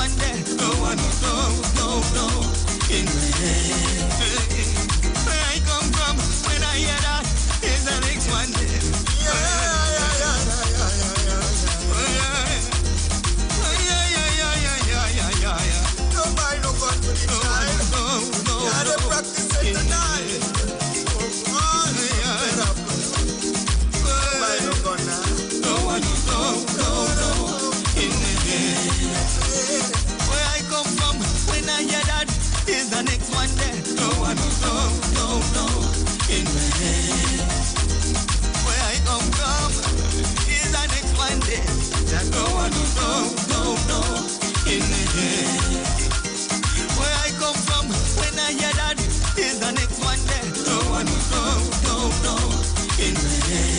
one day. No one no, in my head. Where I come from, when I hear that, is the next one day. Don't buy no gun for the child. No. Yeah, they practice it tonight. Buy no gun now. No one no, in the head. Where I come from, when I hear that, is the next one there. No one no, in the head. Where I come from, is the next one there. That no one no, in the head. Where I come from, when I hear that, is the next one there. No one no, in the head.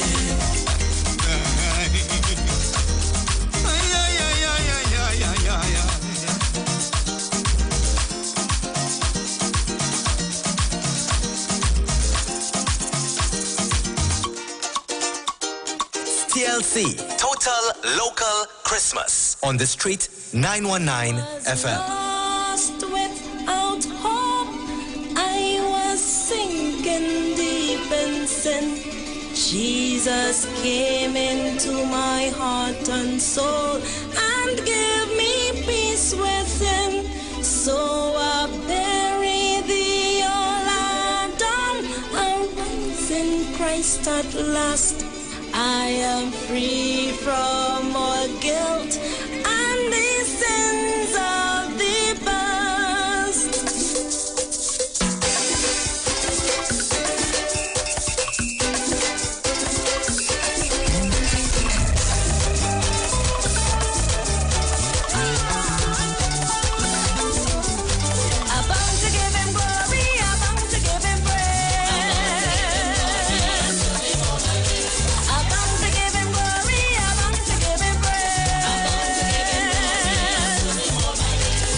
TLC, Total Local Christmas. On the street, 919 FM. Lost without hope, I was sinking deep in sin. Jesus came into my heart and soul and gave me peace within. So I bury thee, all Adam, and rise in Christ at last. I am free from all guilt and the sins of the past. I'm bound to give him glory, I'm bound to give him praise. I'm bound to give him glory, I'm bound to give him praise.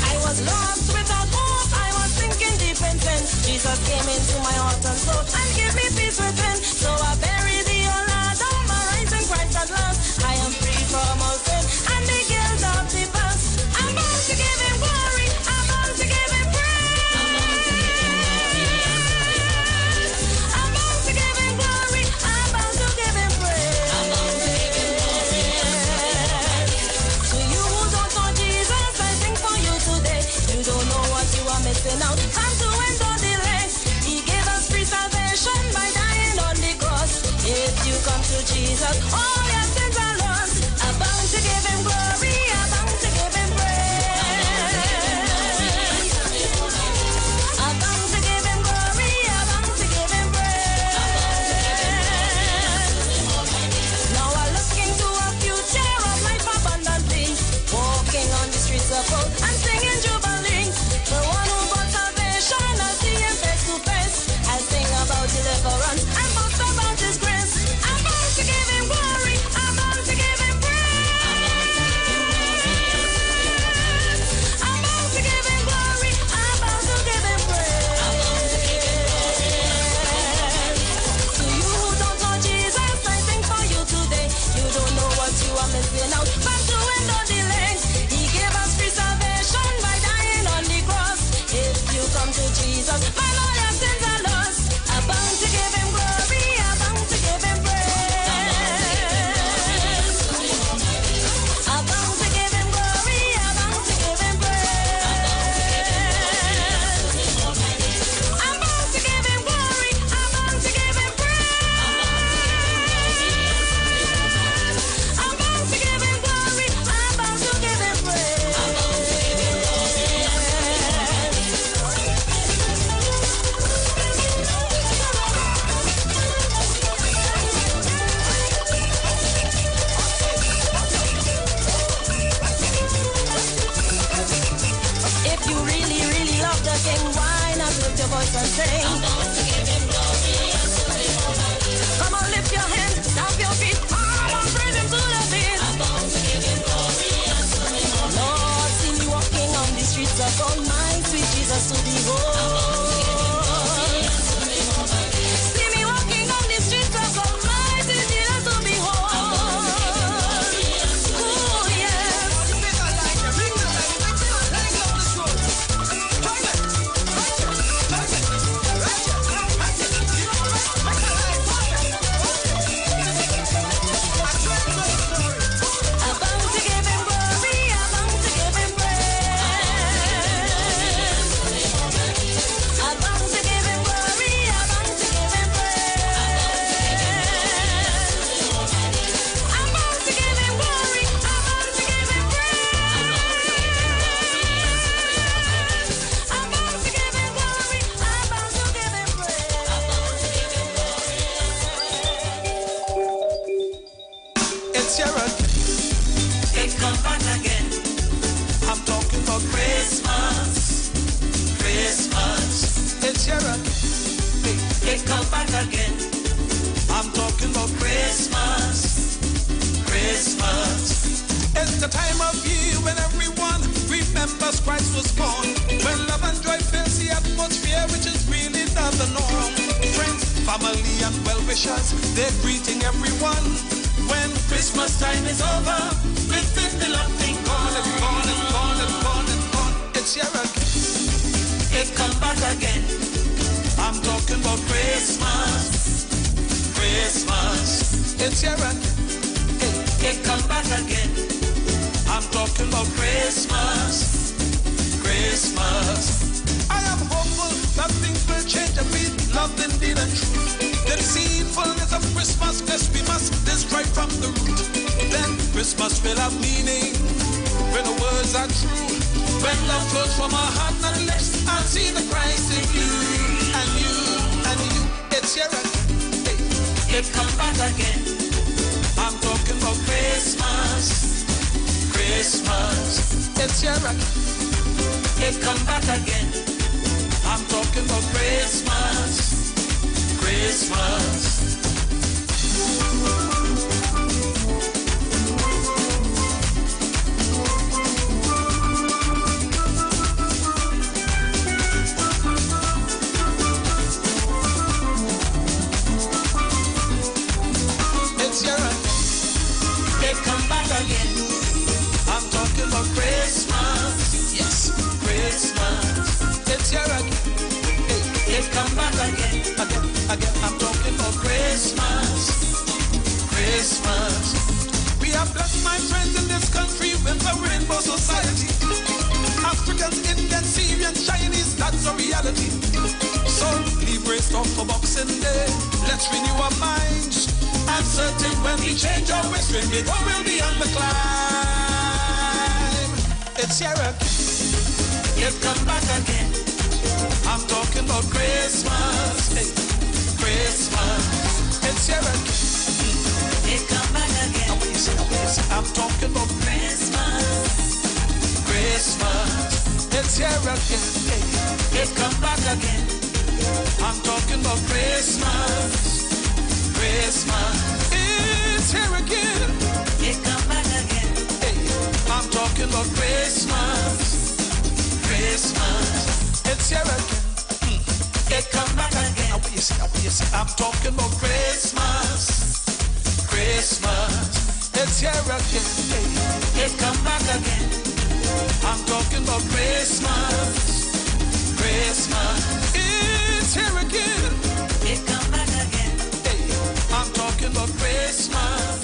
I was lost without hope, I was sinking deep in sin. Jesus came into my heart and soul and gave me peace within. So I bury the old Adam, I rise in Christ at last. I am free from all sin and the guilt of the past. I'm bound to give him glory, I'm bound to give him praise. I'm bound to give him glory, I'm bound to give him praise. To you who don't know Jesus, I sing for you today. You don't know what you are missing out. Time to end all delay. He gave us free salvation by dying on the cross. If you come to Jesus, all your sins are lost. I'm bound to give him glory, I'm bound to give him praise. I'm bound to give him glory, I'm bound to give him praise. Now I look into a future of life abundantly, walking on the streets of gold and singing jubilee. The one who brought salvation, I see him face to face. I sing about deliverance and boast about his grace. I'm bound to give him glory, I'm bound to give him praise. I'm bound to give him glory, I'm bound to give him praise. To you who don't know Jesus, I sing for you today. You don't know what you are missing out. But to end no delay, he gave us free salvation by dying on the cross. If you come to Jesus, my all your sins are lost. I'm bound to give him glory, I'm bound to give him praise. I'm bound to give him glory, I'm bound to give him praise. I'm bound to give him glory, I'm bound to give him praise. I'm bound to give him glory, I'm bound to give him praise. If you really, really love the King, why not lift your voice and sing? Come on, lift your hands, stamp your feet, come on, praise him to the beat. Lord, see me walking on the streets of gold, my sweet Jesus to behold. See me walking on the streets of gold, my sweet Jesus to behold. Oh, yes. It's here again. It come back again. I'm talking about Christmas. Christmas. It's here again. It come back again. I'm talking about Christmas. Christmas. It's the time of year when everyone remembers Christ was born. When love and joy fills the atmosphere, which is really not the norm. Friends, family, and well-wishers, they're greeting everyone. When Christmas time is over, lifting the loving gone and gone and gone and gone and gone. It's here again. It come back again. I'm talking about Christmas. Christmas. It's here again. It come back again. I'm talking about Christmas. Christmas. I am hopeful that things will change and be loved indeed and true. The deceitfulness of Christmas, yes, we must destroy from the root. Then Christmas will have meaning when the words are true. When love flows from our heart and lips, I'll see the Christ in you and you and you. It's here again. It come back again. I'm talking about Christmas. Christmas. It's here again. It come back again. I'm talking about Christmas. Christmas. It's here again. It come back again. I'm talking about Christmas. yes, Christmas. it's here again. It come back again. Again, I'm talking about Christmas. Christmas. we are blessed, my friends, in this country with a rainbow society. Africans, Indians, Syrians, Chinese, that's a reality. So leave race off for Boxing Day. Let's renew our minds. I'm certain when we change our ways, we will be on the climb. It's here again. It come back again. I'm talking about Christmas. Christmas. it's here again. It come back again. What you say? I'm talking about Christmas. Christmas. it's here again. It come back again. I'm talking about Christmas. Christmas. it's here again. It come back again. I'm talking about Christmas. Christmas. it's here again. It come back again. What you say? I'm talking about Christmas. Christmas. it's here again. It come back again. I'm talking about Christmas. Christmas. it's here again. It come back again. I'm talking about Christmas.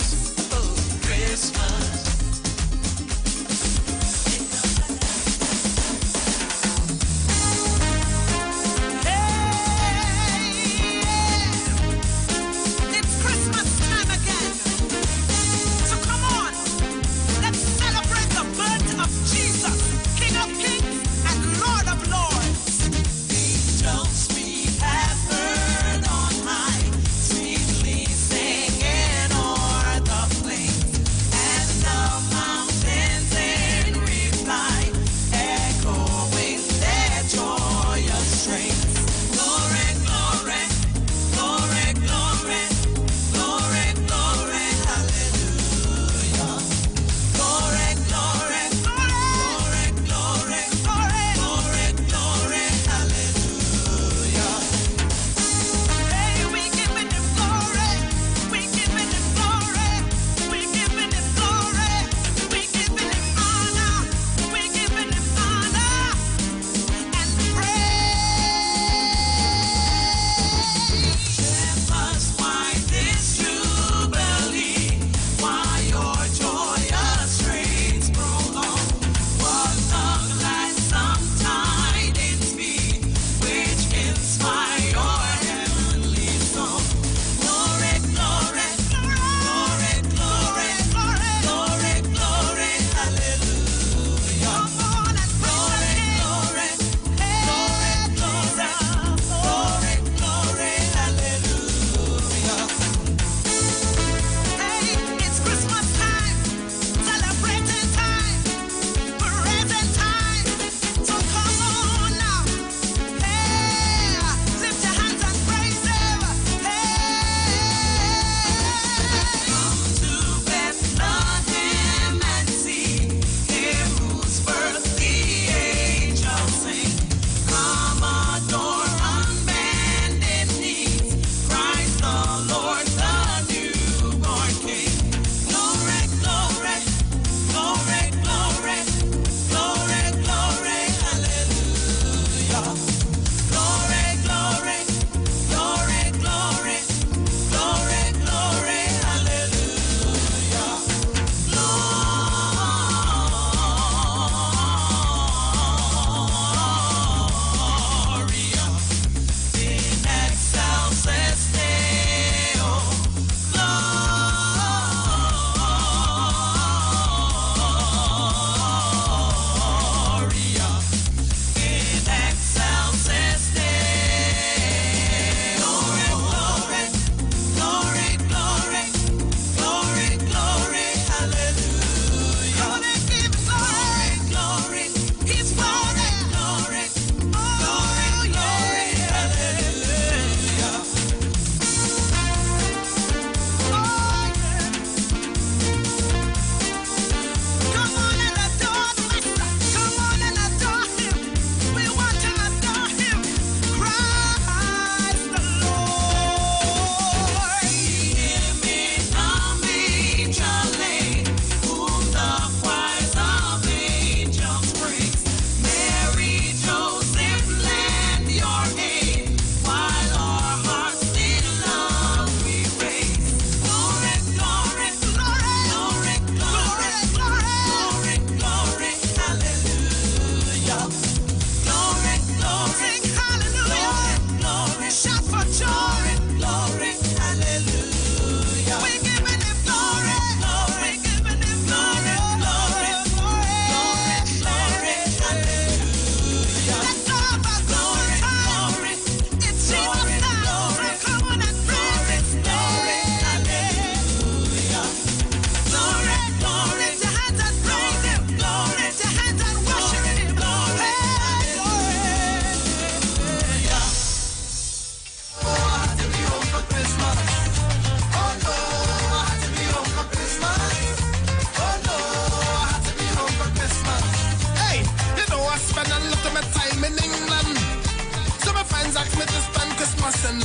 Christmas. It's Christmas time again. So come on, let's celebrate the birth of Jesus, King of Kings and Lord of Lords. Angels we have heard on high, sweetly singing on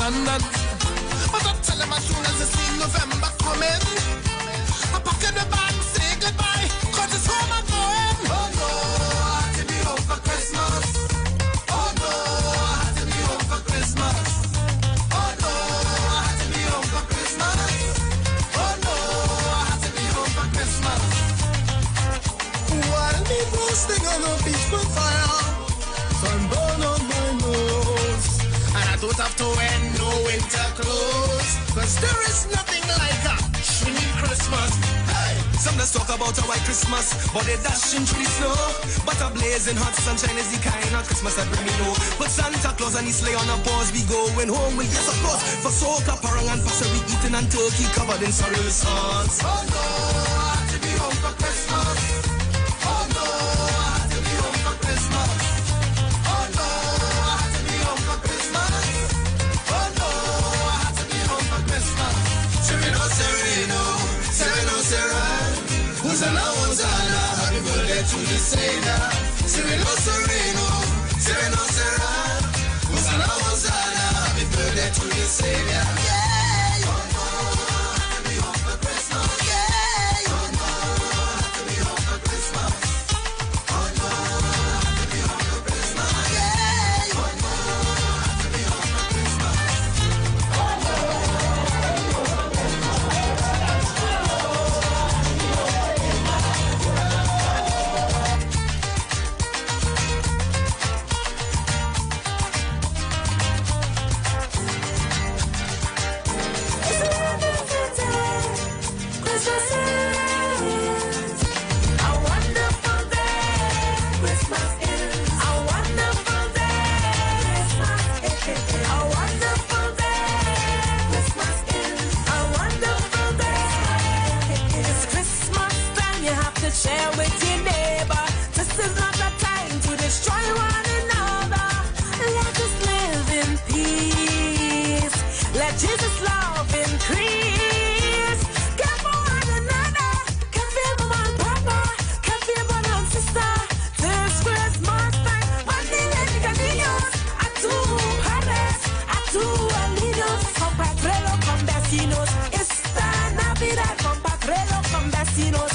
London. But I tell them as soon as they see November coming, I pack in the bag, say goodbye, cause it's home I'm going. Oh no, I had to be home for Christmas. Oh no, I had to be home for Christmas. Oh no, I had to be home for Christmas. Oh no, I had to be home for Christmas. While me roasting on the beach with fire, sunburn on my nose, and I don't have to wear no winter clothes, cause there is nothing like a shiny Christmas. Hey! Some let's talk about a white Christmas, but they dashing through the snow. But a blazing hot sunshine is the kind of Christmas that bring me low. But Santa Claus and his sleigh on a pause, we going home with yes of course. For soca, parang and pasha, we eating and turkey covered in sorrel sauce. Oh no, I had to be home for Christmas. Oh no, I had to be home for Christmas. Oh no, I had to be home for Christmas. Oh no, I had to be home for Christmas. Sereno, Sereno, Sereno, Sereno. Hosanna, Hosanna, happy birthday to the Savior. Sereno, Sereno, Sereno, Sereno. Hosanna, Hosanna, happy birthday to the Savior. Yeah. Oh no, I had to be home for Christmas. Yeah. Oh no, I had to be home for Christmas. Oh no, I had to be home for Christmas. Yeah. Oh no, I had to be home for Christmas. Share with your neighbor. This is not the time to destroy one another. Let us live in peace. Let Jesus' love increase. Care for one another. Can feel mama and papa. Can feel brother and sister. This Christmas time, Mandilenica niños. A tu padres, a tu alinos. Compatrelo con vecinos. Esta Navidad, compatrelo con vecinos.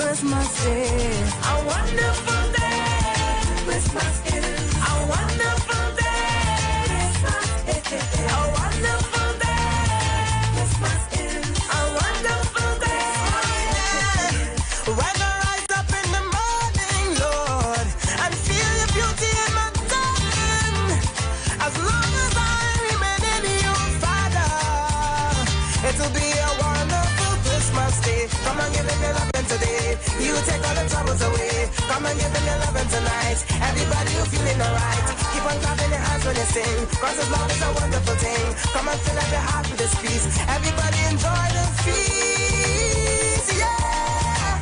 Christmas is a wonderful day. Christmas is a wonderful day. Christmas is a wonderful day. Christmas is a wonderful day. When I rise up in the morning, Lord, and feel your beauty in my darling, as long as I remain in you, Father, it'll be a wonderful Christmas day. Come and give me loving today. You take all the troubles away. Come and give me loving tonight. Everybody you feeling alright. Keep on clapping your hands when you sing, cause as long as a wonderful thing. Come and fill up your heart with this peace. Everybody enjoy the feast. Yeah.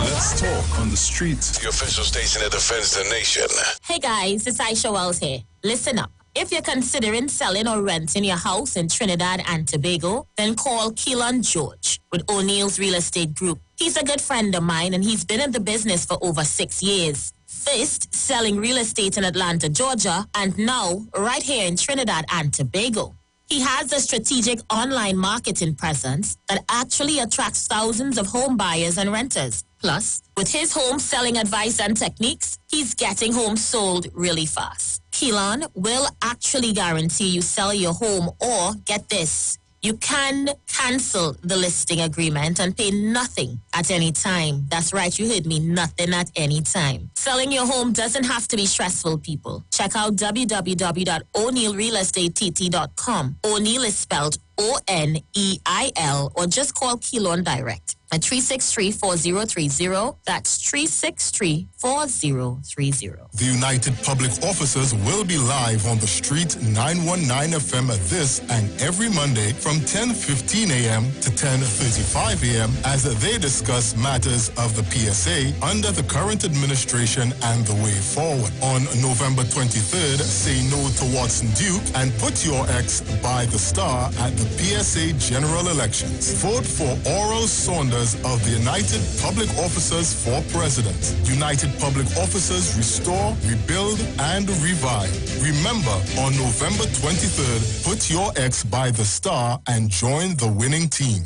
Let's talk on the streets. The official station that defends the nation. Hey guys, it's Aisha Wells here. Listen up. If you're considering selling or renting your house in Trinidad and Tobago, then call Keelan George with O'Neill's Real Estate Group. He's a good friend of mine and he's been in the business for over 6 years. First, selling real estate in Atlanta, Georgia, and now right here in Trinidad and Tobago. He has a strategic online marketing presence that actually attracts thousands of home buyers and renters. Plus, with his home selling advice and techniques, he's getting homes sold really fast. Keelan will actually guarantee you sell your home, or get this, you can cancel the listing agreement and pay nothing at any time. That's right, you heard me, nothing at any time. Selling your home doesn't have to be stressful, people. Check out www.o'neillrealestatetT.com. O'Neill is spelled ONEIL, or just call Keelan direct at 363-4030. That's 363-4030. The United Public Officers will be live on the street 919 FM this and every Monday from 10:15 a.m. to 10:35 a.m. as they discuss matters of the PSA under the current administration and the way forward. On November 23rd, say no to Watson Duke and put your ex by the star at the PSA general elections. Vote for Oral Saunders of the United Public Officers for President. United Public Officers restore, rebuild, and revive. Remember, on November 23rd, put your ex by the star and join the winning team.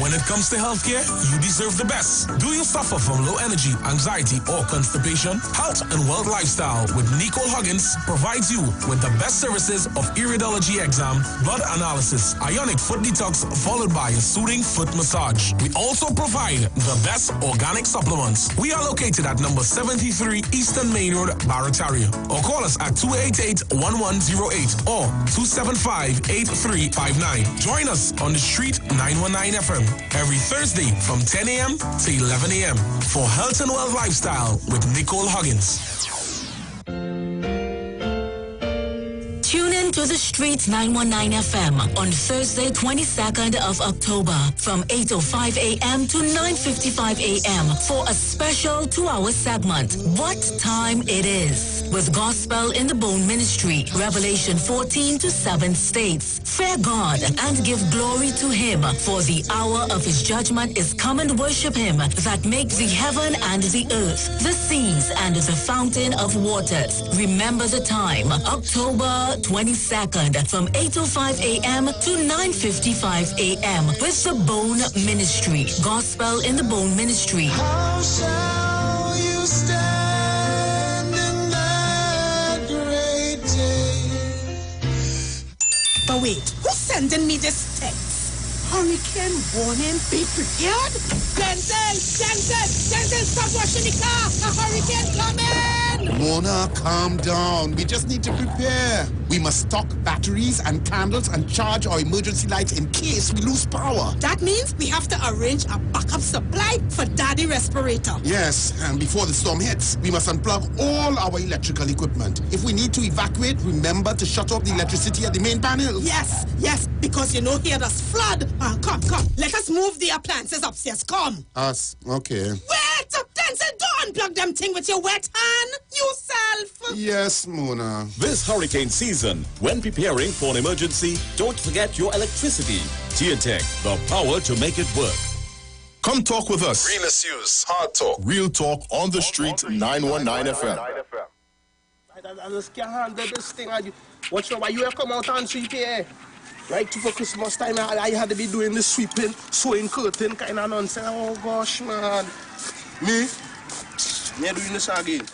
When it comes to healthcare, you deserve the best. Do you suffer from low energy, anxiety, or constipation? Health and Wealth Lifestyle with Nicole Huggins provides you with the best services of iridology exam, blood analysis, ionic foot detox, followed by a soothing foot massage. We also provide the best organic supplements. We are located at number 73 Eastern Main Road, Barataria. Or call us at 288-1108 or 275-8359. Join us on the street 919 FM every Thursday from 10 a.m. to 11 a.m. for Health and Wealth Lifestyle with Nicole Huggins. Tune in to the Streets 919 FM on Thursday, 22nd of October from 8:05 a.m. to 9:55 a.m. for a special 2-hour segment, What Time It Is, with Gospel in the Bone Ministry, Revelation 14 to 7 states, Fear God and give glory to Him, for the hour of His judgment is come, and worship Him that makes the heaven and the earth, the seas and the fountain of waters. Remember the time, October 22nd from 8:05 a.m. to 9:55 a.m. with the Bone Ministry, Gospel in the Bone Ministry. How shall you stand in that great day? But wait, who's sending me this text? Hurricane warning, be prepared? Denzel, stop washing the car! A hurricane coming! Mona, calm down. We just need to prepare. We must stock batteries and candles and charge our emergency lights in case we lose power. That means we have to arrange a backup supply for Daddy respirator. Yes, and before the storm hits, we must unplug all our electrical equipment. If we need to evacuate, remember to shut off the electricity at the main panel. Yes, because here there's flood. Come, let us move the appliances upstairs, come. Us, okay. Wait, Denzel, don't unplug them thing with your wet hand, yourself. Yes, Mona. This hurricane season, when preparing for an emergency, don't forget your electricity. TNTech, the power to make it work. Come talk with us. Realest news, hard talk. Real talk on the street 919 FM. I just can't handle this thing. Watch now, why you have come out and sweep here? Right before Christmas time, I had to be doing the sweeping, sewing curtain kind of nonsense. Oh gosh, man. Me doing this again.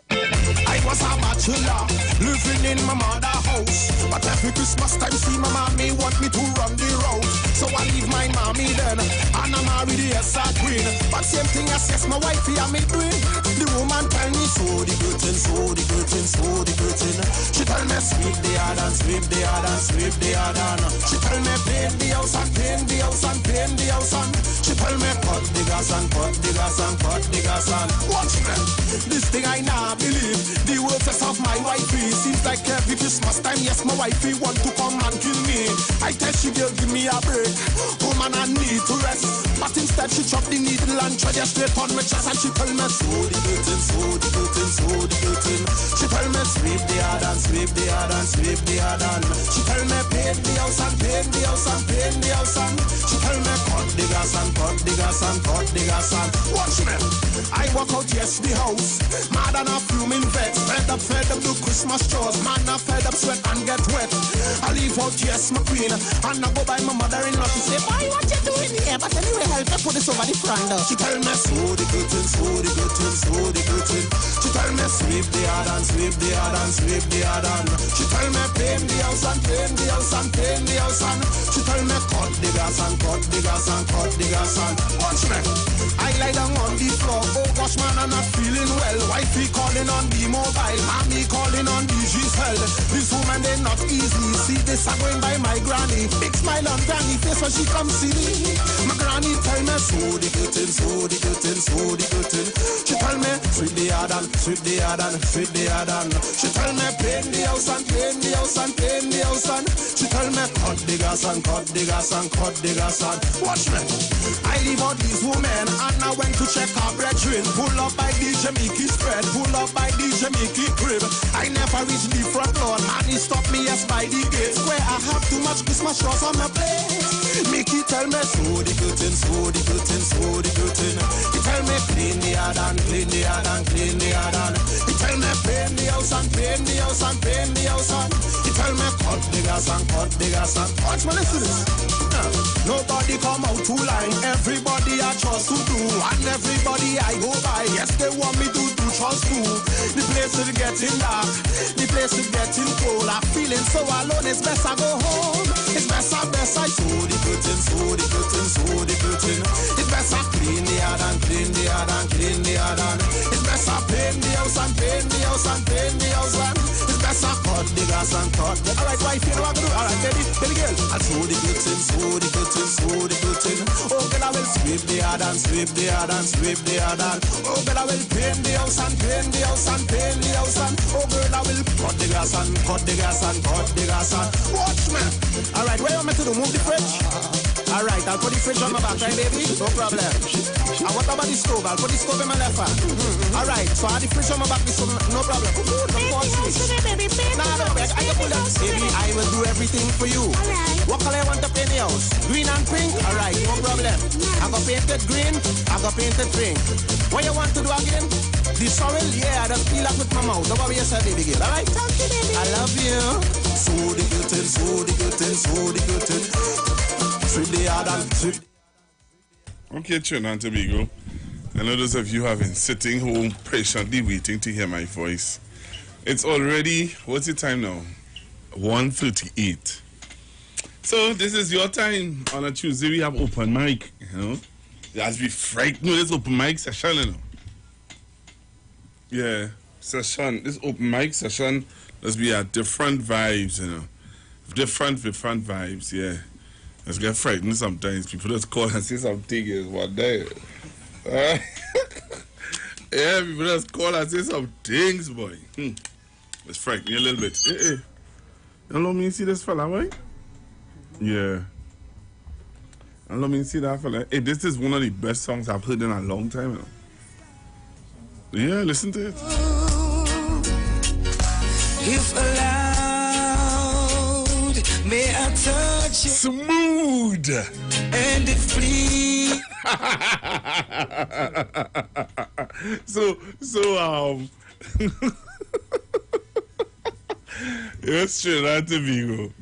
I was a bachelor, living in my mother's house. But every Christmas time, see my mommy want me to run the road. So I leave my mommy then, and I marry the SR queen. But same thing as yes, my wife here me doing. The woman tell me, sew the curtain, sew the curtain, sew the curtain. She tell me, sweep the yard and sweep the yard and sweep the yard and. She tell me, paint the house and paint the house and paint the house and. She tell me, cut the gas and cut the gas and cut the gas and. Watch me, this thing I now believe. The workers of my wifey seems like every Christmas time, yes, my wifey want to come and kill me. I tell she will give me a break. Woman, I need to rest. But instead she chop the needle and try to straight on my chest. And she tell me, sew the curtain, sew the curtain, sew the curtain. She tell me, sweep the yard and sweep the yard and sweep the yard and. She tell me, paint the house and paint the house and paint the house and. She tell me, cut the gas and cut the gas and cut the gas and. Watch me, I walk out, yes, the house. Mad and a fuming vet. Fed up do Christmas chores. Man, I fed up sweat and get wet. I leave out, yes, my queen. And I go by my mother-in-law to say, boy, what you doing here? But anyway, help me put this over the front door. She tell me, sew the curtain, sew the curtain, sew the curtain. She tell me, sweep the yard and sweep the yard and sweep the yard and. She tell me, paint the house and paint the house and paint the house and. She tell me, cut the gas and cut the gas and cut the gas and. Watch me, I lie down on the floor. Oh, Watchman are not feeling well. Wifey calling on the mobile. Mommy calling on the Giselle. This woman, they not easy. See this are going by my granny. Big smile on granny face when she come see me. My granny tell me, so the curtain, so the curtain, so the curtain. She tell me, sweep the yard and sweep the yard and sweep the yard and. She tell me, paint the house and paint the house and paint the house and. She tell me, cut the gas and cut the gas and cut the gas and. Watch me. I leave out these women and I went to check her brethren. Pull up by DJ Mickey spread, pull up by DJ Mickey crib. I never reach the front door, and he stopped me yes by the gate. Where I have too much Christmas shots on my plate. Mickey tell me, so the curtain, so the curtain, so the curtain. He tell me, clean the yard and clean the yard and clean the yard and. He tell me, paint the house and paint the house and paint the house and. He tell me, cut the gas and cut the gas and. Watch me, listen to this. Nobody come out to line, everybody I trust to do, and everybody I go by, yes they want me to do trust too. The place is getting dark, the place is getting cold, I'm feeling so alone, it's best I go home. It's best I sew the curtain, sew the curtain, sew the curtain. It's best I clean the yard and clean the yard and clean the yard and. It's best I paint the house and paint the house and paint the house and. It's best I cut the gas and cut the. Alright, wife, you know what I'm gonna do? Alright, baby girl, I'll sew the curtain, sew the curtain, sew the curtain. Oh girl, I will sweep the yard and sweep the yard and sweep the yard and. Oh girl, I will paint the house and paint the house and paint the house and. Oh girl, I will cut the gas and cut the gas and cut the gas and. Watch me. Alright, where you want me to do? Move the fridge? Alright, I'll put the fridge on my back, right baby? No problem. And what about the stove? I'll put the stove in my left hand. Alright, so I have the fridge on my back, so no problem. Nah, no, I can pull that. Baby, I will do everything for you. Alright. What color you want to paint the house? Green and pink? Alright, no problem. I got painted green, I got painted pink. What you want to do again? The soil? Yeah, I just peel up with my mouth. Don't worry yourself, baby girl. Alright? Thank you, baby. I love you. So the curtain, so the curtain, so the curtain. Sweep the yard and sweep. Okay, Trinidad and Tobago. I know those of you have been sitting home patiently waiting to hear my voice. It's already, what's the time now? 1:38. So this is your time. On a Tuesday we have open mic, you know. You have to be frightened with this open mic session, you know. Yeah, session. This open mic session must be at different vibes, you know. Different vibes, yeah. Let's get frightened sometimes. People just call and say something is one day. Yeah, people just call and say some things, boy. Let's frighten me a little bit. Hey. You know me see this fella, boy? Yeah. You know me see that fella? Hey, this is one of the best songs I've heard in a long time, you know. Yeah, listen to it. If allowed, may I touch you? Smooth. And if please. Yes, Trinidad and Tobago.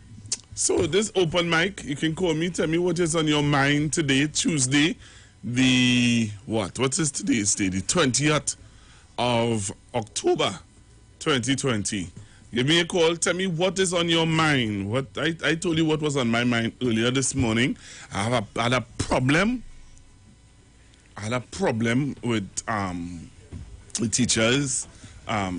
So this open mic, you can call me, tell me what is on your mind today, Tuesday, what is today's day? The 20th of October 2020. Give me a call, tell me what is on your mind. What I told you what was on my mind earlier this morning. I had a problem. I had a problem with teachers, a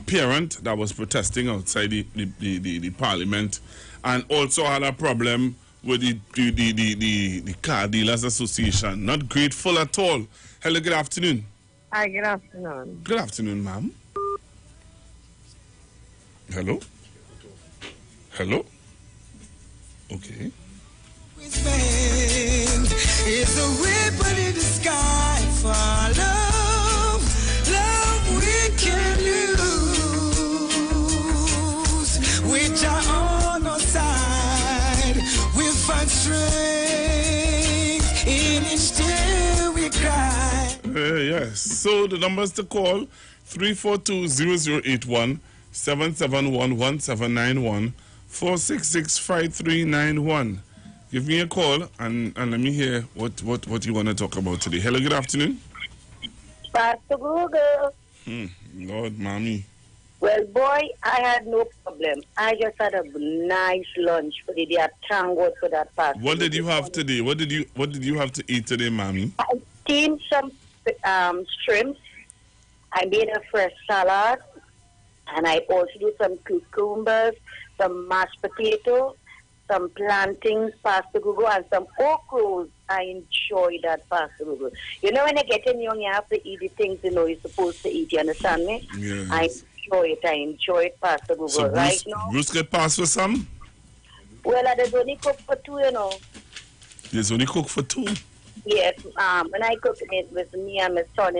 parent that was protesting outside the parliament, and also had a problem with the car dealers association. Not grateful at all. Hello, good afternoon. Hi, good afternoon. Good afternoon, ma'am. Hello? Hello? Okay. It's a ripple in the sky for love. Love we can lose. Which are on our side. We find strength in each day we cry. Yes. So the numbers to call 342-0081, 771-1791, 466-5391. Give me a call and let me hear what you want to talk about today. Hello, good afternoon. Pastor Google. Lord, mommy. Well, boy, I had no problem. I just had a nice lunch for the day. Thank God for that, Pastor. What did you have today? What did you have to eat today, mommy? I steamed some shrimp. I made a fresh salad, and I also do some cucumbers, some mashed potatoes, some plantains, pasta gugu, and some okras. I enjoy that pasta gugu. You know, when you're getting young, you have to eat the things you're supposed to eat. You understand me? Yes. I enjoy it, pasta gugu. So Right now? Bruce get passed for some? Well, I just only cook for two, There's only cook for two? Yes, when I cook it with me and my son,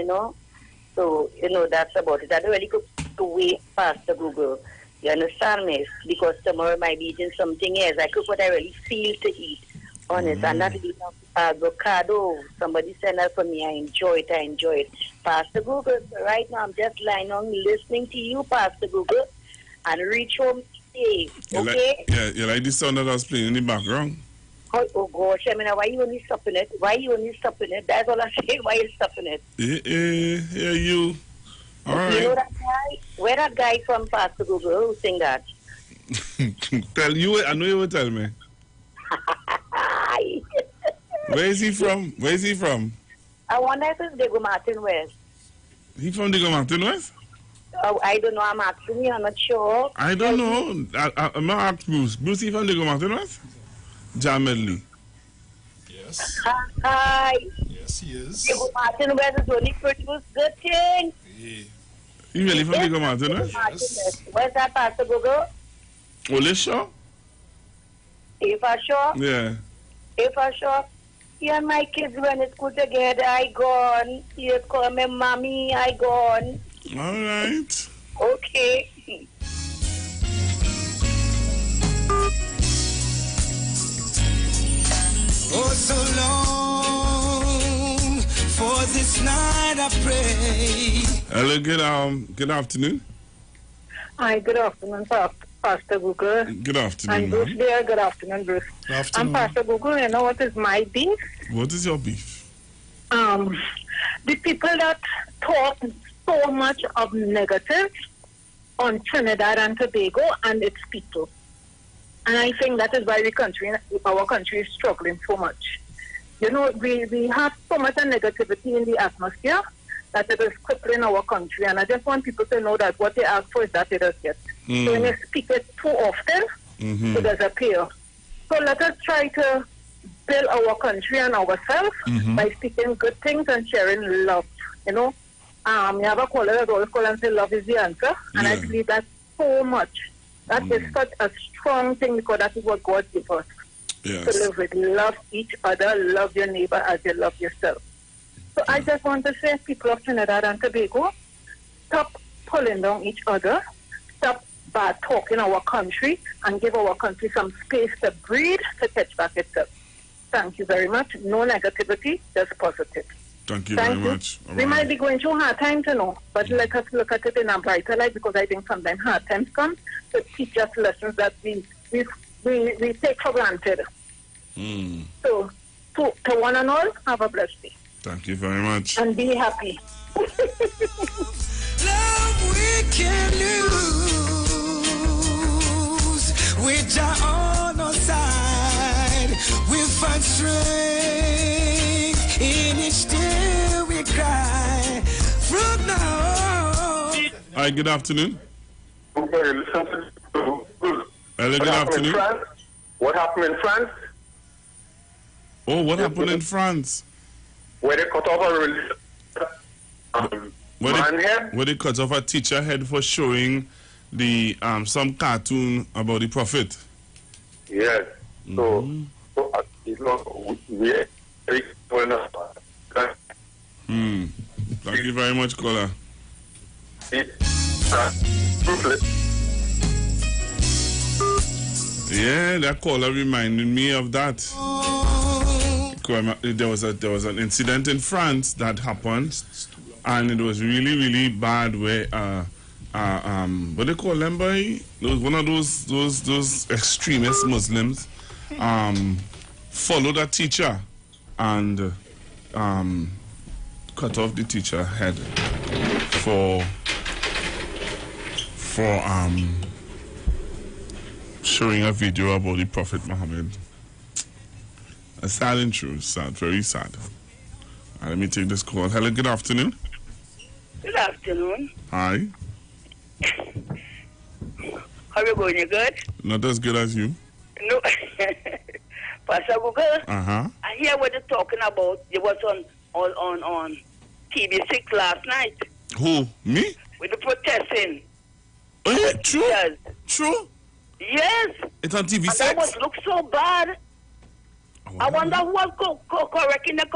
so, that's about it. I don't really cook to wait pasta gugu. You understand me? Because tomorrow I might be eating something else. I cook what I really feel to eat. Honest. And not even avocado. Somebody sent that for me. I enjoy it. Pastor Google. Right now I'm just lying on listening to you, Pastor Google, and reach home safe. Okay? You like the sound that I was playing in the background? Oh gosh, I mean, why you only stopping it? That's all I'm saying. Why you stopping it? Yeah, you. All right. You know that guy? Where that guy from, Pastor Google? Who sing that? Tell you, I know you will tell me. Where is he from? I wonder if it's Diego Martin West. He from Diego Martin West? Oh, I don't know. I'm asking you. I'm not sure. I don't know. I'm going to ask Bruce. Bruce, he from Diego Martin West? John Medley. Yes. Hi. Yes, he is. Diego Martin West is only produce good things. Yeah. You really from Diego Martin West? Yes. Where's that, Pastor Google? Ole Shaw? If I sure? Yeah. If I sure? You and my kids when it's good together, I gone. You call me mommy, I gone. All right. Okay. Oh, so long for this night I pray. Hello, good afternoon. Hi, good afternoon, Pastor Google. Good afternoon. And Bruce there, good afternoon, Bruce. Good afternoon. And Pastor Google, you know what is my beef? What is your beef? The people that talk so much of negative on Trinidad and Tobago and its people. And I think that is why our country is struggling so much. You know, we have so much negativity in the atmosphere that it is crippling our country. And I just want people to know that what they ask for is that they just get. So when you speak it too often, it does appear. So let us try to build our country and ourselves by speaking good things and sharing love. You know, you have a caller that always call and say love is the answer. And I believe that so much. That is such a strong thing because that is what God gives us. Yes. To live with, love each other, love your neighbor as you love yourself. So I just want to say, people of Trinidad and Tobago, stop pulling down each other, stop bad talking our country, and give our country some space to breathe, to catch back itself. Thank you very much. No negativity, just positive. Thank you very much. We might be going through hard times, but let us look at it in a brighter light because I think sometimes hard times come to teach us lessons that we take for granted. So, to one and all, have a blessed day. Thank you very much. And be happy. Love we can lose with Jah on our side. We find strength in each day we cry. From now on. Hi, good afternoon. Hello, good afternoon. What happened in France? Oh, what happened in France? Where they cut off a religion. Where they cut off a teacher head for showing the some cartoon about the prophet. Yes. So it's not weird. Thank you very much, caller. Yeah, that caller reminded me of that. There was an incident in France that happened, and it was really, really bad. Where what they call them, boy? One of those extremist Muslims followed a teacher and cut off the teacher head for showing a video about the Prophet Muhammad. A sad and true, sad, very sad. Let me take this call. Hello, good afternoon. Good afternoon. Hi. How you going? You good? Not as good as you. No. Pastor Google. Uh-huh. I hear what you're talking about. You was on TV6 last night. Who? Me? With the protesting. Oh, yeah, true? Yes. True? Yes. It's on TV6? And that was look so bad. Oh, I wonder who was correcting the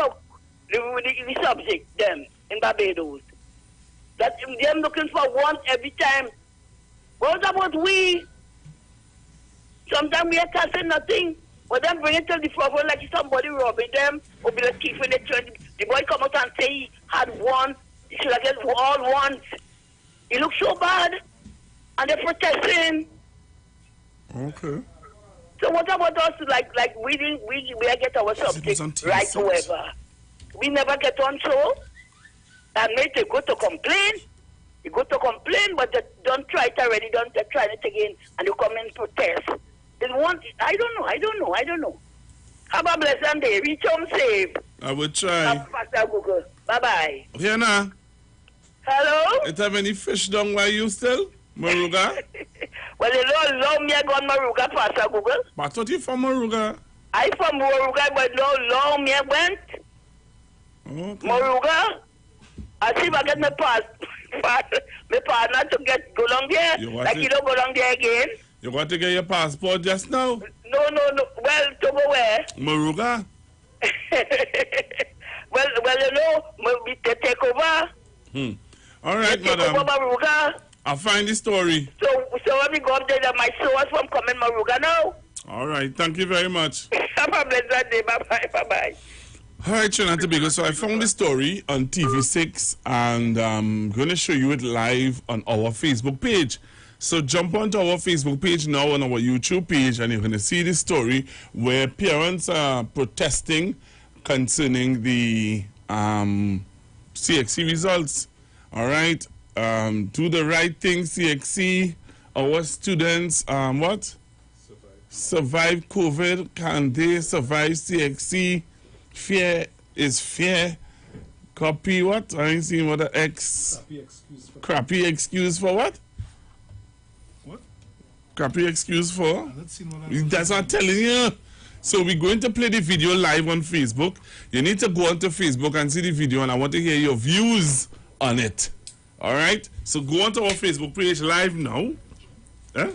subject, them, in Barbados. That them looking for one every time. What about we? Sometimes we are casting nothing. But then bring it to the front like somebody robbing them or be a thief in the church. The boy come out and say he had one. He should have get all ones. He looks so bad. And they're protesting. Okay. So what about us? Like we get our subject right, however. We never get on show. And make they go to complain. You go to complain, but they don't try it already. They try it again, and you come and protest. They want. I don't know. Have a blessed day. Reach home safe. I will try. Pastor Google. Bye-bye. Here now. Hello? It have any fish down where you still? Moruga? Well, you don't love me. I got Moruga, Pastor Google. But I thought you from Moruga. I from Moruga, but no long me I went. Okay. Moruga. I see if I get my partner to go down there. Like you don't go down there again. You want to get your passport just now? No. Well, to go where? Moruga? well, you know, we take over. All right, madam. Over Moruga. I'll find the story. So when we go up there, my source from coming Moruga now. All right, thank you very much. Have a blessed day. Bye-bye. All right, Trinidad and Tobago. So I found the story on TV6, and I'm going to show you it live on our Facebook page. So jump onto our Facebook page now on our YouTube page, and you're going to see the story where parents are protesting concerning the CXC results. All right, do the right thing, CXC. Our students, what? Survive COVID. Can they survive CXC? Fear is fear. Copy what? I ain't seen what the crappy excuse for what? What? Crappy excuse for? That's what I'm telling you. So we're going to play the video live on Facebook. You need to go onto Facebook and see the video, and I want to hear your views on it. All right? So go onto our Facebook page live now. Huh?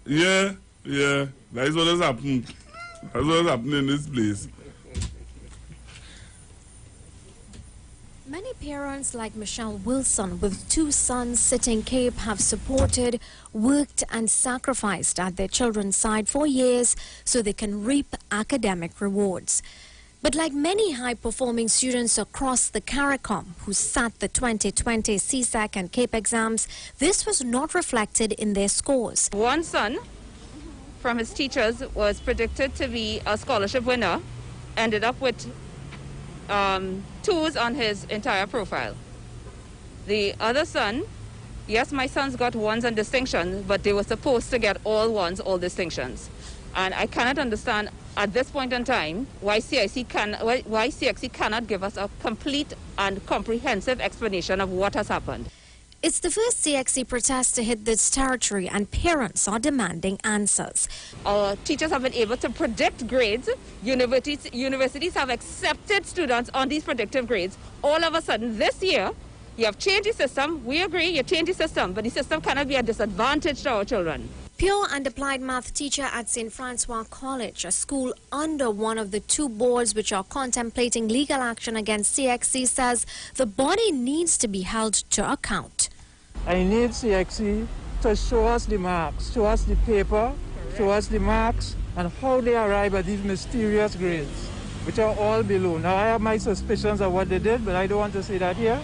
Yeah. That is what has happened. That's what is happening in this place. Many parents like Michelle Wilson with 2 sons sitting Cape have supported, worked and sacrificed at their children's side for years so they can reap academic rewards. But like many high-performing students across the CARICOM who sat the 2020 CSEC and CAPE exams, this was not reflected in their scores. One son from his teachers was predicted to be a scholarship winner, ended up with 2s on his entire profile. The other son, yes, my sons got 1s and distinctions, but they were supposed to get all 1s, all distinctions. And I cannot understand at this point in time why CXC cannot give us a complete and comprehensive explanation of what has happened. It's the first CXC protest to hit this territory, and parents are demanding answers. Our teachers have been able to predict grades. Universities have accepted students on these predictive grades. All of a sudden, this year, you have changed the system. We agree, you changed the system, but the system cannot be a disadvantage to our children. Pure and applied math teacher at St. Francois College, a school under one of the 2 boards which are contemplating legal action against CXC, says the body needs to be held to account. I need CXC to show us the marks, show us the paper, show us the marks, and how they arrive at these mysterious grades, which are all below. Now, I have my suspicions of what they did, but I don't want to say that here,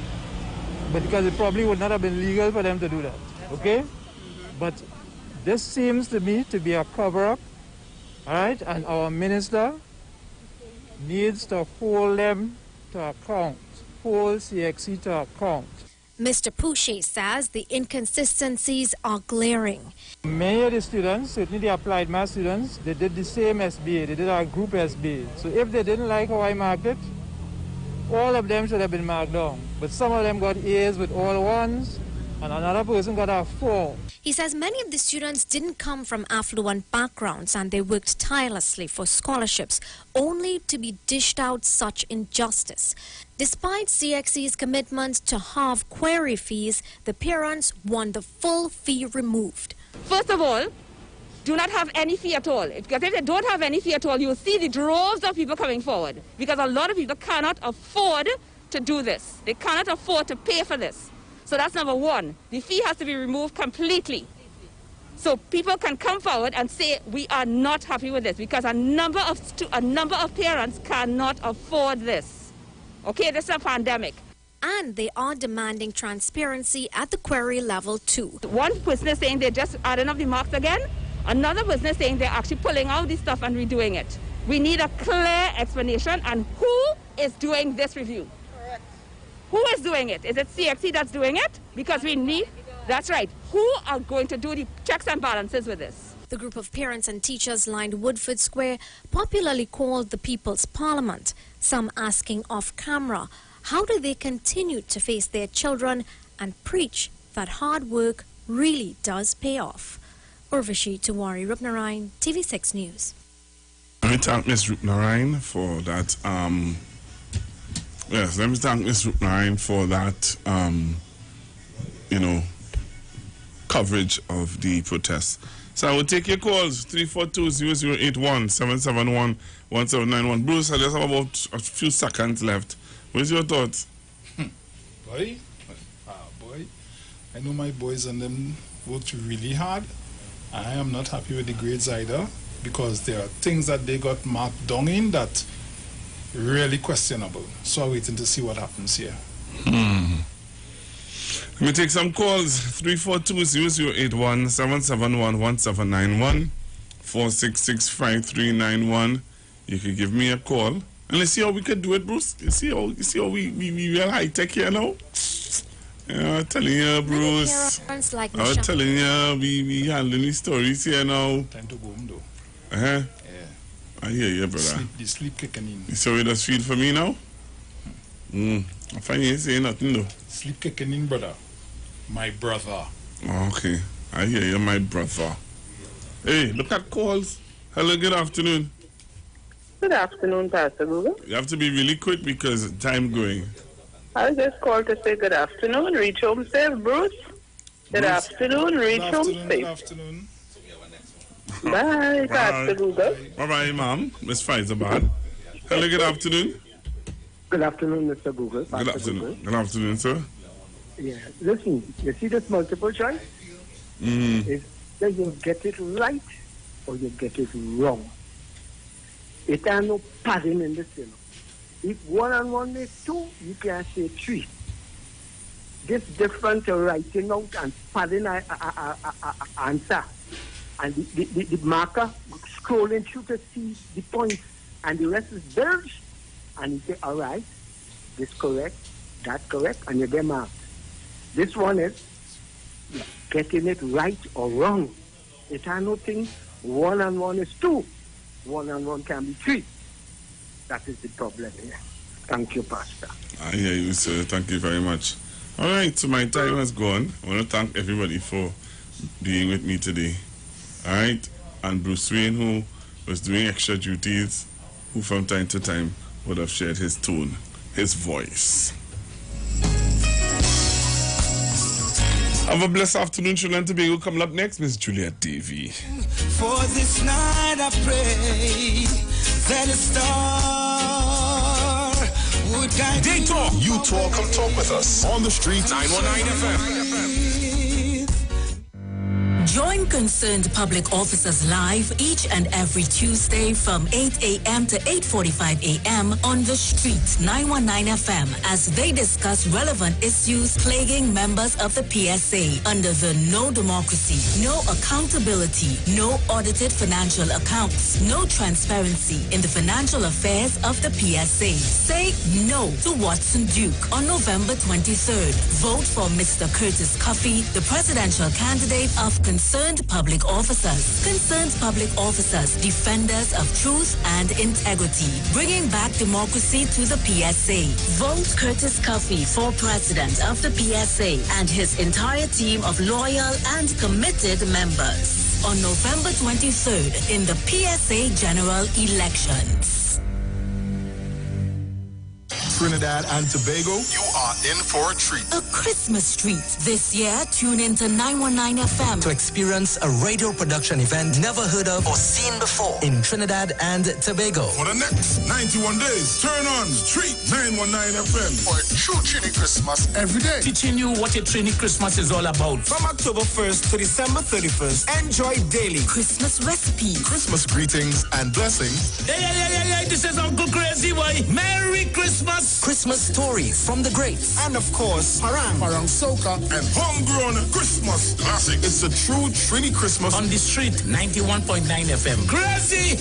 but because it probably would not have been legal for them to do that, okay? But this seems to me to be a cover-up, all right? And our minister needs to hold them to account, hold CXC to account. Mr. Pouchet says the inconsistencies are glaring. Many of the students, certainly the applied math students, they did the same SBA, they did our group SBA. So if they didn't like how I marked it, all of them should have been marked down. But some of them got A's with all ones, and another person got a 4. He says many of the students didn't come from affluent backgrounds and they worked tirelessly for scholarships, only to be dished out such injustice. Despite CXC's commitment to halve query fees, the parents want the full fee removed. First of all, do not have any fee at all. Because if they don't have any fee at all, you will see the droves of people coming forward. Because a lot of people cannot afford to do this. They cannot afford to pay for this. So that's number one. The fee has to be removed completely. So people can come forward and say, we are not happy with this because a number of parents cannot afford this. Okay, this is a pandemic. And they are demanding transparency at the query level too. One person is saying they're just adding up the marks again. Another person is saying they're actually pulling out this stuff and redoing it. We need a clear explanation on who is doing this review. Who is doing it? Is it CXC that's doing it? Because we need, that's right. Who are going to do the checks and balances with this? The group of parents and teachers lined Woodford Square, popularly called the People's Parliament, some asking off camera, how do they continue to face their children and preach that hard work really does pay off? Urvashi Tiwari Rupnarayan, TV6 News. Let me thank Ms. Rupnarayan for that. Yes, let me thank Ms. Rupnarayan for that, coverage of the protests. So I will take your calls, 342-0081, 771-1791. Bruce, I just have about a few seconds left. What's your thoughts? Boy, I know my boys and them worked really hard. I am not happy with the grades either because there are things that they got marked down in that really questionable. So I'm waiting to see what happens here. Let me take some calls. 342-0081, 771-1791, 466-5391. You can give me a call. And let's see how we can do it, Bruce. You see how we real high tech here now? Yeah, I'm telling you, Bruce. I'm telling you, we handling these stories here now. Time to go home though. Yeah. I hear you, brother. The sleep kicking in. You saw you just feel for me now? I find you ain't saying nothing though. Sleep kicking in, brother. My brother. Oh, okay. I hear you, my brother. Hey, look at calls. Hello, good afternoon. Good afternoon, Pastor Google. You have to be really quick because time going. I just called to say good afternoon. Reach home safe, Bruce. Good afternoon. Reach home safe. Good afternoon. Bye, Pastor Google. Bye-bye, ma'am. Miss Faizabad. Hello, good afternoon. Good afternoon, Mr. Google. Good afternoon. Google. Good afternoon, sir. Yeah. Listen, you see this multiple choice? It's that you get it right or you get it wrong. It are no padding in the system. If 1 and 1 makes 2, you can say 3. This different to writing out and padding answer. And the marker scrolling through to see the points and the rest is bilged. And you say, all right, this correct, that correct, and you get marked. This one is getting it right or wrong. It are no thing. 1 and 1 is 2. 1 and 1 can be 3. That is the problem here. Thank you, Pastor. I hear you, sir. Thank you very much. All right, so my time has gone. I want to thank everybody for being with me today. All right, and Bruce Wayne, who was doing extra duties, who from time to time would have shared his tone, his voice. Have a blessed afternoon, Trinidad and Tobago. Coming up next, Miss Juliet Davy. For this night I pray that a star would guide They talk. You talk, come talk with us. On the street, 919 FM. Join concerned public officers live each and every Tuesday from 8 a.m. to 8:45 a.m. on the street 919 FM as they discuss relevant issues plaguing members of the PSA under the No Democracy, No Accountability, No Audited Financial Accounts, No Transparency in the Financial Affairs of the PSA. Say no to Watson Duke on November 23rd. Vote for Mr. Curtis Cuffey, the presidential candidate of concerned public officers. Concerned public officers, defenders of truth and integrity, bringing back democracy to the PSA. Vote Curtis Cuffey for president of the PSA and his entire team of loyal and committed members on November 23rd in the PSA general elections. Trinidad and Tobago, you are in for a treat. A Christmas treat. This year, tune into 919 FM to experience a radio production event never heard of or seen before in Trinidad and Tobago. For the next 91 days, turn on Street 919 FM for a true Trini Christmas every day. Teaching you what a Trini Christmas is all about. From October 1st to December 31st, enjoy daily Christmas recipes, Christmas greetings and blessings. Hey, this is Uncle Crazy Boy. Merry Christmas. Christmas stories from the greats. And of course, Parang Soca, and homegrown Christmas classics. It's a true Trini Christmas on the street 91.9 FM. Crazy!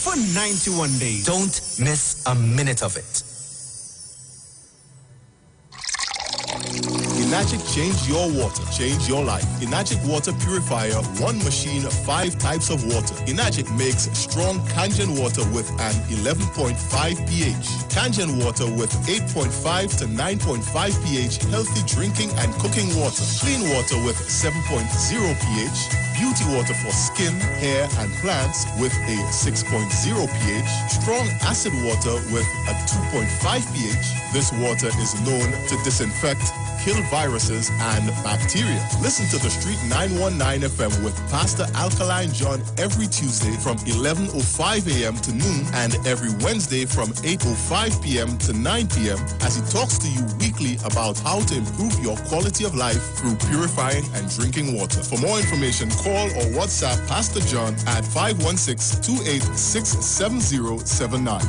For 91 days. Don't miss a minute of it. Enagic changed your water, change your life. Enagic water purifier, one machine, 5 types of water. Enagic makes strong Kangen water with an 11.5 pH. Kangen water with 8.5 to 9.5 pH, healthy drinking and cooking water. Clean water with 7.0 pH. Beauty water for skin, hair, and plants with a 6.0 pH. Strong acid water with a 2.5 pH. This water is known to disinfect, kill viruses and bacteria. Listen to the Street 919 FM with Pastor Alkaline John every Tuesday from 11:05 a.m. to noon and every Wednesday from 8:05 p.m. to 9 p.m. as he talks to you weekly about how to improve your quality of life through purifying and drinking water. For more information, call or WhatsApp Pastor John at 516-286-7079.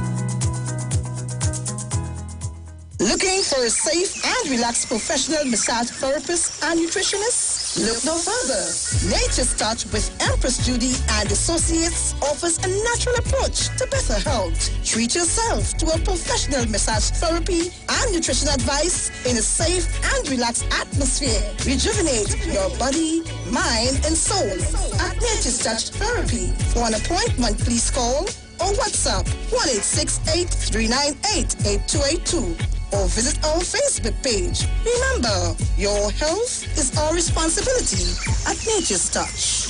Looking for a safe and relaxed professional massage therapist and nutritionist? Look no further. Nature's Touch with Empress Judy and Associates offers a natural approach to better health. Treat yourself to a professional massage therapy and nutrition advice in a safe and relaxed atmosphere. Rejuvenate your body, mind, and soul at Nature's Touch Therapy. For an appointment, please call or WhatsApp 1-868-398-8282 or visit our Facebook page. Remember, your health is our responsibility at Nature's Touch.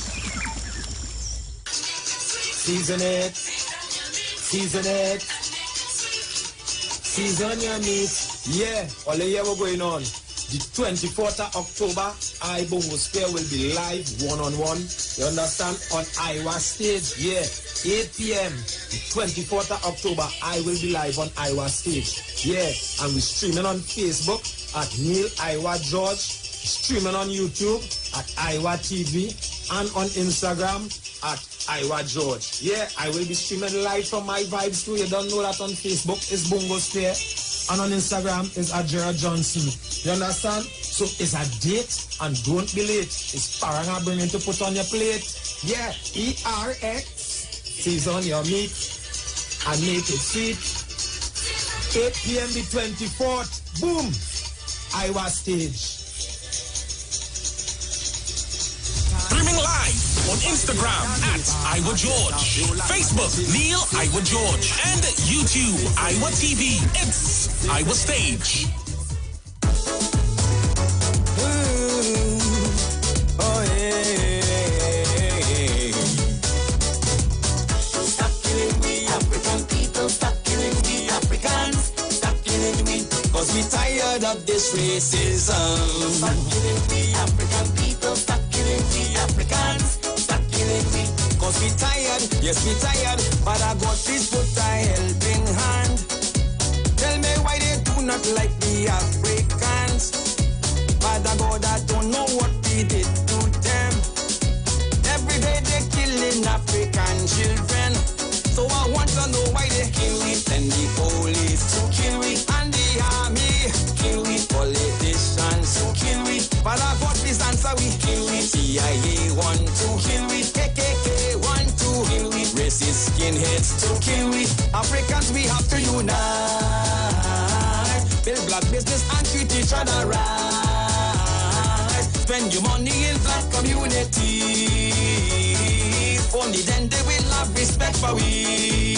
Season it. Season it. Season your meat. Yeah, all the year we're going on. The 24th of October, Bongo Square will be live one-on-one. You understand? On Iwer stage. Yeah, 8 p.m. The 24th of October, I will be live on Iwer stage. Yeah, and we're streaming on Facebook at Neil Iwer George. Streaming on YouTube at Iwer TV. And on Instagram at Iwer George. Yeah, I will be streaming live from my vibes too. You don't know that on Facebook is Bongo Square. And on Instagram is Ajera Johnson. You understand? So it's a date and don't be late. It's Paranga bringing to put on your plate. Yeah, ERX. Season your meat and make it sweet. 8 p.m. the 24th. Boom! Iwer stage. Streaming live on Instagram at Iwer George, Facebook Neil Iwer George, and YouTube Iwer TV. It's Iwer Stage. Oh yeah. Stop killing we African people. Stop killing we Africans. Stop killing we, 'cause we tired of this racism. Stop killing we African people. Stop killing we Africans. Stop killing me, 'cause we tired, yes we tired, but I got this put a helping hand. Tell me why they do not like the Africans, but I God, I don't know what we did to them. Every day they killing African children, so I want to know why they kill we, and the police to kill we, and the army kill we, politicians to kill we, but I got this answer we kill we, CIA want to kill we, KKK want to kill we, racist skinheads to kill we. Africans we have to unite, build black business and treat each other right. spend your money in black community. Only then they will have respect for we.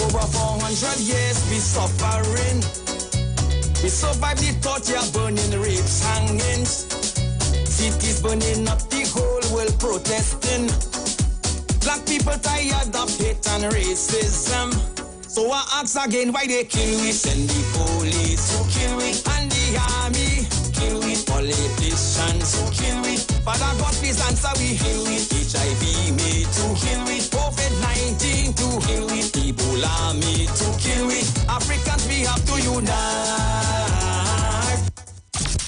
Over 400 years we suffering. We survived the torture, burning, rapes, hangings. Cities burning up, the whole world protesting. Black people tired of hate and racism. So I ask again, why they kill we? Send the police who kill we, and the army kill we, politicians who kill we. Father God, please answer we. Kill we. HIV me to kill we. COVID-19 to kill we. Ebola me to kill we. Africans, we have to unite.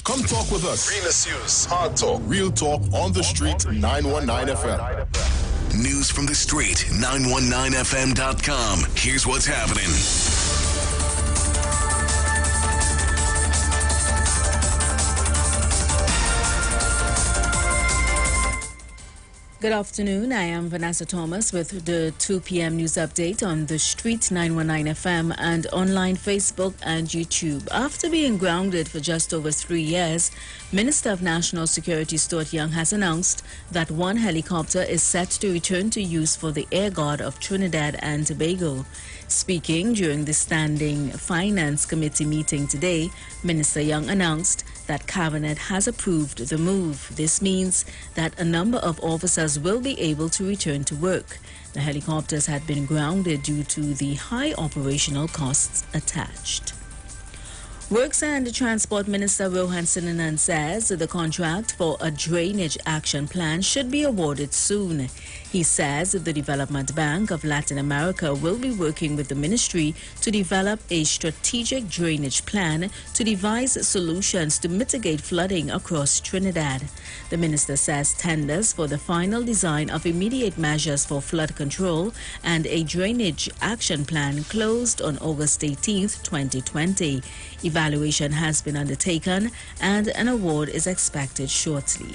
Come talk with us. Real issues, hard talk. Real talk on the street, 919 FM. News from the street, 919fm.com. Here's what's happening. Good afternoon. I am Vanessa Thomas with the 2 p.m. news update on the street 919 FM and online Facebook and YouTube. After being grounded for just over 3 years, Minister of National Security Stuart Young has announced that one helicopter is set to return to use for the Air Guard of Trinidad and Tobago. Speaking during the Standing Finance Committee meeting today, Minister Young announced that Cabinet has approved the move. This means that a number of officers will be able to return to work. The helicopters had been grounded due to the high operational costs attached. Works and Transport Minister Rohan Sinanan says the contract for a drainage action plan should be awarded soon. He says the Development Bank of Latin America will be working with the ministry to develop a strategic drainage plan to devise solutions to mitigate flooding across Trinidad. The minister says tenders for the final design of immediate measures for flood control and a drainage action plan closed on August 18, 2020. Evaluation has been undertaken and an award is expected shortly.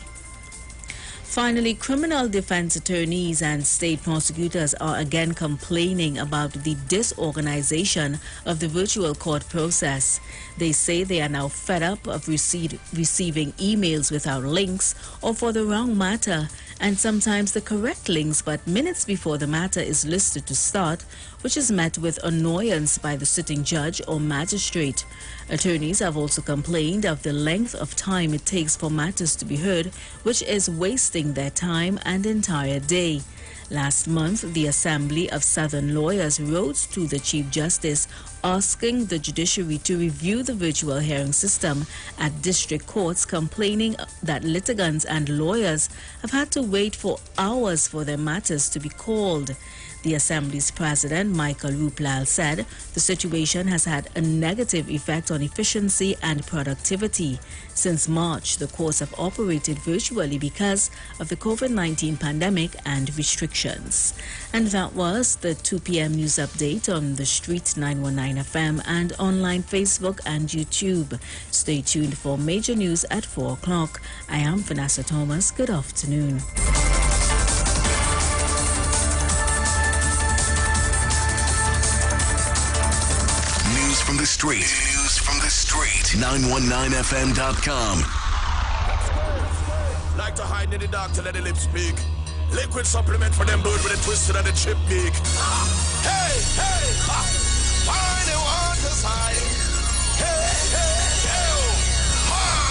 Finally, criminal defense attorneys and state prosecutors are again complaining about the disorganization of the virtual court process. They say they are now fed up of receiving emails without links or for the wrong matter, and sometimes the correct links but minutes before the matter is listed to start, which is met with annoyance by the sitting judge or magistrate. Attorneys have also complained of the length of time it takes for matters to be heard, which is wasting their time and entire day. Last month, the Assembly of Southern Lawyers wrote to the Chief Justice asking the judiciary to review the virtual hearing system at district courts, complaining that litigants and lawyers have had to wait for hours for their matters to be called. The Assembly's President, Michael Ruplal, said the situation has had a negative effect on efficiency and productivity. Since March, the courts have operated virtually because of the COVID-19 pandemic and restrictions. And that was the 2 p.m. news update on the Street 919 FM and online Facebook and YouTube. Stay tuned for major news at 4 o'clock. I am Vanessa Thomas. Good afternoon. From the street. News from the street. 919fm.com. Like to hide in the dark to let the lips speak. Liquid supplement for them bird with a twisted and a chip beak. Hey, hey, ha. Why they want us high? Hey, hey, hey, ha.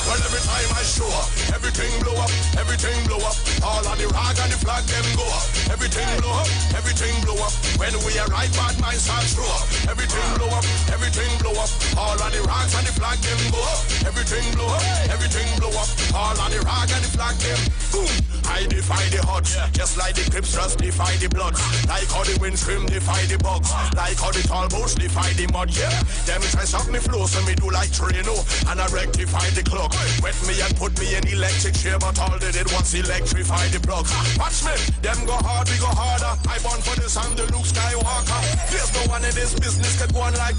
Well, every time I show up, everything blow up, everything blow up. All of the rag and the flag, them go up. Everything blow up, everything blow up. When we arrive, bad minds start show up. Everything blow up, everything blow up. All of the rags and the flag, them go up. Everything blow up, everything blow up. All of the rag and the flag, them boom. I defy the odds, just like the Crips just defy the Bloods. Like how the wind scream defy the bugs. Like how the tall bush defy the mud, yeah. Them dress up me flow, so me do like Trino. And I rectify the clock. Wet me and put me in electric chair, but all they did was electrify the plugs. Watch me, them go hard, we go harder. I born for this, I'm the Luke Skywalker. There's no one in this business can go on like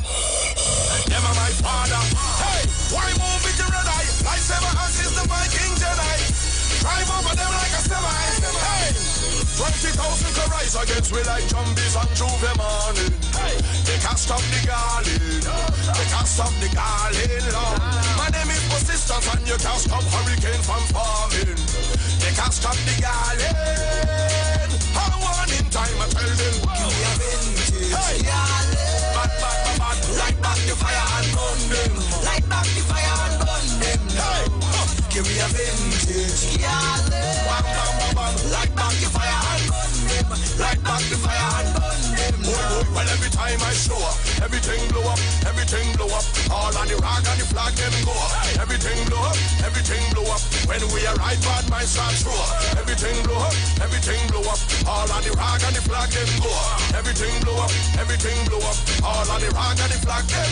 them are my father. Hey, why move with the red eye? Lightsaber hands is the Viking Jedi. Drive over them like a semi. Hey, 20,000 can rise against me like zombies on Juve morning. Hey, they can't stop the garland. They can't stop the garland, Lord. My name is persistence and you can't stop hurricane from forming. They can't stop the garland. How one in time I tell them. Give me a vintage, hey. Bad, light back the fire and burn them. Light back the fire and burn them. Hey. Give me a vintage, bam, bam, bam, bam. Light back the fire and burn them. Light back the fire and burn them. Well, every time I show up, everything blow up, everything blow up. All on the rock and the flag them go up. Everything blow up, everything blow up. When we arrive, bad minds start show up. Everything blow up, everything blow up. All on the rock and the flag them go up. Everything blow up, everything blow up. All on the rock and the flag them.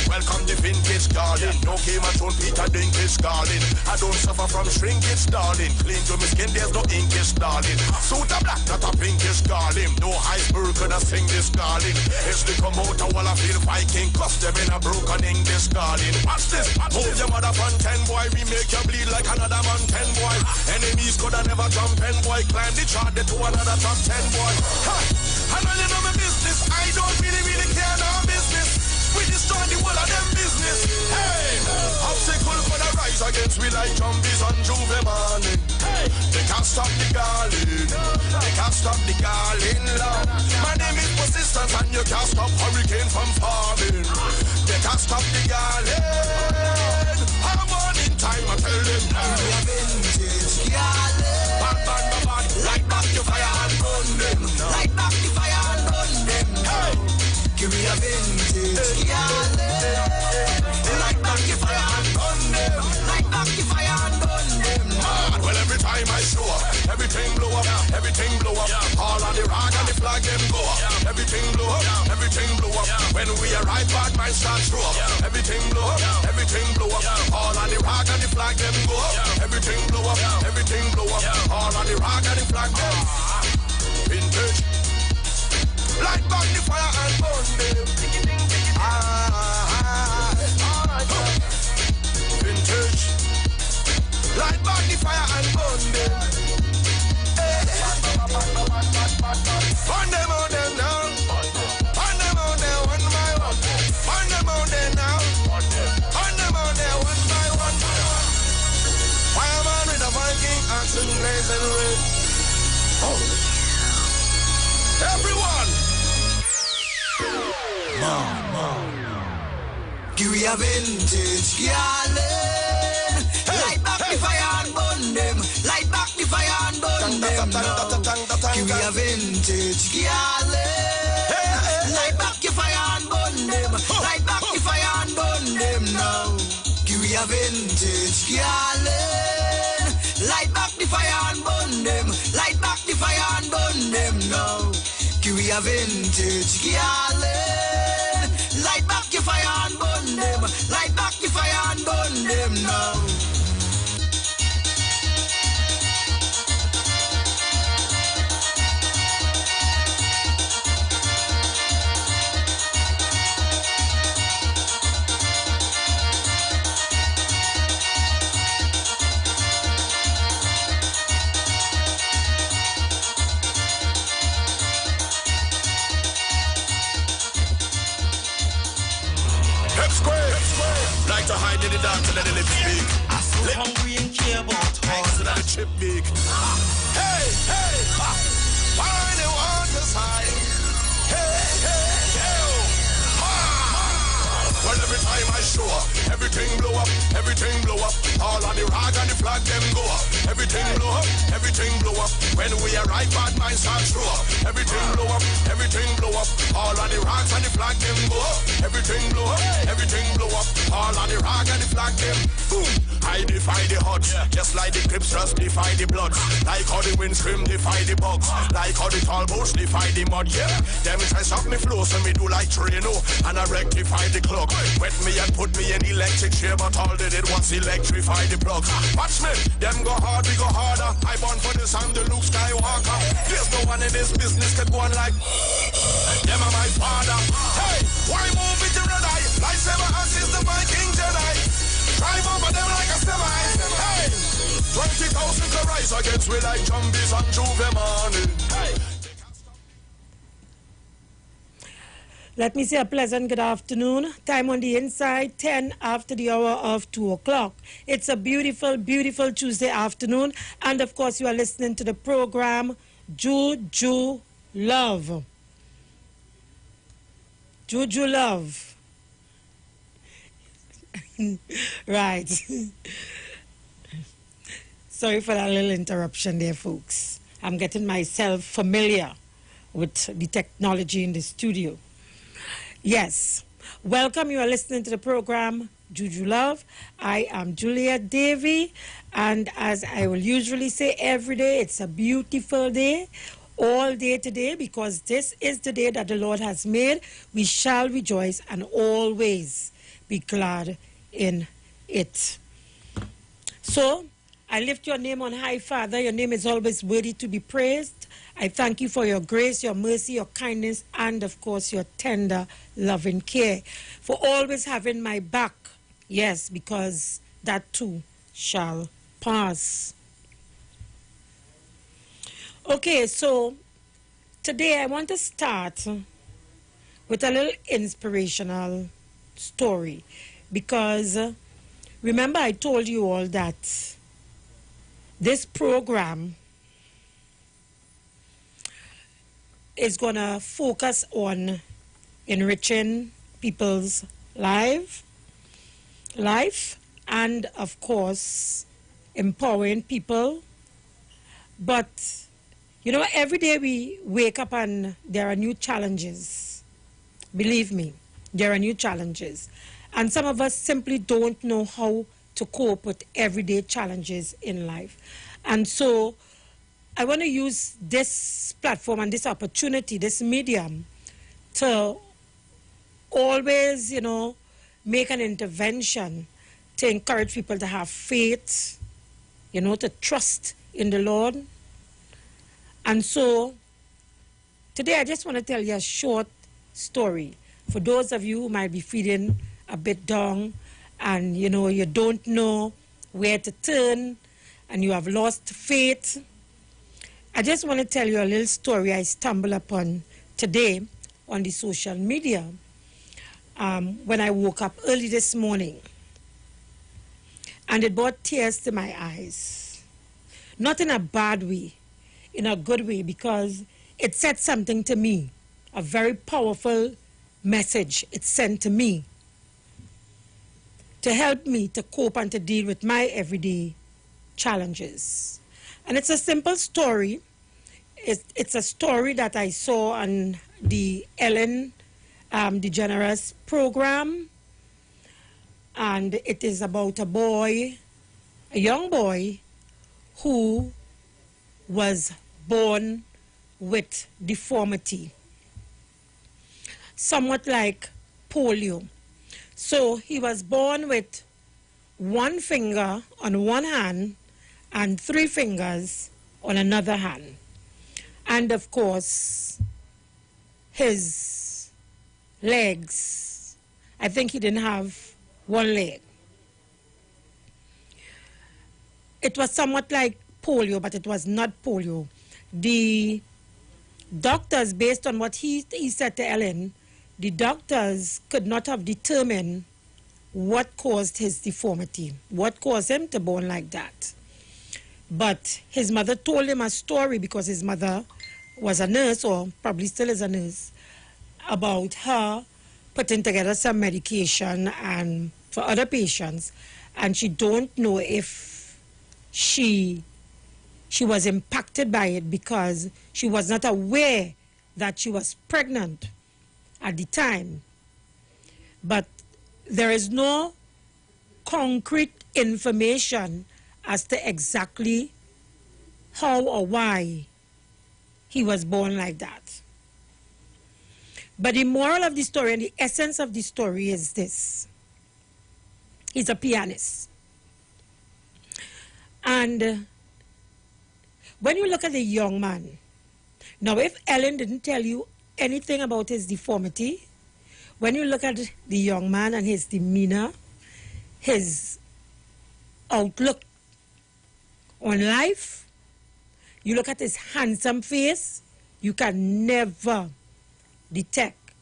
Welcome the vintage garden. No game at home, Peter Dinklage garden. I don't suffer from shrinkage, darling. Clean to my skin, there's no inkish, darling. Suit a black, not a pinkish, darling. No iceberg could I sing this, darling. It's the promoter while I feel Viking. Cause them in a broken English, darling. Watch this, move your mother from 10, boy. We make you bleed like another man, 10, boy. Enemies could have never jump 10, boy. Climb the chart, they to another top 10, boy. Ha! I know you know my business. I don't really care no business. We destroy the whole of them business. Hey! Obstacle for the rise against we like zombies on Juve morning. Hey! They can't stop the garland. They can't stop the garland, love. My name is persistence and you can't stop hurricane from forming. They can't stop the garland. I'm on in time, I tell them now. We are vintage garland. Bad. Light back the fire and burn them. Light back the fire and burn them. Hey! Give me a vintage garland. Light back the fire and burn them. Light back the fire and burn them. Man, well every time I show up, everything blow up, everything blow up. All on the rock and the flag them go up. Everything blow up, everything blow up. When we arrive, bad minds start show up. Everything blow up, everything blow up. All on the rock and the flag them go up. Everything blow up, everything blow up. All on the rock and the flag them. Vintage. Light back the fire and burn them. Vintage. Light back the fire and burn them. Burn them on them now. Burn them on them one by one. Burn them on them now. Burn them on them one by one. Fireman with a Viking axe and blazing red. Oh. Everyone! Give me a vintage garland. Light back the fire and burn them. Light back the fire and burn them now. Give me a vintage garland. Light back the fire and burn them. Light back the fire and burn them now. Give me a vintage garland. Light back the fire and burn them. Light back the fire and burn them now. Give me a vintage garland. Light back the fire and burn them. Light back the fire and burn them now. Like to hide in the dark to let the lips speak. I'm so hungry and care about all that chip big. Hey, why they want us high? Hey, well, every time I show up, everything blow up, everything blow up. All on the rock and the flag them go up. Everything blow up, everything blow up. When we arrive, bad minds start show up. Everything blow up, everything blow up. All on the rocks and the flag them go up. Everything blow up, everything blow up. All on the rock and the flag them. Boom! I defy the odds, just like the clips just defy the bloods. Like how the wind scream defy the bugs. Like how the tall boats defy the mud. Yeah, them try stop me flow, so me do like Trino, and I rectify the clock. Wet me and put me in electric chair, but all they did was electrify the plugs. Watch me, them go hard, we go harder. I born for this, I'm the Luke Skywalker. There's no one in this business could go on like them are my father. Hey, why move with the red eye? Lightsaber assist the Viking Jedi. Drive over them like a semi. Hey, 20,000 to rise against we like zombies on Juve morning. Hey. Let me say a pleasant good afternoon. Time on the inside, 10 after the hour of 2 o'clock. It's a beautiful, beautiful Tuesday afternoon. And of course, you are listening to the program Juju Love. Juju Love. Right. Sorry for that little interruption there, folks. I'm getting myself familiar with the technology in the studio. Yes. Welcome. You are listening to the program Juju Love. I am Juliet Davy, and as I will usually say every day, it's a beautiful day, all day today, because this is the day that the Lord has made. We shall rejoice and always be glad in it. So, I lift your name on high, Father. Your name is always worthy to be praised. I thank you for your grace, your mercy, your kindness, and of course your tender, loving care. For always having my back. Yes, because that too shall pass. Okay, so today I want to start with a little inspirational story. Because remember I told you all that this program is going to focus on enriching people's life, and of course empowering people. But you know, every day we wake up and there are new challenges. Believe me, there are new challenges, and some of us simply don't know how to cope with everyday challenges in life. And so I want to use this platform and this opportunity, this medium, to always, you know, make an intervention to encourage people to have faith, you know, to trust in the Lord. And so today I just want to tell you a short story for those of you who might be feeling a bit down and, you know, you don't know where to turn and you have lost faith. I just want to tell you a little story I stumbled upon today on the social media when I woke up early this morning. And it brought tears to my eyes. Not in a bad way, in a good way, because it said something to me, a very powerful message it sent to me to help me to cope and to deal with my everyday challenges. And it's a simple story. It's a story that I saw on the Ellen DeGeneres program. And it is about a boy, a young boy, who was born with deformity, somewhat like polio. So he was born with one finger on one hand and 3 fingers on another hand. And of course, his legs, I think he didn't have one leg. It was somewhat like polio, but it was not polio. The doctors, based on what he said to Ellen, the doctors could not have determined what caused his deformity, what caused him to born like that. But his mother told him a story, because his mother was a nurse, or probably still is a nurse, about her putting together some medication and for other patients, and she don't know if she was impacted by it because she was not aware that she was pregnant at the time. But there is no concrete information as to exactly how or why he was born like that. But the moral of the story and the essence of the story is this. He's a pianist. And when you look at the young man, now if Ellen didn't tell you anything about his deformity, when you look at the young man and his demeanor, his outlook on life, you look at his handsome face, you can never detect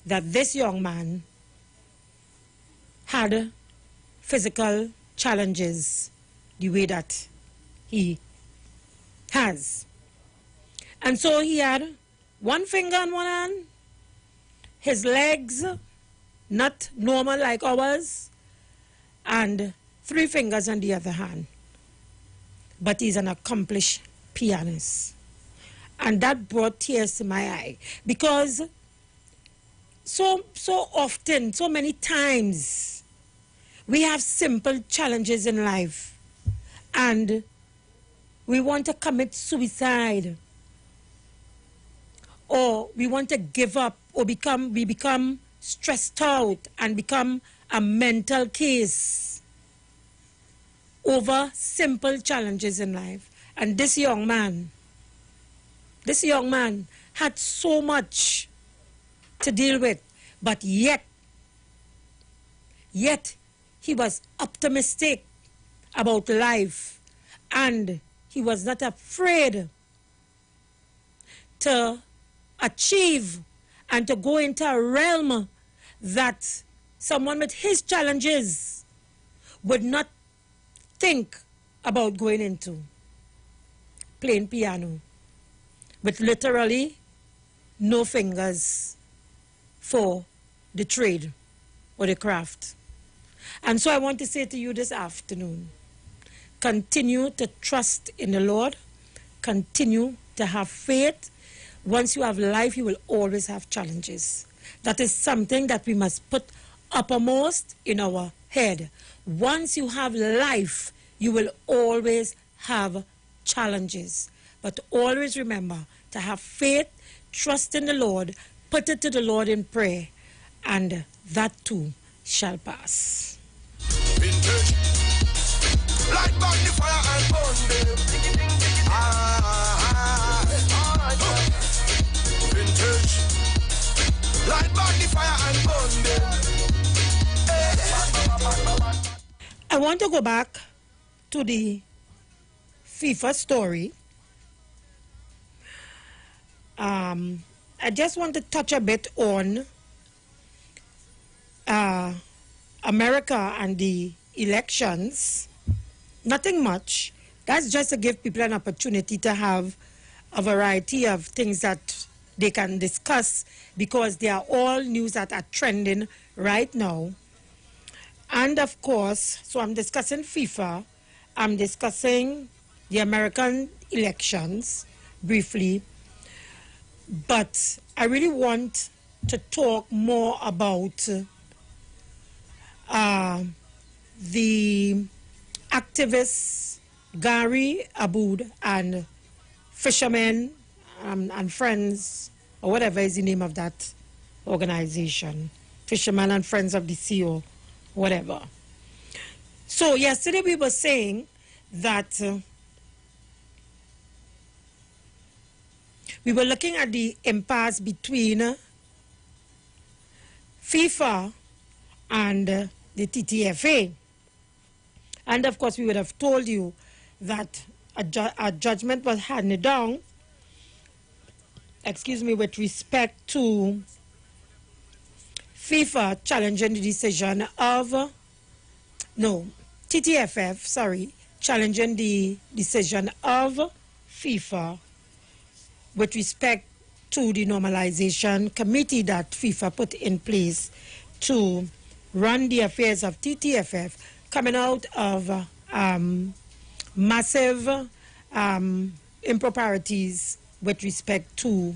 that this young man had physical challenges the way that he has. And so he had one finger on one hand, his legs not normal like ours, and 3 fingers on the other hand. But he's an accomplished pianist. And that brought tears to my eye, because so often, so many times, we have simple challenges in life and we want to commit suicide, or we want to give up, or we become stressed out and become a mental case over simple challenges in life. And this young man had so much to deal with, but yet he was optimistic about life, and he was not afraid to achieve and to go into a realm that someone with his challenges would not think about going into. Playing piano with literally no fingers for the trade or the craft. And so I want to say to you this afternoon, continue to trust in the Lord, continue to have faith. Once you have life, you will always have challenges. That is something that we must put uppermost in our head. Once you have life, you will always have challenges. But always remember to have faith, trust in the Lord, put it to the Lord in prayer, and that too shall pass. Vintage, light back the fire and burn them. Vintage, light back the fire and burn them. I want to go back to the FIFA story. I just want to touch a bit on America and the elections. Nothing much. That's just to give people an opportunity to have a variety of things that they can discuss, because they are all news that are trending right now. And of course, so I'm discussing FIFA, I'm discussing the American elections briefly, but I really want to talk more about the activists Gary Aboud and Fishermen and Friends, or whatever is the name of that organization, Fishermen and Friends of the Sea, or whatever. So yesterday we were saying that we were looking at the impasse between FIFA and the TTFA. And of course we would have told you that a judgment was handed down, with respect to FIFA challenging the decision of, TTFF, challenging the decision of FIFA with respect to the normalization committee that FIFA put in place to run the affairs of TTFF, coming out of massive improprieties with respect to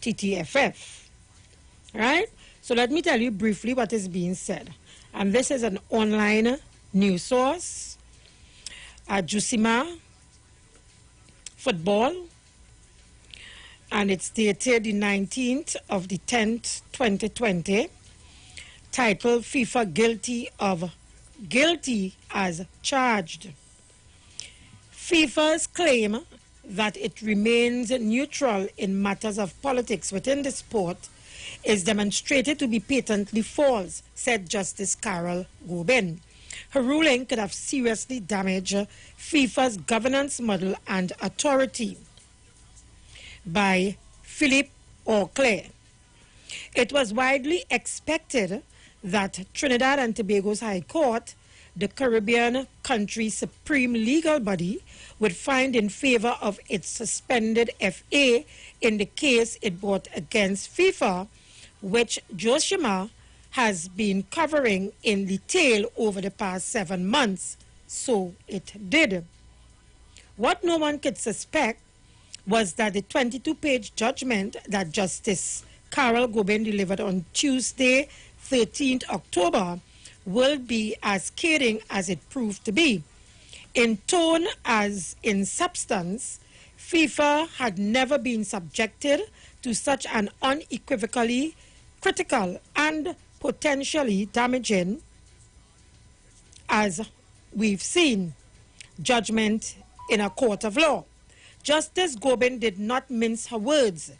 TTFF. Right? So let me tell you briefly what is being said. And this is an online news source, Jusima Football, and it's dated the 19th of the 10th, 2020, titled FIFA Guilty as Charged. FIFA's claim that it remains neutral in matters of politics within the sport is demonstrated to be patently false, said Justice Carol Gobin. Her ruling could have seriously damaged FIFA's governance model and authority. By Philippe Auclair. It was widely expected that Trinidad and Tobago's High Court, the Caribbean country's supreme legal body, would find in favor of its suspended FA in the case it brought against FIFA, which Joshima has been covering in detail over the past 7 months. So it did. What no one could suspect was that the 22-page judgment that Justice Carol Gobin delivered on Tuesday, 13th October, will be as scathing as it proved to be. In tone as in substance, FIFA had never been subjected to such an unequivocally critical and potentially damaging, as we've seen, judgment in a court of law. Justice Gobin did not mince her words.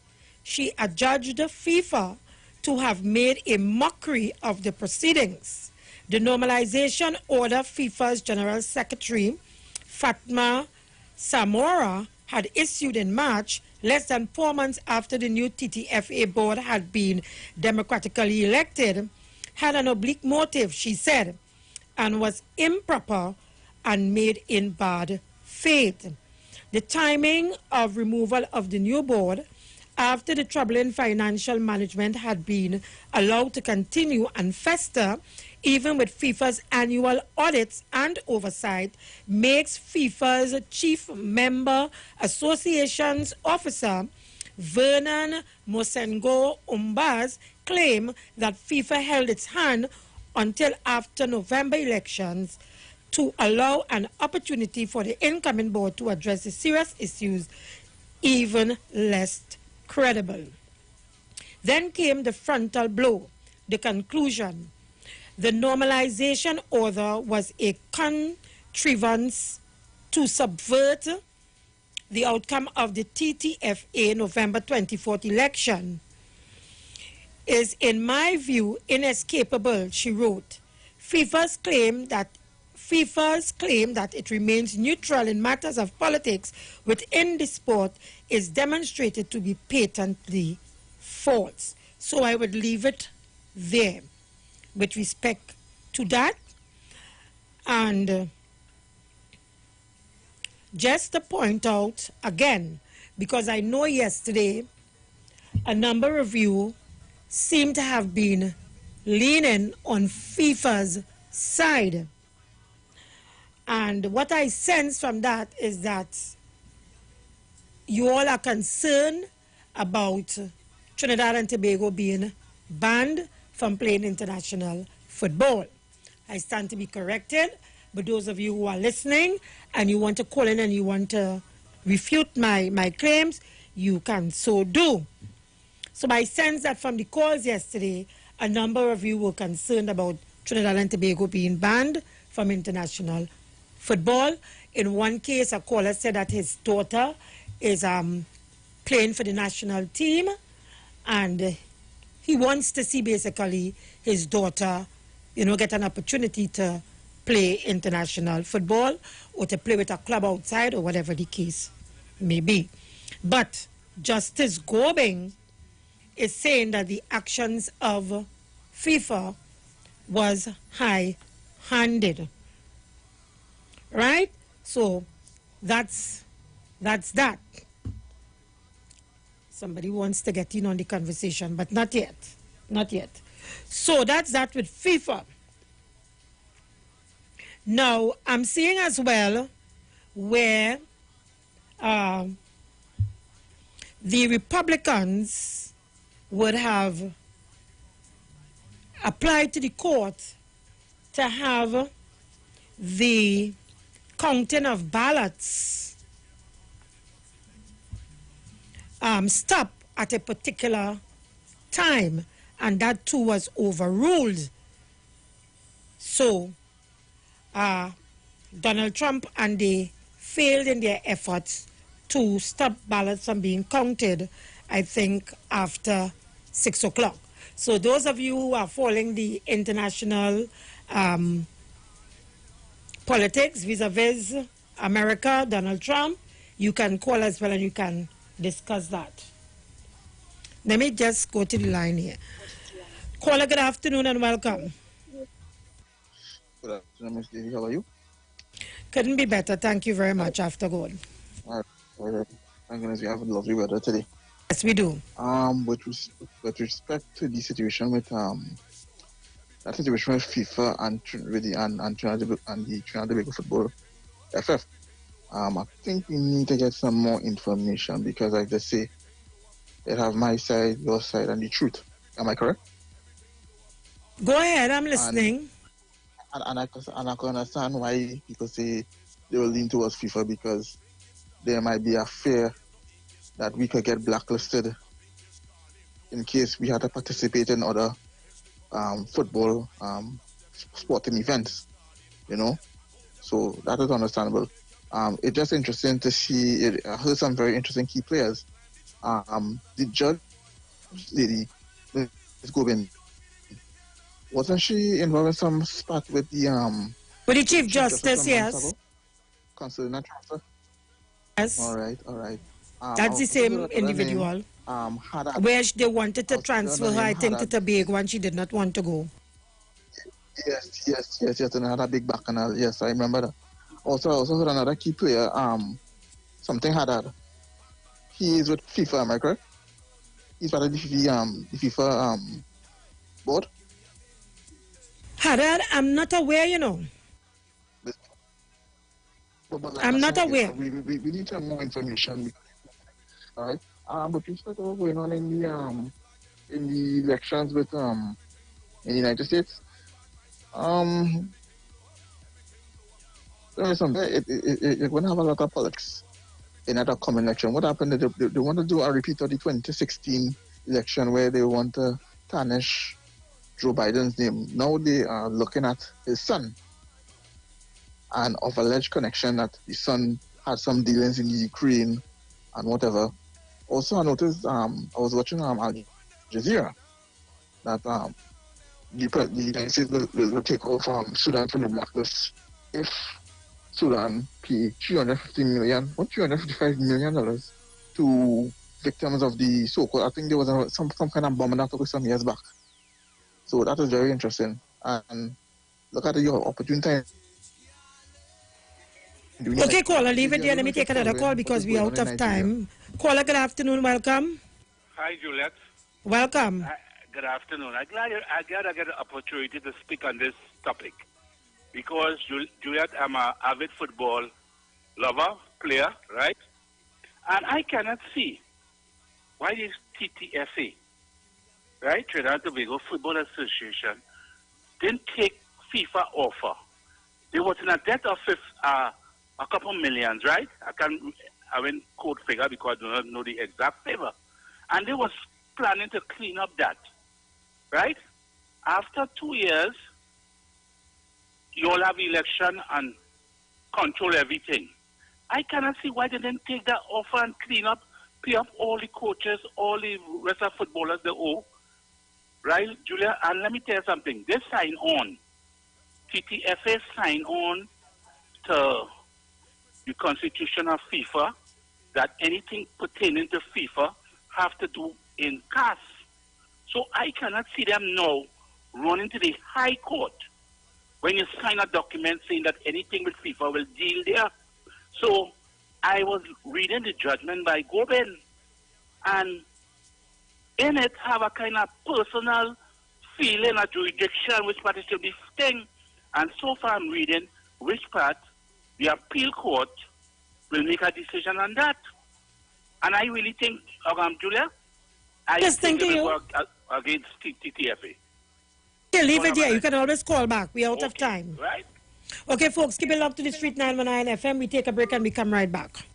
She adjudged FIFA to have made a mockery of the proceedings. The normalization order FIFA's General Secretary, Fatma Samora, had issued in March, less than 4 months after the new TTFA board had been democratically elected, had an oblique motive, she said, and was improper and made in bad faith. The timing of removal of the new board after the troubling financial management had been allowed to continue and fester, even with FIFA's annual audits and oversight, makes FIFA's chief member associations officer, Vernon Mosengo Umbaz, claim that FIFA held its hand until after November elections to allow an opportunity for the incoming board to address the serious issues even less credible. Then came the frontal blow, the conclusion. The normalization order was a contrivance to subvert the outcome of the TTFA November 24th election. Is, in my view, inescapable, she wrote. FIFA's claim that it remains neutral in matters of politics within the sport is demonstrated to be patently false. So I would leave it there with respect to that. And just to point out again, because I know yesterday a number of you seem to have been leaning on FIFA's side. And what I sense from that is that you all are concerned about Trinidad and Tobago being banned from playing international football. I stand to be corrected, but those of you who are listening and you want to call in and you want to refute my claims, you can so do. So I sense that from the calls yesterday, a number of you were concerned about Trinidad and Tobago being banned from international football. In one case, a caller said that his daughter is playing for the national team, and he wants to see basically his daughter, get an opportunity to play international football or to play with a club outside or whatever the case may be. But Justice Gobin is saying that the actions of FIFA was high-handed. Right? So that's that. Somebody wants to get in on the conversation, but not yet. Not yet. So that's that with FIFA. Now, I'm seeing as well where the Republicans would have applied to the court to have the counting of ballots stop at a particular time, and that too was overruled. So Donald Trump and they failed in their efforts to stop ballots from being counted, I think, after 6 o'clock. So those of you who are following the international politics vis-a-vis America, Donald Trump, you can call as well and you can discuss that. Let me just go to the line here. Caller, good afternoon and welcome. Good afternoon, Ms. Davy. How are you? Couldn't be better. Thank you very much, after God. All right. Thank goodness we have lovely weather today. Yes, we do. With respect to the situation with that situation with FIFA and the Trinidad Tobago Football FF, I think we need to get some more information because, like they say, they have my side, your side, and the truth. Am I correct? Go ahead, I'm listening. And I can understand why people say they will lean towards FIFA because there might be a fear that we could get blacklisted in case we had to participate in other football sporting events, you know. So that is understandable. It's just interesting to see. I heard some very interesting key players. The judge lady, Ms. Gobin, wasn't she involved in some spat with the Chief Justice, yes. Concerning that transfer? Yes. All right. That's the same individual. Where they wanted to transfer her, I think, to Tobago, and she did not want to go. Yes, and I had a big bacchanal. Yes, I remember that. Also, I also heard another key player, something Haddad. He is with FIFA, am I correct? He's part of the FIFA board. Haddad, I'm not aware, you know. I'm not aware. We need some more information. All right. But respect to what's going on in the elections with in the United States. There is something. You're going to have a lot of politics in that upcoming election. What happened? They want to do a repeat of the 2016 election where they want to tarnish Joe Biden's name. Now they are looking at his son and of alleged connection that the son had some dealings in the Ukraine and whatever. Also, I noticed, I was watching Al Jazeera that the United States will take over from Sudan from the blacklist if Sudan pay $355 million to victims of the so-called, I think there was some kind of bomb that took some years back. So that is very interesting. And look at your opportunity. Okay, caller, leave it there. Let me take another call because we're out of time. Caller, good afternoon. Welcome. Hi, Juliet. Welcome. Good afternoon. I'm glad I get an opportunity to speak on this topic because, Juliet, I'm an avid football lover, player, right? And I cannot see why this TTFA, right, Trinidad Tobago Football Association, didn't take FIFA offer. They was in a debt of a couple millions, right? I won't quote figure because I do not know the exact figure. And they was planning to clean up that, right? After 2 years, you all have election and control everything. I cannot see why they didn't take that offer and clean up, pay up all the coaches, all the rest of footballers they owe, right, Julia? And let me tell you something. They sign on. TTFA sign on to the constitution of FIFA that anything pertaining to FIFA have to do in cash. So I cannot see them now running to the High Court when you sign a document saying that anything with FIFA will deal there. So I was reading the judgment by Gobin, and in it have a kind of personal feeling, a jurisdiction, which part it should be thing. And so far I'm reading which part the appeal court will make a decision on that. And I really think, Julia, I think it will work against TTFA. Yeah, leave it there. You can always call back. We're out of time. Right. Okay, folks, keep it locked to the Street 919 FM. We take a break and we come right back.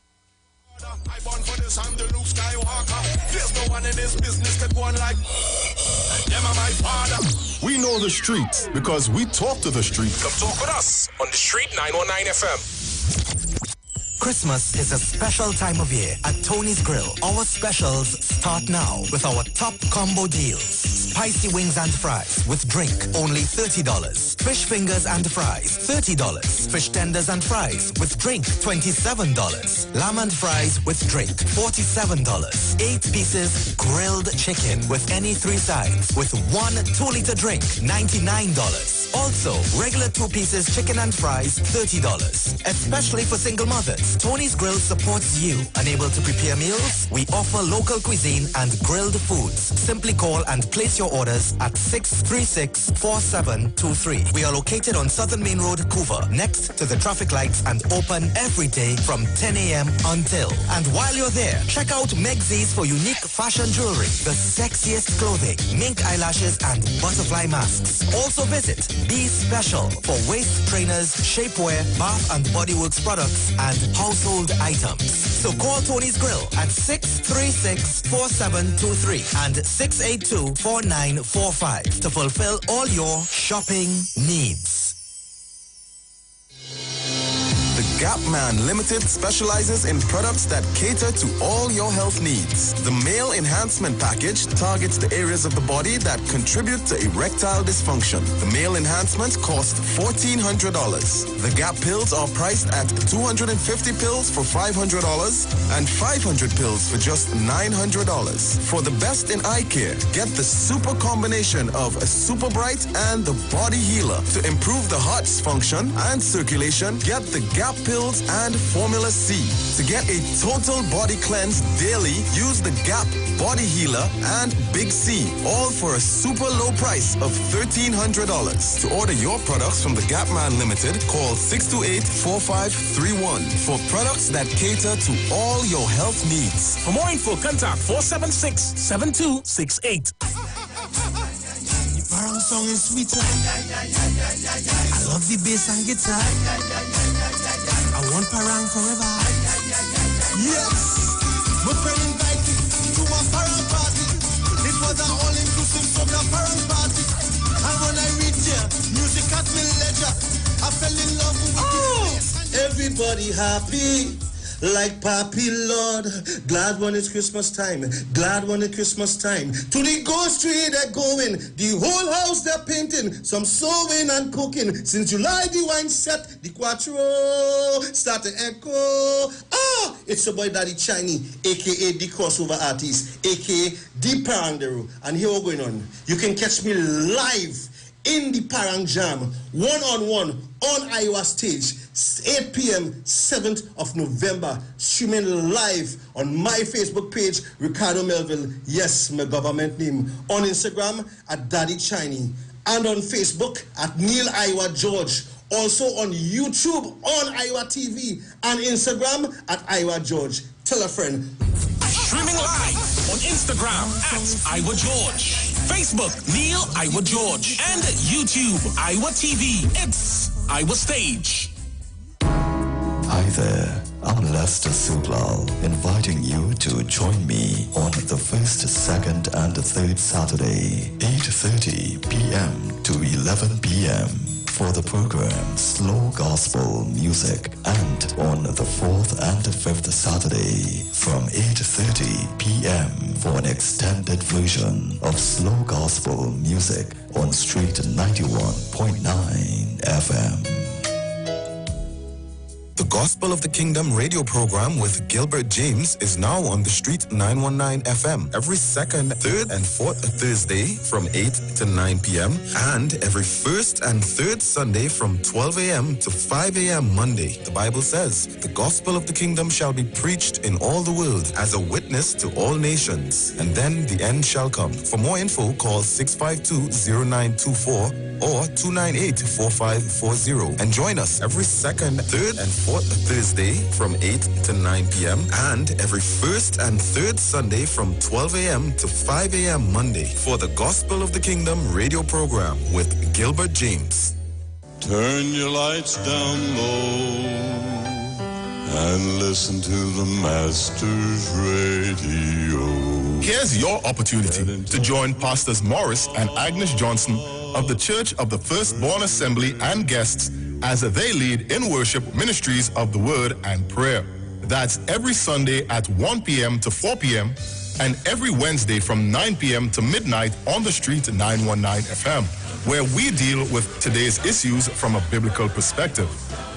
I born for this, I'm the Luke Skywalker. There's no one in this business that go on like them are my father. We know the streets because we talk to the street. Come talk with us on the Street 919 FM. Christmas is a special time of year at Tony's Grill. Our specials start now with our top combo deals. Spicy wings and fries with drink, only $30. Fish fingers and fries, $30. Fish tenders and fries with drink, $27. Lamb and fries with drink, $47. 8 pieces grilled chicken with any 3 sides with 1 2-liter drink, $99. Also, regular 2 pieces chicken and fries, $30. Especially for single mothers, Tony's Grill supports you. Unable to prepare meals? We offer local cuisine and grilled foods. Simply call and place your orders at 636-4723. We are located on Southern Main Road, Couva, next to the traffic lights and open every day from 10 a.m. until. And while you're there, check out Megzies for unique fashion jewelry, the sexiest clothing, mink eyelashes, and butterfly masks. Also visit Be Special for waist trainers, shapewear, bath and body works products, and household items. So call Tony's Grill at 636-4723 and 682-4945 to fulfill all your shopping needs. The Gap Man Limited specializes in products that cater to all your health needs. The Male Enhancement Package targets the areas of the body that contribute to erectile dysfunction. The Male Enhancement costs $1,400. The Gap pills are priced at 250 pills for $500 and 500 pills for just $900. For the best in eye care, get the super combination of a Super Bright and the Body Healer. To improve the heart's function and circulation, get the Gap pills and Formula C. To get a total body cleanse daily, use the Gap Body Healer and Big C, all for a super low price of $1,300. To order your products from the Gap Man Limited, call 628-4531 for products that cater to all your health needs. For more info, contact 476-7268. Parang song is sweeter. I love the bass and guitar. I want parang forever. Yes, my friend invited to a parang party. It was an all-inclusive from the parang party. And when I reached here, music at me leisure. I fell in love with it. Everybody happy. Like Papi Lord, glad when it's Christmas time, glad when it's Christmas time. To the ghost tree they're going, the whole house they're painting, some sewing and cooking. Since July the wine set, the quattro start to echo. It's your boy Daddy Chiny, aka the crossover artist, aka the Parangero. And here we're going on. You can catch me live in the Parang Jam, one-on-one on Iowa stage, 8 p.m., 7th of November, streaming live on my Facebook page, Ricardo Melville, yes, my government name, on Instagram at Daddy Chiny, and on Facebook at Neil Iowa George, also on YouTube on Iwer TV, and Instagram at Iowa George. Tell a friend. Streaming live on Instagram at Iwer George, Facebook Neil Iwer George, and YouTube Iwer TV. It's Iwer Stage. Hi there, I'm Lester Sublal, inviting you to join me on the 1st, 2nd, and 3rd Saturday, 8:30 p.m. to 11 p.m. for the program Slow Gospel Music, and on the 4th and 5th Saturday from 8:30 p.m. for an extended version of Slow Gospel Music on Street 91.9 FM. The Gospel of the Kingdom radio program with Gilbert James is now on the Street 919 FM every 2nd, 3rd, and 4th Thursday from 8 to 9 p.m. and every 1st and 3rd Sunday from 12 a.m. to 5 a.m. Monday. The Bible says, the Gospel of the Kingdom shall be preached in all the world as a witness to all nations, and then the end shall come. For more info, call 652-0924 or 298-4540 and join us every 2nd, 3rd, and 4th Thursday from 8 to 9 p.m. and every 1st and 3rd Sunday from 12 a.m. to 5 a.m. Monday for the Gospel of the Kingdom radio program with Gilbert James. Turn your lights down low and listen to the Master's radio. Here's your opportunity to join Pastors Morris and Agnes Johnson of the Church of the Firstborn Assembly and guests as they lead in worship ministries of the Word and Prayer. That's every Sunday at 1 p.m. to 4 p.m. and every Wednesday from 9 p.m. to midnight on the street 919 FM, where we deal with today's issues from a biblical perspective.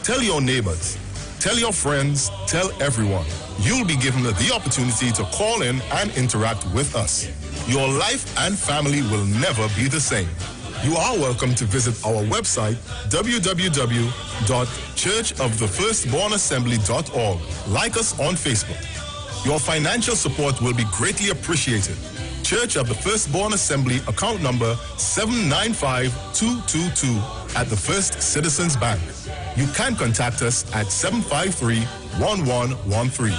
Tell your neighbors, tell your friends, tell everyone. You'll be given the opportunity to call in and interact with us. Your life and family will never be the same. You are welcome to visit our website, www.churchofthefirstbornassembly.org. Like us on Facebook. Your financial support will be greatly appreciated. Church of the Firstborn Assembly, account number 795222 at the First Citizens Bank. You can contact us at 753-1113.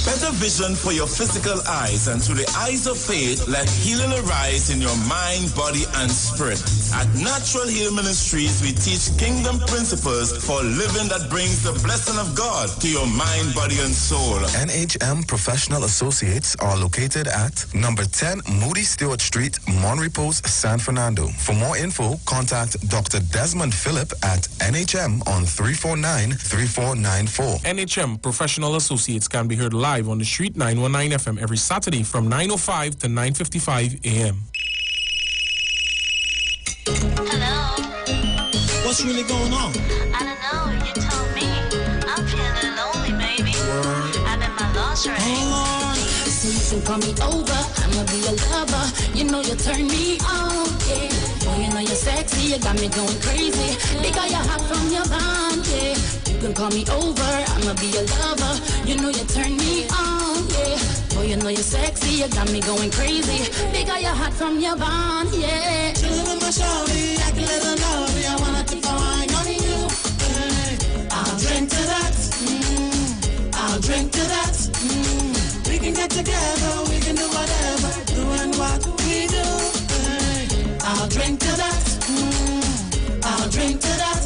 Better vision for your physical eyes, and through the eyes of faith, let healing arise in your mind, body, and spirit. At Natural Heal Ministries, we teach kingdom principles for living that brings the blessing of God to your mind, body, and soul. NHM Professional Associates are located at number 10 Moody Stewart Street, Monrepos, San Fernando. For more info, contact Dr. Desmond Phillip at NHM on 349-3494. NHM Professional Associates can be heard live on the Street 919 FM every Saturday from 9:05 to 9:55 a.m. Hello. What's really going on? I don't know. You told me. I'm feeling lonely, baby. I'm in my lingerie. So you can call me over. I'ma be a lover. You know you turn me on, yeah. Oh, you know you're sexy. You got me going crazy. Because you're hot from your bond, yeah. You can call me over. I'ma be a lover. You know you turn me on, yeah. Oh, you know you're sexy. You got me going crazy. Because you're hot from your bond, yeah. Chillin' with my shorty. I can let her know. I wanna keep on on you. Hey, I'll drink to that. I'll drink to that. We can get together, we can do whatever, doing what we do. Hey, I'll drink to that. I'll drink to that.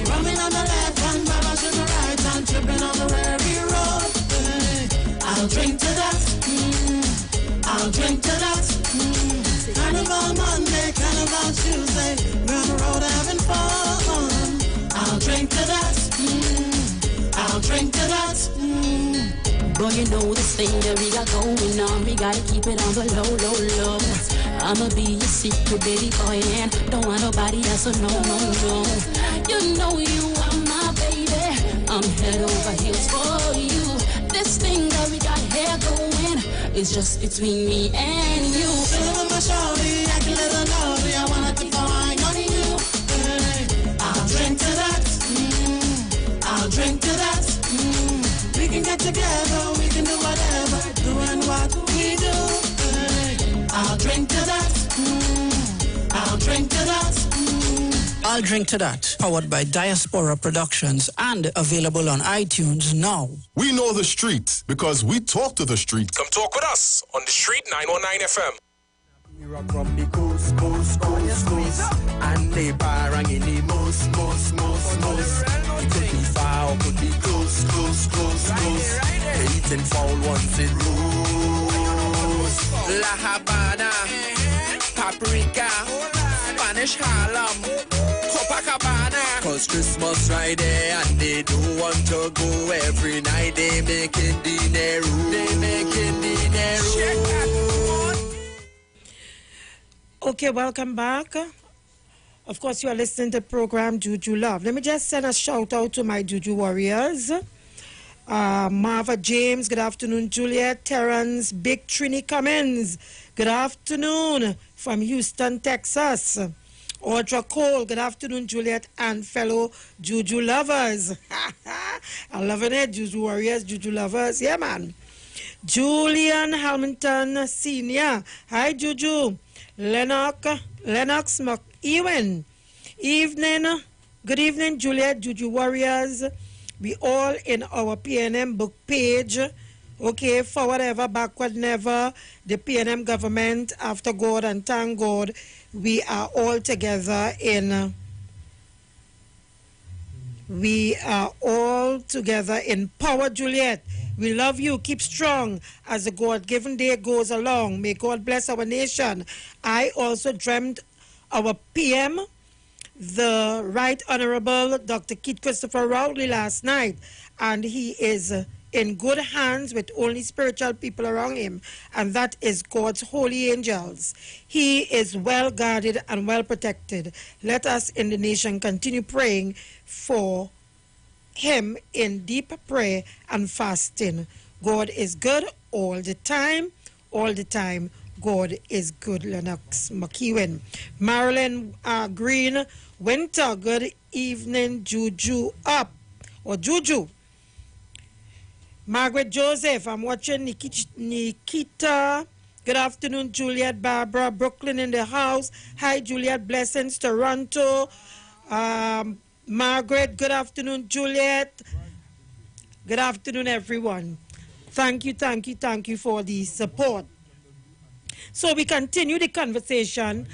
Rumming on the left hand, Baba to the right hand, tripping on the weary road. Hey, I'll drink to that. I'll drink to that. Carnival Monday, Carnival Tuesday, we're on the road having fun. I'll drink to that. I'll drink to that. Boy, you know this thing that we got going on. We gotta keep it on the low, low, low. I'ma be your secret baby boy, and don't want nobody else, so no, no, no. You know you are my baby. I'm head over heels for you. This thing that we got here going is just between me and you. Chillin' with my shorty, I can let her know. I wanna keep on you. Hey, I'll drink to that. I'll drink to that. We can get together, we can do whatever, doing what we do. Hey, I'll drink to that. I'll drink to that. I'll Drink to That, powered by Diaspora Productions and available on iTunes now. We know the street because we talk to the street. Come talk with us on the Street 919 FM. We rock from the coast, coast, coast, coast. And they parang in the most. It could be far or could be close. They eating foul once it rose. La Habana, Paprika, Spanish Harlem, Copacabana. Cause Christmas right there and they don't want to go every night. They making dinero. Okay, welcome back. Of course, you are listening to the program Juju Love. Let me just send a shout out to my Juju warriors. Marva James, good afternoon. Juliet, Terrence, Big Trini Cummins, good afternoon from Houston, Texas. Audra Cole, good afternoon, Juliet, and fellow Juju lovers. I'm loving it, Juju warriors, Juju lovers. Yeah, man. Julian Hamilton Sr. Hi, Juju. Lennox McEwen. Good evening, Juliet, Juju warriors. We all in our PNM book page. Okay, for whatever, backward never. The PNM government, after God and thank God, we are all together in. We are all together in power, Juliet. We love you. Keep strong as the God-given day goes along. May God bless our nation. I also dreamt our PM the Right Honorable Dr. Keith Christopher Rowley last night, and he is in good hands with only spiritual people around him, and that is God's holy angels. He is well guarded and well protected. Let us in the nation continue praying for him in deep prayer and fasting. God is good all the time, all the time. God is good. Lennox McEwen. Marilyn Green Winter, good evening. Juju up, or Juju. Margaret Joseph, I'm watching Nikita. Good afternoon, Juliet, Barbara, Brooklyn in the house. Hi, Juliet, blessings, Toronto. Margaret, good afternoon, Juliet. Good afternoon, everyone. Thank you for the support. So we continue the conversation.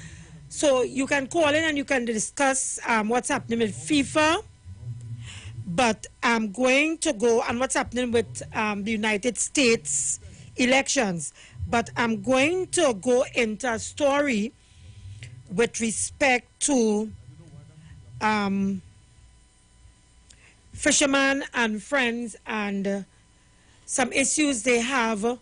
So you can call in and you can discuss what's happening with FIFA. But I'm going to go on what's happening with the United States elections. But I'm going to go into a story with respect to fishermen and friends and some issues they have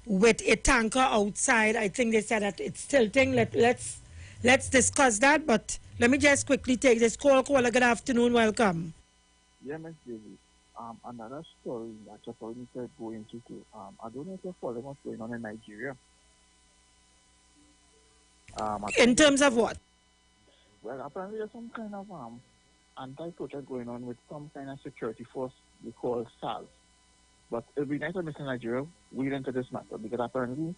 with a tanker outside. I think they said that it's tilting. Let's discuss that. But let me just quickly take this call. Caller, good afternoon. Welcome. Yeah, Ms. David. Another story that I probably need to go into too. I don't know if you're following what's going on in Nigeria. In terms of what? Well, apparently there's some kind of anti-protest going on with some kind of security force we call SARS. But it'll be nice to Mr. Nigeria wade into this matter because apparently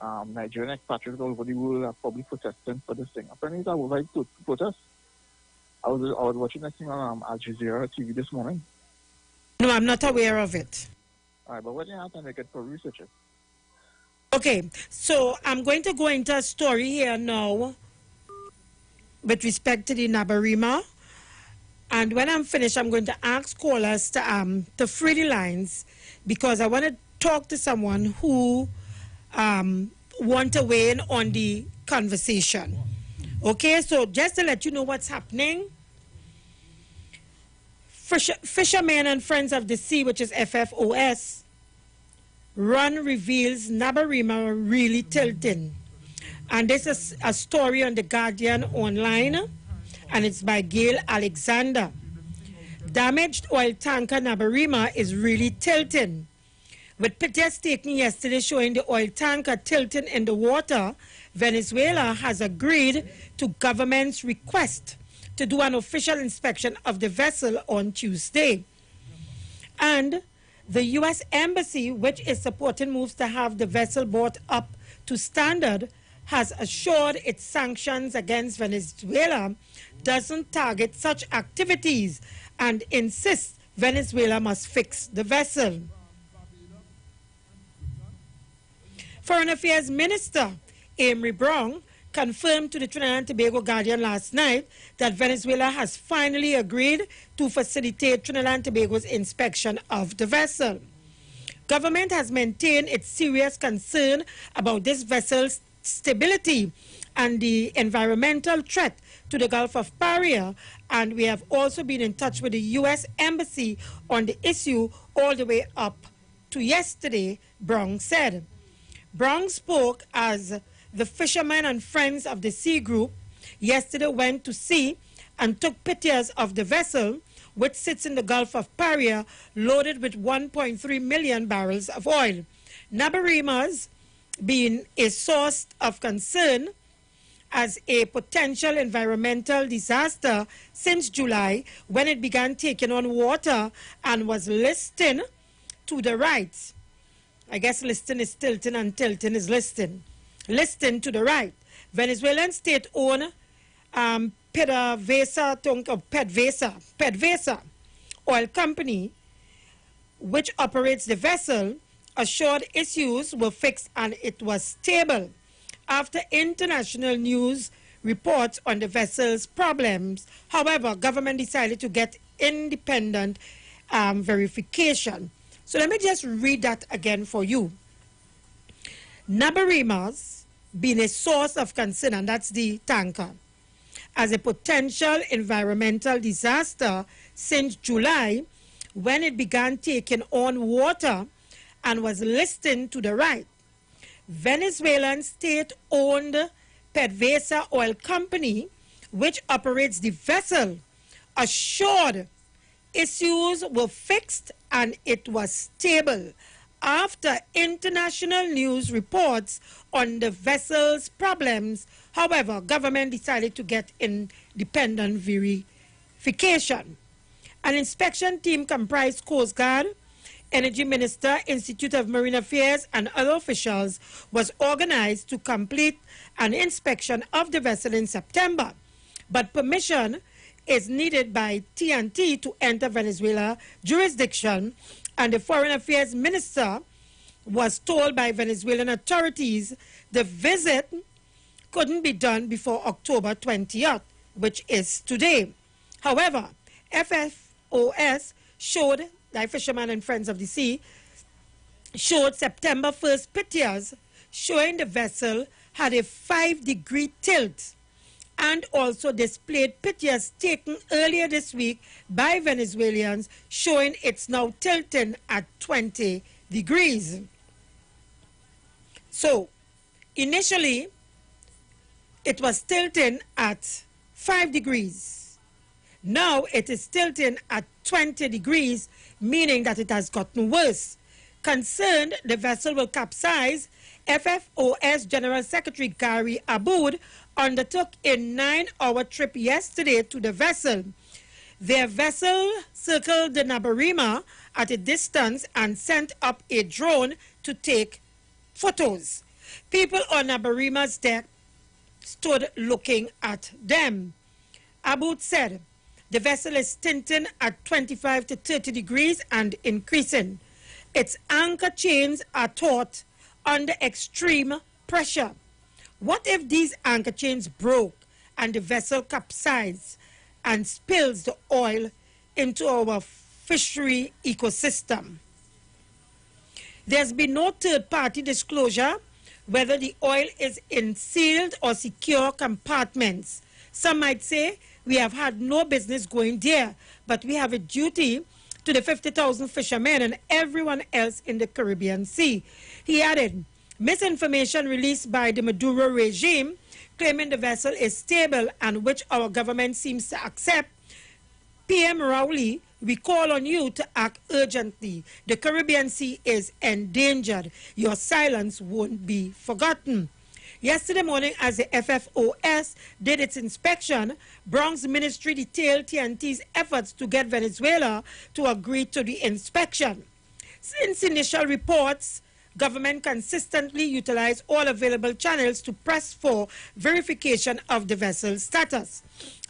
Nigerian expatriates all over the world are probably protesting for this thing. Apparently it's a worldwide protest. I was watching this thing on Al Jazeera TV this morning. No, I'm not aware of it. All right, but what do you have to make it for researchers? Okay, so I'm going to go into a story here now with respect to the Nabarima. And when I'm finished, I'm going to ask callers to free the lines because I want to talk to someone who want to weigh in on the conversation. Okay, so just to let you know what's happening, Fishermen and Friends of the Sea, which is FFOS, run reveals Nabarima really tilting. And this is a story on The Guardian online, and it's by Gail Alexander. Damaged oil tanker Nabarima is really tilting. With pictures taken yesterday showing the oil tanker tilting in the water, Venezuela has agreed to government's request to do an official inspection of the vessel on Tuesday. And the U.S. Embassy, which is supporting moves to have the vessel brought up to standard, has assured its sanctions against Venezuela doesn't target such activities and insists Venezuela must fix the vessel. Foreign Affairs Minister Amory Brown confirmed to the Trinidad and Tobago Guardian last night that Venezuela has finally agreed to facilitate Trinidad and Tobago's inspection of the vessel. Government has maintained its serious concern about this vessel's stability and the environmental threat to the Gulf of Paria, and we have also been in touch with the U.S. Embassy on the issue all the way up to yesterday, Brown said. Brown spoke as the Fishermen and Friends of the Sea group yesterday went to sea and took pictures of the vessel, which sits in the Gulf of Paria, loaded with 1.3 million barrels of oil. Nabarima's been a source of concern as a potential environmental disaster since July, when it began taking on water and was listing to the right. I guess listing is tilting and tilting is listing. Listing to the right. Venezuelan state-owned PDVSA oil company, which operates the vessel, assured issues were fixed and it was stable. After international news reports on the vessel's problems, however, government decided to get independent verification. So let me just read that again for you. Nabarima's been a source of concern, and that's the tanker, as a potential environmental disaster since July, when it began taking on water and was listing to the right. Venezuelan state-owned PDVSA Oil Company, which operates the vessel, assured issues were fixed and it was stable after international news reports on the vessel's problems. However, government decided to get independent verification. An inspection team comprised Coast Guard, Energy Minister, Institute of Marine Affairs, and other officials was organized to complete an inspection of the vessel in September. But permission is needed by TNT to enter Venezuela jurisdiction, and the Foreign Affairs Minister was told by Venezuelan authorities the visit couldn't be done before October 20th, which is today. However, FFOS showed, the Fishermen and Friends of the Sea, showed September 1st pictures showing the vessel had a 5-degree tilt, and also displayed pictures taken earlier this week by Venezuelans showing it's now tilting at 20 degrees. So, initially, it was tilting at 5 degrees. Now it is tilting at 20 degrees, meaning that it has gotten worse. Concerned the vessel will capsize, FFOS General Secretary Gary Aboud undertook a 9-hour trip yesterday to the vessel. Their vessel circled the Nabarima at a distance and sent up a drone to take photos. People on Nabarima's deck stood looking at them. Aboud said the vessel is tinting at 25 to 30 degrees and increasing. Its anchor chains are taut under extreme pressure. What if these anchor chains broke and the vessel capsized and spills the oil into our fishery ecosystem? There's been no third-party disclosure whether the oil is in sealed or secure compartments. Some might say we have had no business going there, but we have a duty to the 50,000 fishermen and everyone else in the Caribbean Sea. He added, misinformation released by the Maduro regime claiming the vessel is stable and which our government seems to accept. PM Rowley, we call on you to act urgently. The Caribbean Sea is endangered. Your silence won't be forgotten. Yesterday morning, as the FFOS did its inspection, Bronx Ministry detailed TNT's efforts to get Venezuela to agree to the inspection. Since initial reports, government consistently utilized all available channels to press for verification of the vessel's status.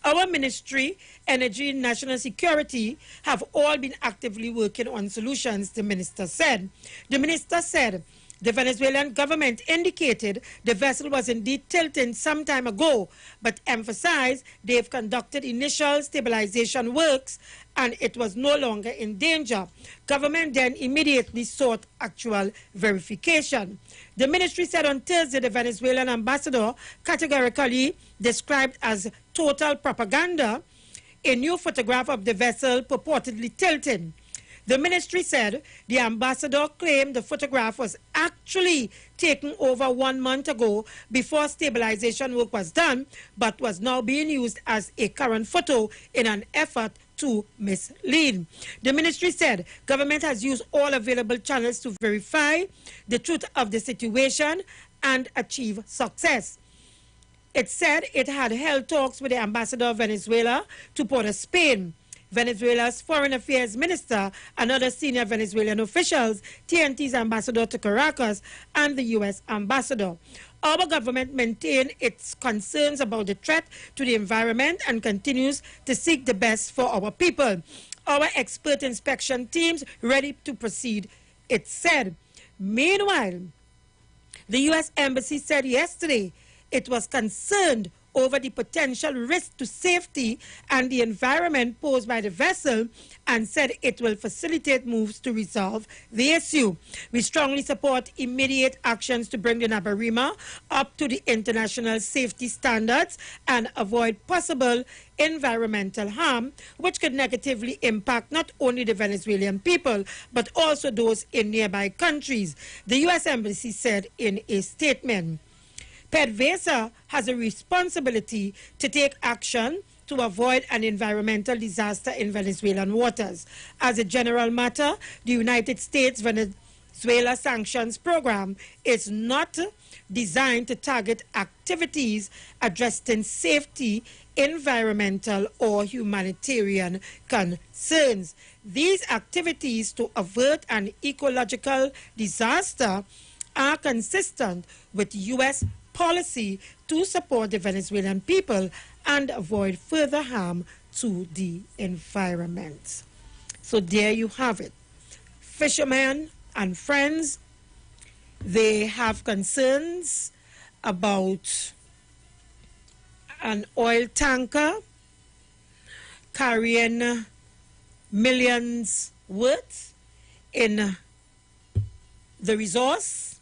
Our ministry, Energy and National Security, have all been actively working on solutions, the minister said. The minister said the Venezuelan government indicated the vessel was indeed tilting some time ago, but emphasized they've conducted initial stabilization works and it was no longer in danger. Government then immediately sought actual verification. The ministry said on Thursday the Venezuelan ambassador categorically described as total propaganda a new photograph of the vessel purportedly tilting. The ministry said the ambassador claimed the photograph was actually taken over 1 month ago before stabilization work was done, but was now being used as a current photo in an effort to mislead. The ministry said government has used all available channels to verify the truth of the situation and achieve success. It said it had held talks with the ambassador of Venezuela to Port of Spain, Venezuela's Foreign Affairs Minister, and other senior Venezuelan officials, TNT's ambassador to Caracas, and the U.S. ambassador. Our government maintained its concerns about the threat to the environment and continues to seek the best for our people. Our expert inspection teams ready to proceed, it said. Meanwhile, the U.S. Embassy said yesterday it was concerned over the potential risk to safety and the environment posed by the vessel and said it will facilitate moves to resolve the issue. We strongly support immediate actions to bring the Nabarima up to the international safety standards and avoid possible environmental harm, which could negatively impact not only the Venezuelan people, but also those in nearby countries, the U.S. Embassy said in a statement. PDVSA has a responsibility to take action to avoid an environmental disaster in Venezuelan waters. As a general matter, the United States Venezuela Sanctions Program is not designed to target activities addressing safety, environmental, or humanitarian concerns. These activities to avert an ecological disaster are consistent with U.S. policy to support the Venezuelan people and avoid further harm to the environment. So there you have it. Fishermen and friends, they have concerns about an oil tanker carrying millions worth in the resource,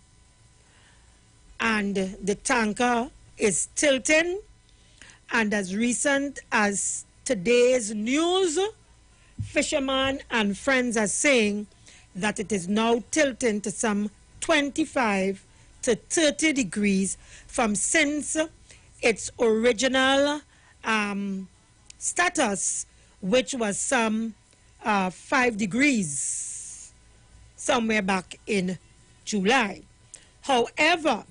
and the tanker is tilting, and as recent as today's news, fishermen and friends are saying that it is now tilting to some 25 to 30 degrees from since its original status, which was some 5 degrees somewhere back in July. However,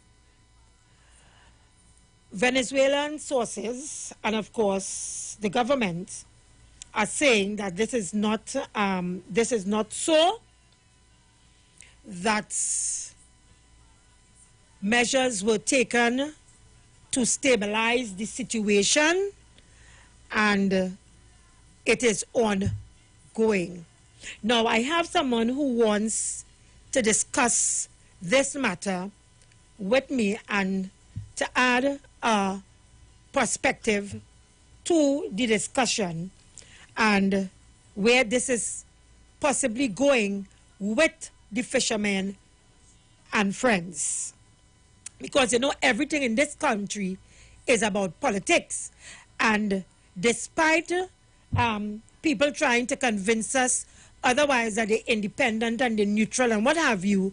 Venezuelan sources and of course the government are saying that this is not so, that measures were taken to stabilize the situation and it is ongoing. Now, I have someone who wants to discuss this matter with me and to add a perspective to the discussion and where this is possibly going with the fishermen and friends. Because, you know, everything in this country is about politics. And despite people trying to convince us otherwise that they're independent and they're neutral and what have you,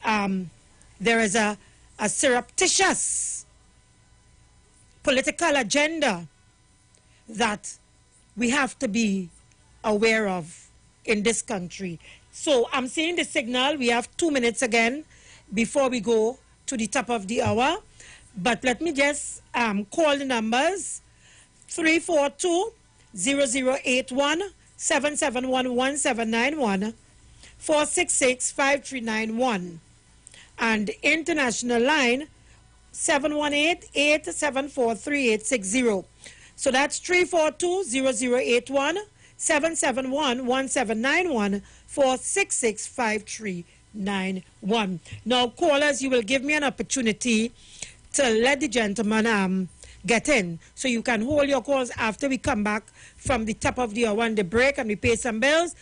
there is a surreptitious political agenda that we have to be aware of in this country. So I'm seeing the signal. We have 2 minutes again before we go to the top of the hour. But let me just call the numbers. 342-0081, 771-1791, 466-5391. And international line, 718-874-3860. So that's 342-0081, 771-1791, 466-5391. Now, callers, you will give me an opportunity to let the gentleman get in. So you can hold your calls after we come back from the top of the hour and the break and we pay some bills.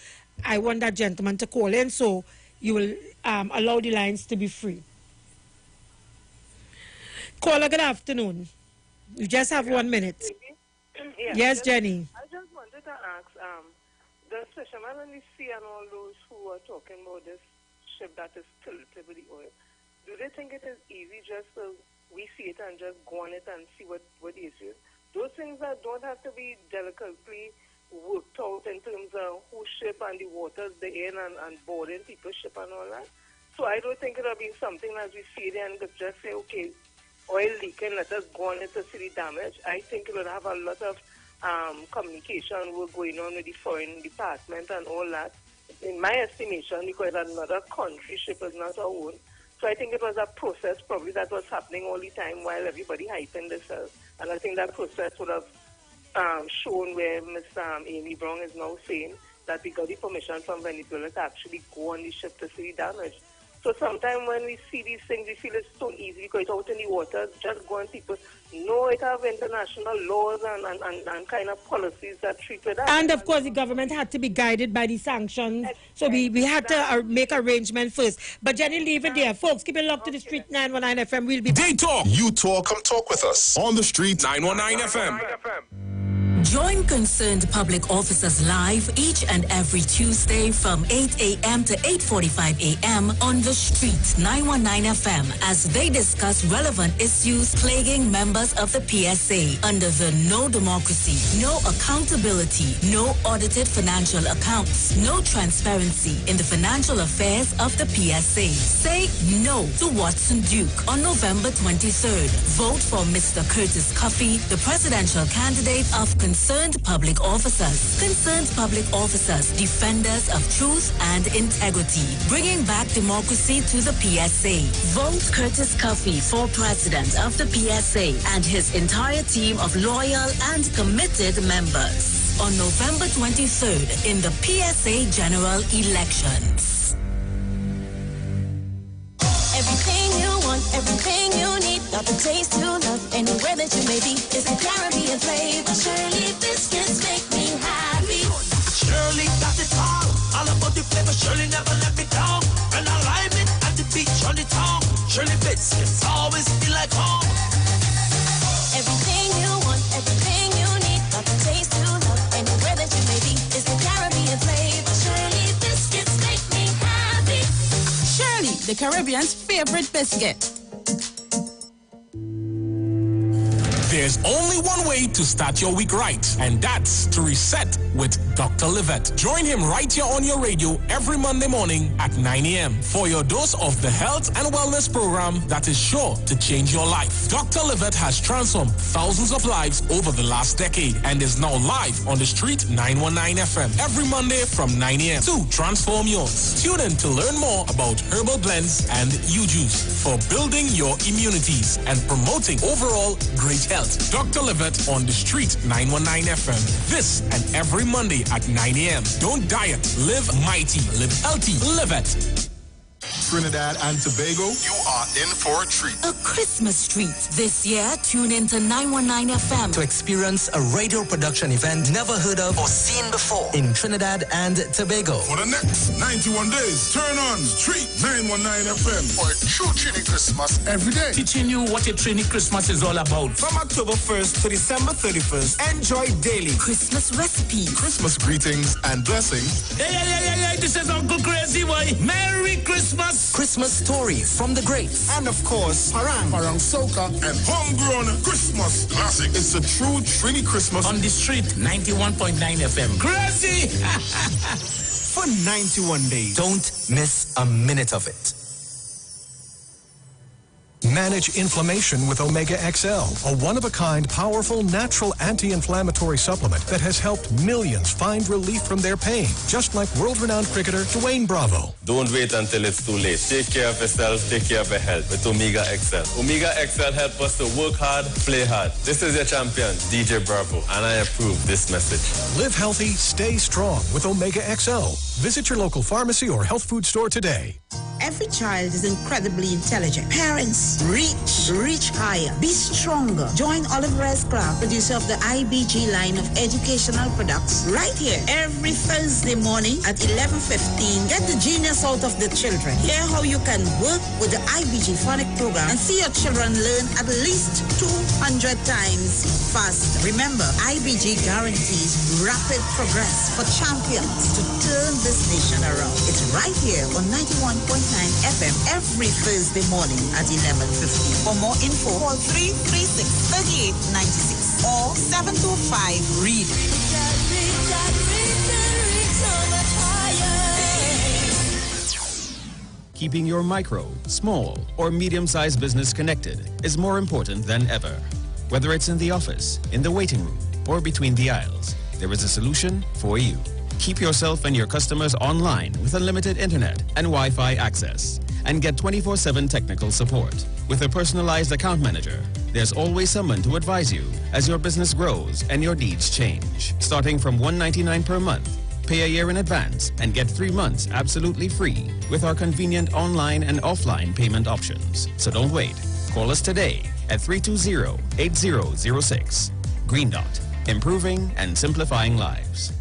I want that gentleman to call in, so you will allow the lines to be free. Caller, good afternoon. You just have 1 minute. Yes, Jenny. I just wanted to ask, the fishermen on the sea and all those who are talking about this ship that is tilted with the oil, do they think it is easy just to we see it and just go on it and see what the issue is? Those things that don't have to be delicately worked out in terms of whose ship and the waters they're in and boarding people's ship and all that. So I don't think it'll be something as we see it and just say, okay, oil leaking, let us go on it to see the damage. I think it will have a lot of communication work going on with the foreign department and all that, in my estimation, because another country ship is not our own. So I think it was a process probably that was happening all the time while everybody hyping themselves. And I think that process would have shown where Ms. Amy Brown is now saying that we got the permission from Venezuela to actually go on the ship to see the damage. So sometimes when we see these things, we feel it's so easy because it's out in the water, just go and people know it have international laws and kind of policies that treat with that. And of course, the government had to be guided by the sanctions. So we had to make arrangements first. But Jenny, leave it there. Folks, keep it locked to the Street 919 FM. We'll be They talk. You talk. Come talk with us. On the Street 919 FM. Join concerned public officers live each and every Tuesday from 8 a.m. to 8:45 a.m. on the Street 919 FM as they discuss relevant issues plaguing members of the PSA under the no democracy, no accountability, no audited financial accounts, no transparency in the financial affairs of the PSA. Say no to Watson Duke on November 23rd. Vote for Mr. Curtis Cuffey, the presidential candidate of concerned public officers. Concerned public officers, defenders of truth and integrity, bringing back democracy to the PSA. Vote Curtis Cuffey for president of the PSA and his entire team of loyal and committed members on November 23rd in the PSA general elections. Everything you want, everything you need, got the taste you love, anywhere that you may be. It's a Caribbean flavor. Shirley biscuits make me happy. Shirley got it all about the flavor. Shirley never let me down. And I lime it at the beach on the town. Shirley biscuits always feel like home. Everything you want, everything you need, got the taste you love, anywhere that you may be. It's the Caribbean flavor. Shirley biscuits make me happy. Shirley, the Caribbean's favorite biscuit. There's only one way to start your week right, and that's to reset with Dr. Livette. Join him right here on your radio every Monday morning at 9 a.m. for your dose of the health and wellness program that is sure to change your life. Dr. Livette has transformed thousands of lives over the last decade and is now live on the Street 919 FM every Monday from 9 a.m. to transform yours. Tune in to learn more about herbal blends and U-Juice for building your immunities and promoting overall great health. Dr. Livette on the Street 919 FM. This and every Monday at 9 a.m. Don't diet, live mighty, live healthy, Livette. Trinidad and Tobago, you are in for a treat. A Christmas treat. This year, tune into 919 FM to experience a radio production event never heard of or seen before in Trinidad and Tobago. For the next 91 days, turn on Street 919 FM for a true Trini Christmas every day. Teaching you what a Trini Christmas is all about. From October 1st to December 31st, enjoy daily Christmas recipes, Christmas greetings and blessings. Hey, this is Uncle Crazy Boy. Merry Christmas. Christmas stories from the greats. And of course, Parang Soca, and homegrown Christmas classics. It's a true Trini Christmas on the Street 91.9 FM. Crazy! For 91 days. Don't miss a minute of it. Manage inflammation with Omega XL, a one-of-a-kind, powerful, natural anti-inflammatory supplement that has helped millions find relief from their pain, just like world-renowned cricketer Dwayne Bravo. Don't wait until it's too late. Take care of yourself, take care of your health with Omega XL. Omega XL helps us to work hard, play hard. This is your champion, DJ Bravo, and I approve this message. Live healthy, stay strong with Omega XL. Visit your local pharmacy or health food store today. Every child is incredibly intelligent. Parents, reach higher. Be stronger. Join Oliver S. Clark, producer of the IBG line of educational products, right here every Thursday morning at 11:15. Get the genius out of the children. Hear how you can work with the IBG phonic program and see your children learn at least 200 times faster. Remember, IBG guarantees rapid progress for champions to turn this nation around. It's right here on 91.9 FM every Thursday morning at 11:15. For more info, call 336-3896 or 725-READ. Keeping your micro, small, or medium-sized business connected is more important than ever. Whether it's in the office, in the waiting room, or between the aisles, there is a solution for you. Keep yourself and your customers online with unlimited internet and Wi-Fi access, and get 24/7 technical support. With a personalized account manager, there's always someone to advise you as your business grows and your needs change. Starting from $199 per month, Pay a year in advance and get 3 months absolutely free with our convenient online and offline payment options. So don't wait. Call us today at 320-8006. Green Dot, improving and simplifying lives.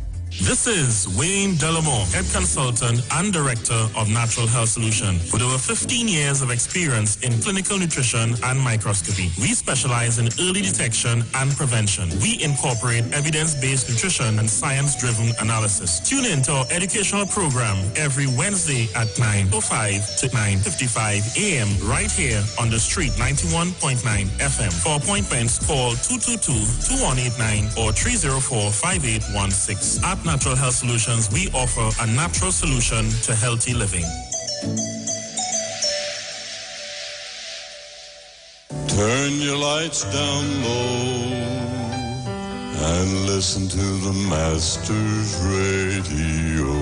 This is Wayne Delamore, Head Consultant and Director of Natural Health Solution. With over 15 years of experience in clinical nutrition and microscopy, we specialize in early detection and prevention. We incorporate evidence-based nutrition and science-driven analysis. Tune in to our educational program every Wednesday at 9:05 to 9:55 a.m. right here on the street 91.9 FM. For appointments, call 222-2189 or 304-5816. At Natural Health Solutions, we offer a natural solution to healthy living. Turn your lights down low and listen to the Master's Radio.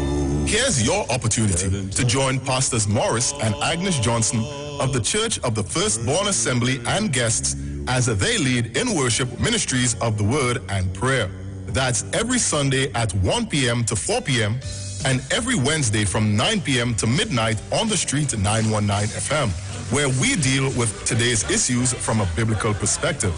Here's your opportunity to join Pastors Morris and Agnes Johnson of the Church of the Firstborn Assembly and guests as they lead in worship ministries of the Word and Prayer. That's every Sunday at 1 p.m. to 4 p.m. and every Wednesday from 9 p.m. to midnight on the street 919 FM, where we deal with today's issues from a biblical perspective.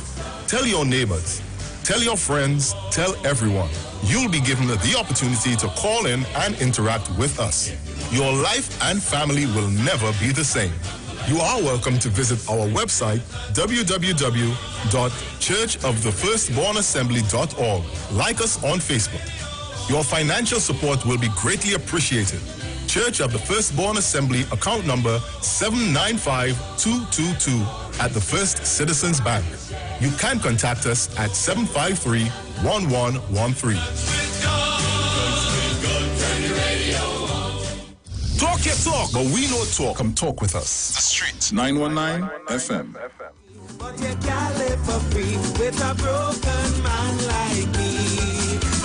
Tell your neighbors, tell your friends, tell everyone. You'll be given the opportunity to call in and interact with us. Your life and family will never be the same. You are welcome to visit our website, www.churchofthefirstbornassembly.org. Like us on Facebook. Your financial support will be greatly appreciated. Church of the Firstborn Assembly, account number 795222 at the First Citizens Bank. You can contact us at 753-1113. Talk your talk, but we know talk. Come talk with us. The Streets 919 FM. But you can't live for free with a broken man like me.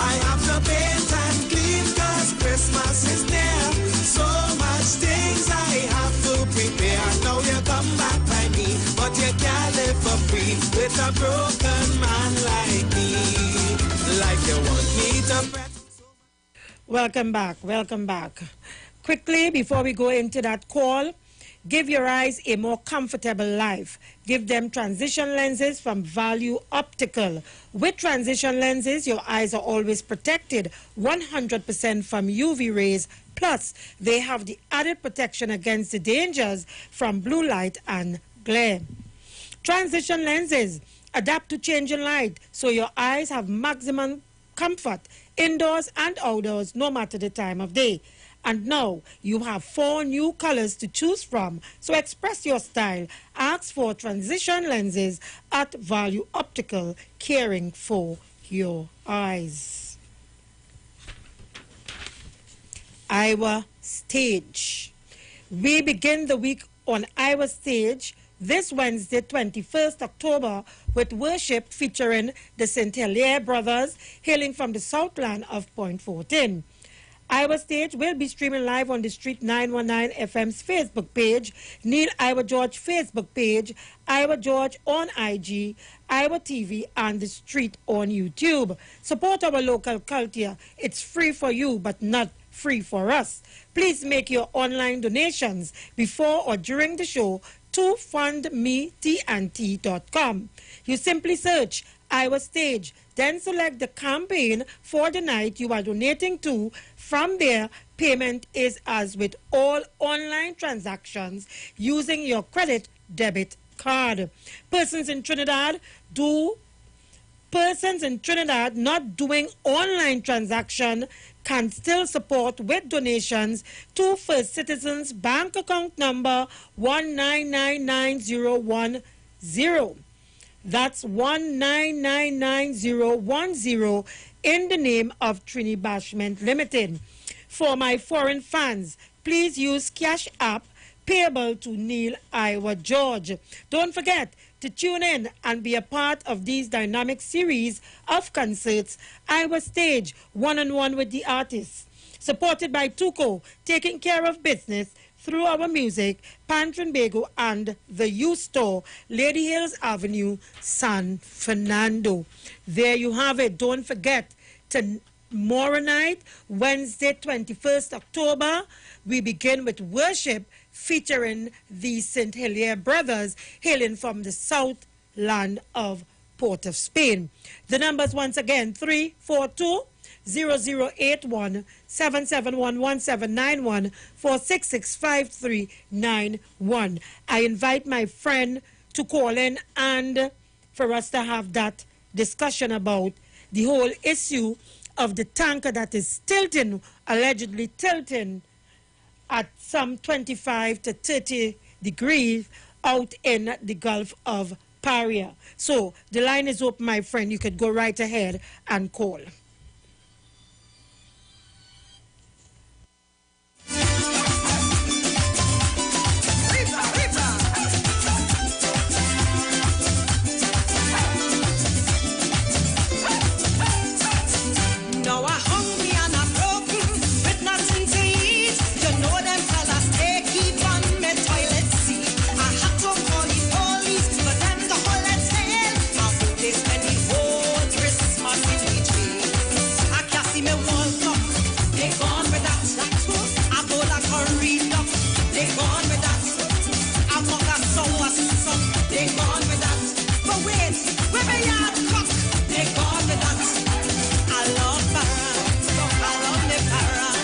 I have to paint and clean cause Christmas is near. So much things I have to prepare. Now you come back by me. But you can't live for free with a broken man like me. Like you want me to press. Welcome back. Welcome back. Quickly, before we go into that call, give your eyes a more comfortable life. Give them transition lenses from Value Optical. With transition lenses, your eyes are always protected 100% from UV rays. Plus, they have the added protection against the dangers from blue light and glare. Transition lenses adapt to changing light, so your eyes have maximum comfort indoors and outdoors, no matter the time of day. And now you have 4 new colors to choose from. So express your style. Ask for transition lenses at Value Optical, caring for your eyes. Iwer Stage. We begin the week on Iwer Stage this Wednesday, 21st October, with worship featuring the St. Hilaire Brothers, hailing from the Southland of Point 14. Iwer Stage will be streaming live on the Street 919 FM's Facebook page, Neil Iwer George Facebook page, Iwer George on IG, Iwer TV, and the Street on YouTube. Support our local culture. It's free for you, but not free for us. Please make your online donations before or during the show to fundmetnt.com. You simply search Iwer Stage, then select the campaign for the night you are donating to. From there, payment is as with all online transactions using your credit debit card. Persons in Trinidad not doing online transaction can still support with donations to First Citizens Bank account number 1999010. That's 1999010 in the name of Trini Bashment Limited. For my foreign fans, please use Cash App payable to Neil Iwer George. Don't forget to tune in and be a part of these dynamic series of concerts, Iwer Stage, one-on-one with the artists. Supported by Tuco, taking care of business through our music, Pantrinbago and the U Store, Lady Hills Avenue, San Fernando. There you have it. Don't forget to tomorrow night, Wednesday, 21st October, we begin with worship featuring the St. Hilaire brothers hailing from the south land of Port of Spain. The numbers once again, 342-0081 7711 4665391. I invite my friend to call in and for us to have that discussion about the whole issue of the tanker that is tilting, allegedly tilting at some 25 to 30 degrees out in the Gulf of Paria. So the line is open, my friend. You could go right ahead and call. Now I hungry and I'm broken with nothing to eat. You know them fellas, they keep on my toilet seat. I had to call the police for them to hold their tail. I hope they spend the whole Christmas in the jail. I can't see me World Cup, they gone with that. I go like a read up, they gone with that. I walk a sour soup, they gone with that. But wait, where my yard cock, they gone with that. I love parents, I love my parents,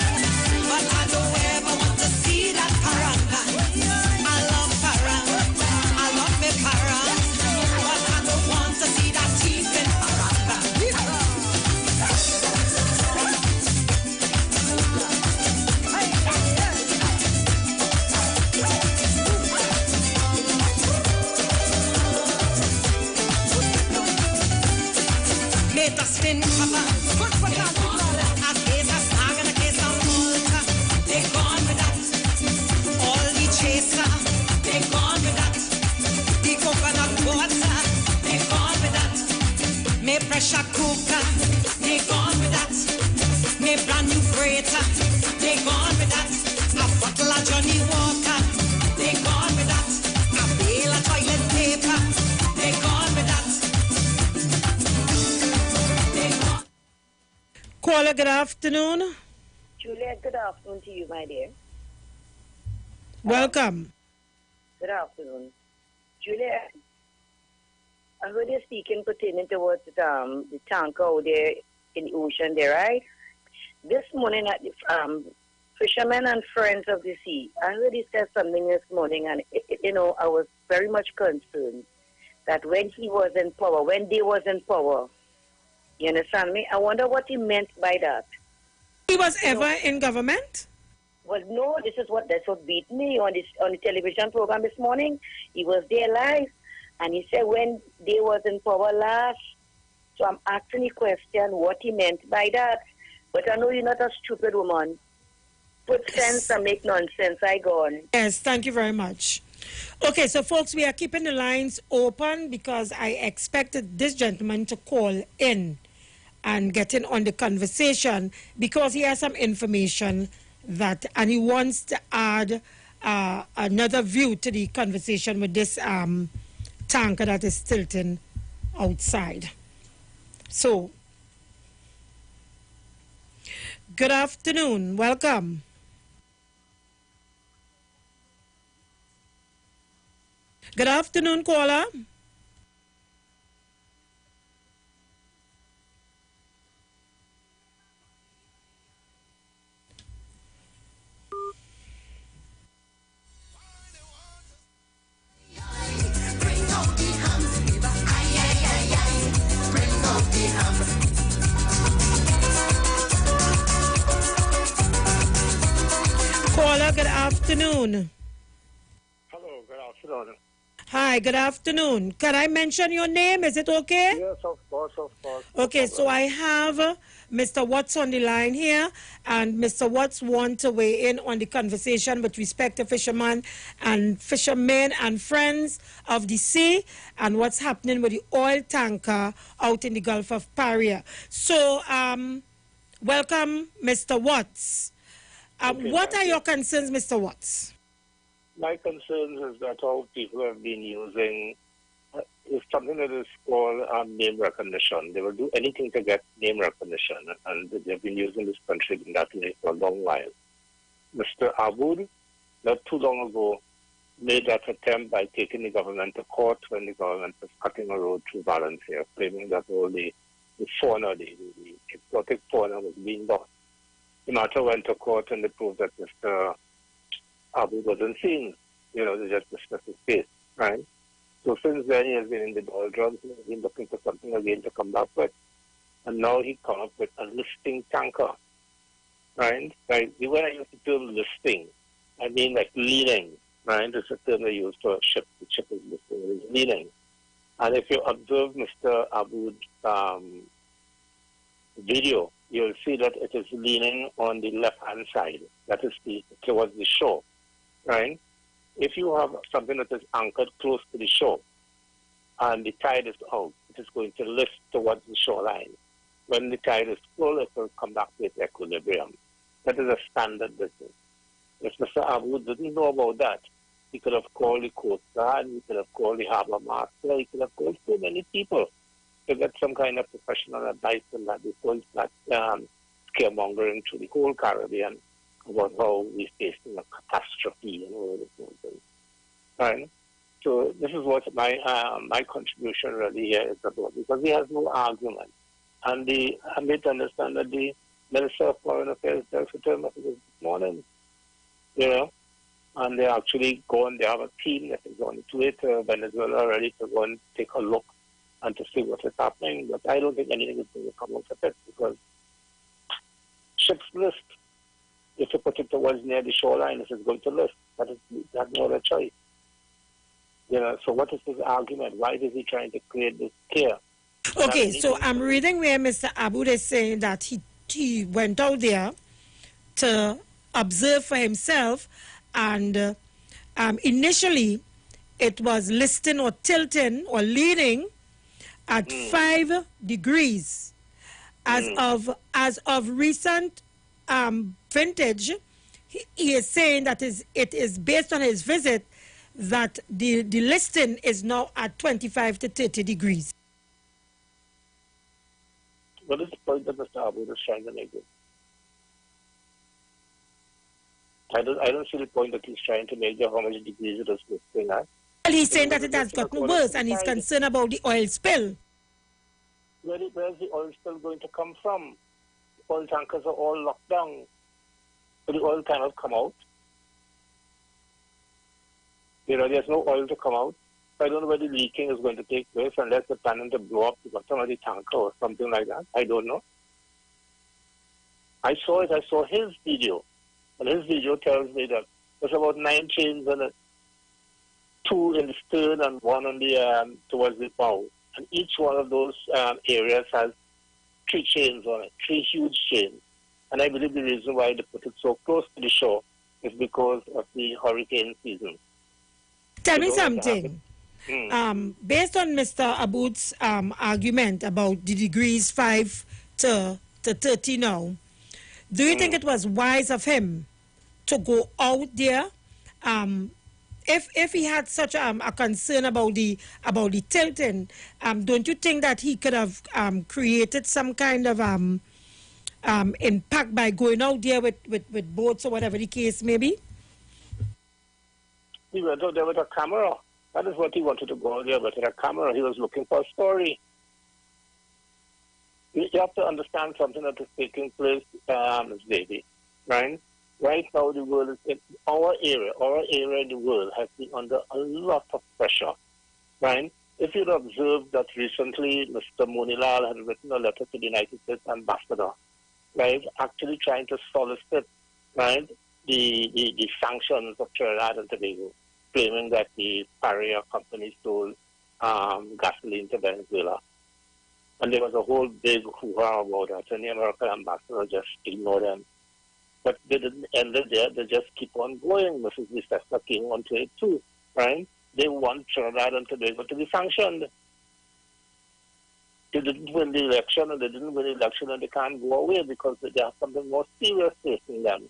but I don't ever want to see that paranga. I love parents, I love my parents, but I don't want to see that thieving paranga. Made the spin cover. A case of stag and a case of Malta. They gone with that. All the chaser. They gone with that. The coconut water. They gone with that. Me pressure cooker. They gone with that. Me brand new freighter. They gone with that. A bottle of Johnny Walker. They gone with that. A bale of toilet paper. They gone with that. Caller, good afternoon. Juliet, good afternoon to you, my dear. Welcome. Good afternoon. Juliet, I heard you speaking pertaining towards the tanker out there in the ocean there, right? This morning at the Fishermen and Friends of the Sea, I heard he said something this morning, and, I was very much concerned that when he was in power, when they was in power, you understand me? I wonder what he meant by that. He was ever in government? Well, no, that's what beat me on the television program this morning. He was there live, and he said when they was in power last. So I'm asking the question what he meant by that. But I know you're not a stupid woman. Put sense and make nonsense. I go on. Yes, thank you very much. Okay, so folks, we are keeping the lines open because I expected this gentleman to call in and get in on the conversation because he has some information and he wants to add another view to the conversation with this tanker that is tilting outside. So, good afternoon. Welcome. Good afternoon, caller. Caller, good afternoon. Hello, good afternoon. Hi, good afternoon. Can I mention your name? Is it okay? Yes, of course, of course. Okay, so I have Mr. Watts on the line here, and Mr. Watts wants to weigh in on the conversation with respect to fishermen and friends of the sea and what's happening with the oil tanker out in the Gulf of Paria. So, welcome, Mr. Watts. What are your concerns, Mr. Watts? My concern is that how people have been using is something that is called name recognition. They will do anything to get name recognition, and they've been using this country in that way for a long while. Mr. Aboud, not too long ago, made that attempt by taking the government to court when the government was cutting a road through Valencia, claiming that all the fauna, the exotic fauna was being lost. The matter went to court and they proved that Mr. Aboud wasn't seen. They just dismissed his case, right? So since then, he has been in the doldrums. He has been looking for something again to come back with. And now he come up with a listing tanker, right? Like, when I use the term listing, I mean like leaning, right? It's a term they use for a ship. The ship is listing, it is leaning. And if you observe Mr. Aboud's video, you'll see that it is leaning on the left-hand side. That is towards the shore, right? If you have something that is anchored close to the shore and the tide is out, it is going to lift towards the shoreline. When the tide is full, it will come back to its equilibrium. That is a standard business. If Mr. Aboud didn't know about that, he could have called the Coast Guard, he could have called the Harbour Master, he could have called so many people to get some kind of professional advice on that before he starts scaremongering through the whole Caribbean about how we're facing a catastrophe and all this nonsense. Right? So this is what my contribution really here is about, because he has no argument. And I made to understand that the Minister of Foreign Affairs just returned messages this morning, and they're actually going, they have a team that is going to it, Venezuela, ready to go and take a look and to see what is happening. But I don't think anything is going to come out of it, because ships list. If you put it towards near the shoreline, it is going to list. But they have no other choice. So what is his argument? Why is he trying to create this fear? Okay, so I'm reading where Mr. Aboud is saying that he went out there to observe for himself, and initially it was listing or tilting or leaning at 5 degrees. As of recent vintage, he is saying that it is based on his visit that the listing is now at 25 to 30 degrees. What is the point that Mr. Aboud is trying to make? I don't see the point that he's trying to make there, how much degrees it is listing at. Well, he's saying that it has gotten worse, and he's concerned about the oil spill. Where's the oil spill going to come from? The oil tankers are all locked down. So the oil cannot come out. There's no oil to come out. I don't know where the leaking is going to take place unless they're planning to blow up the bottom of the tanker or something like that. I don't know. I saw it. I saw his video. And his video tells me that there's about 9 chains on it. 2 in the stern and 1 on the towards the bow. And each one of those areas has 3 chains on it, 3 huge chains. And I believe the reason why they put it so close to the shore is because of the hurricane season. Tell me something. Based on Mr. Aboud's argument about the degrees 5 to 30 now, do you think it was wise of him to go out there? If he had such a concern about the tilting, don't you think that he could have created some kind of impact by going out there with boats or whatever the case may be? He went out there with a camera. That is what he wanted to go out there with a camera. He was looking for a story. You have to understand something that is taking place, Davey, right? Right now, the world is our area in the world has been under a lot of pressure, right? If you'd observed that recently, Mr. Monilal had written a letter to the United States ambassador, right, actually trying to solicit, right, the sanctions of Trinidad and Tobago, claiming that the carrier company stole gasoline to Venezuela. And there was a whole big hoo-ha about that, and the American ambassador just ignored them. But they didn't end it there. They just keep on going. Mrs. Vicesta came onto it too, right? They want Trinidad and Tobago to be sanctioned. They didn't win the election, and they can't go away because they have something more serious facing them.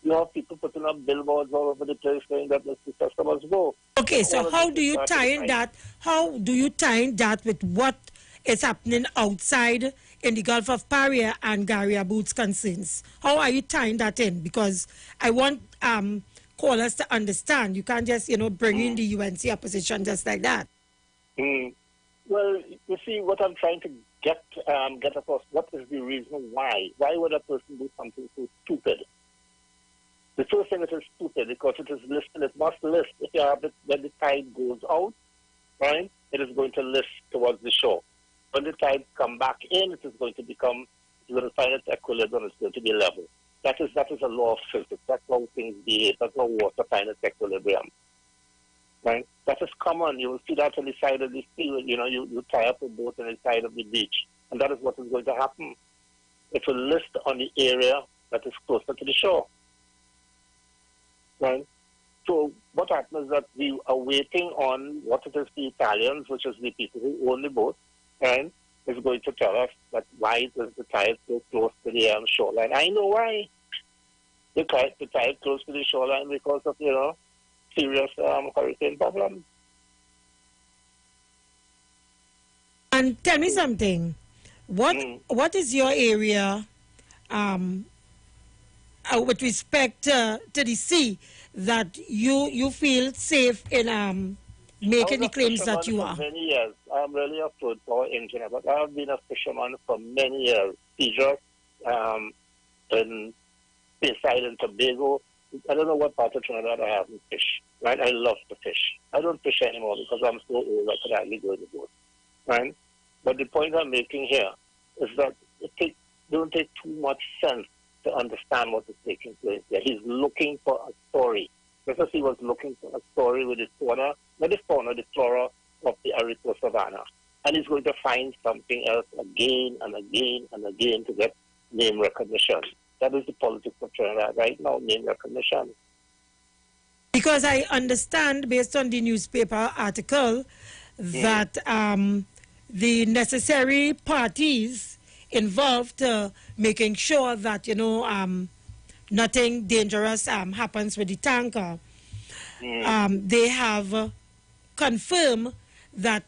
You have people putting up billboards all over the place saying that the customers go. Okay, so how do you tie in that? How do you tie in that with what is happening outside in the Gulf of Paria and Gary Aboud's concerns? How are you tying that in? Because I want callers to understand. You can't just, bring in the UNC opposition just like that. Well, you see, what I'm trying to get across, what is the reason why? Why would a person do something so stupid? The first thing, it is stupid because it is listed, it must list. If you have it, when the tide goes out, right, it is going to list towards the shore. When the tide come back in, it is going to become, it's going to find its equilibrium, it's going to be level. That is a law of physics. That's how things behave. That's how water finds its equilibrium. Right? That is common. You will see that on the side of the sea. You tie up a boat on the side of the beach. And that is what is going to happen. It will list on the area that is closer to the shore. Right? So what happens is that we are waiting on what it is the Italians, which is the people who own the boat, and is going to tell us that why is the tide so close to the shoreline. I know why. The tide close to the shoreline because of, serious hurricane problems. And tell me something. What is your area with respect to the sea that you feel safe in making the claims that you are? For many years. I'm really a food power engineer, but I've been a fisherman for many years. Fiji, in Bayside and Tobago. I don't know what part of Trinidad I haven't fished. Right? I love to fish. I don't fish anymore because I'm so old I could hardly go in the boat. Right? But the point I'm making here is that it don't take too much sense to understand what is taking place there. He's looking for a story. Because he was looking for a story with the fauna, not the fauna, the flora of the Aripo Savannah. And he's going to find something else again and again and again to get name recognition. That is the politics of Trinidad right now, name recognition. Because I understand, based on the newspaper article, that the necessary parties involved making sure that, nothing dangerous happens with the tanker. They have confirmed that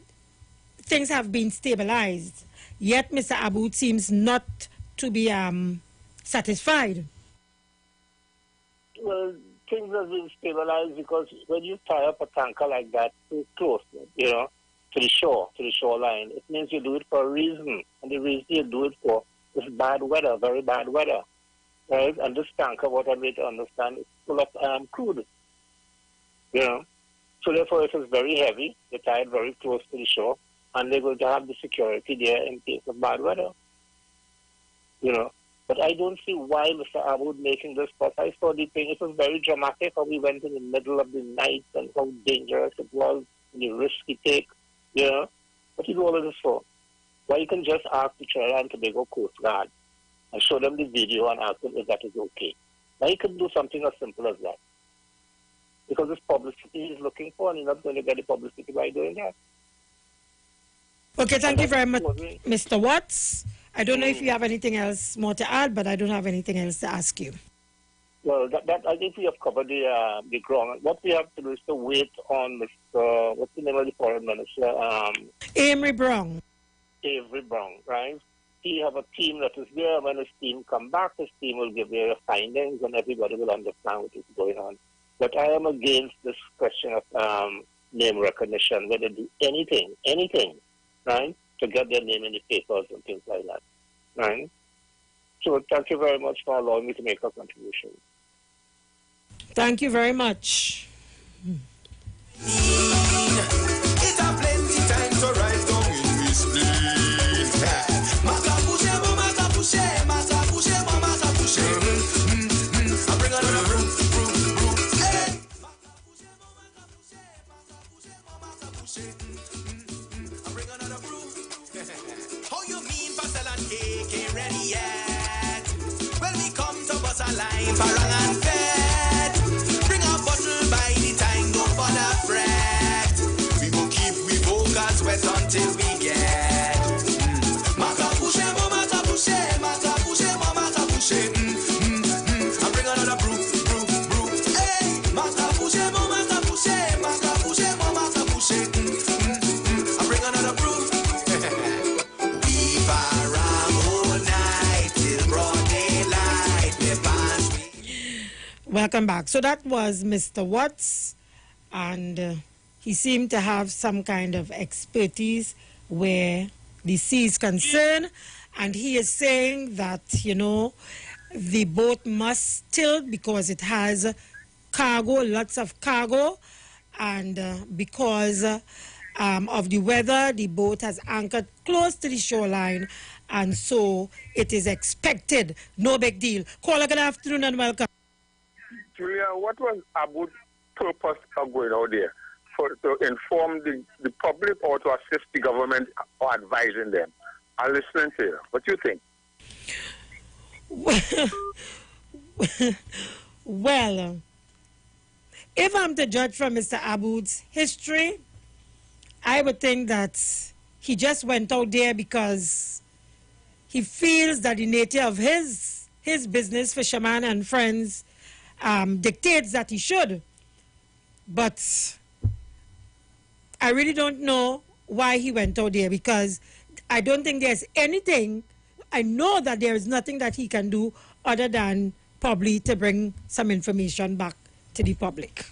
things have been stabilized. Yet Mr. Aboud seems not to be satisfied. Well, things have been stabilized because when you tie up a tanker like that too close, to the shore, to the shoreline, it means you do it for a reason. And the reason you do it for is bad weather, very bad weather. Right? And this tanker, what I made to understand, is full of crude. So therefore it is very heavy. They tie it very close to the shore, and they're going to have the security there in case of bad weather. But I don't see why Mr. Aboud making this fuss. I saw the thing. It was very dramatic how we went in the middle of the night and how dangerous it was and the risk he take. What is all of this for? Why you can just ask the Trinidad and Tobago Coast Guard and show them the video and ask them if that is okay. Now you can do something as simple as that. Because this publicity he's looking for, and you're not going to get the publicity by doing that. Okay, thank you very much, Mr. Watts. I don't know if you have anything else more to add, but I don't have anything else to ask you. Well, I think we have covered the ground. What we have to do is to wait on Mr. What's the name of the foreign minister? Avery Brown. Avery Brown, right? He have a team that is there. When his team come back, his team will give their findings, and everybody will understand what is going on. But I am against this question of name recognition, whether they do anything, right, to get their name in the papers and things like that, right? So thank you very much for allowing me to make a contribution. Thank you very much. It's a plenty time to write down in this place. I bring another brew. How you mean Pastel and cake ain't ready yet? Well, we come to bust a line for rang and fed. Bring a bottle by the time, don't bother fret. We will keep we vocals wet until we get. Mata pouche, mama ta pouche, mata pouche, mama ta pouche. I bring another brew. Welcome back. So that was Mr. Watts, and he seemed to have some kind of expertise where the sea is concerned, and he is saying that, you know, the boat must tilt because it has cargo, lots of cargo, and because of the weather, the boat has anchored close to the shoreline, and so it is expected. No big deal. Caller, good afternoon and welcome. Julia, what was Abu's purpose of going out there? To inform the public or to assist the government or advising them? I'm listening to you. What do you think? Well, if I'm to judge from Mr. Aboud's history, I would think that he just went out there because he feels that the nature of his business, Fisherman and Friends, dictates that he should. But I really don't know why he went out there, because I don't think there's anything, I know that there is nothing that he can do other than probably to bring some information back to the public.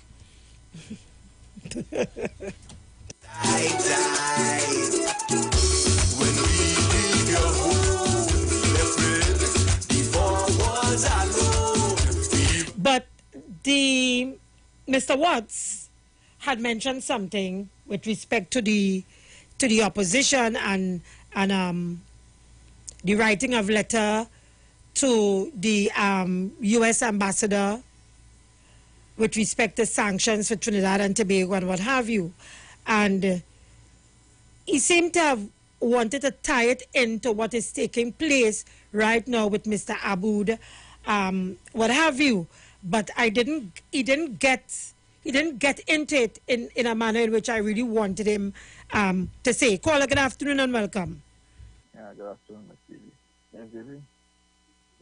But Mr. Watts had mentioned something with respect to the opposition and the writing of letter to the U.S. ambassador with respect to sanctions for Trinidad and Tobago and what have you. And he seemed to have wanted to tie it into what is taking place right now with Mr. Aboud, what have you. But he didn't get into it in a manner in which I really wanted him to say. Caller, good afternoon and welcome. Yeah, good afternoon, Ms. Davy. Yes, Davy.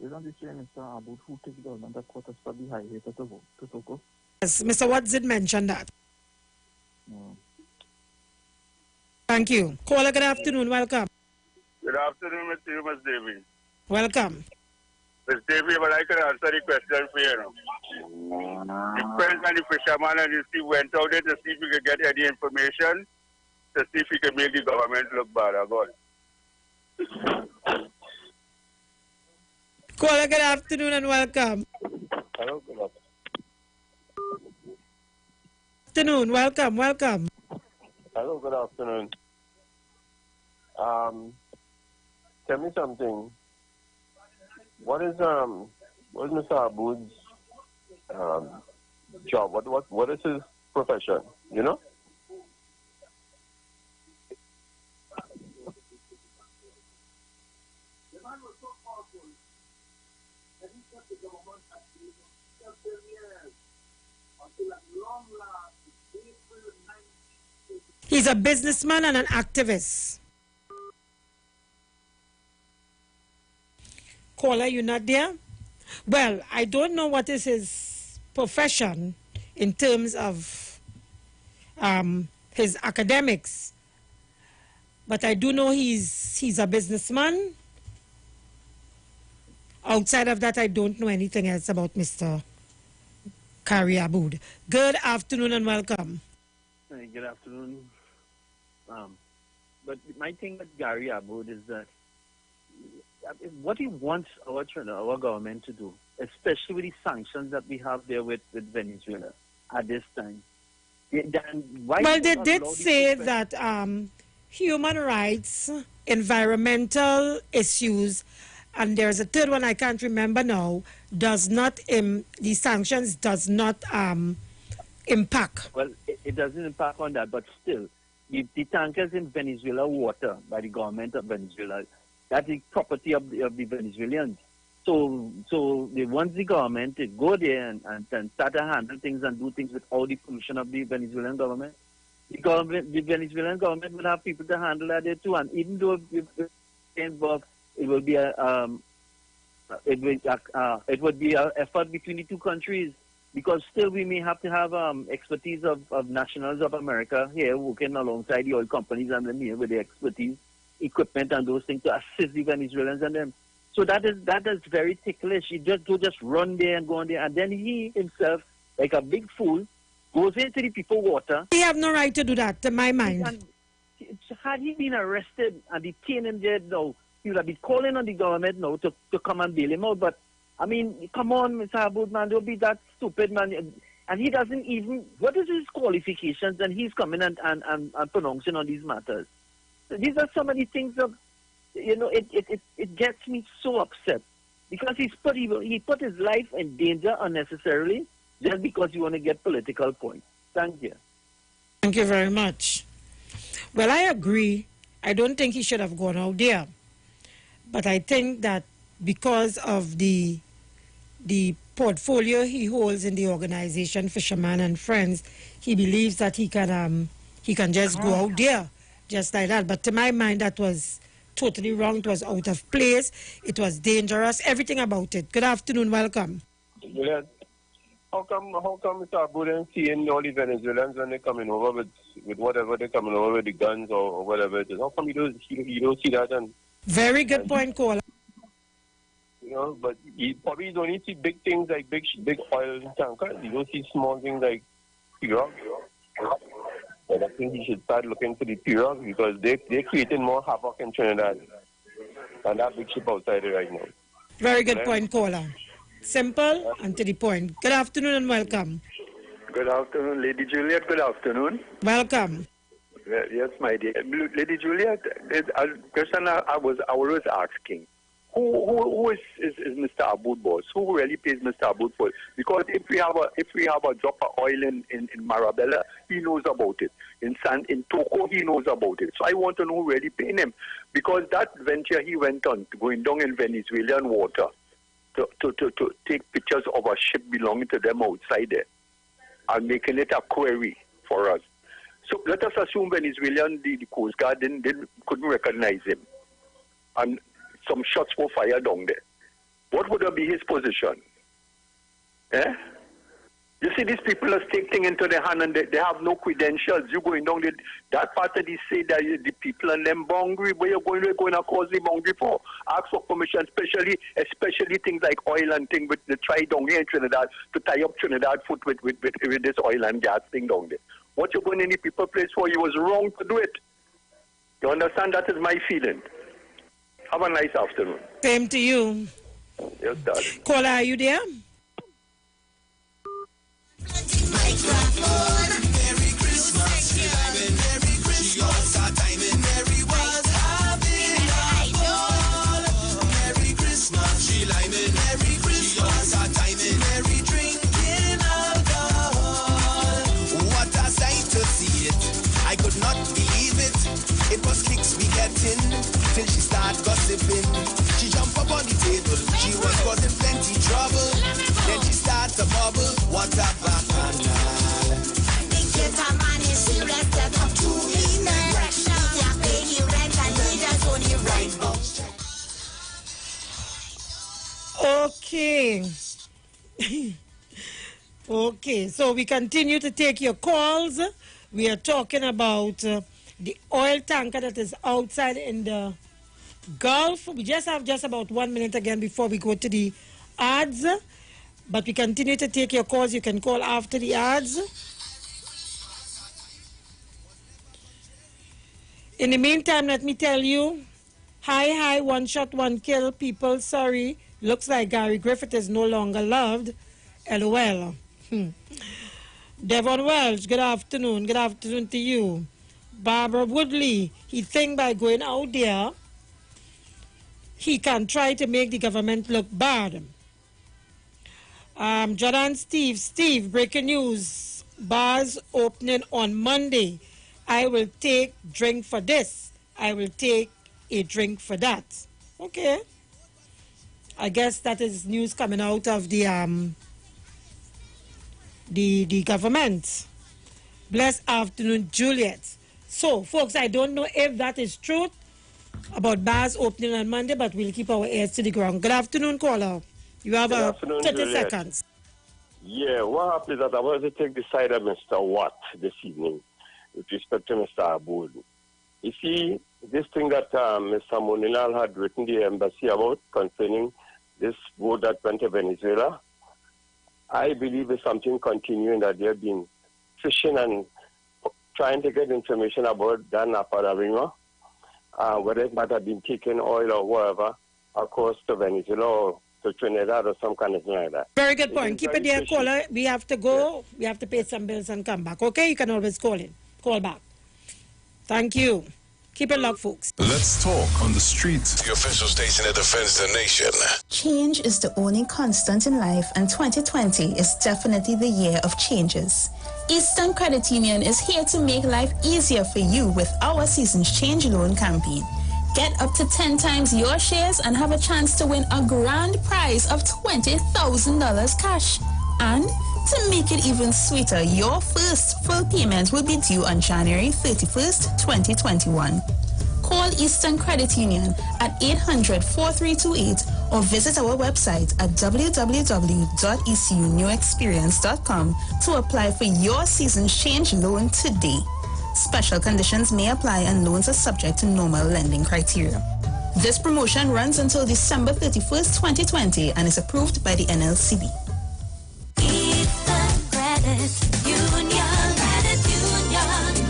Isn't this way, Mr. Aboud, who takes government at quarters for the highway to Togo? Yes, Mr. Watts did mention that. No. Thank you. Caller, good afternoon, welcome. Good afternoon, Ms. Davy. Welcome. Ms. Davy, but I can answer the question for you. The friends and the fisherman and the sea went out there to see if we could get any information, to see if we could make the government look bad. Caller, good afternoon and welcome. Hello, good afternoon. Welcome. Hello, good afternoon. Tell me something. What is Mr. Aboud's job? What is his profession? You know? He's a businessman and an activist. Caller, you not there? Well, I don't know what is his profession in terms of his academics, but I do know he's a businessman. Outside of that, I don't know anything else about Mr. Kari Aboud. Good afternoon and welcome. Hey, good afternoon. But my thing with Gary Aboud is that what he wants our government to do, especially with the sanctions that we have there with Venezuela at this time. Well, they did say that human rights, environmental issues, and there's a third one I can't remember now, does not, the sanctions does not impact. Well, it doesn't impact on that, but still, the tankers in Venezuela water by the government of Venezuela, that's the property of the Venezuelans. So they want the government to go there and start to handle things and do things with all the permission of the Venezuelan government. The Venezuelan government will have people to handle that there too, and even though if involved, it will be it would be an effort between the two countries, because still we may have to have expertise of nationals of America here working alongside the oil companies and them here with their expertise, equipment and those things to assist the Venezuelans and them. So that is very ticklish. He just run there and go on there, and then he himself, like a big fool, goes into the people water. He have no right to do that, to my mind. And had he been arrested and detained in there now, he would have been calling on the government now to come and bail him out. But I mean, come on, Mr. Aboud, man, don't be that stupid, man. And he doesn't even, what is his qualifications? And he's coming and pronouncing on these matters. So these are some of the things of, you know, it gets me so upset because he put his life in danger unnecessarily just because you want to get political points. Thank you. Thank you very much. Well, I agree. I don't think he should have gone out there. But I think that because of the portfolio he holds in the organization Fisherman and Friends, he believes that he can just go out there just like that. But to my mind, that was totally wrong. It was out of place. It was dangerous. Everything about it. Good afternoon. Welcome. Yeah. How come Mr. Aboud and seeing all the Venezuelans when they're coming over with whatever they're coming over with, the guns or whatever it is? How come you don't see that? And very good point, caller. You know, but you probably don't see big things like big oil tankers. You don't see small things like pirogues. But I think you should start looking for the pirogues because they're creating more havoc in Trinidad than that big ship outside there right now. Very good point, caller. Simple and to the point. Good afternoon and welcome. Good afternoon, Lady Juliet. Good afternoon. Welcome. Yes, my dear. Lady Juliet, a question I was always asking. Who is Mr. Aboud boss? Who really pays Mr. Aboud for it? Because if we have a drop of oil in Marabella, he knows about it. In Toko, he knows about it. So I want to know who really paying him. Because that venture he went on, going down in Venezuelan water, to take pictures of a ship belonging to them outside there and making it a query for us. So let us assume Venezuelan, the Coast Guard couldn't recognize him. And some shots were fired down there. What would be his position? Eh? You see, these people are taking into their hand and they have no credentials. You going down there, that part of the say that the people and them boundary, where you're going to cause the boundary for. Ask for permission, especially things like oil and things with the try down here in Trinidad to tie up Trinidad foot with this oil and gas thing down there. What you're going in the people place for, you was wrong to do it. You understand? That is my feeling. Have a nice afternoon. Same to you. Yes, darling. Caller, are you there? Merry Christmas, Merry Christmas, our time in Merry was having a ball. Merry Christmas, she liming Merry Christmas, our time in Merry drinking alcohol. What a sight to see it, I could not believe it. It was kicks we getting till she start gossiping. She jump up on the table, she was causing plenty trouble. Then she start to bubble, what a bacchanal. Okay. Okay, so we continue to take your calls. We are talking about the oil tanker that is outside in the Gulf. We just have about 1 minute again before we go to the ads. But we continue to take your calls. You can call after the ads. In the meantime, let me tell you, hi, one shot, one kill. People, sorry. Looks like Gary Griffith is no longer loved. LOL. Devon Welch, good afternoon. Good afternoon to you. Barbara Woodley, he think by going out there, he can try to make the government look bad. Jordan Steve, breaking news. Bars opening on Monday. I will take drink for this. I will take a drink for that. Okay. I guess that is news coming out of the government. Blessed afternoon, Juliet. So, folks, I don't know if that is true about bars opening on Monday, but we'll keep our ears to the ground. Good afternoon, caller. You have 30 Juliet. seconds. Yeah, what happened is that I wanted to take the side of Mr. Watt this evening with respect to Mr. Aboud. You see, this thing that Mr. Moninal had written the embassy about concerning this boat that went to Venezuela, I believe is something continuing that they've been fishing and trying to get information about that Naparavima, whether it might have been taking oil or whatever across to Venezuela or to Trinidad or some kind of thing like that. Very good point. Keep it there, caller. We have to go. Yes. We have to pay some bills and come back. Okay, you can always call in. Call back. Thank you. Keep it locked, folks. Let's talk on the street. The official station that defends the nation. Change is the only constant in life, and 2020 is definitely the year of changes. Eastern Credit Union is here to make life easier for you with our Seasons Change Loan campaign. Get up to 10 times your shares and have a chance to win a grand prize of $20,000 cash. And to make it even sweeter, your first full payment will be due on January 31st, 2021. Call Eastern Credit Union at 800-4328 or visit our website at www.ecunewexperience.com to apply for your Seasons Change loan today. Special conditions may apply and loans are subject to normal lending criteria. This promotion runs until December 31st, 2020 and is approved by the NLCB. Eastern Credit Union,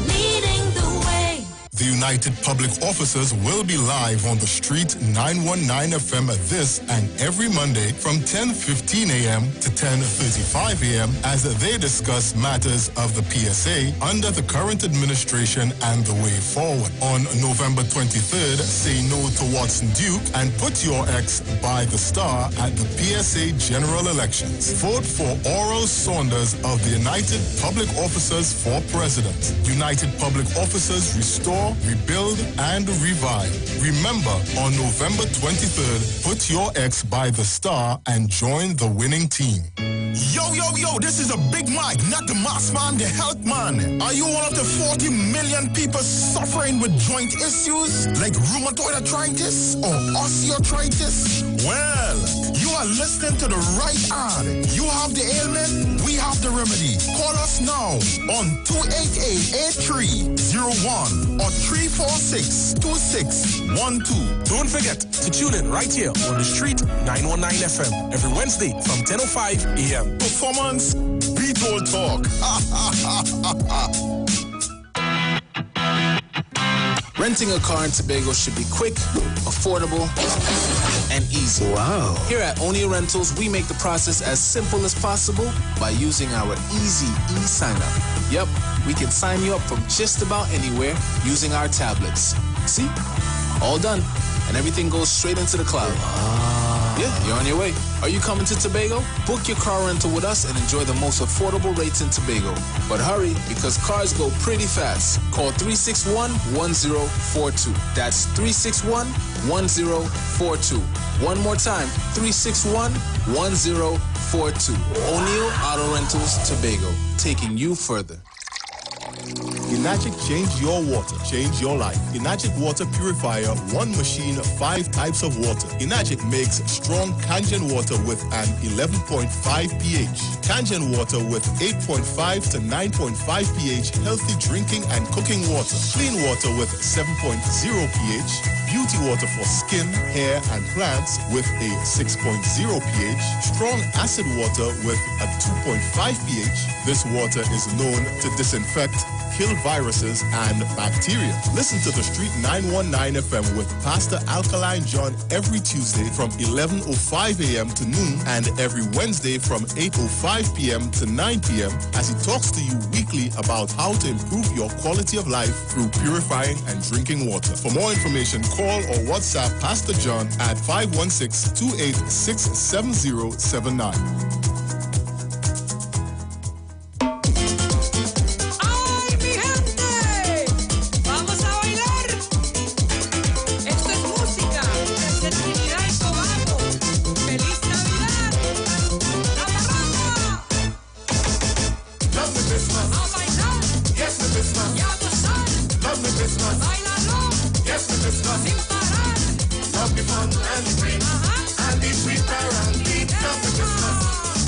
leading the way. The United Public Officers will be live on the street 919 FM this and every Monday from 10:15 a.m. to 10:35 a.m. as they discuss matters of the PSA under the current administration and the way forward. On November 23rd, say no to Watson Duke and put your ex by the star at the PSA general elections. Vote for Oral Saunders of the United Public Officers for President. United Public Officers restore, rebuild, and revive. Remember, on November 23rd, put your ex by the star and join the winning team. Yo, this is a Big Mike, not the mass man, the health man. Are you one of the 40 million people suffering with joint issues like rheumatoid arthritis or osteoarthritis? Well, you are listening to the right ad. You have the ailment, we have the remedy. Call us now on 288-8301 or 346-2612. Don't forget to tune in right here on the street 919 FM every Wednesday from 10:05 a.m. Performance, beat all talk. Renting a car in Tobago should be quick, affordable, and easy. Wow. Here at Oni Rentals, we make the process as simple as possible by using our easy e-sign-up. Yep, we can sign you up from just about anywhere using our tablets. See? All done. And everything goes straight into the cloud. Yeah, you're on your way. Are you coming to Tobago? Book your car rental with us and enjoy the most affordable rates in Tobago. But hurry, because cars go pretty fast. Call 361-1042. That's 361-1042. One more time, 361-1042. O'Neill Auto Rentals, Tobago, taking you further. Enagic change your water, change your life. Enagic water purifier, one machine, 5 types of water. Enagic makes strong Kangen water with an 11.5 pH. Kangen water with 8.5 to 9.5 pH, healthy drinking and cooking water. Clean water with 7.0 pH. Beauty water for skin, hair, and plants with a 6.0 pH. Strong acid water with a 2.5 pH. This water is known to disinfect, kill viruses and bacteria. Listen to the Street 919 FM with Pastor Alkaline John every Tuesday from 11:05 a.m. to noon and every Wednesday from 8:05 p.m. to 9 p.m. as he talks to you weekly about how to improve your quality of life through purifying and drinking water. For more information, call or WhatsApp Pastor John at 516-286-7079. Happy fun and free, and the sweet and beat. Love the Christmas.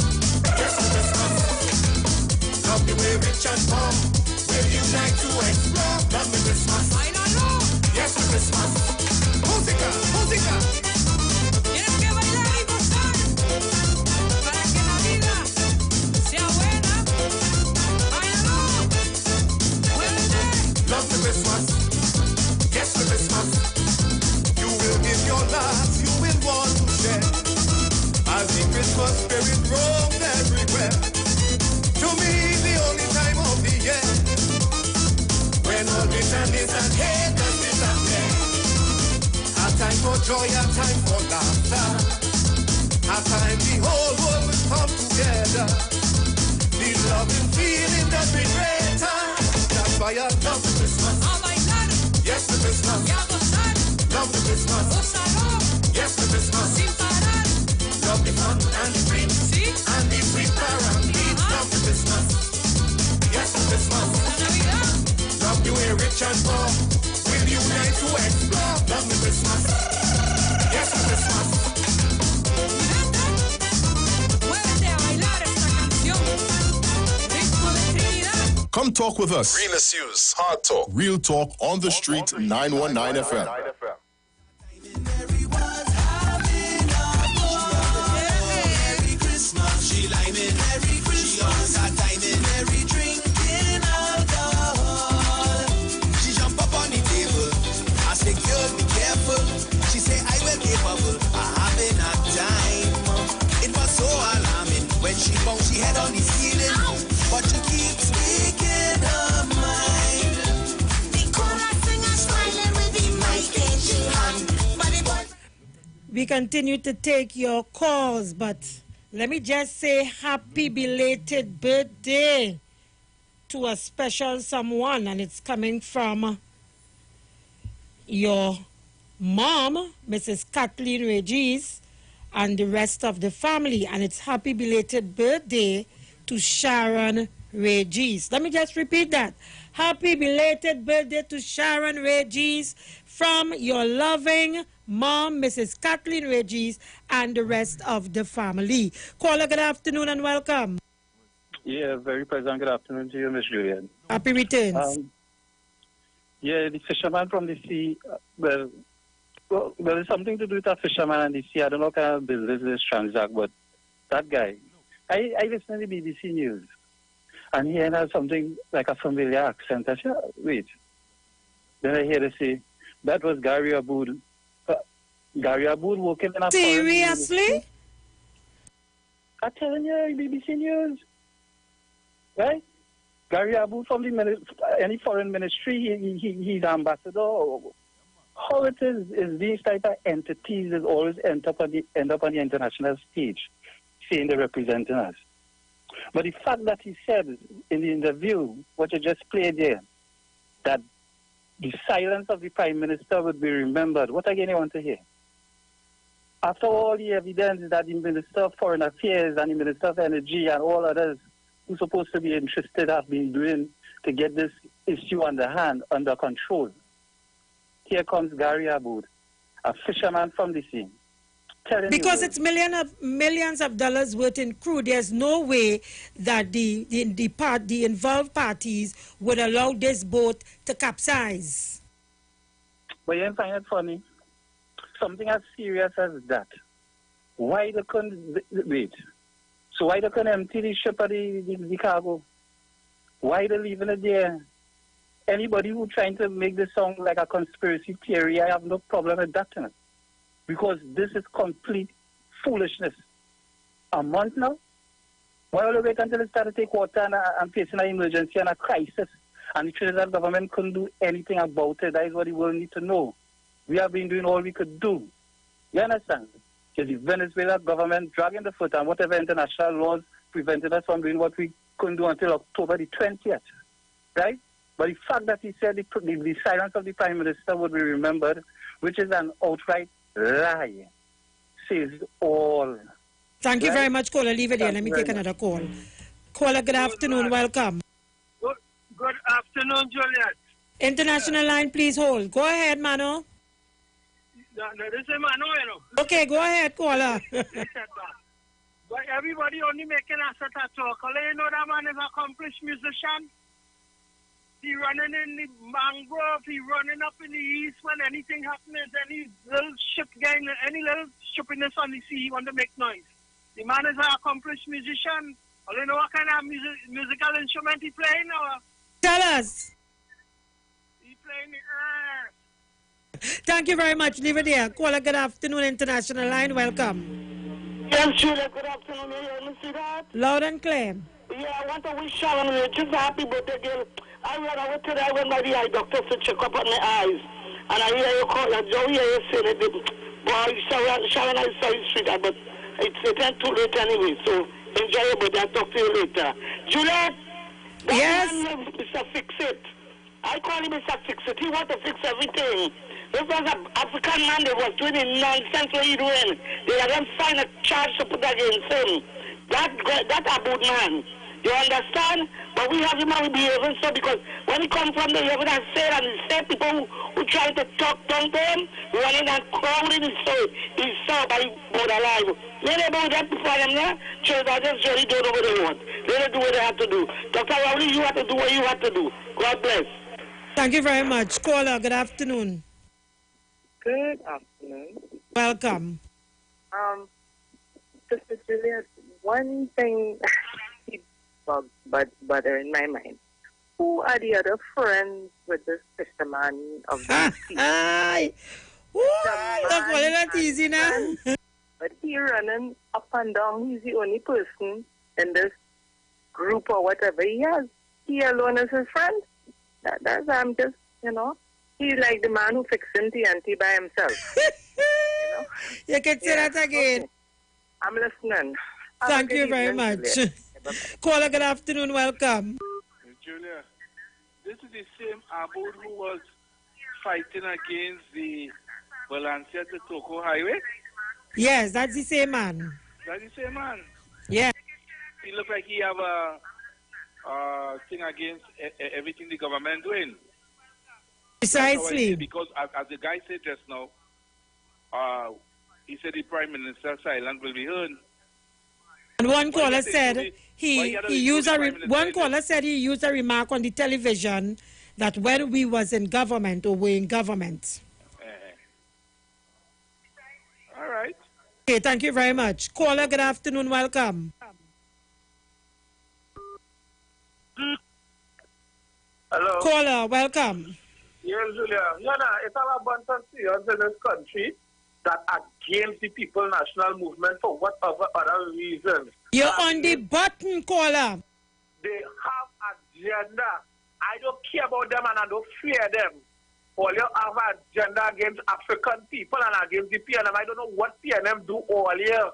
joy, a time for laughter, a time the whole world will come together. The loving feeling that we greater. That's why I love the Christmas. Oh my God. Yes, the Christmas. Love the Christmas. Yes, the Christmas. Love the fun and the drinks and the sweet parambeat. Love the Christmas. Yes, the Christmas. Love the way rich and poor will unite to explore. Love the Christmas. Yes, the Christmas. Come talk with us. Realest news, hard talk. Real talk on the street, 919 FM. She liming every Christmas. She always had time in every drinking alcohol. She jump up on the table. I say, girl, be careful. She say, I will capable of having a time. It was so alarming when she bounced she head on the ceiling. But she keeps speaking her mind. The chorus singer smiling with the mic in she hand. But it was. We continue to take your calls, but let me just say happy belated birthday to a special someone, and it's coming from your mom, Mrs. Kathleen Regis, and the rest of the family, and it's happy belated birthday to Sharon Regis. Let me just repeat that. Happy belated birthday to Sharon Regis from your loving mom, Mrs. Kathleen Regis, and the rest of the family. Caller, good afternoon and welcome. Yeah, very pleasant good afternoon to you, Miss Julian. Happy returns. Yeah, the fisherman from the sea, well, there's something to do with that fisherman and the sea. I don't know what kind of business this transact, but that guy, I listen to the BBC News, and he has something like a familiar accent. I said, wait. Then I hear they say, that was Gary Aboud. Gary Aboud working in a seriously? I'm telling you, BBC News. Right? Gary Aboud from any foreign ministry, he's ambassador. How it is these type of entities is always end up on the international stage, saying they're representing us. But the fact that he said in the interview, what you just played there, that the silence of the Prime Minister would be remembered. What again you want to hear? After all the evidence that the Minister of Foreign Affairs and the Minister of Energy and all others who are supposed to be interested have been doing to get this issue under control. Here comes Gary Aboud, a fisherman from the sea. Because it's millions of dollars worth in crude, there's no way that the involved parties would allow this boat to capsize. But you find it funny? Something as serious as that. Why they couldn't wait? So why they couldn't empty the ship of the cargo? Why they leaving it there? Anybody who trying to make this sound like a conspiracy theory, I have no problem with that. Because this is complete foolishness. A month now? Why will we wait until it started to take water and facing an emergency and a crisis? And the Trinidad government couldn't do anything about it. That is what the world need to know. We have been doing all we could do. You understand? Because the Venezuela government dragging the foot and whatever international laws prevented us from doing what we couldn't do until October the 20th. Right? But the fact that he said the silence of the Prime Minister would be remembered, which is an outright lie, says all. Thank you very much, caller. Leave it there. Let me take another call. Caller, good afternoon. Welcome. Good afternoon, Juliet. International line, please hold. Go ahead, Mano. No, this is Mano, you know. Okay, go ahead, caller. But everybody only making us a talk. You know that man is an accomplished musician. He running in the mangrove, he running up in the east when anything happens, any little ship gang, any little shippiness on the sea, he want to make noise. The man is an accomplished musician. You know what kind of musical instrument he playing or? Tell us. He playing the earth. Thank you very much. Leave it there. Caller, good afternoon, International Line. Welcome. Yes, Julia, good afternoon. You hear me see that? Loud and clear. Yeah, I want to wish Sharon just a happy birthday, girl. I today I went by the eye doctor to check up on my eyes. And I hear you call, I hear you saying it. Boy, Sharon, I saw you street, but it's too late anyway, so enjoy your birthday. I'll talk to you later. Juliet, yes? Man, Mr. Fix-It. I call him Mr. Fix-It. He want to fix everything. This was an African man that was doing the nonsense what he doing. They had them find a charge to put against him. That Aboud man. You understand? But we have him and we behaving so because when he come from the heaven and say and the same people who try to talk down to him, running and crowding his soul, he's saw by God alive. Let them know that before them there, children just really don't know what they want. Let them do what they have to do. Dr. Rowley, you have to do what you have to do. God bless. Thank you very much. Caller, good afternoon. Good afternoon. Welcome. Sister Juliet, one thing keeps bothering my mind. Who are the other friends with this fisherman of the sea? That's not easy now. But he running up and down. He's the only person in this group or whatever he has. He alone is his friend. That's I'm just, he's like the man who fixing TNT by himself. You can say that again. Okay. I'm listening. Thank you very much. Caller, good afternoon. Welcome. Julia, this is the same Aboud who was fighting against the Valencia to Toko highway? Yes, that's the same man. That's the same man? Yeah. He look like he have a thing against everything the government doing. Precisely. Because as the guy said just now, he said the Prime Minister's silence will be heard. And one caller said he used a remark on the television that when we was in government or were in government. All right. Okay, thank you very much. Caller, good afternoon. Welcome. Hello. Caller, welcome. Yes, Julia. It's our bunch of serious in this country that against the People National Movement for whatever other reason. You're on the button, caller. They have agenda. I don't care about them and I don't fear them. All you have agenda against African people and against the PNM. I don't know what PNM do all year.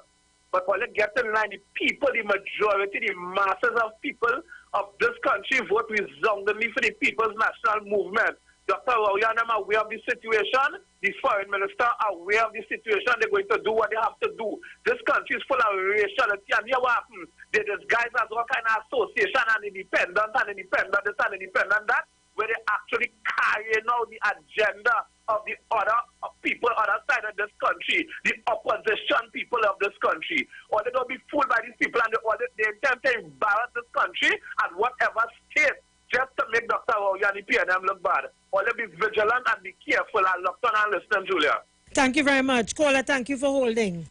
But all you get in line, the people, the majority, the masses of people of this country vote resoundingly for the People's National Movement. Dr. Royan, I'm aware of the situation. The foreign minister are aware of the situation. They're going to do what they have to do. This country is full of raciality, and here what happens? They disguise as all kind of association and independent this and independent that, where they actually carrying out the agenda of the other people, other side of this country, the opposition people of this country. Or they don't be fooled by these people, and they intend to embarrass this country at whatever state, just to make Dr. Royan and PNM look bad. Or be vigilant and be careful and look on and listen, Julia. Thank you very much. Caller, thank you for holding.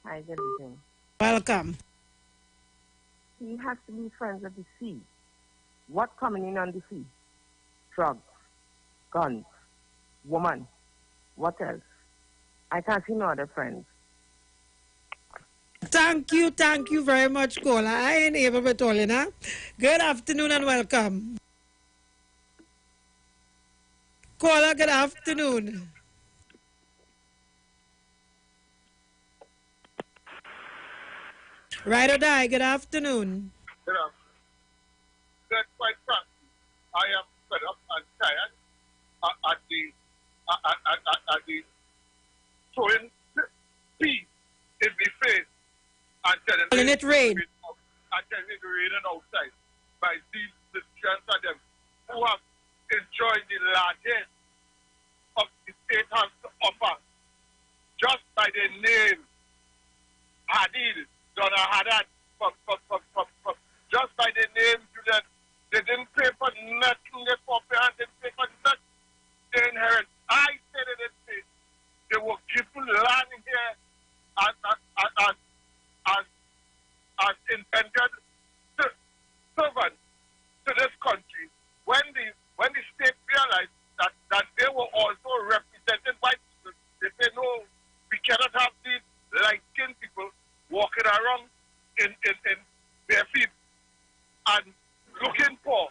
Hi, good evening. Welcome. He has to be friends of the sea. What coming in on the sea? Drugs, guns, woman. What else? I can't see no other friends. Thank you very much, caller. I ain't able to tell you now. Good afternoon and welcome. Caller, good afternoon. Right or die, good afternoon. Good afternoon. Quite frankly, I am fed up and tired at the throwing peas in the face and telling it rain. And telling it raining outside by these Christians and them who have enjoyed the largest of the state has to offer just by the name Hadid, Donna Haddad, just by the name Julian. They didn't pay for nothing, they didn't pay for nothing. They inherit. I said it in this. They were given land here as intended servants to this country. When the state realized that they were also represented by people, they say no, we cannot have these light-skinned people walking around in bare feet and looking poor.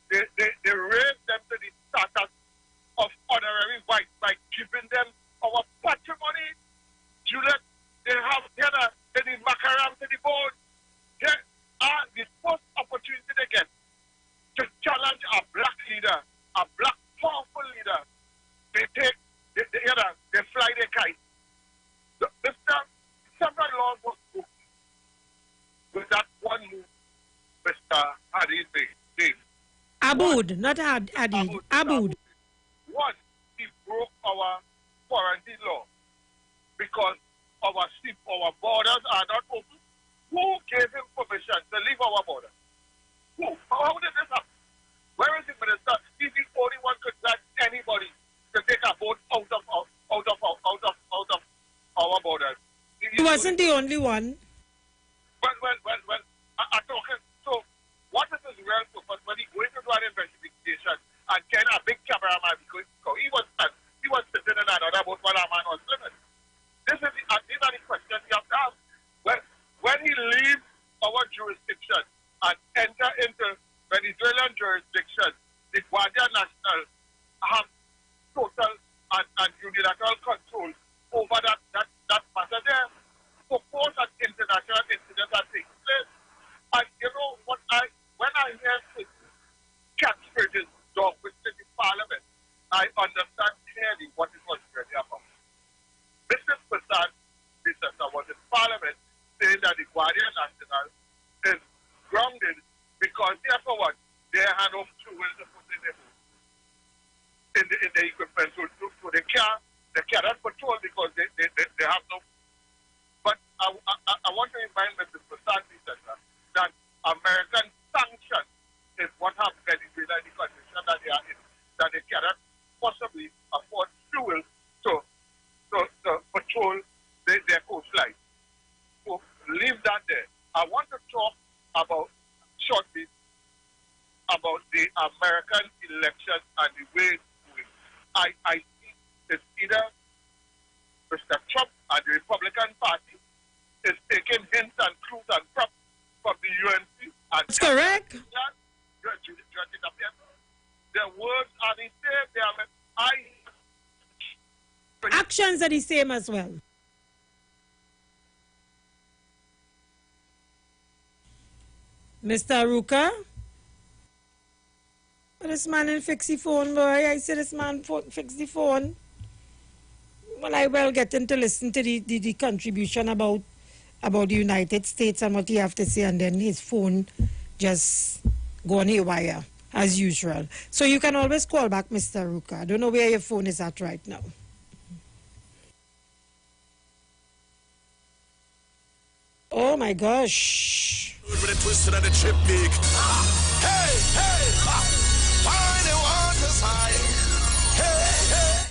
They raised them to the status of honorary white by giving them our patrimony. Juliet, they have the macaram to the board. They are the first opportunity they get to challenge a black leader, a black powerful leader. They fly their kite. Several laws was broken with that one move, Mr. Hadid did. Aboud, not Hadid. Aboud. One, he broke our quarantine law because our borders are not open. Who gave him permission to leave our borders? Who? How did this happen? Where is the minister? He's the only one could let anybody to take a boat out of our borders. He wasn't the only one. Well, I'm talking. So, what is his real purpose when he going to do an investigation and can a big cameraman because he was sitting in another boat while a man was swimming? These are the questions you have to ask. When he leaves our jurisdiction and enter into Venezuelan jurisdiction, the Guardia Nacional have total and unilateral control over that matter there. Suppose an international incident that takes place. And you know what when I hear catchphrases dog within the parliament, I understand clearly what it was really about. Mr. Prasad was in parliament saying that the Guardia Nacional is grounded because therefore what? They had no tools to put in the equipment. So they cannot patrol because they have no. But I want to remind Mr. Prasad that American sanction is what have Venezuela in the condition that they are in, that they cannot possibly afford fuel to patrol their coastline. So leave that there. I want to talk shortly about the American election and the way it's going. I see it's either Mr. Trump and the Republican Party is taking hints and clues and props from the UNC. That's correct. Their words are the same. Actions are the same as well. Mr. Ruka? This man will fix the phone, boy. I said this man fix the phone. Well, I will get him to listen to the contribution about the United States and what he have to say, and then his phone just go on haywire, as usual. So you can always call back Mr. Ruka. I don't know where your phone is at right now. Oh my gosh. With a twist and a chip big. Hey, hey, find the water's high. Hey,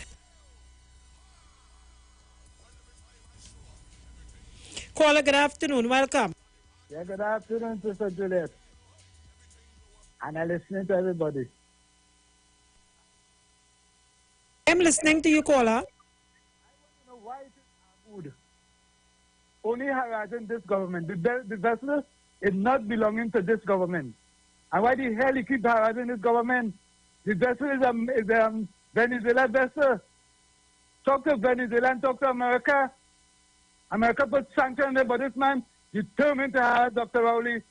hey. Caller, good afternoon. Welcome. Yeah, good afternoon, Sister Juliet. And I'm listening to everybody. I'm listening to you, caller. I want to know why it is good. Only harassing this government. The vessel is not belonging to this government. And why the hell he keep harassing this government? The vessel is a Venezuela vessel. Talk to Venezuela and talk to America. America put sanctions on there, but this man determined to harass Dr. Rowley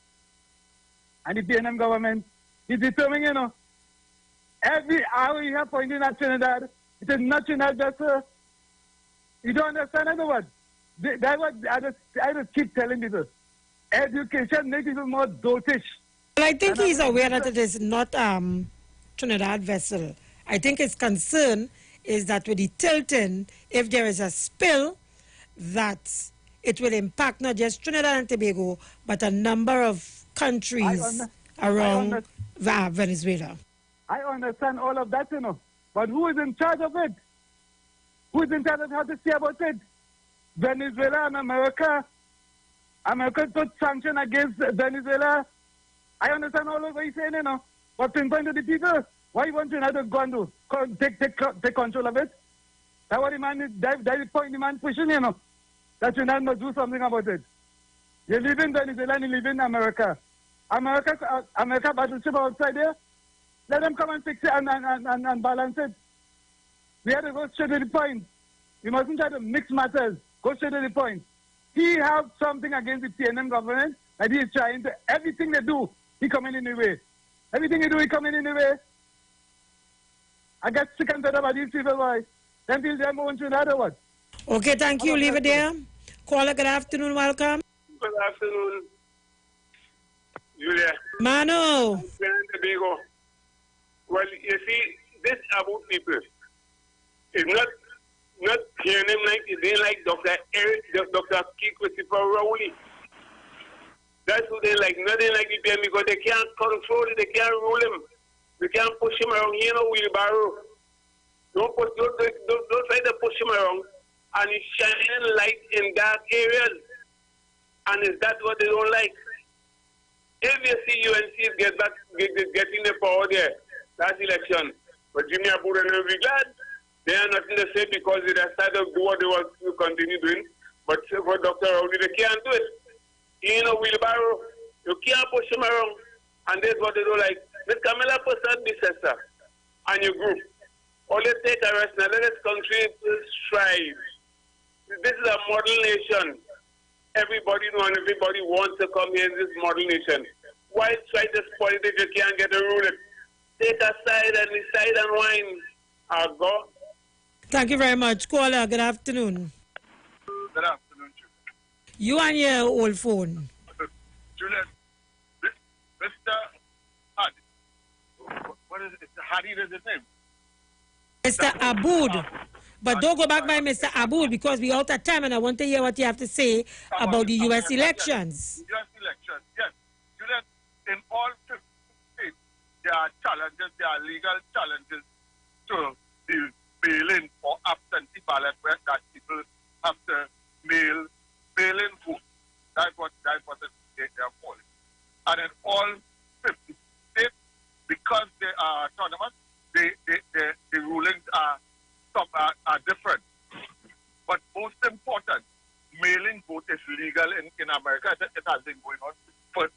and the PNM government. He's determined, you know. Every hour you have pointing at Trinidad, it is not Trinidad vessel. You don't understand other words. That's what I just keep telling people. Education makes people more dotish. Well, I think he's aware that it is not Trinidad vessel. I think his concern is that with the tilting, if there is a spill, that it will impact not just Trinidad and Tobago, but a number of countries around Venezuela. I understand all of that, you know. But who is in charge of it? Who is in charge of how to say about it? Venezuela and America. America put sanctions against Venezuela. I understand all of what he's saying, you know. But pinpoint to the people, why you want Trinidad to go and do? Take control of it? That's what the man is, that's the point the man pushing, you know. That Trinidad must do something about it. You live in Venezuela and you live in America. America battleship outside there. Let them come and fix it and balance it. We have to go straight to the point. You mustn't try to mix matters. Go straight to the point. He have something against the PNM government that he is trying to, everything they do, he coming in the way. Everything they do, he coming in the way. I get sick and tired about these people, boy. Then feel they're going through another one. Okay, thank you. Leave it there. Caller, good afternoon. Welcome. Good afternoon, Julia. Mano. Well, you see, this about people is not hearing him like they like Dr. Key Christopher Rowley. That's who they like. Nothing like the PM because they can't control it, they can't rule him. They can't push him around. He ain't no wheelbarrow. Don't try to push him around. And he's shining light in dark areas. And is that what they don't like? If you see UNC getting the power there, that's election. But Jimmy Abu will be glad. They are nothing to say because they decided to do what they want to continue doing. But for Dr. Rowley, they can't do it. He ain't a wheelbarrow. You can't push him around. And that's what they don't like. Miss Camilla Person, Bicester, and your group. All they take a rest now. Let this country strive. This is a model nation. Everybody know and everybody wants to come here in this model nation. Why try to spoil it if you can't get to rule it? Take a side and decide and whine. I'll go. Thank you very much. Caller, good afternoon. Good afternoon, Juliet. You on your old phone. Juliet, Mr. Hadi. What is it? Hadi is his name? Mr. Aboud. But don't go back by Mr. Aboud because we're out of time and I want to hear what you have to say about the U.S. elections. U.S. elections, yes. Juliet, in all 50 states, there are challenges, there are legal challenges to the mail-in or absentee ballot where that people have to mail-in vote. That's what they are calling. And in all 50 states, because they are autonomous, the rulings are different. But most important, mail-in vote is legal in America. It has been going on for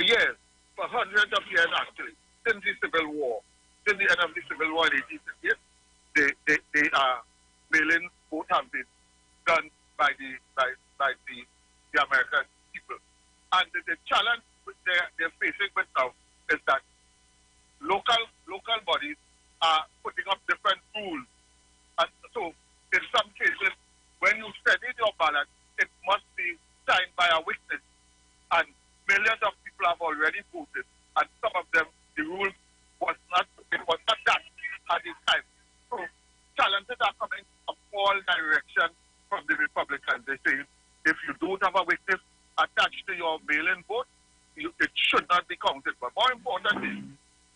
years, for hundreds of years actually, since the Civil War, since the end of the Civil War in 1868. Mail-in vote have been done by the American people. And the challenge they're facing with now is that local bodies are putting up different rules. And so, in some cases, when you send in your ballot, it must be signed by a witness. And millions of people have already voted. And some of them, the rule was not that at this time. So, challenges are coming from all directions from the Republicans. They say if you don't have a witness attached to your mail-in vote, it should not be counted. But more importantly,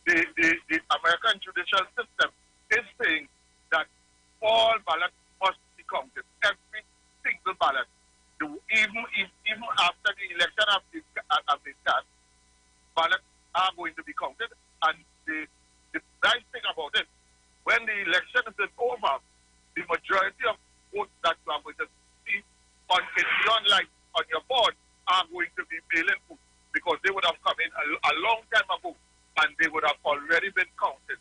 the American judicial system is saying that all ballots must be counted. Every single ballot. Even after the election have been cast, ballots are going to be counted. And the nice thing about it, when the election is over, the majority of votes that you are going to see on your board are going to be mail-in votes because they would have come in a long time ago and they would have already been counted.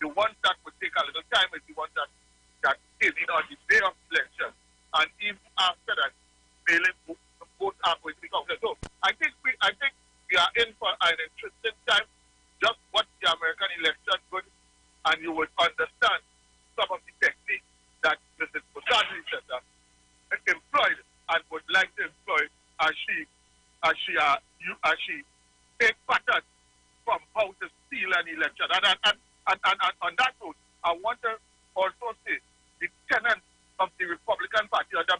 The ones that would take a little time is the ones that came in on the day of election. And even after that, mail-in votes are going to be counted. So I think we are in for an interesting time. Just watch the American election good, and you would understand some of the techniques that Mrs. Bouchardri employed and would like to employ as she take patterns from how to steal an election. And on that note, I want to also say the tenant of the Republican Party under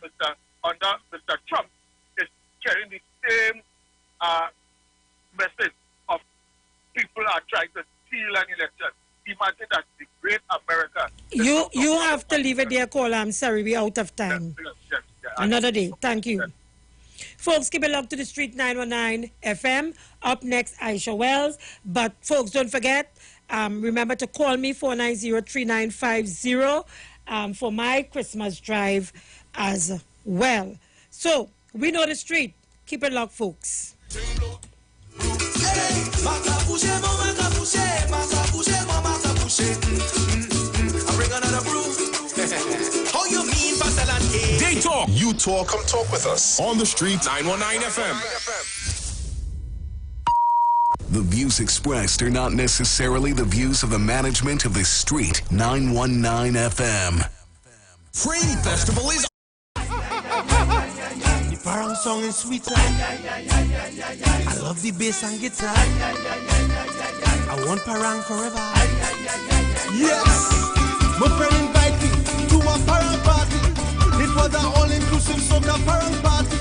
Mr. Trump is carrying the same message of people are trying to steal an election. Imagine that the great America. You have to leave it there, caller. I'm sorry, we're out of time. Yes. Another day. Thank you. Folks, keep it locked to the Street 919 FM. Up next, Aisha Wells. But folks, don't forget, remember to call me 490-3950 for my Christmas drive as well. So, we know the street. Keep it locked, folks. How you mean, They talk. You talk. Come talk with us. On the street. 919 FM. The views expressed are not necessarily the views of the management of the street. 919 FM. Free Festival is. The parang song is sweeter. I love the bass and guitar. I want parang forever. Yes, my friend invited me to a parang party. It was an all-inclusive soca parang party.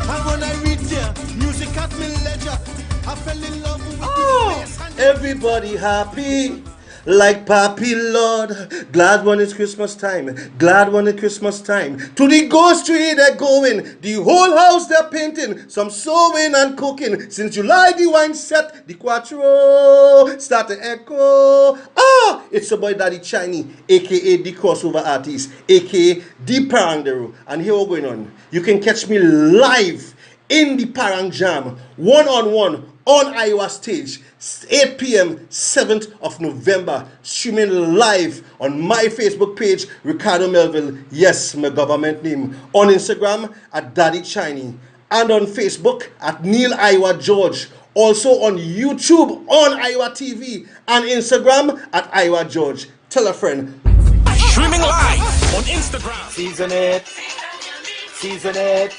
And when I reached there, music at me leisure. I fell in love with the bass and Everybody happy. Like Papi Lord, glad when it's Christmas time, glad when it's Christmas time. To the ghost tree they're going, the whole house they're painting, some sewing and cooking. Since July the wine set, the quattro start to echo. It's your boy Daddy Chinese, aka the crossover artist, aka the Parangderu. And here we're going on. You can catch me live in the Parang Jam, one-on-one on Iowa stage, 8 p.m., 7th of November, streaming live on my Facebook page, Ricardo Melville, yes, my government name, on Instagram at Daddy Chinese, and on Facebook at Neil Iwer George, also on YouTube on Iwer TV, and Instagram at Iwer George. Tell a friend. Streaming live on Instagram. Season it. Season it.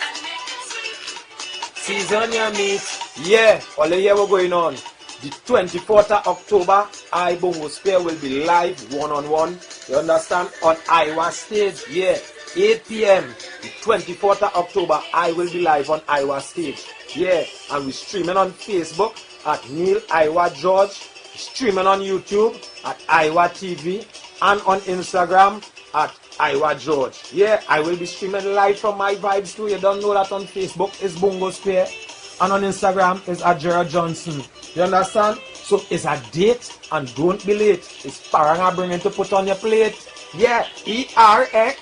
Season your meat. Yeah, all the year we're going on. The 24th of October, I Bongo Spear will be live one-on-one. You understand? On Iowa stage. Yeah, 8 p.m. The 24th of October, I will be live on Iowa stage. Yeah, and we're streaming on Facebook at Neil Iwer George. Streaming on YouTube at Iwer TV. And on Instagram at Iwer George. Yeah, I will be streaming live from my vibes too. You don't know that on Facebook is Bongo Spear. And on Instagram is Ajera Johnson. You understand? So it's a date and don't be late. It's parang I bringing to put on your plate. Yeah, ERX.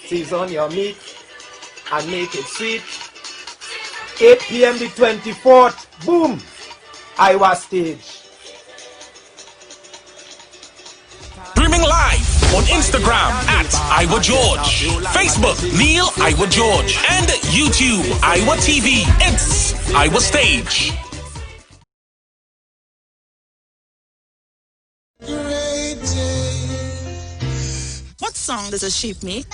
Season your meat and make it sweet. 8 p.m. the 24th. Boom. Iowa stage. Streaming live on Instagram at Iwer George, Facebook Neil Iwer George, and YouTube Iwer TV. It's Iwer Stage. What song does a sheep make?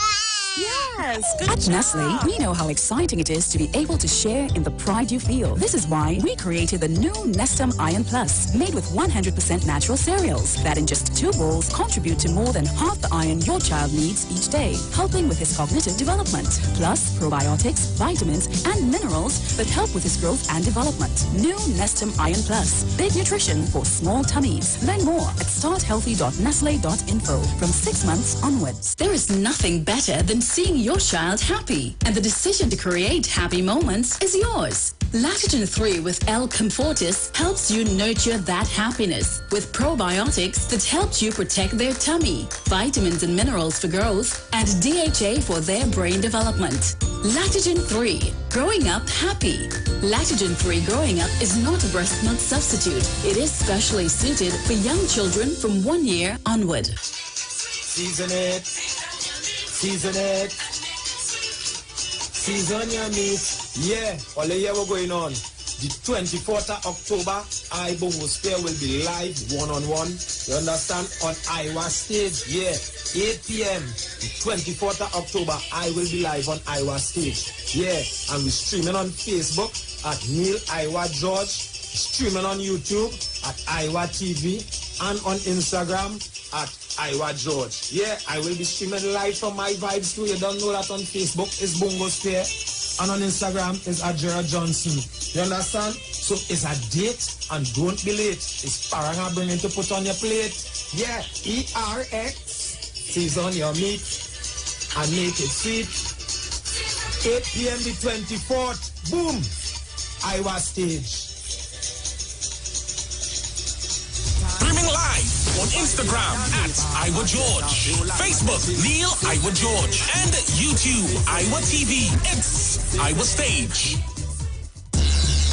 Yes, good. At Nestle, we know how exciting it is to be able to share in the pride you feel. This is why we created the new Nestum Iron Plus, made with 100% natural cereals that in just 2 bowls contribute to more than half the iron your child needs each day, helping with his cognitive development. Plus, probiotics, vitamins, and minerals that help with his growth and development. New Nestum Iron Plus, big nutrition for small tummies. Learn more at starthealthy.nestle.info from 6 months onwards. There is nothing better than seeing your child happy, and the decision to create happy moments is yours. Lactogen 3 with L Comfortis helps you nurture that happiness with probiotics that helps you protect their tummy, vitamins and minerals for growth, and DHA for their brain development. Lactogen 3, growing up happy. Lactogen 3 growing up is not a breast milk substitute. It is specially suited for young children from 1 year onward. Season it. Season it. Season your meat. Yeah, all the year we're going on. The 24th of October, I Bongo Spear will be live one-on-one. You understand? On Iowa stage. Yeah, 8 p.m. The 24th of October, I will be live on Iowa stage. Yeah, and we're streaming on Facebook at Neil Iwer George. Streaming on YouTube at Iwer TV. And on Instagram at Iwer George. Yeah, I will be streaming live from my vibes too. You don't know that on Facebook is Bongo Spear. And on Instagram is Ajera Johnson. You understand? So it's a date and don't be late. It's parang I bringing to put on your plate. Yeah, ERX. Season your meat and make it sweet. 8 p.m. the 24th. Boom. Iowa stage. Streaming live on Instagram at Iwer George, Facebook Neil Iwer George, and YouTube Iwer TV. It's Iwer Stage.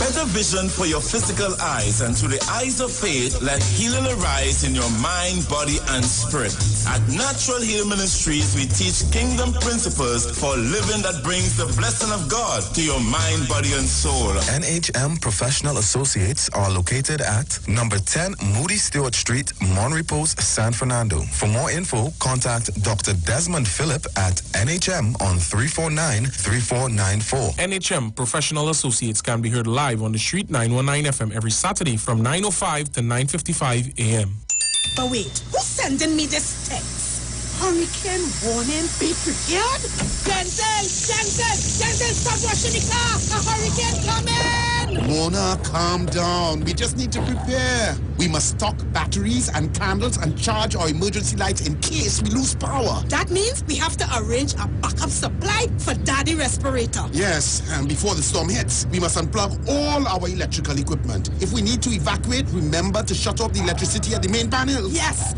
Better vision for your physical eyes, and through the eyes of faith, let healing arise in your mind, body, and spirit. At Natural Heal Ministries, we teach kingdom principles for living that brings the blessing of God to your mind, body, and soul. NHM Professional Associates are located at number 10 Moody Stewart Street, Monrepos, San Fernando. For more info, contact Dr. Desmond Phillip at NHM on 349-3494. NHM Professional Associates can be heard live on the Street 919 FM every Saturday from 9:05 to 9:55 a.m. But wait, who's sending me this text? Hurricane warning, be prepared? Denzel, stop rushing the car! A hurricane coming! Mona, calm down. We just need to prepare. We must stock batteries and candles and charge our emergency lights in case we lose power. That means we have to arrange a backup supply for Daddy respirator. Yes, and before the storm hits, we must unplug all our electrical equipment. If we need to evacuate, remember to shut off the electricity at the main panel. Yes,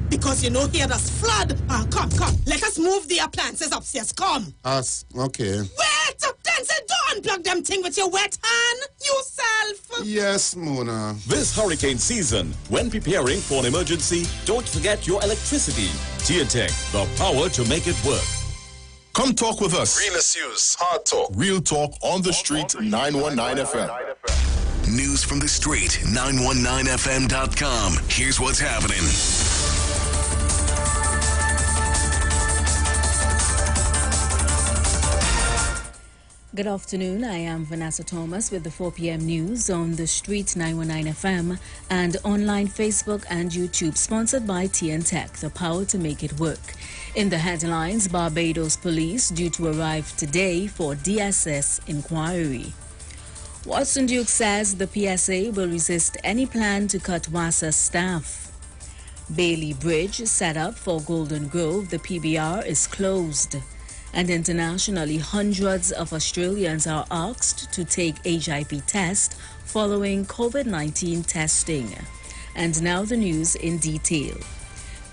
because you know here does flood. Come, let us move the appliances upstairs, come. Us, okay. Wait, Denzel, don't unplug them thing with your wet hand, yourself. Yes, Mona. This hurricane season, when preparing for an emergency, don't forget your electricity. TNTech, the power to make it work. Come talk with us. Real issues, hard talk. Real talk on the street, 919 FM. News from the street, 919fm.com. Here's what's happening. Good afternoon. I am Vanessa Thomas with the 4 p.m. news on the Street 919 FM and online Facebook and YouTube, sponsored by TNTech, the power to make it work. In the headlines, Barbados police due to arrive today for DSS inquiry. Watson Duke says the PSA will resist any plan to cut WASA staff. Bailey Bridge set up for Golden Grove, the PBR is closed. And internationally, hundreds of Australians are asked to take HIV test following COVID-19 testing. And now the news in detail.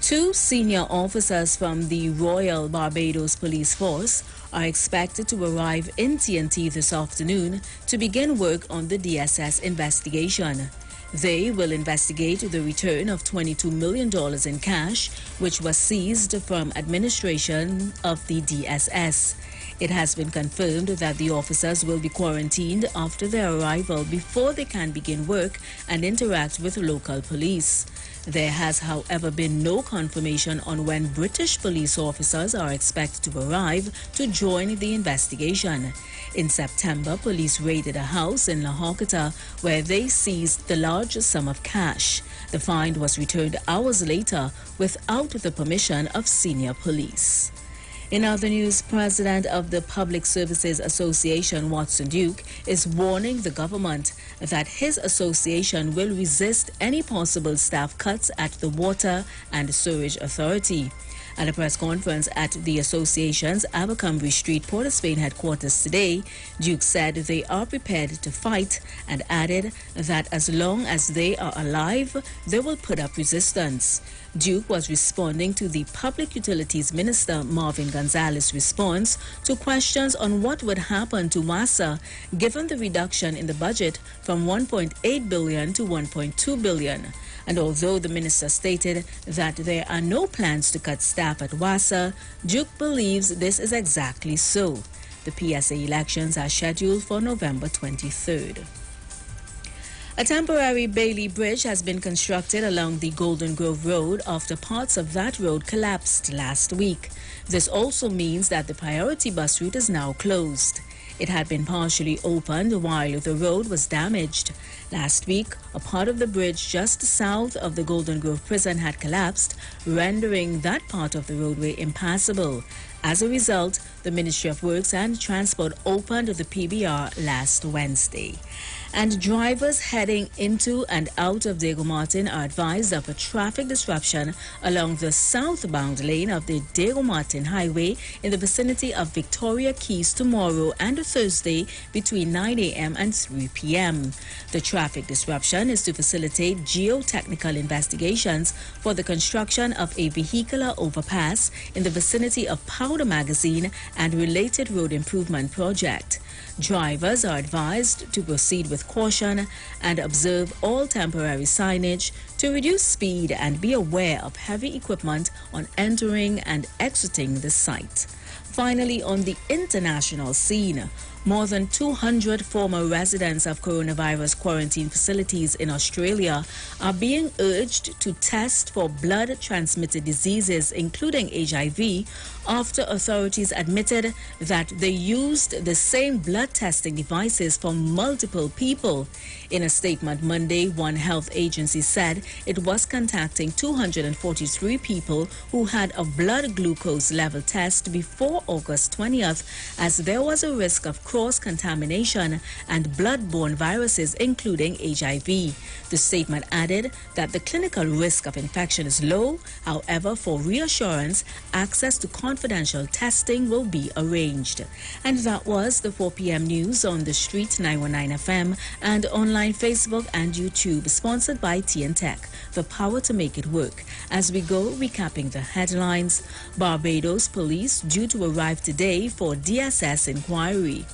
2 senior officers from the Royal Barbados Police Force are expected to arrive in TNT this afternoon to begin work on the DSS investigation. They will investigate the return of $22 million in cash, which was seized from administration of the DSS. It has been confirmed that the officers will be quarantined after their arrival before they can begin work and interact with local police. There has, however, been no confirmation on when British police officers are expected to arrive to join the investigation. In September, police raided a house in La Horquetta where they seized the large sum of cash. The find was returned hours later without the permission of senior police. In other news, President of the Public Services Association, Watson Duke, is warning the government that his association will resist any possible staff cuts at the Water and Sewerage Authority. At a press conference at the association's Abercrombie Street, Port of Spain headquarters today, Duke said they are prepared to fight and added that as long as they are alive, they will put up resistance. Duke was responding to the Public Utilities Minister Marvin Gonzalez's response to questions on what would happen to WASA given the reduction in the budget from $1.8 billion to $1.2 billion. And although the minister stated that there are no plans to cut staff at WASA, Duke believes this is exactly so. The PSA elections are scheduled for November 23rd. A temporary Bailey Bridge has been constructed along the Golden Grove Road after parts of that road collapsed last week. This also means that the priority bus route is now closed. It had been partially opened while the road was damaged. Last week, a part of the bridge just south of the Golden Grove prison had collapsed, rendering that part of the roadway impassable. As a result, the Ministry of Works and Transport opened the PBR last Wednesday. And drivers heading into and out of Diego Martin are advised of a traffic disruption along the southbound lane of the Diego Martin Highway in the vicinity of Victoria Keys tomorrow and Thursday between 9 a.m. and 3 p.m. The traffic disruption is to facilitate geotechnical investigations for the construction of a vehicular overpass in the vicinity of Powder Magazine and related road improvement project. Drivers are advised to proceed with caution and observe all temporary signage to reduce speed and be aware of heavy equipment on entering and exiting the site. Finally, on the international scene, more than 200 former residents of coronavirus quarantine facilities in Australia are being urged to test for blood-transmitted diseases, including HIV, after authorities admitted that they used the same blood testing devices for multiple people. In a statement Monday, one health agency said it was contacting 243 people who had a blood glucose level test before August 20th, as there was a risk of cross-contamination and blood-borne viruses, including HIV. The statement added that the clinical risk of infection is low. However, for reassurance, access to confidential testing will be arranged. And that was the 4 p.m. news on the Street 919 FM and online Facebook and YouTube, sponsored by TN Tech, the power to make it work. As we go, recapping the headlines. Barbados police due to arrive today for DSS inquiry.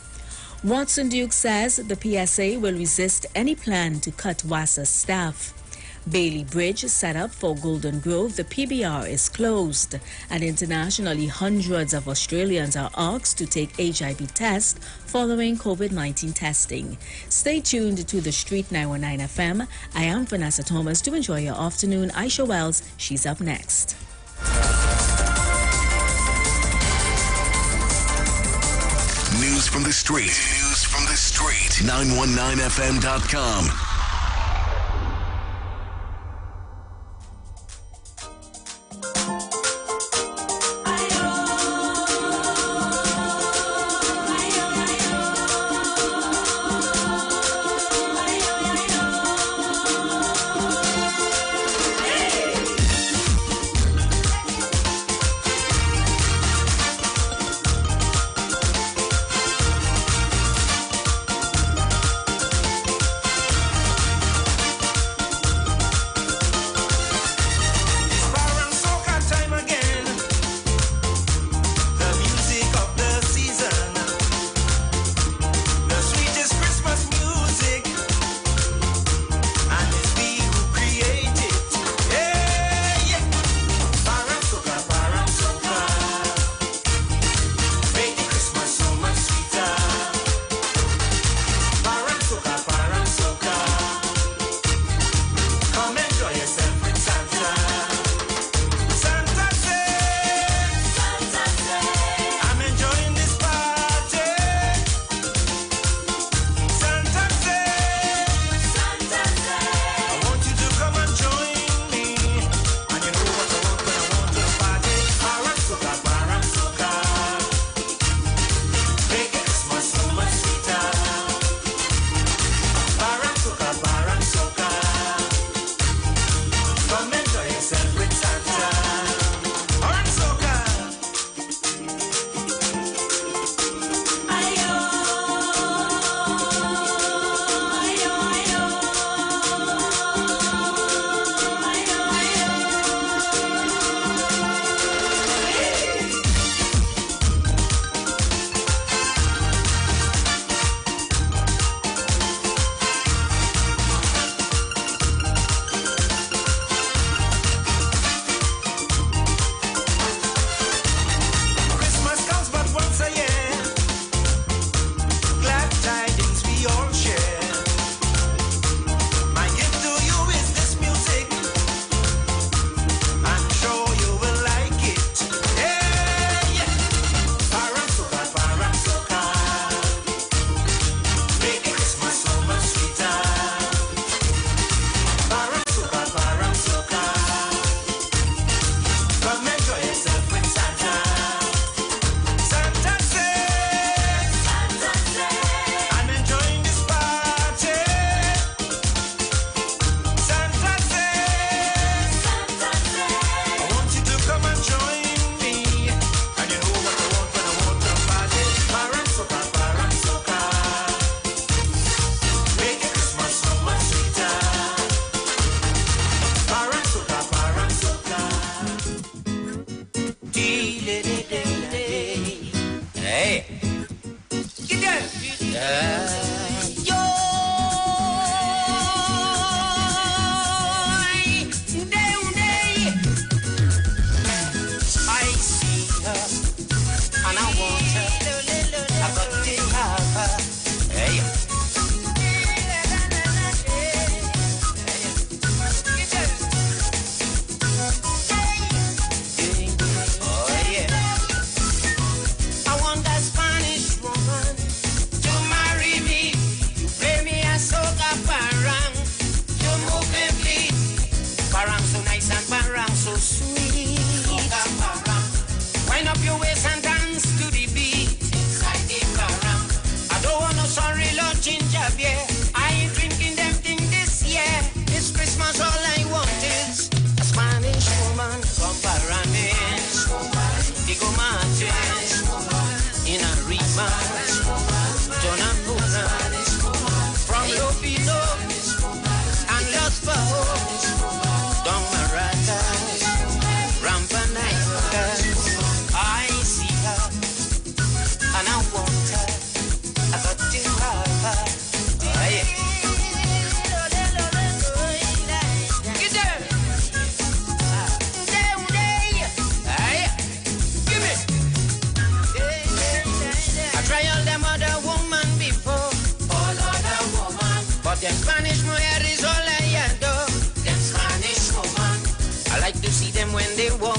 Watson Duke says the PSA will resist any plan to cut WASA staff. Bailey Bridge set up for Golden Grove, the PBR is closed. And internationally, hundreds of Australians are asked to take HIV test following COVID-19 testing. Stay tuned to the Street 919 FM. I am Vanessa Thomas. Do enjoy your afternoon. Aisha Wells, she's up next. News from the street. News from the street. 919fm.com.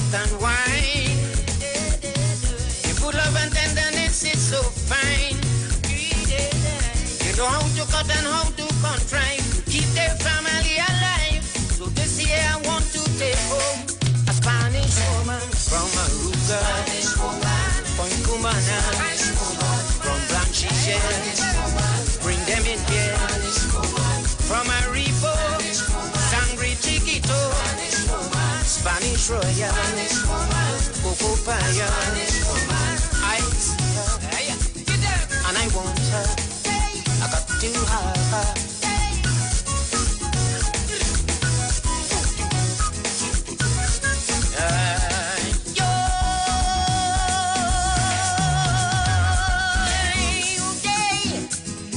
soft and wine. Your good love and tenderness is so fine. You know how to cut and how to contrive to keep their family alive. So this year I want to take home a Spanish woman from Aruba, from Cumana, from Blanchichet. Bring them in here. From Aripo, Sangre Chiquito, Spanish Royal, Coco Paya, Ice, and I want her. I got to have her.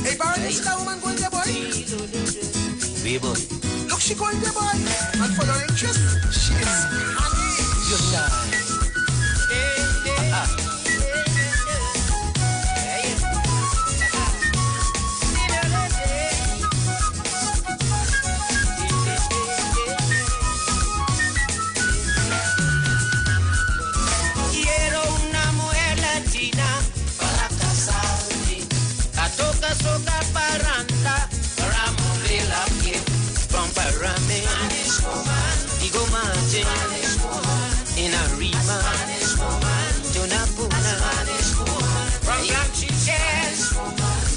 Hey, Barney, see that woman going there, boy? Boy. Look, she going there, boy. And for your interest, she is honey. You die. Quiero una mujer latina para casarme. A toca soca parranda para mover la piel. Comparame, digo mate, in a rima, Jonapuna, from Blanchichet,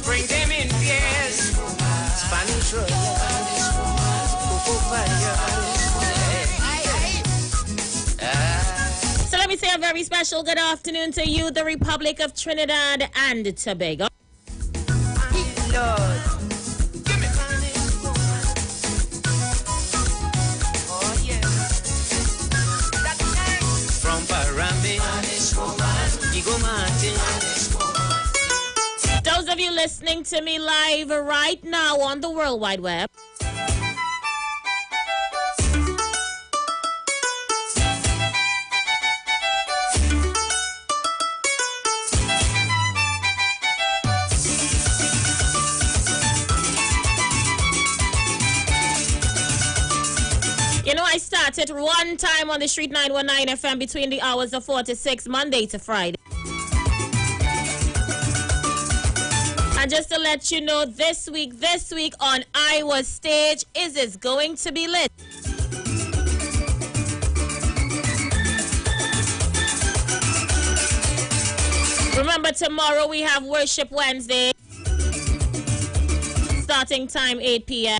bring them in pairs, Spanish Royal, Coco Paya. So let me say a very special good afternoon to you, the Republic of Trinidad and Tobago. Lord. Those of you listening to me live right now on the World Wide Web, you know, I started one time on the Street 919 FM between the hours of 4 to 6, Monday to Friday. And just to let you know, this week on Iwer stage is going to be lit. Remember, tomorrow we have Worship Wednesday, starting time 8 p.m.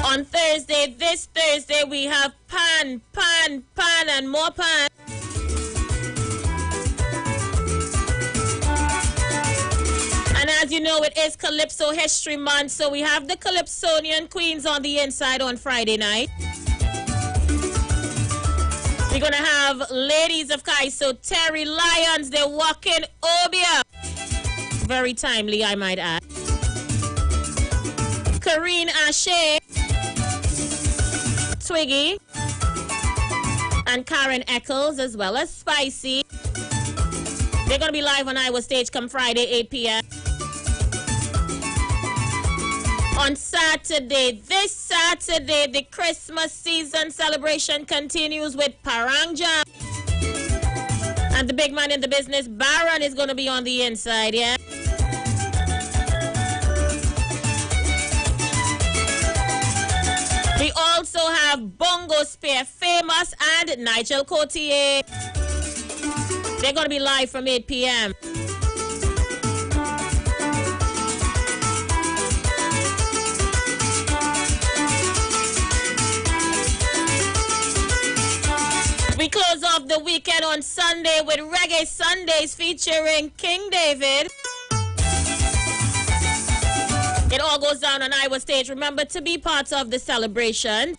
On Thursday, this Thursday, we have pan, and more pan. And as you know, it is Calypso History Month, so we have the Calypsonian Queens on the inside on Friday night. We're going to have Ladies of Kaiso, Terry Lyons, they're walking Obia. Very timely, I might add. Kareen Ashe, Twiggy, and Karen Eccles, as well as Spicy. They're going to be live on Iwer stage come Friday, 8 p.m. On Saturday, this Saturday, the Christmas season celebration continues with Parang Jam. And the big man in the business, Baron, is going to be on the inside, yeah? We also have Bongo Spear Famous and Nigel Cotier. They're going to be live from 8 p.m. We close off the weekend on Sunday with Reggae Sundays featuring King David. It all goes down on Iwer stage. Remember to be part of the celebration.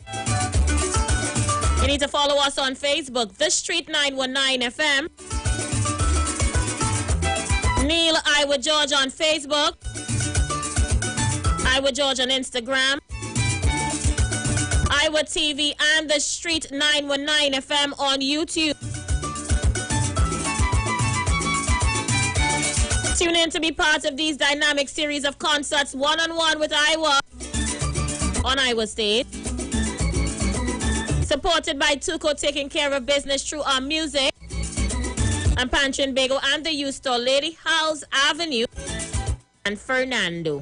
You need to follow us on Facebook, The Street 919 FM. Neil Iwer George on Facebook. Iwer George on Instagram. Iwer TV and The Street 919 FM on YouTube. Tune in to be part of these dynamic series of concerts one-on-one with Iwer. on Iowa State. Supported by Tuco, taking care of business through our music. And Pantry and Bagel and the youth store, Lady House Avenue and Fernando.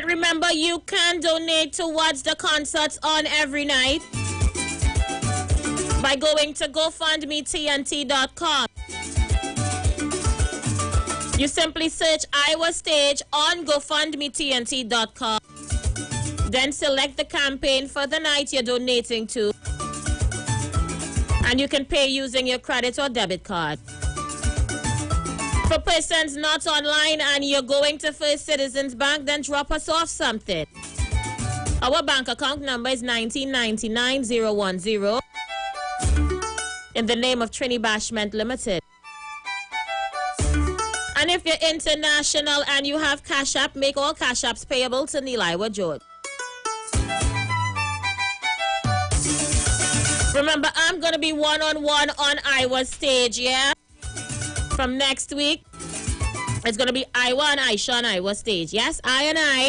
Remember, you can donate towards the concerts on every night by going to GoFundMeTNT.com. You simply search Iowa Stage on GoFundMeTNT.com. Then select the campaign for the night you're donating to. And you can pay using your credit or debit card. For persons not online and you're going to First Citizens Bank, then drop us off something. Our bank account number is 1999010 in the name of Trini Bashment Limited. And if you're international and you have Cash App, make all Cash Apps payable to Neil Iwer George. Remember, I'm going to be one-on-one on Iowa Stage, yeah? From next week, it's going to be Iwa and Aisha on Iowa Stage. Yes, I and I.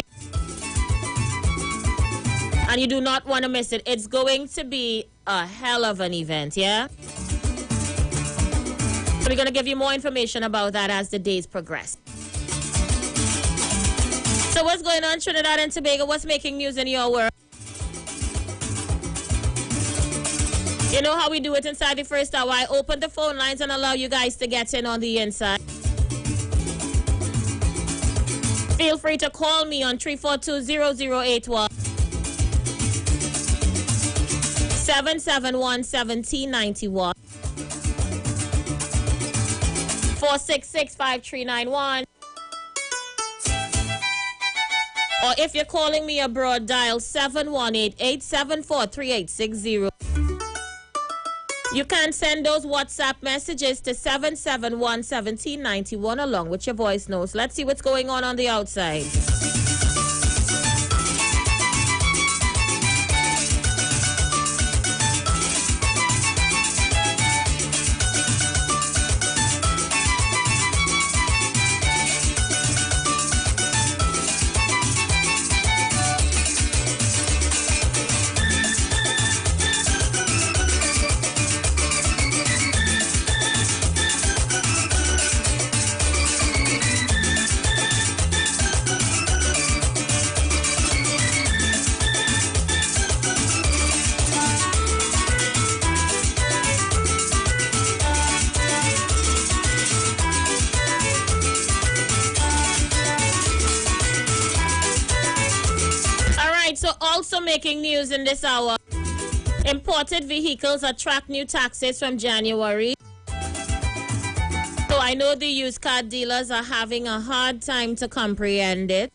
And you do not want to miss it. It's going to be a hell of an event, yeah? So we're going to give you more information about that as the days progress. So what's going on, Trinidad and Tobago? What's making news in your world? You know how we do it inside the first hour. I open the phone lines and allow you guys to get in on the inside. Feel free to call me on 342-0081 771-1791 466-5391. Or if you're calling me abroad, dial 718-874-3860. You can send those WhatsApp messages to 771-1791 along with your voice notes. Let's see what's going on the outside. Also making news in this hour. Imported vehicles attract new taxes from January. So I know the used car dealers are having a hard time to comprehend it.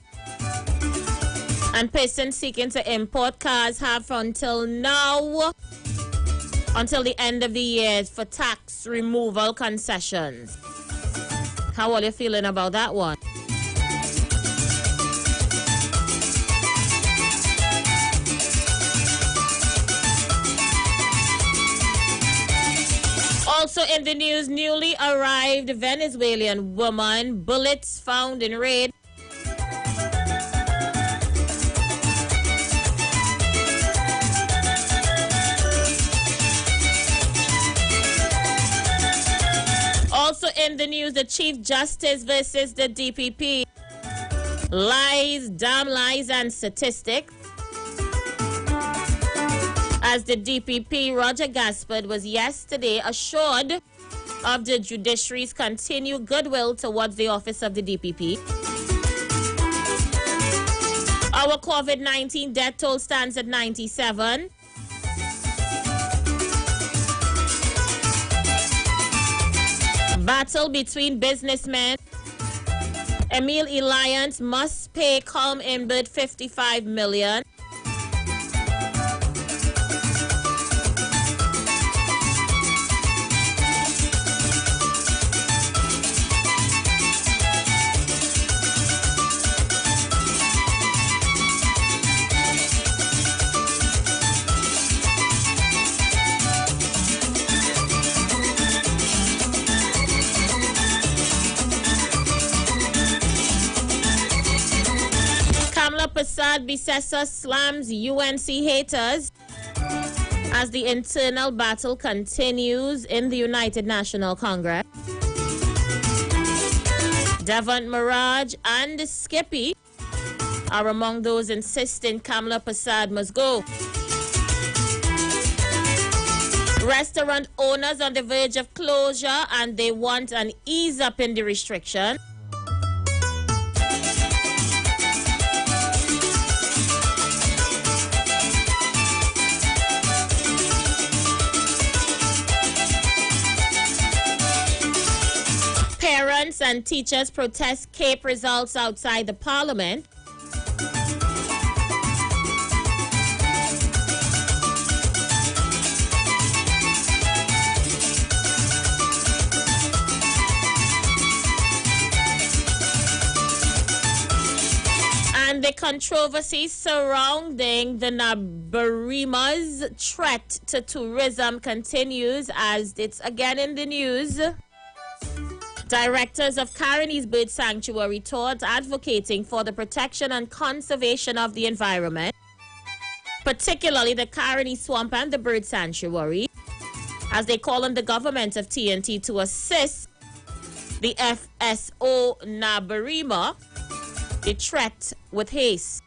And persons seeking to import cars have until now, until the end of the year, for tax removal concessions. How are you feeling about that one? Also in the news, newly arrived Venezuelan woman, bullets found in raid. Also in the news, the Chief Justice versus the DPP. Lies, damn lies and statistics. As the DPP, Roger Gaspard, was yesterday assured of the judiciary's continued goodwill towards the office of the DPP. Our COVID-19 death toll stands at 97. Battle between businessmen. Emil Elias must pay Calm Inbird $55 million. Trinidad Bicessa slams UNC haters as the internal battle continues in the United National Congress. Devon Mirage and Skippy are among those insisting Kamla Prasad must go. Restaurant owners on the verge of closure and they want an ease up in the restriction. Parents and teachers protest CAPE results outside the parliament. And the controversy surrounding the Nabarima's threat to tourism continues as it's again in the news. Directors of Caronies Bird Sanctuary toured advocating for the protection and conservation of the environment, particularly the Caroni Swamp and the Bird Sanctuary, as they call on the government of TNT to assist the FSO Nabarima, the threat with haste.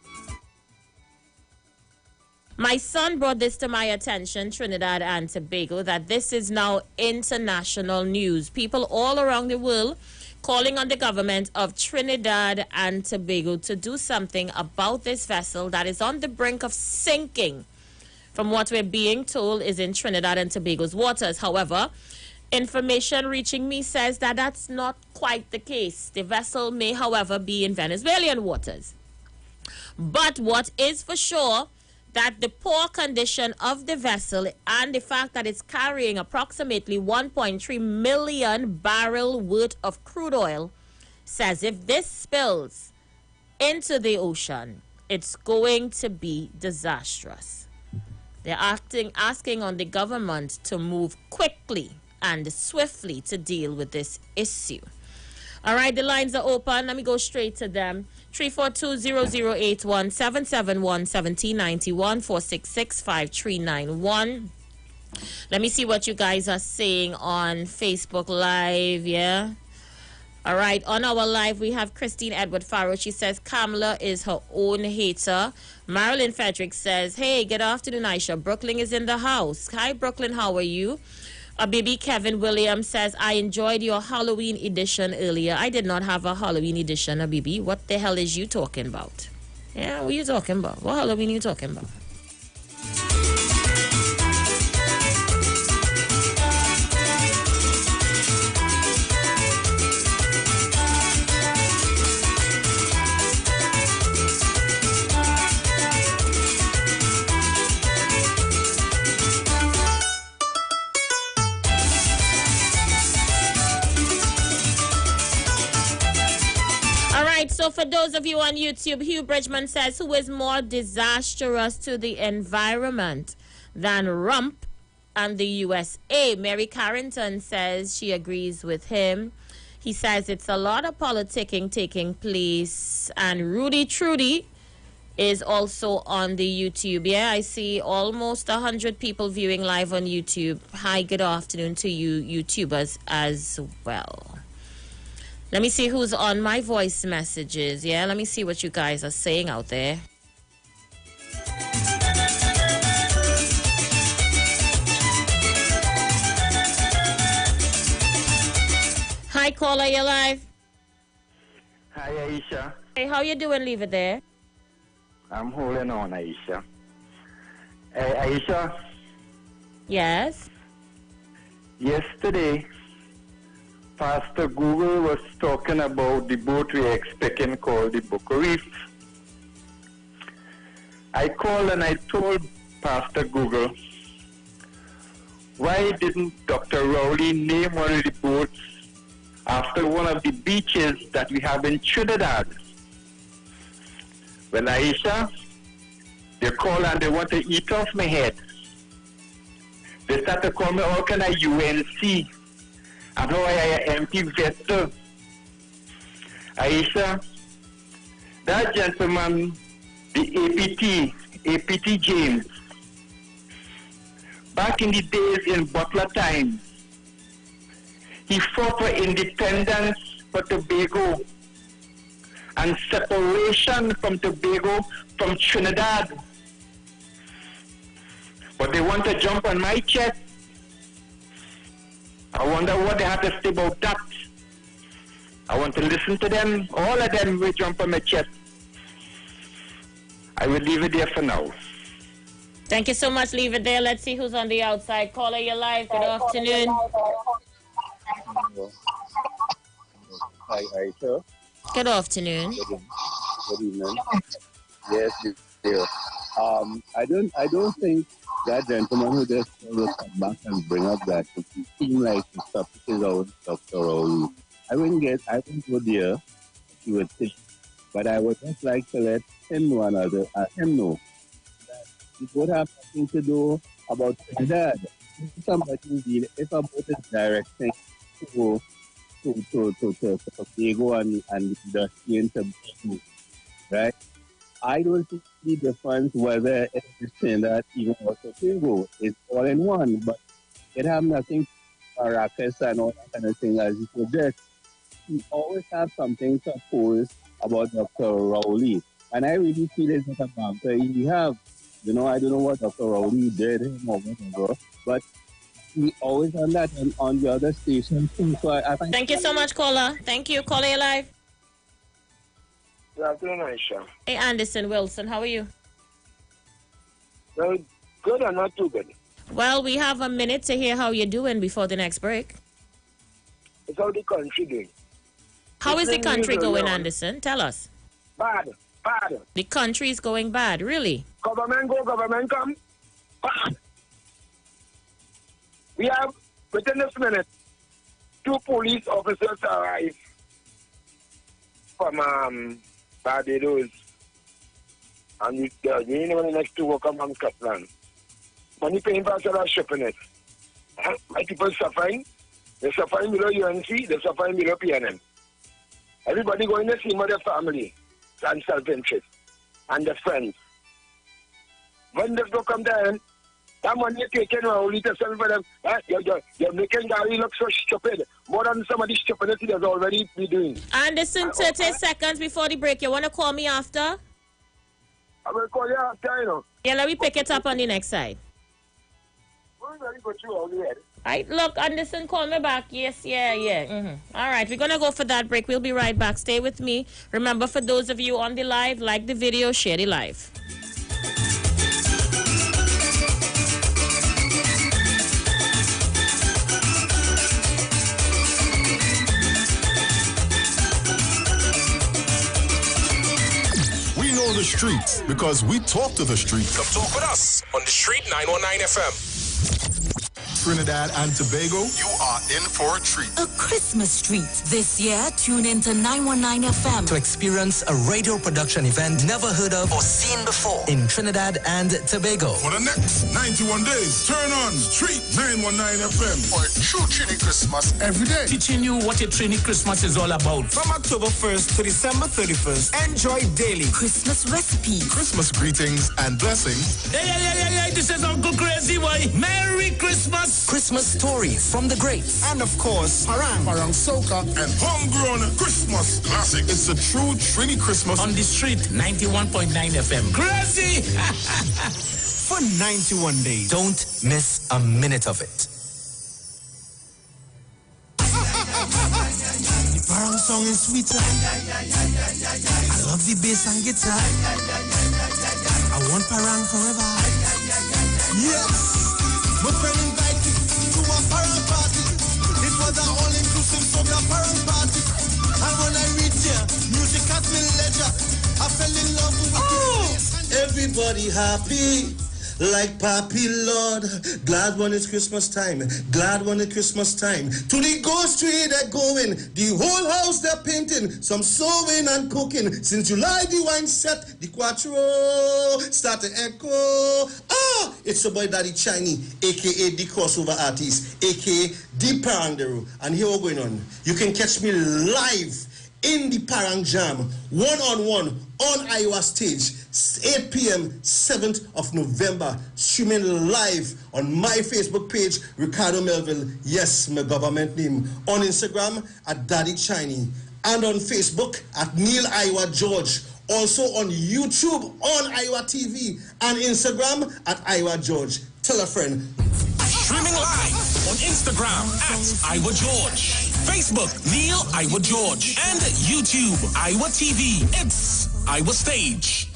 My son brought this to my attention, Trinidad and Tobago, that this is now international news. People all around the world calling on the government of Trinidad and Tobago to do something about this vessel that is on the brink of sinking. From what we're being told is in Trinidad and Tobago's waters. However, information reaching me says that that's not quite the case. The vessel may, however, be in Venezuelan waters. But what is for sure, that the poor condition of the vessel and the fact that it's carrying approximately 1.3 million barrel worth of crude oil says if this spills into the ocean, it's going to be disastrous. They're asking on the government to move quickly and swiftly to deal with this issue. All right, the lines are open. Let me go straight to them. 342-0081, 771-1791, 466-5391. Let me see what you guys are saying on Facebook Live, yeah? All right, on our live, we have Christine Edward Farrow. She says Kamla is her own hater. Marilyn Frederick says, hey, good afternoon, Aisha. Brooklyn is in the house. Hi, Brooklyn, how are you? Baby Kevin Williams says, I enjoyed your Halloween edition earlier. I did not have a Halloween edition, Baby. What the hell is you talking about? Yeah, what are you talking about? What Halloween are you talking about? So for those of you on YouTube, Hugh Bridgman says, who is more disastrous to the environment than Rump and the USA? Mary Carrington says she agrees with him. He says it's a lot of politicking taking place. And Rudy Trudy is also on the YouTube. Yeah, I see almost 100 people viewing live on YouTube. Hi, good afternoon to you YouTubers as well. Let me see who's on my voice messages. Yeah, let me see what you guys are saying out there. Hi, caller, you're live. Hi, Aisha. Hey, how you doing? Leave it there. I'm holding on, Aisha. Hey, Aisha. Yes? Yesterday, Pastor Google was talking about the boat we're expecting called the Boca Reef. I called and I told Pastor Google, why didn't Dr. Rowley name one of the boats after one of the beaches that we have in Trinidad? Well, Aisha, they call and they want to eat off my head. They start to call me all kind of UNC. And how I empty vessel. Aisha, that gentleman the APT James. Back in the days in Butler times, he fought for independence for Tobago and separation from Tobago from Trinidad. But they want to jump on my chest. I wonder what they have to say about that. I want to listen to them. All of them will jump on my chest. I will leave it there for now. Thank you so much. Leave it there. Let's see who's on the outside. Caller, you're live. Good afternoon. Hi, sir. Good afternoon. Good evening. Yes, dear. I don't think that gentleman who just will come back and bring up that it seems like the subject is out Dr. Raoul. I wouldn't go there, he would think. But I would just like to let him know him know that it would have nothing to do about Trinidad. If somebody deal, if about the directing to Tobago and the Tobago, right? I don't see the difference whether it is Trinidad even or Tobago. It's all in one, but it have nothing to do with Maracas and all that kind of thing as you suggest. We always have something to oppose about Dr. Rowley. And I really feel it's not a banter he have. You know, I don't know what Dr. Rowley did or whatever, but we always on that and on the other station too. So I think. Thank you so much, caller. Thank you. Caller, you're live. Good afternoon, Aisha. Hey, Anderson Wilson, how are you? Well, good or not too good? Well, we have a minute to hear how you're doing before the next break. It's how the country doing. How is the country going, Anderson? Tell us. Bad. The country is going bad, really? Government go, government come. Bad. We have, within this minute, 2 police officers arrived from Barbados. And you know the next 2 will come from Scotland. Money paying for us shipping it. My people suffering. They're suffering below UNC, they're suffering below PNM. Everybody going to see their family and self-interest and their friends. When this go come down, that money you're taking only to sell for them. You're making Gary look so stupid. More than some of the stupidity that's already be doing. Anderson, 30 seconds before the break. You want to call me after? I will call you after, you know. Yeah, let me pick it up on the next side. We're going to go through all the head. Right, look, Anderson, call me back. Yes, yeah. All right, we're going to go for that break. We'll be right back. Stay with me. Remember, for those of you on the live, like the video, share the live. We know the streets because we talk to the streets. Come talk with us on the Street 919 FM. Trinidad and Tobago, you are in for a treat. A Christmas treat. This year, tune in to 919 FM to experience a radio production event never heard of or seen before in Trinidad and Tobago. For the next 91 days, turn on Street 919 FM for a true Trini Christmas every day. Teaching you what a Trini Christmas is all about. From October 1st to December 31st, enjoy daily Christmas recipes, Christmas greetings and blessings. Hey, this is Uncle Crazy Boy. Merry Christmas. Christmas stories from the greats. And of course, Parang Soca, and homegrown Christmas classics. It's a true Trini Christmas on the Street 91.9 FM. Crazy! For 91 days. Don't miss a minute of it. The Parang song is sweeter. I love the bass and guitar. I want Parang forever. Yes, my friend invited me to a Parang party. It was an all-inclusive soca Parang party. And when I reached here, music at me leisure. I fell in love with it. Everybody happy. Like Papi Lord, glad when it's Christmas time, glad when it's Christmas time. To the ghost tree they're going, the whole house they're painting, some sewing and cooking. Since July the wine set, the quattro start to echo. It's your boy Daddy Chiny, aka the crossover artist, aka the Parangero. And here we're going on. You can catch me live in the Parang Jam, one-on-one on Iowa stage, 8 p.m., 7th of November, streaming live on my Facebook page, Ricardo Melville, yes, my government name, on Instagram at Daddy Chinese, and on Facebook at Neil Iwer George, also on YouTube on Iwer TV, and Instagram at Iwer George. Tell a friend. Streaming live on Instagram at Iwer George, Facebook Neil Iwer George, and YouTube Iwer TV. It's Iwer Stage.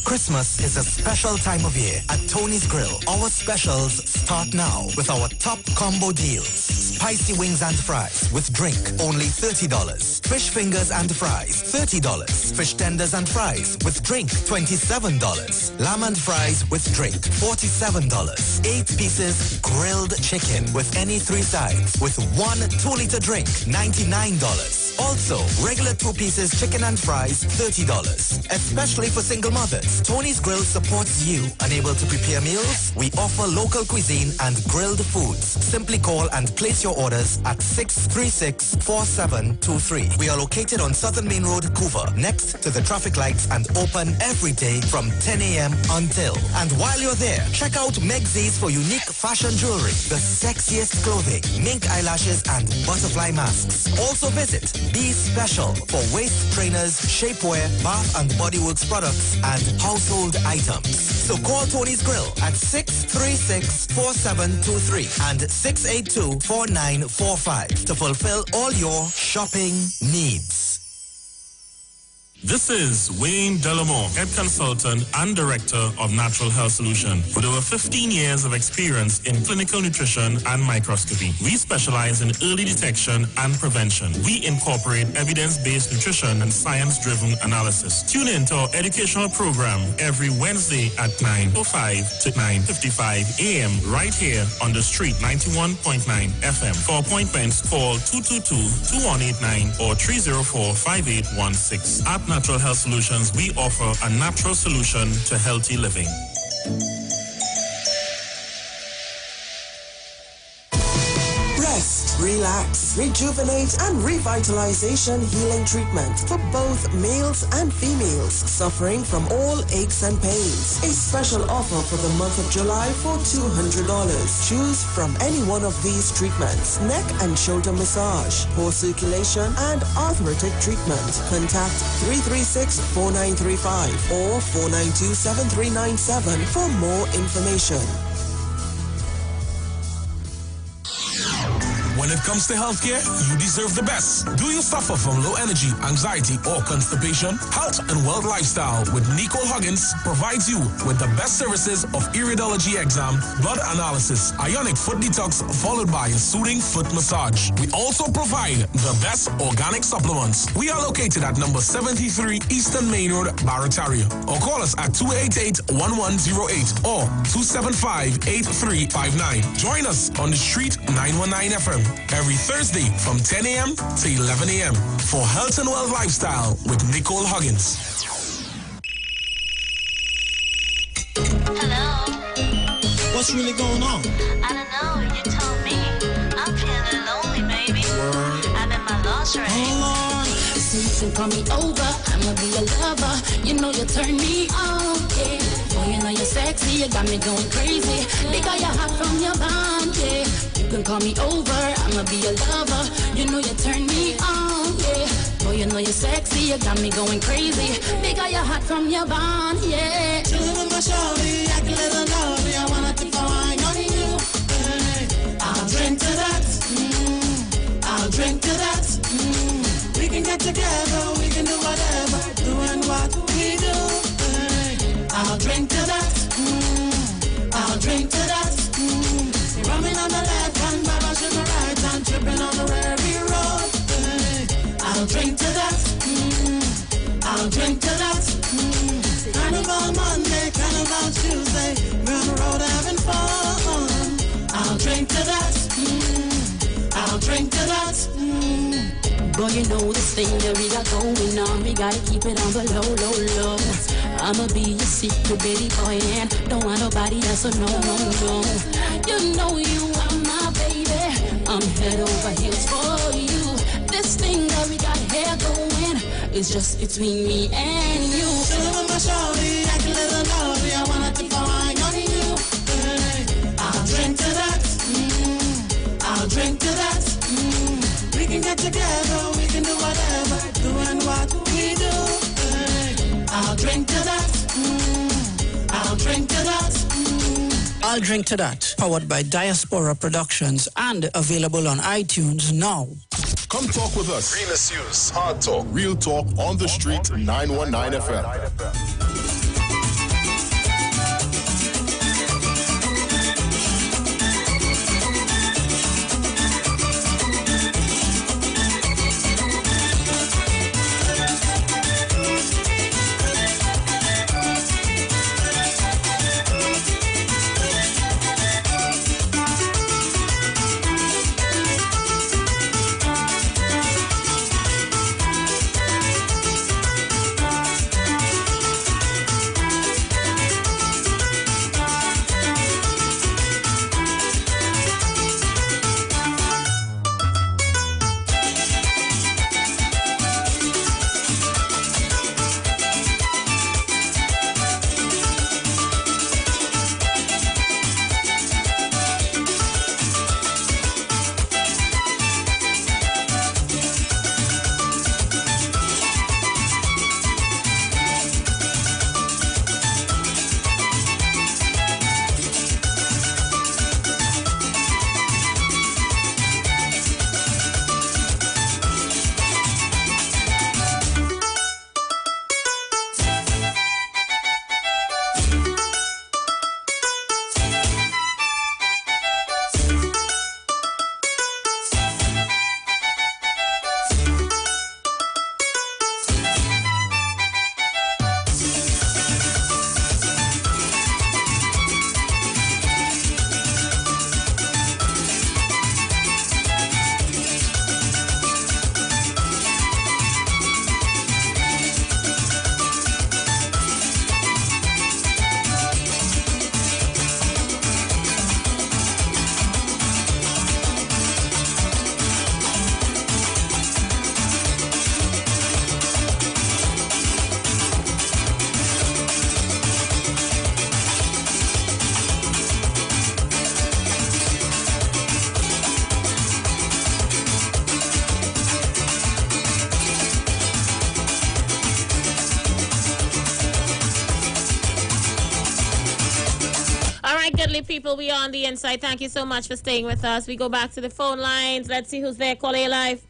Christmas is a special time of year at Tony's Grill. Our specials start now with our top combo deals. Spicy wings and fries with drink, only $30. Fish fingers and fries, $30. Fish tenders and fries with drink, $27. Lamb and fries with drink, $47. 8 pieces grilled chicken with any 3 sides with 1 2-liter drink, $99. Also, regular 2 pieces chicken and fries, $30. Especially for single mothers, Tony's Grill supports you. Unable to prepare meals? We offer local cuisine and grilled foods. Simply call and place your orders at 636-4723. We are located on Southern Main Road, Couva, next to the traffic lights, and open every day from 10 a.m. until. And while you're there, check out Megzi's for unique fashion jewelry, the sexiest clothing, mink eyelashes, and butterfly masks. Also visit Be Special for waist trainers, shapewear, bath and body works products, and household items. So call Tony's Grill at 636-4723 and 682-4945 to fulfill all your shopping needs. This is Wayne Delamore, Head Consultant and Director of Natural Health Solution. With over 15 years of experience in clinical nutrition and microscopy, we specialize in early detection and prevention. We incorporate evidence-based nutrition and science-driven analysis. Tune in to our educational program every Wednesday at 9:05 to 9:55 a.m. right here on the street 91.9 FM. For appointments, call 222-2189 or 304-5816. At Natural Health Solutions, we offer a natural solution to healthy living. Rest, relax, rejuvenate, and revitalization healing treatment for both males and females suffering from all aches and pains. A special offer for the month of July for $200. Choose from any one of these treatments: neck and shoulder massage, poor circulation, and arthritic treatment. Contact 336-4935 or 492-7397 for more information. When it comes to healthcare, you deserve the best. Do you suffer from low energy, anxiety, or constipation? Health and Wealth Lifestyle with Nicole Huggins provides you with the best services of iridology exam, blood analysis, ionic foot detox, followed by a soothing foot massage. We also provide the best organic supplements. We are located at number 73 Eastern Main Road, Barataria. Or call us at 288-1108 or 275-8359. Join us on the street 919 FM. Every Thursday from 10 a.m. to 11 a.m. for Health and Wealth Lifestyle with Nicole Huggins. Hello. What's really going on? I don't know. You told me. I'm feeling lonely, baby. I'm in my lingerie. Oh, Lord. So you can call me over. I'ma be a lover. You know you turn me on, yeah. Oh, you know you're sexy. You got me going crazy. Because you're hot from your bond, yeah. You can call me over, I'ma be a lover. You know you turn me on, yeah. Oh, you know you're sexy, you got me going crazy. Because you're hot from your bond, yeah. Chillin' with my shorty, I can let her know. I wanna take a wine on you. Hey, I'll drink to that. I'll drink to that. We can get together, we can do whatever. Doing what we do. Hey, I'll drink to that. I'll drink to that. Rumming on the left hand, Baba sugar right hand, tripping on the Rary road. Hey, I'll drink to that. I'll drink to that. Carnival Monday, Carnival Tuesday, we're on the road having fun. I'll drink to that. I'll drink to that. Boy, you know this thing that we got going on. We gotta keep it on the low, low, low. I'ma be your secret baby boy, and don't want nobody else, so no, no, no. You know you are my baby. I'm head over heels for you. This this thing that we got here going is just between me and you. Shoulda my shawty, I can let her know me. I wanna to find on you. Hey, I'll drink to that. I'll drink to that. We can get together, we can do whatever, doing what we do. Hey, I'll drink to that. I'll drink to that. I'll Drink to That, powered by Diaspora Productions and available on iTunes now. Come talk with us. Realest news, hard talk, real talk on the street, 919 FM. People, we are on the inside. Thank you so much for staying with us. We go back to the phone lines. Let's see who's there. Call A Live.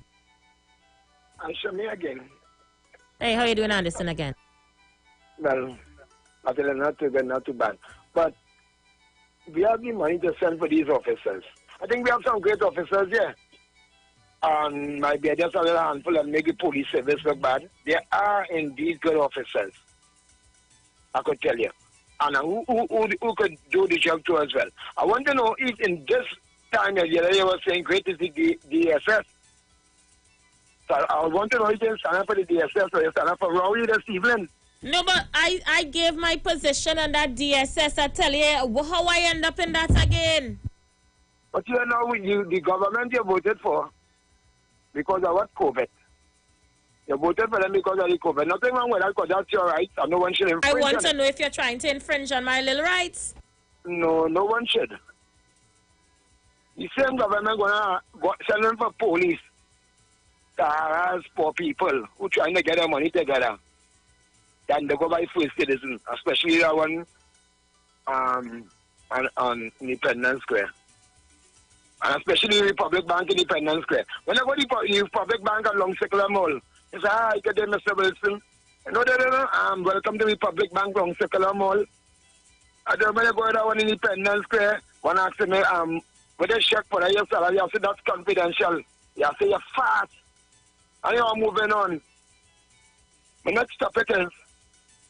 Answer me again. Hey, how are you doing, Anderson, again? Well, I feel not too good, not too bad. But we have the money to send for these officers. I think we have some great officers here. And might be just a little handful and make the police service look bad. There are indeed good officers, I could tell you. And who could do the job too as well. I want to know if in this time the other day was saying great is the DSS. So I want to know if you stand up for the DSS or you stand up for Rowley this evening. No, but I gave my position on that DSS. I tell you how I end up in that again. But you know, the government you voted for because of what? COVID. You voted for them because of the COVID. Nothing wrong with that because that's your right and no one should infringe. I want to know if you're trying to infringe on my little rights. No, no one should. The same government gonna send them for police to harass poor people who trying to get their money together. Then they go by first citizen, especially that one on Independence Square. And especially the Republic Bank Independence Square. When I go to the Republic Bank along Circular Mall, they say, hi, good day, Mr. Wilson. No, welcome to the Republic Bank along Circular Mall. I don't want to go to that one in Independence Square. One asks me, with a check for your salary, I say, that's confidential. You say, you're fast. And you're moving on. My next topic is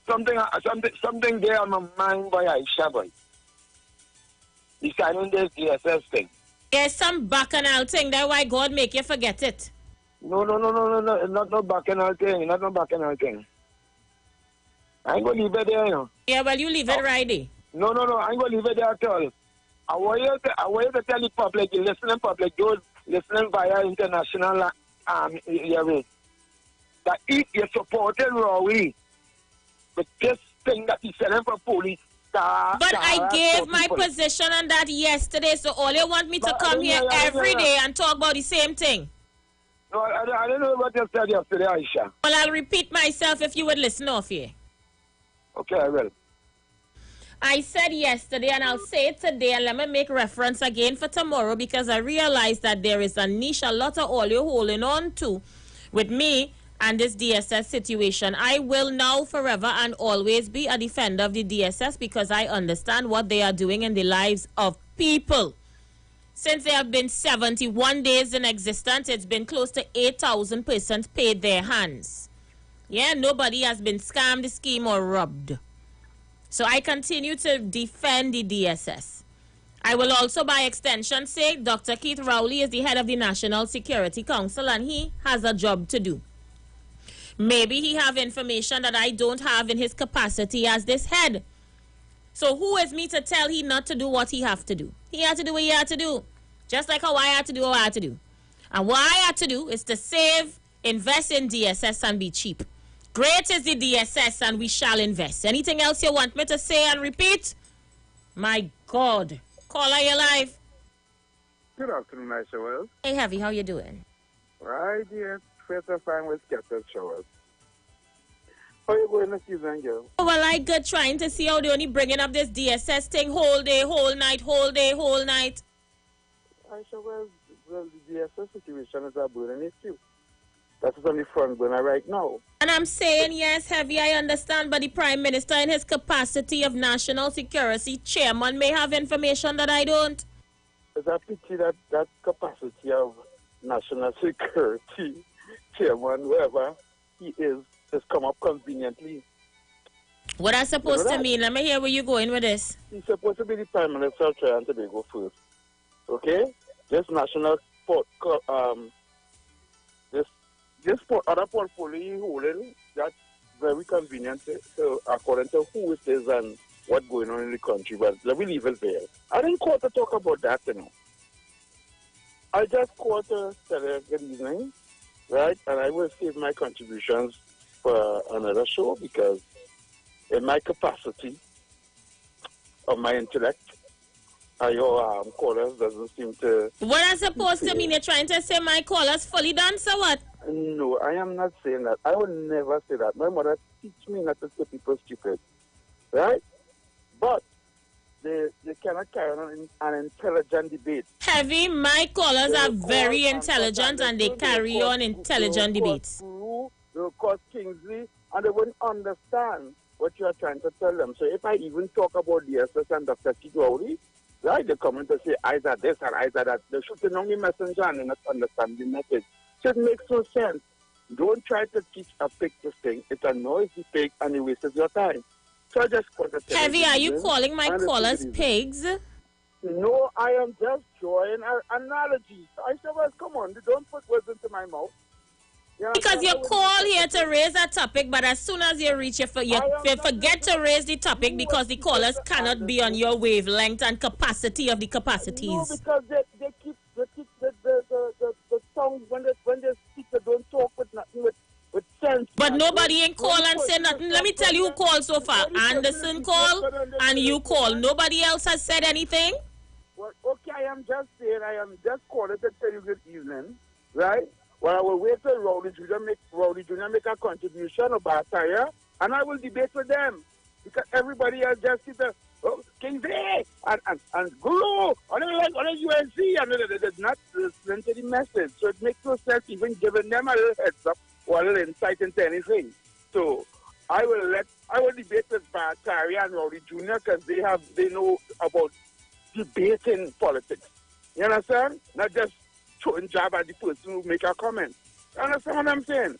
something there on my mind by Aisha, boy. He's signing this DSS thing. There's some bacchanal thing. That's why God make you forget it. No. Not no bacchanal thing. Not no bacchanal thing. I ain't going to leave it there, you know. Yeah, well, you leave it right there. No. I ain't going to leave it there at all. I want you to tell the public, the listening public, those listening via international that you're supporting Rowie with this thing that he's selling for police. But I gave my position on that yesterday, so all you want me to come here every day and talk about the same thing? No, I don't know what you said yesterday, Aisha. Well, I'll repeat myself if you would listen off here. Okay, I will. I said yesterday, and I'll say it today, and let me make reference again for tomorrow, because I realize that there is a niche, a lot of all you're holding on to with me and this DSS situation. I will now forever and always be a defender of the DSS because I understand what they are doing in the lives of people. Since they have been 71 days in existence, it's been close to 8,000 persons paid their hands. Yeah, nobody has been scammed, schemed, or robbed. So I continue to defend the DSS. I will also, by extension, say Dr. Keith Rowley is the head of the National Security Council, and he has a job to do. Maybe he have information that I don't have in his capacity as this head. So who is me to tell he not to do what he have to do? He had to do what he had to do. Just like how I had to do what I had to do. And what I had to do is to save, invest in DSS and be cheap. Great is the DSS and we shall invest. Anything else you want me to say and repeat? My God. Caller, you live. Good afternoon, my showers. Hey, Heavy, how you doing? Right here. Better fine with scattered showers. How you going this season, girl? Oh, well, I good trying to see how they only bringing up this DSS thing whole day, whole night, whole day, whole night. I sure well, the DSS situation is a burning issue. That is on the front burner right now. And I'm saying, yes, Heavy, I understand, but the Prime Minister in his capacity of National Security Chairman may have information that I don't. It's a pity that that capacity of National Security Chairman, whoever he is come up conveniently. What that's supposed to mean? Let me hear where you're going with this. He's supposed to be the Prime Minister of Trinidad and Tobago first. Okay? This national this other portfolio he holding, that's very convenient according to who it is and what's going on in the country. But let me leave it there. I didn't call to talk about that, you know. I just called to say good evening, right? And I will save my contributions for another show because in my capacity of my intellect, your callers doesn't seem to... What I'm supposed to mean? You're trying to say my callers fully done, so what? No, I am not saying that. I will never say that. My mother teach me not to say people stupid, right? But they cannot carry on an intelligent debate. Heavy, my callers are very intelligent and they carry on intelligent debates. They'll call Kingsley and they wouldn't understand what you are trying to tell them. So if I even talk about the SS and Dr. Kigori, right, they come in to say either this or either that. They're shooting on the messenger and they not understand the message. So it makes no sense. Don't try to teach a pig this thing. It annoys the pig and it wastes your time. So I just want to tell Heavy, are you calling my callers pigs? No, I am just drawing an analogy. I said, well, come on, don't put words into my mouth. Because you call here to raise a topic, but as soon as you reach, you forget to raise the topic because the callers cannot be on your wavelength and capacity of the capacities. No, because they keep the tongues when they speak, they don't talk with nothing with sense. But nobody ain't call and say nothing. Let me tell you who called so far. Anderson called and you called. Nobody else has said anything? Well, okay, I am just saying, I am just calling to tell you good evening, right? Well, I will wait till Rowley Jr. make a contribution about tire, and I will debate with them. Because everybody else just sit there, Kingsley, and Guru, on the UNC, and they're not listening to the message. So it makes no sense even giving them a little heads up or a little insight into anything. So I will debate with Bartari and Rowley Jr. because they know about debating politics. You understand? Not just throwing jab at the person who make a comment. You understand what I'm saying?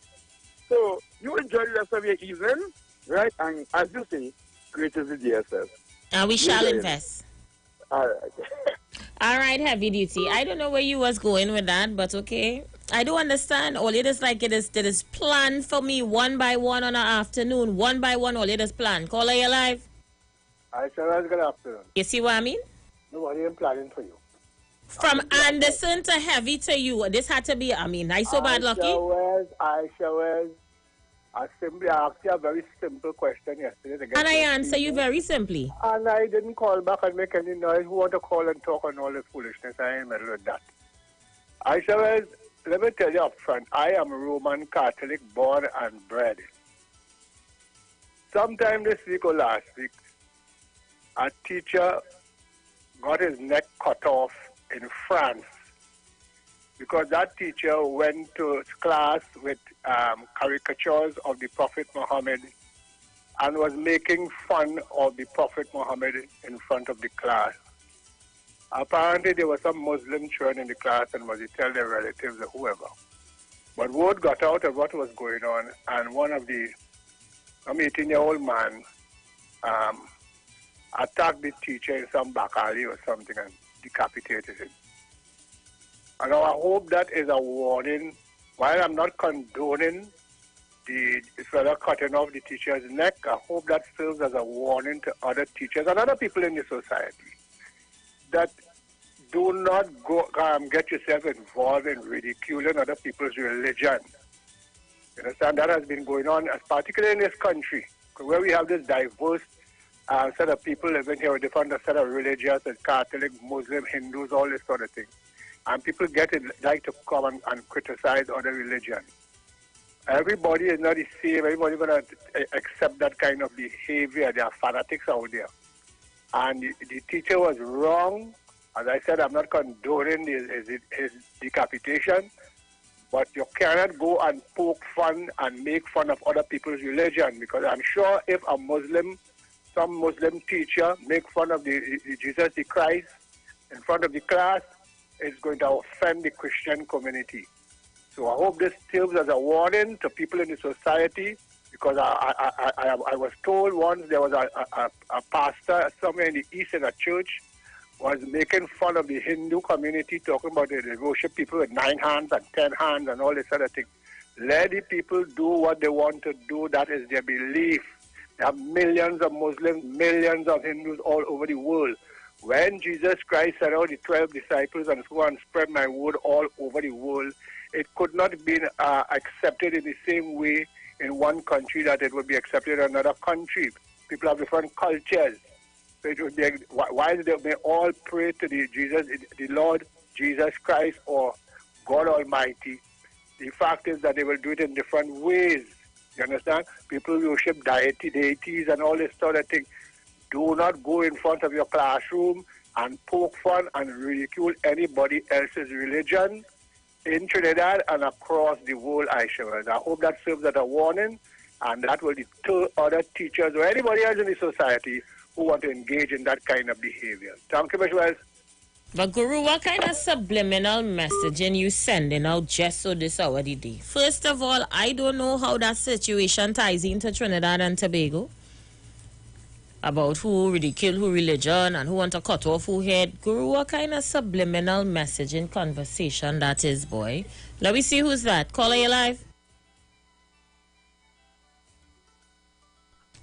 So you enjoy the rest of your evening, right? And as you say, great is the DSS. And we shall invest. All right. All right, Heavy Duty. I don't know where you was going with that, but okay. I do understand. All it is like it is planned for me one by one on an afternoon. One by one, all it is planned. Caller, you live? I said good afternoon. You see what I mean? Nobody am planning for you. From Anderson to Heavy to you. This had to be, nice so bad, Lucky. I simply asked you a very simple question yesterday. And I answer you very simply. And I didn't call back and make any noise. Who want to call and talk on all this foolishness? I ain't in the middle of that. I said, let me tell you up front, I am Roman Catholic, born and bred. Sometime this week or last week, a teacher got his neck cut off in France because that teacher went to class with caricatures of the Prophet Muhammad and was making fun of the Prophet Muhammad in front of the class. Apparently there was some Muslim children in the class and was he tell their relatives or whoever. But word got out of what was going on, and one of the 18-year-old man attacked the teacher in some back alley or something and decapitated him. And I hope that is a warning. While I'm not condoning the fella cutting off the teacher's neck, I hope that serves as a warning to other teachers and other people in the society that do not go get yourself involved in ridiculing other people's religion. You understand? That has been going on, particularly in this country, where we have this diverse set of people living here with different set of religions, and Catholic, Muslim, Hindus, all this sort of thing. And people like to come and criticize other religions. Everybody is not the same. Everybody's going to accept that kind of behavior. There are fanatics out there. And the teacher was wrong. As I said, I'm not condoning his decapitation. But you cannot go and poke fun and make fun of other people's religion, because I'm sure if some Muslim teacher make fun of the Jesus the Christ in front of the class, it's going to offend the Christian community. So I hope this serves as a warning to people in the society, because I was told once there was a pastor somewhere in the east in a church was making fun of the Hindu community, talking about they worship people with 9 hands and 10 hands and all this other thing. Let the people do what they want to do. That is their belief. There are millions of Muslims, millions of Hindus all over the world. When Jesus Christ sent out the 12 disciples and go and spread my word all over the world, it could not have been accepted in the same way in one country that it would be accepted in another country. People have different cultures. So it would be, while they may all pray to the Lord Jesus Christ or God Almighty, the fact is that they will do it in different ways. You understand? People worship deities and all this sort of thing. Do not go in front of your classroom and poke fun and ridicule anybody else's religion in Trinidad and across the world, I hope that serves as a warning, and that will deter other teachers or anybody else in the society who want to engage in that kind of behavior. Thank you, Mr. Wells. But Guru, what kind of subliminal messaging you sending out just so this hour the day? First of all, I don't know how that situation ties into Trinidad and Tobago. About who ridicule who religion and who want to cut off who head. Guru, what kind of subliminal messaging conversation that is, boy? Let me see who's that. Caller, you live?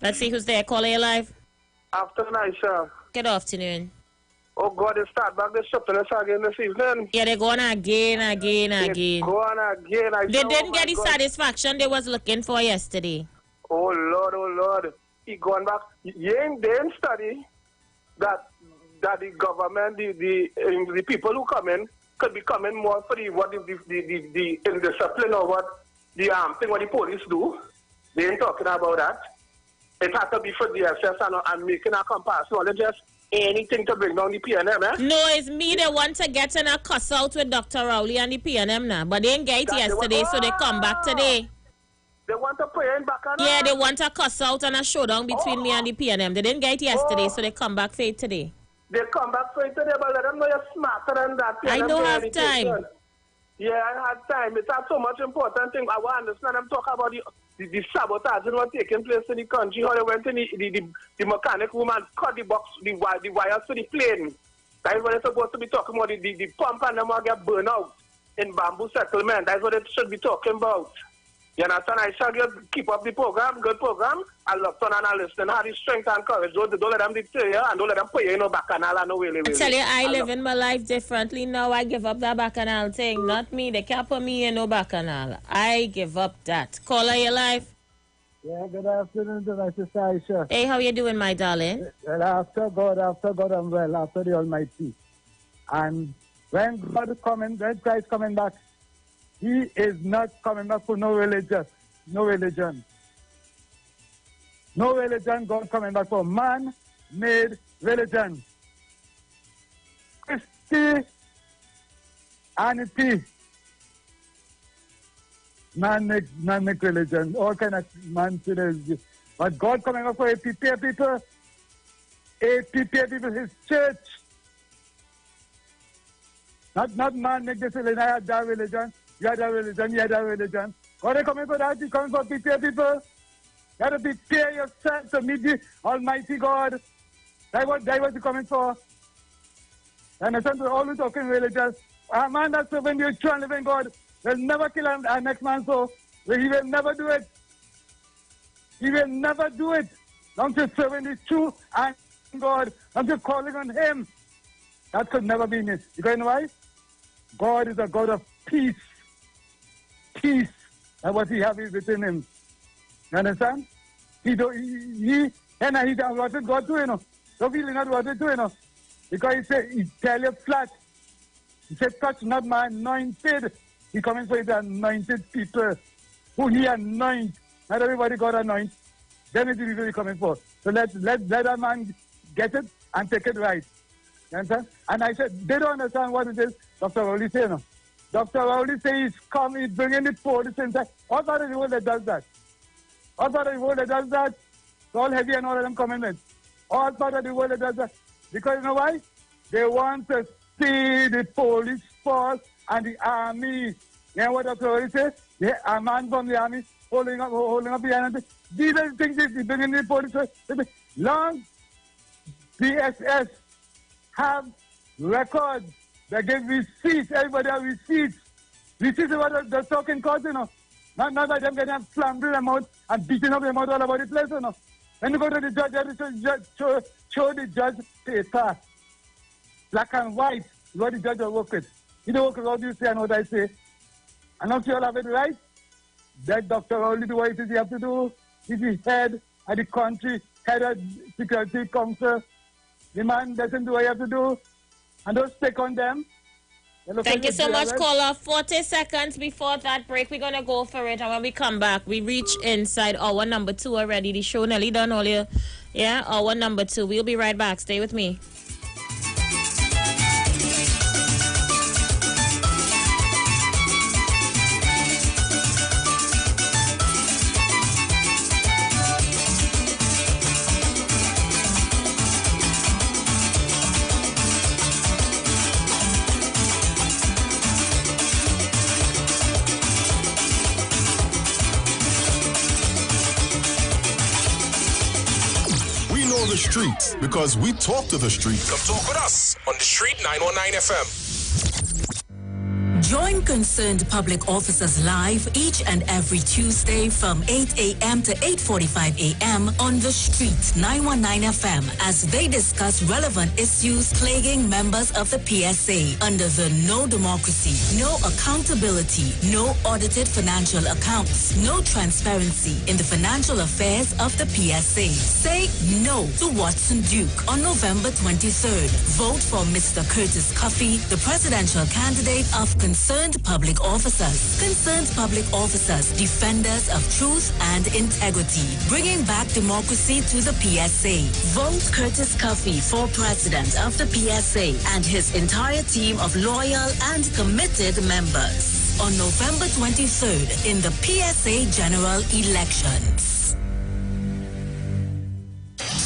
Let's see who's there. Caller, you live? Afternoon, Aisha. Good afternoon. Oh, God, they start back the shopping again this evening. Yeah, they're going again. They're going again. They didn't get the satisfaction they was looking for yesterday. Oh, Lord. He gone back. They didn't study that the government, the people who come in could be coming more for the indiscipline of what the thing what the police do. They ain't talking about that. It has to be for the SS and making a comparison. Or just anything to bring down the PNM, eh? No, it's me. They want to get in a cuss out with Dr. Rowley and the PNM now. But they didn't get it yesterday, so they come back today. They want to put in back on. Yeah, they want a cuss out and a showdown between me and the PNM. They didn't get it yesterday, so they come back for it today. They come back for it today, but let them know you're smarter than that. I don't have time. Yeah, I had time. It's not so much important thing. I want to understand. I'm talking about the sabotage that was taking place in the country. How they went in the mechanic woman cut the box, the wires to the plane. That is what they're supposed to be talking about. The pump and them will get burned out in bamboo settlement. That's what they should be talking about. You understand? I shall keep up the program, good program. I love to and I listen. Have the strength and courage. Don't let them deter you and don't let them put you in no bacchanal and no willy. I tell you, I live in my life differently now. I give up that bacchanal thing. Not me. They can't put me in no bacchanal. I give up that. Caller your life. Yeah, good afternoon to my sister Aisha. Hey, how you doing, my darling? Well, after God, I'm well, after the Almighty. And when God is coming, when Christ coming back, He is not coming back for no religion. No religion. No religion, God coming back for man-made religion. Christianity. Man-made religion. All kind of man-made. But God coming back for a prepared people. A prepared people, His church. Not man-made this religion. I had that religion. You had that religion. You had that religion. God is coming for that. He's coming for prepared people. You have to prepare yourself to meet the Almighty God. That's what He's coming for. And I said, always talking religious. A man that's serving the true and living God will never kill our next man, so he will never do it. He will never do it. Don't you serving the true and God. Don't you calling on Him. That could never be me. You know why? God is a God of peace. Peace. And what He has within Him. You understand? He don't what did God do, you know? Don't really not what He do, you know? Because He tell you flat. He said, touch not my anointed. He coming for the anointed people who He anoint. Not everybody God anoint. Then it's the people He coming for. So let that man get it and take it right. You understand? And I said, they don't understand what it is. Dr. Rowley say, no. Dr. Rowley say he's bringing the police inside. All part of the world that does that. All part of the world that does that. It's all heavy and all of them coming in. All part of the world that does that. Because you know why? They want to see the police force and the army. You know what Dr. Rowley says? A man from the army holding up the enemy. These are the things they bring in the police force. Long DSS have records. They give receipts. Everybody have receipts. Receipts is what they're talking cause, you know. Not that them getting slammed in them out and beating up them out all about the place, you know. When you go to the judge, show the judge paper. Black and white is what the judge will work with. He don't work with what you say and what I say. And if you all have it right, that Dr. only do what it is you have to do. He's the head of the country, head of Security Council. The man doesn't do what you have to do. And don't stick on them. Thank you so much, caller. 40 seconds before that break, we're going to go for it. And when we come back, we reach inside hour number 2 already. The show nearly done earlier. Yeah, hour number 2. We'll be right back. Stay with me. The streets, because we talk to the streets. Come talk with us on the Street 919 FM. Join concerned public officers live each and every Tuesday from 8 a.m. to 8:45 a.m. on the Street 919 FM as they discuss relevant issues plaguing members of the PSA under the No Democracy, No Accountability, No Audited Financial Accounts, No Transparency in the Financial Affairs of the PSA. Say no to Watson Duke on November 23rd. Vote for Mr. Curtis Cuffey, the presidential candidate of Concerned Public Officers. Concerned Public Officers, defenders of truth and integrity, bringing back democracy to the PSA. Vote Curtis Cuffey for president of the PSA and his entire team of loyal and committed members on November 23rd in the PSA general elections.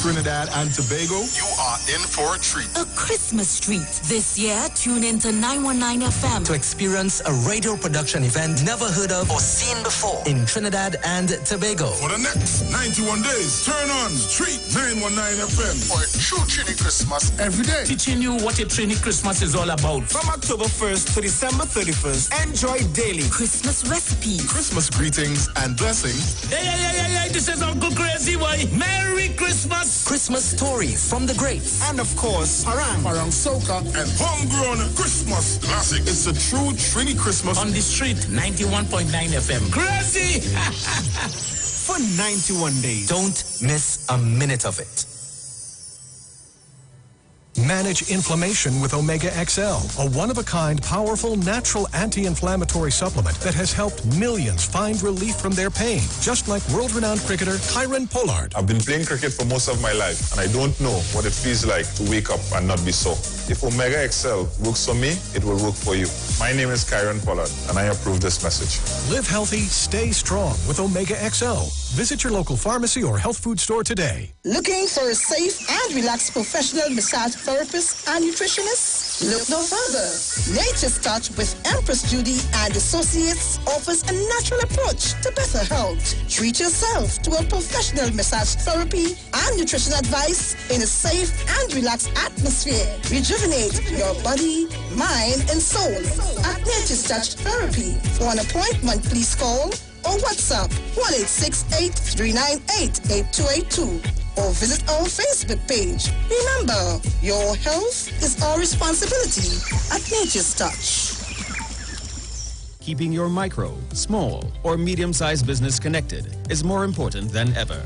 Trinidad and Tobago, you are in for a treat. A Christmas treat. This year, tune in to 919 FM to experience a radio production event never heard of or seen before in Trinidad and Tobago. For the next 91 days, turn on Street 919 FM for a true Trini Christmas every day. Teaching you what a Trini Christmas is all about. From October 1st to December 31st, enjoy daily Christmas recipes, Christmas greetings and blessings. Hey, this is Uncle Crazy Boy. Merry Christmas. Christmas stories from the greats. And of course, Parang Soca, and homegrown Christmas classic. It's a true Trini Christmas on the street 91.9 FM. Crazy! For 91 days. Don't miss a minute of it. Manage inflammation with Omega XL, a one-of-a-kind, powerful, natural anti-inflammatory supplement that has helped millions find relief from their pain, just like world-renowned cricketer Kyron Pollard. I've been playing cricket for most of my life, and I don't know what it feels like to wake up and not be sore. If Omega XL works for me, it will work for you. My name is Kyron Pollard, and I approve this message. Live healthy, stay strong with Omega XL. Visit your local pharmacy or health food store today. Looking for a safe and relaxed professional massage therapist and nutritionist? Look no further. Nature's Touch with Empress Judy and Associates offers a natural approach to better health. Treat yourself to a professional massage therapy and nutrition advice in a safe and relaxed atmosphere. Rejuvenate your body, mind, and soul at Nature's Touch Therapy. For an appointment, please call or WhatsApp 1-868-398-8282 or visit our Facebook page. Remember, your health is our responsibility at Nature's Touch. Keeping your micro, small, or medium-sized business connected is more important than ever.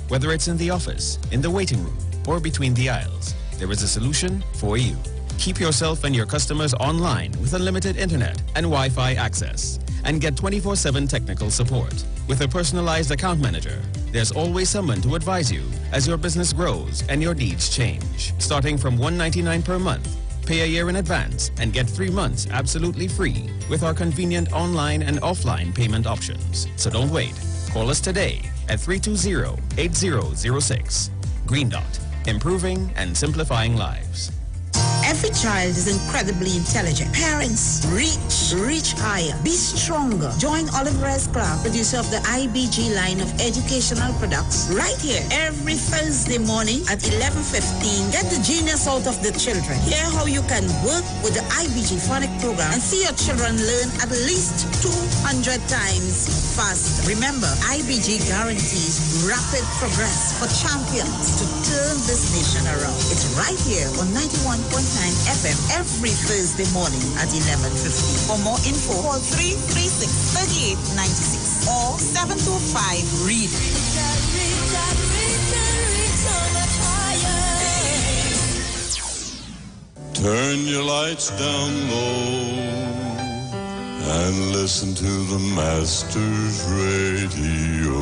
Whether it's in the office, in the waiting room, or between the aisles, there is a solution for you. Keep yourself and your customers online with unlimited internet and Wi-Fi access, and get 24/7 technical support. With a personalized account manager, there's always someone to advise you as your business grows and your needs change. Starting from $199 per month, pay a year in advance and get 3 months absolutely free with our convenient online and offline payment options. So don't wait. Call us today at 320-8006. Green Dot, improving and simplifying lives. Every child is incredibly intelligent. Parents, reach higher. Be stronger. Join Olive Rice Club, producer of the IBG line of educational products, right here every Thursday morning at 11:15. Get the genius out of the children. Hear how you can work with the IBG phonic program and see your children learn at least 200 times faster. Remember, IBG guarantees rapid progress for champions to turn this nation around. It's right here on 91.9 FM every Thursday morning at 11:15. For more info, call 336-3896 or 725-READ. Turn your lights down low and listen to the Master's Radio.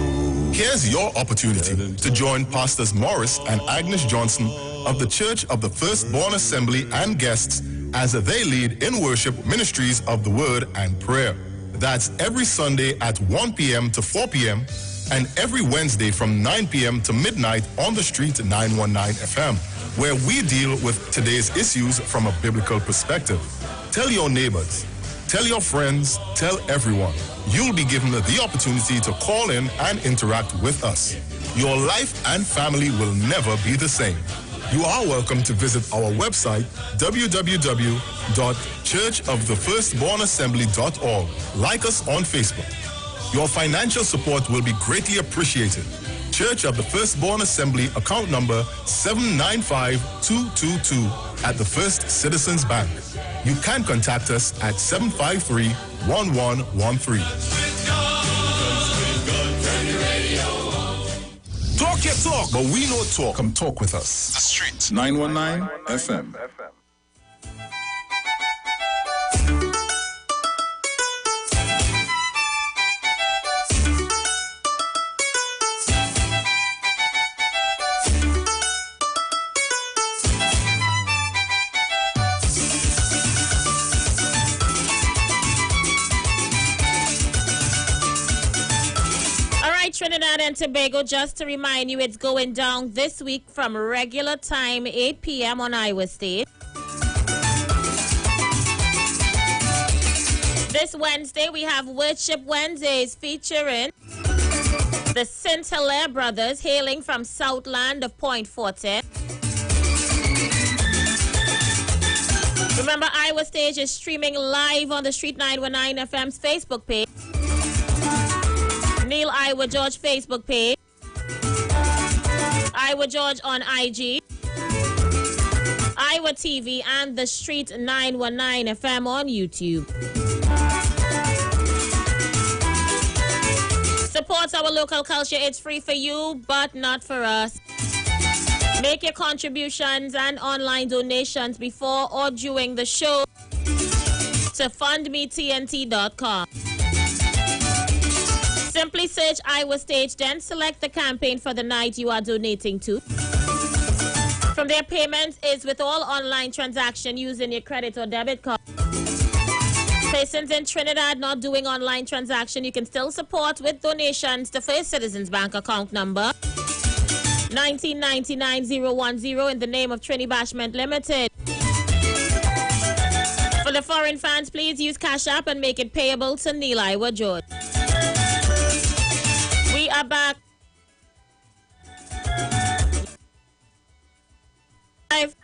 Here's your opportunity to join Pastors Morris and Agnes Johnson of the Church of the Firstborn Assembly and guests as they lead in worship ministries of the Word and Prayer. That's every Sunday at 1 p.m. to 4 p.m. and every Wednesday from 9 p.m. to midnight on the street 919 FM, where we deal with today's issues from a biblical perspective. Tell your neighbors, tell your friends, tell everyone. You'll be given the opportunity to call in and interact with us. Your life and family will never be the same. You are welcome to visit our website, www.churchofthefirstbornassembly.org. Like us on Facebook. Your financial support will be greatly appreciated. Church of the Firstborn Assembly, account number 795222 at the First Citizens Bank. You can contact us at 753-1113. Talk your talk, but we know talk. Come talk with us. The Street 919 FM. Trinidad and Tobago, just to remind you, it's going down this week from regular time, 8 p.m. on Iwer State. This Wednesday, we have Worship Wednesdays featuring the St. Hilaire brothers hailing from Southland of Point Forte. Remember, Iwer Stage is streaming live on the Street 919 FM's Facebook page, Neil Iwer George Facebook page, Iwer George on IG, Iwer TV, and the Street 919 FM on YouTube. Support our local culture. It's free for you, but not for us. Make your contributions and online donations before or during the show to fundmetnt.com. Simply search Iwer Stage, then select the campaign for the night you are donating to. From there, payment is with all online transaction using your credit or debit card. Persons in Trinidad not doing online transaction, you can still support with donations to First Citizens Bank account number 1999010 in the name of Trini Bashment Limited. For the foreign fans, please use Cash App and make it payable to Neil Iwer George. We are back. Good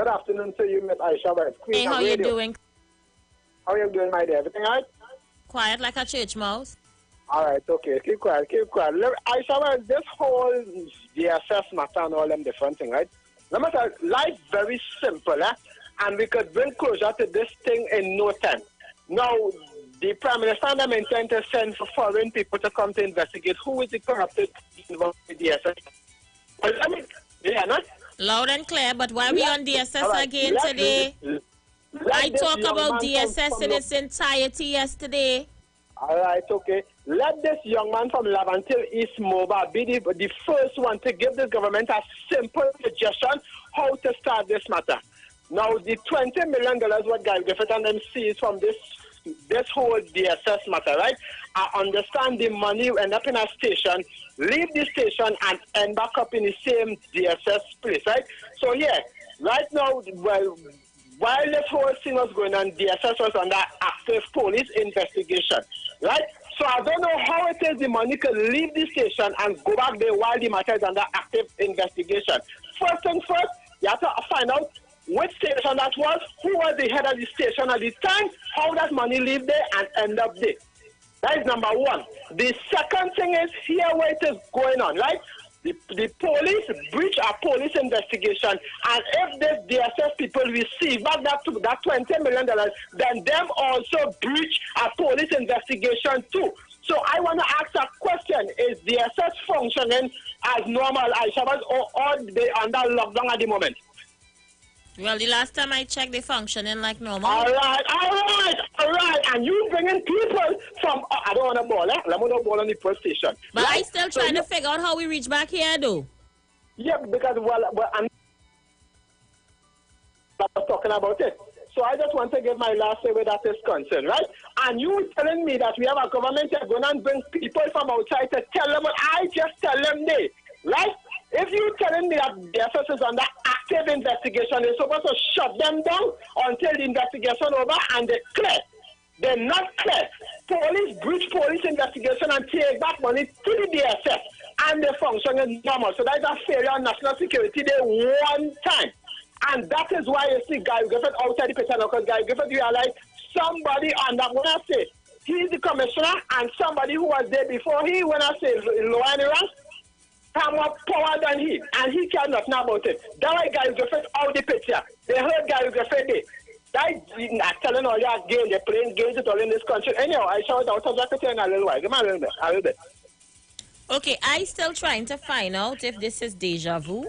afternoon to you, Miss Aisha. Hey, how you doing? How you doing, my dear? Everything all right? Quiet like a church mouse. All right, okay. Keep quiet, keep quiet. Aisha, this whole DSS matter and all them different things, right? Let me tell you, life very simple, and we could bring closure to this thing in no time. Now, the Prime Minister and them intend to send for foreign people to come to investigate who is the corrupted involved with DSS. Well, I mean, yeah, not? Loud and clear, but why are we on DSS again today? I talk about DSS in its entirety yesterday. All right, okay. Let this young man from Lavantil East Mobile be the first one to give the government a simple suggestion how to start this matter. Now, the $20 million what Guy Griffith and them sees from this whole DSS matter, right? I understand the money will end up in a station, leave the station and end back up in the same DSS place, right? So, yeah, right now, well, while this whole thing was going on, DSS was under active police investigation, right? So I don't know how it is the money could leave the station and go back there while the matter is under active investigation. First things first, you have to find out which station that was, who was the head of the station at the time, how that money leave there and end up there. That is number one. The second thing is here where it is going on, right? The police breach a police investigation, and if this DSS people receive back that $20 million, then them also breach a police investigation too. So I want to ask a question: is DSS functioning as normal, Aisha, or they under lockdown at the moment? Well, the last time I checked, they functioning like normal. All right. And you bringing people from, I don't want to ball, Let me not ball on the first station. But right? I still trying to figure out how we reach back here, though. Yeah, because, I'm talking about it. So I just want to give my last say where that is concerned, right? And you telling me that we have a government that's going to bring people from outside to tell them what I just tell them they, right? If you're telling me that DSS is under active investigation, they're supposed to shut them down until the investigation over and they're clear. They're not clear. Police breach police investigation and take back money to the DSS, and they function as normal. So that's a failure on national security day one time. And that is why you see Guy Griffith outside the picture now, because Guy Griffith realized somebody on that, when I say he's the commissioner, and somebody who was there before he, when I say lower in the ranks, have more power than he, and he cares nothing about it. That's why Guy Griffith out the picture. They heard Guy Griffith there. That telling all your games, they're playing games with all in this country. Anyhow, I shout out of that in a little while. Give me a little bit. Okay, I still trying to find out if this is deja vu.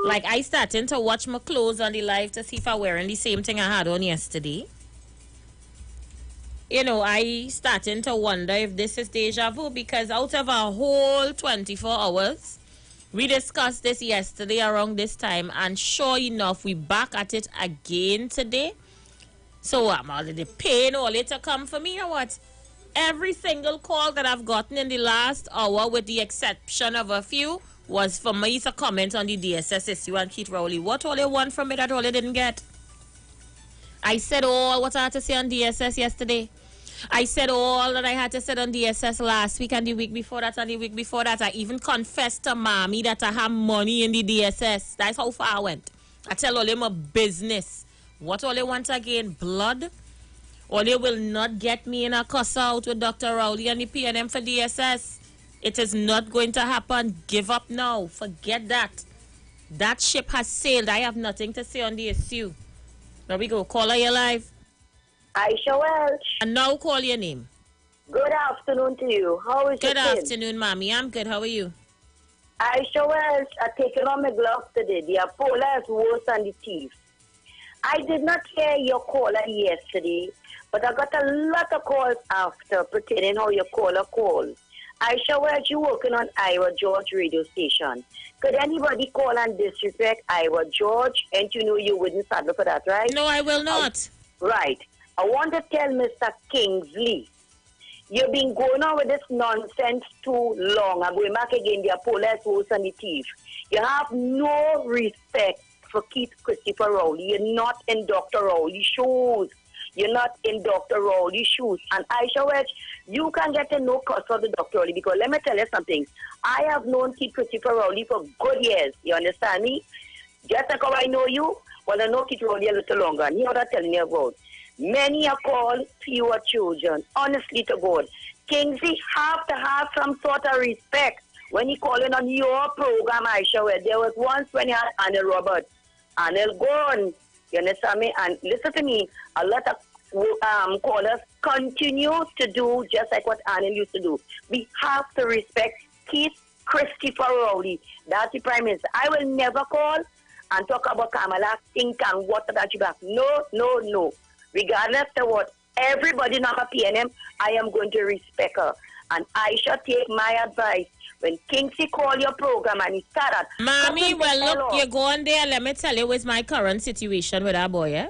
Like, I starting to watch my clothes on the live to see if I'm wearing the same thing I had on yesterday. You know, I starting to wonder if this is deja vu, because out of a whole 24 hours, we discussed this yesterday around this time, and sure enough, we back at it again today. So I'm already paying all it to come for me or what? every single call that I've gotten in the last hour, with the exception of a few, was for me to comment on the DSS issue and Keith Rowley. What all they want from me that all they didn't get? I said all what I had to say on DSS yesterday. I said all that I had to say on DSS last week and the week before that and the week before that. I even confessed to mommy that I have money in the DSS. That's how far I went. I tell all them a business. What all they want again? Blood? Or they will not get me in a cuss out with Dr. Rowley and the PNM for DSS. It is not going to happen. Give up now. Forget that. That ship has sailed. I have nothing to say on the issue. There we go. Caller, you live. Aisha Welch. And now call your name. Good afternoon to you. How is Good your kid? afternoon, mommy. I'm good. How are you? Aisha Welch, I taken on my gloves today. The Apollo is worse than the thief. I did not hear your caller yesterday, but I got a lot of calls after pertaining how your caller called. Aisha Welch, you working on Iwer George radio station. Could anybody call and disrespect Iwer George? And you know you wouldn't stand up for that, right? No, I will not. Right. I want to tell Mr. Kingsley, you've been going on with this nonsense too long. I'm going back again, the police, worse and the thief. You have no respect for Keith Christopher Rowley. You're not in Dr. Rowley's shoes. You're not in Dr. Rowley's shoes. And Aisha Welch, you can get a no cost for the Dr. Rowley, because let me tell you something. I have known Keith Christopher Rowley for good years. You understand me? Just like how I know you, well, I know Keith Rowley a little longer. And you know what I'm telling you about. Many are called fewer children. Honestly to God. Kingsley have to have some sort of respect when he calling on your program, Aisha Welch. There was once when he had Anil Roberts. Anil gone. You understand me? And listen to me, a lot of callers continue to do just like what Anil used to do. We have to respect Keith Christopher Rowley. That's the Prime Minister. I will never call and talk about Kamala, think and water that you back. No, no, no. Regardless of what everybody know about PNM, I am going to respect her. And I shall take my advice. When Kingsley call your program and he started... Mommy, well, look, you go on there. Let me tell you what's my current situation with that boy, eh?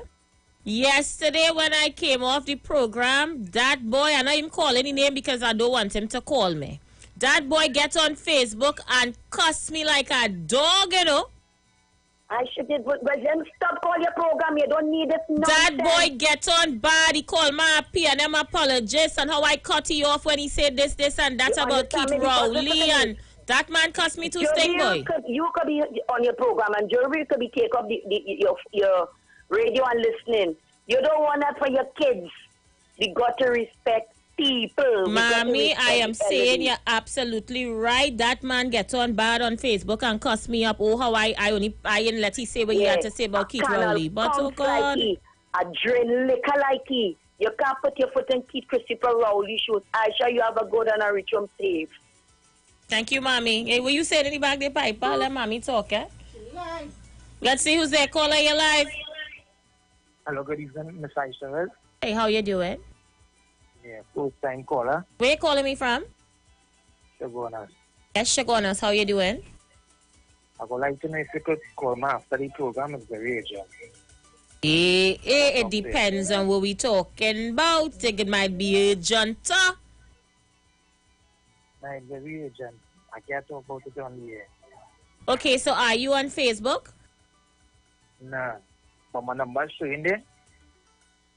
Yesterday when I came off the program, that boy, and I'm calling his name because I don't want him to call me. That boy get on Facebook and cuss me like a dog, you know. I should did, but then stop call your program. You don't need this nonsense. That boy get on bad. He called my PNM apologist and how I cut you off when he said this, and that about Keith Rowley, and that man cussed me to sting boy. You could be on your program and Jerry could be take up your radio and listening. You don't want that for your kids. You got to respect people. Mommy, I am saying you're absolutely right. That man get on bad on Facebook and cuss me up. Oh, how I ain't let he say what he had to say about Keith Rowley. But oh God. A drain liquor like he. You can't put your foot in Keith Christopher Rowley shoes. I sure you have a good and a rich home safe. Thank you, Mommy. Hey, will you say anything back the pipe? Let Mommy talk, eh? Let's see who's there. Caller, you live. Hello, good evening, Miss Aisha. Hey, how you doing? Yeah, first time caller. Where you calling me from? Shagonas. Yes, Shagonas. How you doing? I would like to know if you could call me after the program is very urgent. It depends on what we talking about. It might be urgent. Might be very urgent. I can't talk about it on the air. Okay, so are you on Facebook? Nah. But my number showing there?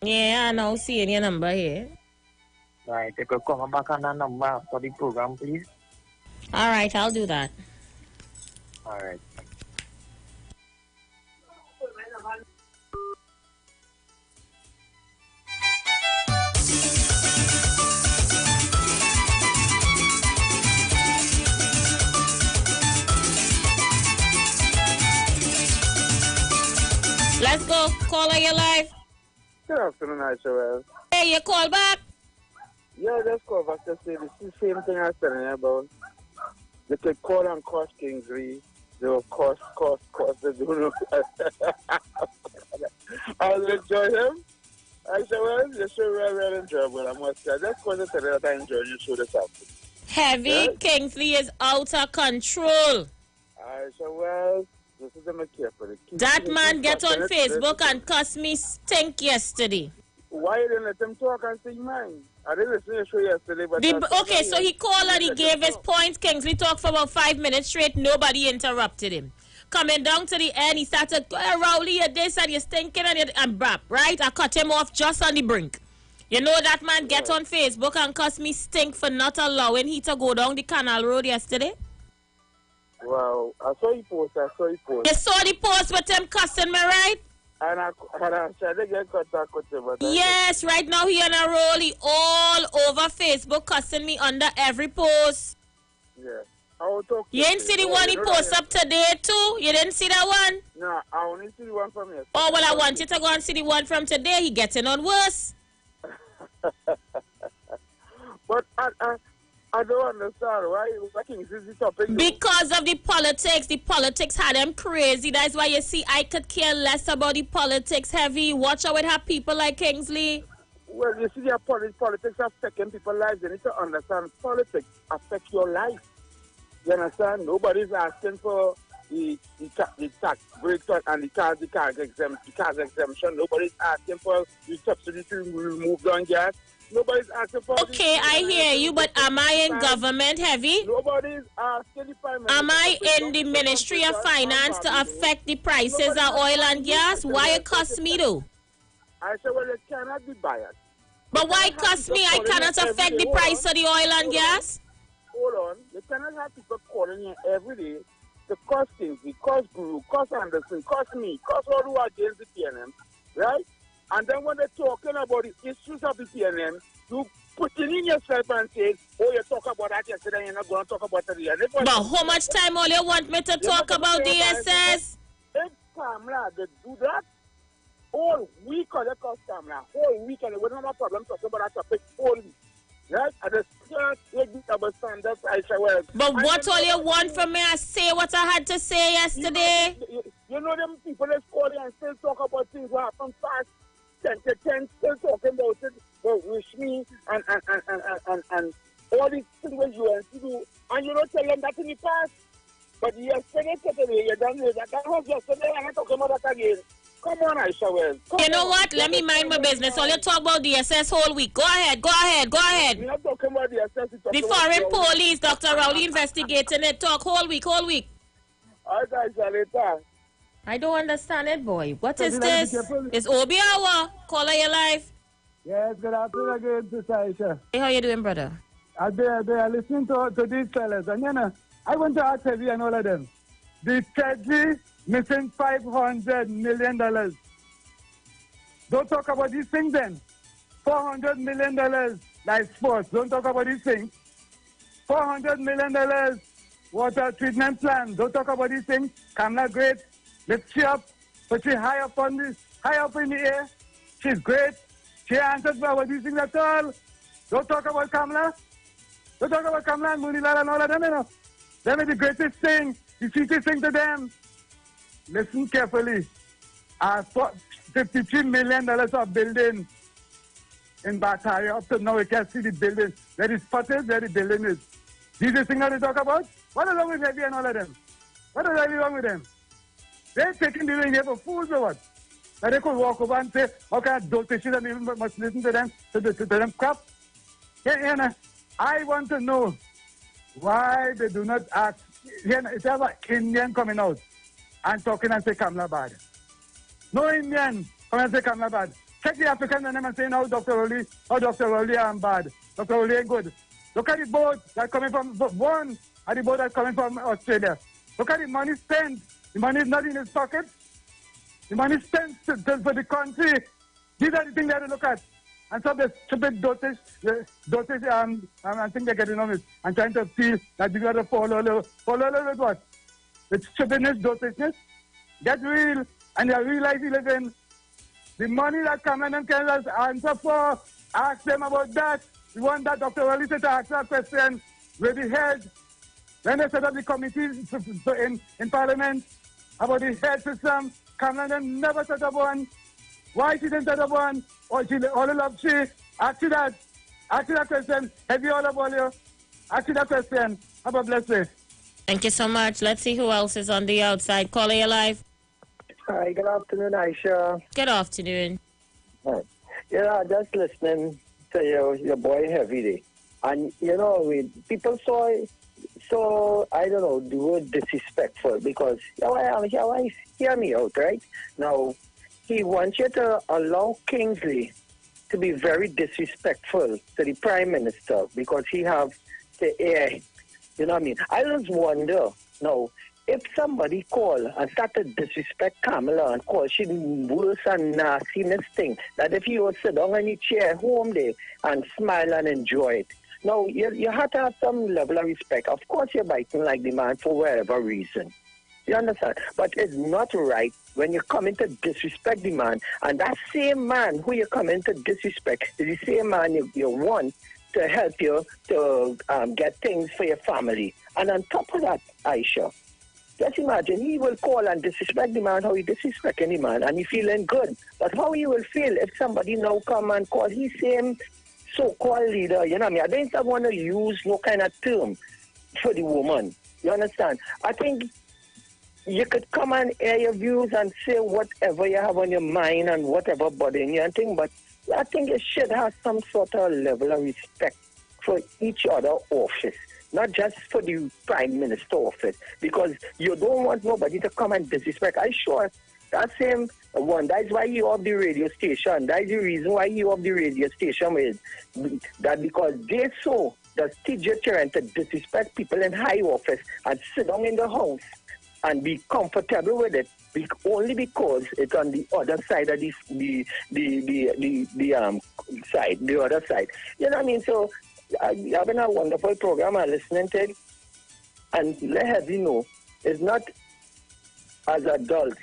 Yeah, I know. Seeing your number here. Right, you could come back on that number after the program, please. All right, I'll do that. All right. Let's go. Caller, you live. Good afternoon, Aisha. Hey, you call back? Yeah, just call back to say the same thing I was telling you about. They could call and cost Kingsley. They will cost. They don't know. I'll enjoy him. Aisha, your show really enjoyable. I must say. Just call to tell you that I enjoy your show this afternoon. Heavy yes? Kingsley is out of control. Aisha, this is a careful. That man get on Facebook and cuss me stink yesterday. Why you didn't let them talk and sing mine? I didn't listen to your show yesterday, but... Okay, so he called and he gave his points. Kingsley talked for about 5 minutes straight. Nobody interrupted him. Coming down to the end, he started, Rowley, you're this and you're stinking and brap, right? I cut him off just on the brink. You know that man get on Facebook and cuss me stink for not allowing he to go down the canal road yesterday? Wow, I saw you post. You saw the post with him cussing me, right? And I tried to get contact with him. Yes, right now he on a roll. He all over Facebook cussing me under every post. Yeah. I will talk you didn't see the one he posted up today too? You didn't see that one? No, I only see the one from yesterday. Oh, well, I want you to go and see the one from today. He getting on worse. But I don't understand why is this topic. Because of the politics. The politics had them crazy. That's why you see I could care less about the politics heavy. Watch out with have people like Kingsley. Well, you see, the politics affecting people's lives. You need to understand politics affect your life. You understand? Nobody's asking for the tax breaks and the car exemption. Nobody's asking for the subsidy to remove down gas. Nobody's asking for... Okay, I hear you, but am I in government heavy? Nobody's asking the Prime Minister... Am I in the Ministry of Finance to affect the prices of oil and gas? Why it cost me though? I said, well, it cannot be biased. But why cost me? I cannot affect the price of the oil and gas? Hold on. You cannot have people calling you every day to cost things, cost Guru, cost Anderson, cost me, cost all who are against the PNM, right? And then when they're talking about the issues of the PNM, you put it in yourself and say, oh, you talk about that yesterday, you're not going to talk about it again. But how much time all you want me to talk about DSS? If Kamla, they do that, all week on the cost Kamla, whole week, and we don't have a problem talking about that topic all week. Right? I just can't understand that I shall well. But what all you want from me? I say what I had to say yesterday. You know them people that call and still talk about things that happened past 10 to 10, still talking about it. But wish me and all these things that you want to do. And you don't tell them that in the past. But yesterday, you done with that. That was yesterday, and I'm talking about that again. Come on, Aisha Wells. You know what? Let me mind my business. All you talk about DSS whole week. Go ahead. We're not talking about DSS. The foreign police, Dr. Rowley investigating it. Talk whole week. All right, Aisha, later. I don't understand it, boy. What is this? It's Obi Hour. Caller your life. Yes, good afternoon again, Sister Aisha. Hey, how you doing, brother? I listening to these fellas. And you know, I want to ask Heavy and all of them. The Treasury missing $500 million. Don't talk about these things then. $400 million like sports. Don't talk about these things. $400 million water treatment plan. Don't talk about these things. Kamala great. Lift she up. Put she high up in the air. She's great. She answers about these things at all. Don't talk about Kamala. Don't talk about Kamala and Munilal and all of them, you know. Them is the greatest thing. The sweetest thing to them. Listen carefully. $53 million of building in Bataria. Up to now, you can't see the building. There is spotted where the building is. These are the things that they talk about? What is wrong with Heavy and all of them? What is really wrong with them? They're taking the ring here for fools or what? Now they could walk over and say, okay, don't fish and even must listen to them, to them crap. Yeah, I want to know why they do not ask. It's ever Indian coming out and talking and say Kamala bad. No Indian coming and say Kamala bad. Check the African and them and saying, Dr. Rowley I'm bad. Dr. Rowley ain't good. Look at the boat that's coming from, one, and the boat that's coming from Australia. Look at the money spent. The money is not in his pocket. The money spent for the country. These are the things that they look at. And so the stupid dotage, I think they're getting on it and trying to feel that you got to follow with what? With stupidness, dotageness. Get real, and you realize you live in. The money that Cameron and Canada answer for, ask them about that. The one that Dr. Rowley said to ask that question with the head. When they set up the committee in Parliament about the head system, Cameron never set up one. Why she didn't set up one? Or she all love she? Ask you that. Ask you that question. Have you all about you? Ask you that question. Have a blessed day. Thank you so much. Let's see who else is on the outside. Caller your life. Hi, good afternoon, Aisha. Good afternoon. Hi. just listening to your boy Heavy Day. And, people so I don't know, the word disrespectful because hear me out, right? Now, he wants you to allow Kingsley to be very disrespectful to the Prime Minister because he have the air. You know what I mean? I just wonder, now, if somebody call and start to disrespect Kamala and call she worse and nastiness thing, that if you would sit down in your chair home there and smile and enjoy it. Now, you have to have some level of respect. Of course, you're biting like the man for whatever reason. You understand? But it's not right when you come in to disrespect the man, and that same man who you come in to disrespect is the same man you want to help you to get things for your family. And on top of that, Aisha, just imagine, he will call and disrespect the man how he disrespect any man, and he feeling good. But how he will feel if somebody now come and call his same so-called leader, you know what I mean? I don't want to use no kind of term for the woman. You understand? I think you could come and air your views and say whatever you have on your mind and whatever bothering you and thing, but I think you should have some sort of level of respect for each other office, not just for the Prime Minister office, because you don't want nobody to come and disrespect. I'm sure that same one, that's why you have the radio station. That's the reason why you have the radio station with that, because they saw the teacher to disrespect people in high office and sit down in the house and be comfortable with it, only because it's on the other side of the other side. You know what I mean? So having a wonderful program and listening to it, and let you know, it's not as adults.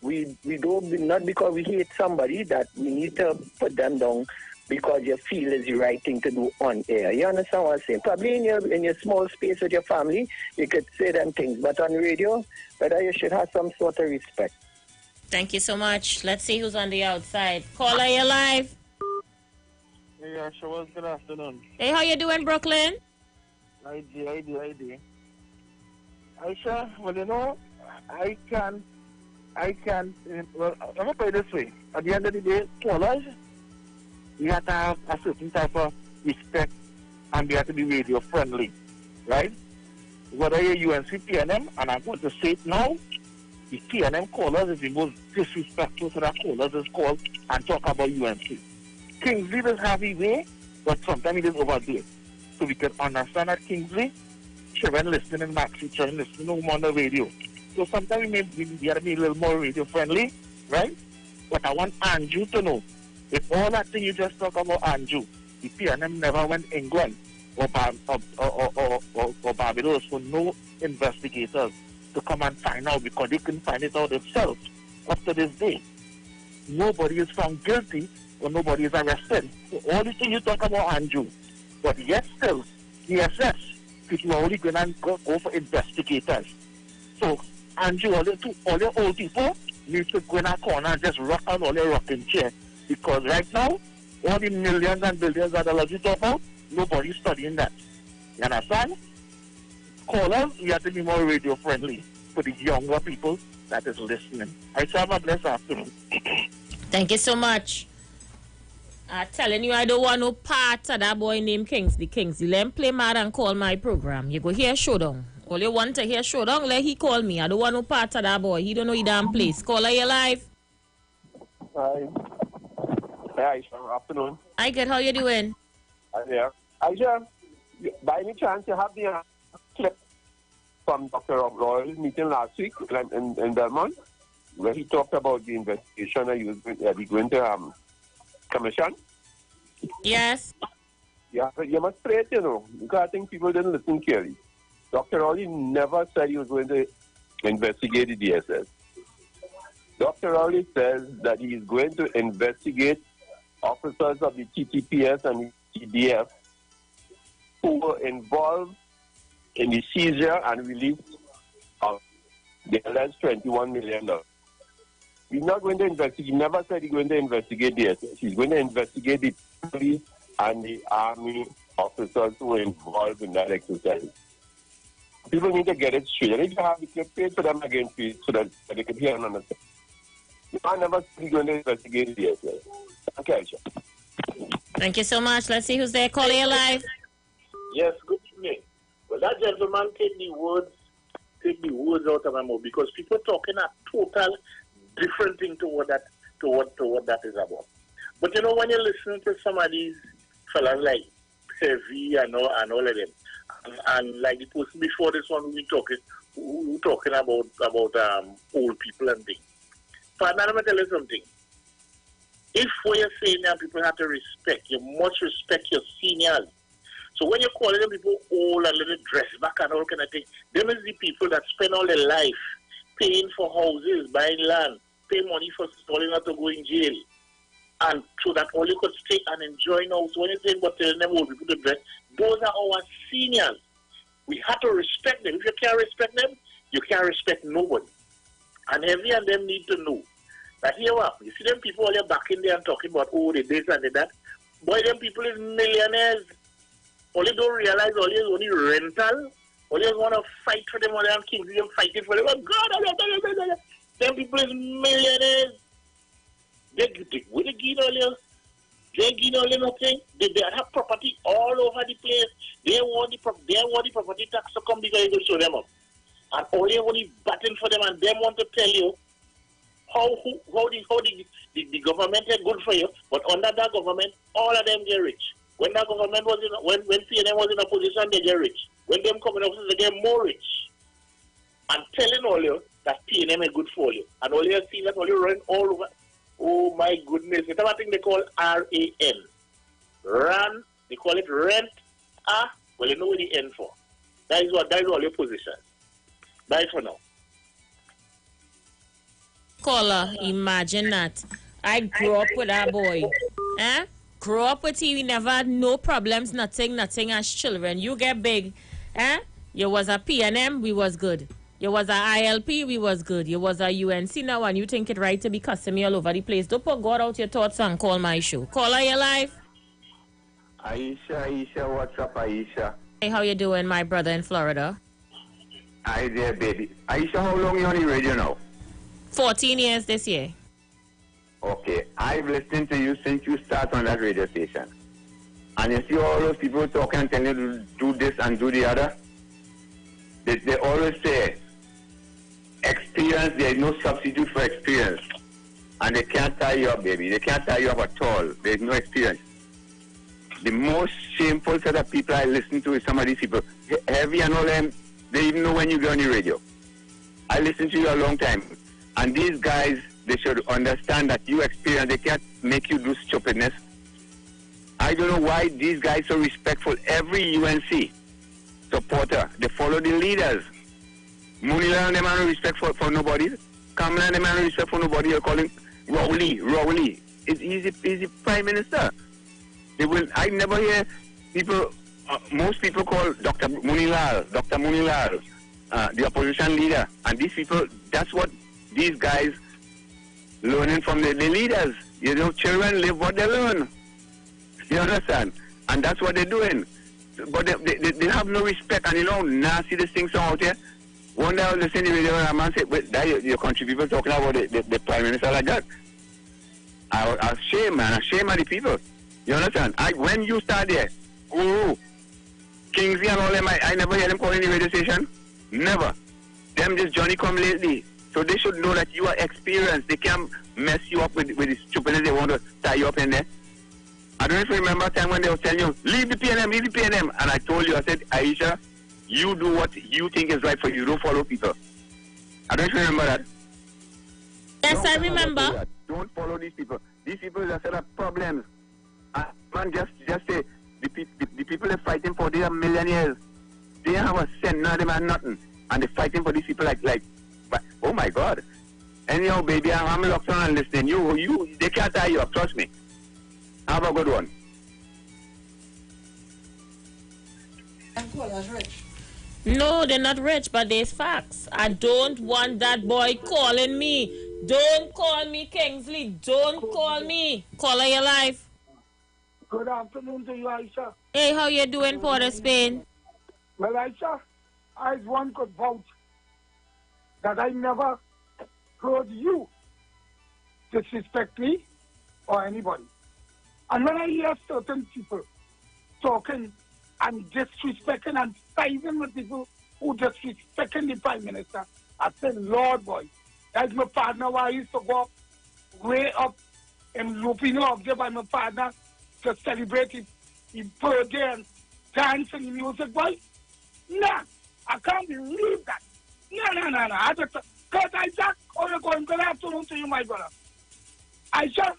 We don't, not because we hate somebody that we need to put them down because you feel is the right thing to do on air. You understand what I'm saying? Probably in your small space with your family, you could say them things, but on radio, whether you should have some sort of respect. Thank you so much. Let's see who's on the outside. Caller, you're live. Hey, Aisha, good afternoon. Hey, how you doing, Brooklyn? I do. Aisha, well, you know, I can, well, I'm going to put it this way. At the end of the day, callers, you have to have a certain type of respect and they have to be radio friendly, right? Whether you're UNC PNM, and I'm going to say it now, the PNM callers is the most disrespectful to that callers is called and talk about UNC. Kingsley does have his way, but sometimes he is overdo it. So we can understand that Kingsley, children listening in Maxi, children listening on the radio. So sometimes we have to be a little more radio friendly, right? But I want Andrew to know, if all that thing you just talk about Andrew, the PNM never went England or Barbados for no investigators to come and find out because they couldn't find it out themselves up to this day. Nobody is found guilty or nobody is arrested. So all the things you talk about Andrew, but yet still, DSS, people are only going to go for investigators. So Andrew, all your old people need to go in a corner and just rock on all your rocking chair. Because right now, all the millions and billions of dollars you talk about, nobody's studying that. You understand? Callers, we have to be more radio friendly for the younger people that is listening. I shall have a blessed afternoon. Thank you so much. I'm telling you, I don't want no part of that boy named Kingsley. Let him play mad and call my program. You go hear Showdown. All you want to hear Showdown, let he call me. I don't want no part of that boy. He don't know he damn place. Caller, you live? Hi. Hi, Aisha. Afternoon. Hi, good. How you doing? I'm here. Aisha, by any chance you have the clip from Dr. Royal's meeting last week in Belmont, where he talked about the investigation that he was going to commission? Yes. Yeah, but you must pray it, you know, because I think people didn't listen clearly. Dr. Rowley never said he was going to investigate the DSS. Dr. Rowley says that he is going to investigate officers of the TTPS and the TDF who were involved in the seizure and release of the alleged $21 million. He's not going to investigate. He never said he's going to investigate DSS. He's going to investigate the police and the army officers who were involved in that exercise. People need to get it straight. And if you have the clip, pay for them again, please, so that they can hear and understand. I never said he's going to investigate DSS. Okay, Aisha. Thank you so much. Let's see who's there. Caller, you're live. Yes, good evening. Well, that gentleman take the words out of my mouth because people talking a total different thing to what that is about. But you know, when you listen to some of these fellas like Heavy and all of them, and like the person before this one, we were talking about old people and things. But now let me tell you something. If what you're saying now, people have to respect. You must respect your seniors. So when you're calling them people old and little dress back and all kind of thing, them is the people that spend all their life paying for houses, buying land, pay money for stalling not to go in jail. And so that all you could stay and enjoy now. So when you say about telling them old people to dress, those are our seniors. We have to respect them. If you can't respect them, you can't respect nobody. And Heavy and them need to know that here what you see them people all there back in there and talking about the this and the that. Boy, them people is millionaires. All you don't realize all you is only rental. All you want to fight for them all and Kings them fighting for them. Oh God, them people is millionaires. They give all you. They give all you nothing. They have property all over the place. They want the property tax to come because you show them up. And all you want is batting for them and them want to tell you how the government is good for you, but under that government, all of them get rich. When that government was when PNM was in a position, they get rich. When them come in office, they get more rich. I'm telling all you that PNM is good for you. And all you see that all you run all over. Oh my goodness. It's a thing they call RAN. Run, they call it rent. Well, you know what the N for. That is all your position. Bye for now. Caller, imagine that. I grew up with that boy. Grew up with him, we never had no problems, nothing as children. You get big. You was a PNM, we was good. You was a ILP, we was good. You was a UNC now, and you think it right to be cussing me all over the place. Don't put God out your thoughts and call my show. Caller, you live? Aisha, what's up, Aisha? Hey, how you doing, my brother in Florida? Hi there, baby. Aisha, how long you on the radio now? 14 years this year. Okay, I've listened to you since you started on that radio station. And you see all those people talking and telling you to do this and do the other? They always say, experience, there is no substitute for experience. And they can't tie you up, baby. They can't tie you up at all. There is no experience. The most shameful set of people I listen to is some of these people. Heavy and all them, they even know when you go on the radio. I listen to you a long time. And these guys, they should understand that you experience, they can't make you do stupidness. I don't know why these guys are so respectful. Every UNC supporter, they follow the leaders. Munila and them have no respect for nobody. Kamala and them have no respect for nobody. You're calling Rowley. He's the Prime Minister. I never hear people, most people call Dr. Munilal, the opposition leader. And these people, that's what these guys learning from the leaders. You know, children live what they learn. You understand? And that's what they're doing. But they have no respect. And you know, nasty these things out here. One day I was listening to the video and a man said, "Wait, that your country people talking about the Prime Minister like that." I was ashamed, man. Ashamed of the people. You understand? When you start there, Kingsley and all them, I never hear them calling the radio station. Never. Them just Johnny come lately. So they should know that you are experienced. They can't mess you up with the stupidness they want to tie you up in there. I don't know if you remember a time when they were telling you, leave the PNM. And I told you, I said, Aisha, you do what you think is right for you. Don't follow people. I don't know if you remember that. Yes, I remember. Don't follow these people. These people are a set of problems. Man, just say, the people they're fighting for, they are millionaires. They have a cent, none of them have nothing. And they're fighting for these people like oh my God. Anyhow, baby, I'm locked on and listening. They can't tie you up, trust me. Have a good one. No, they're not rich, but there's facts. I don't want that boy calling me. Don't call me, Kingsley. Don't call me. Caller, your life. Good afternoon to you, Aisha. Hey, how you doing, Port of Spain? Well, Aisha, as one could vouch that I never heard you disrespect me or anybody. And when I hear certain people talking and disrespecting and siding with people who disrespecting the Prime Minister, I say, Lord boy, that's my partner where I used to go way up in Lupino give by my partner to celebrate his birthday and dance and music, boy. Nah, I can't believe that. No. I just, because Isaac, only going good afternoon to you, my brother. Isaac,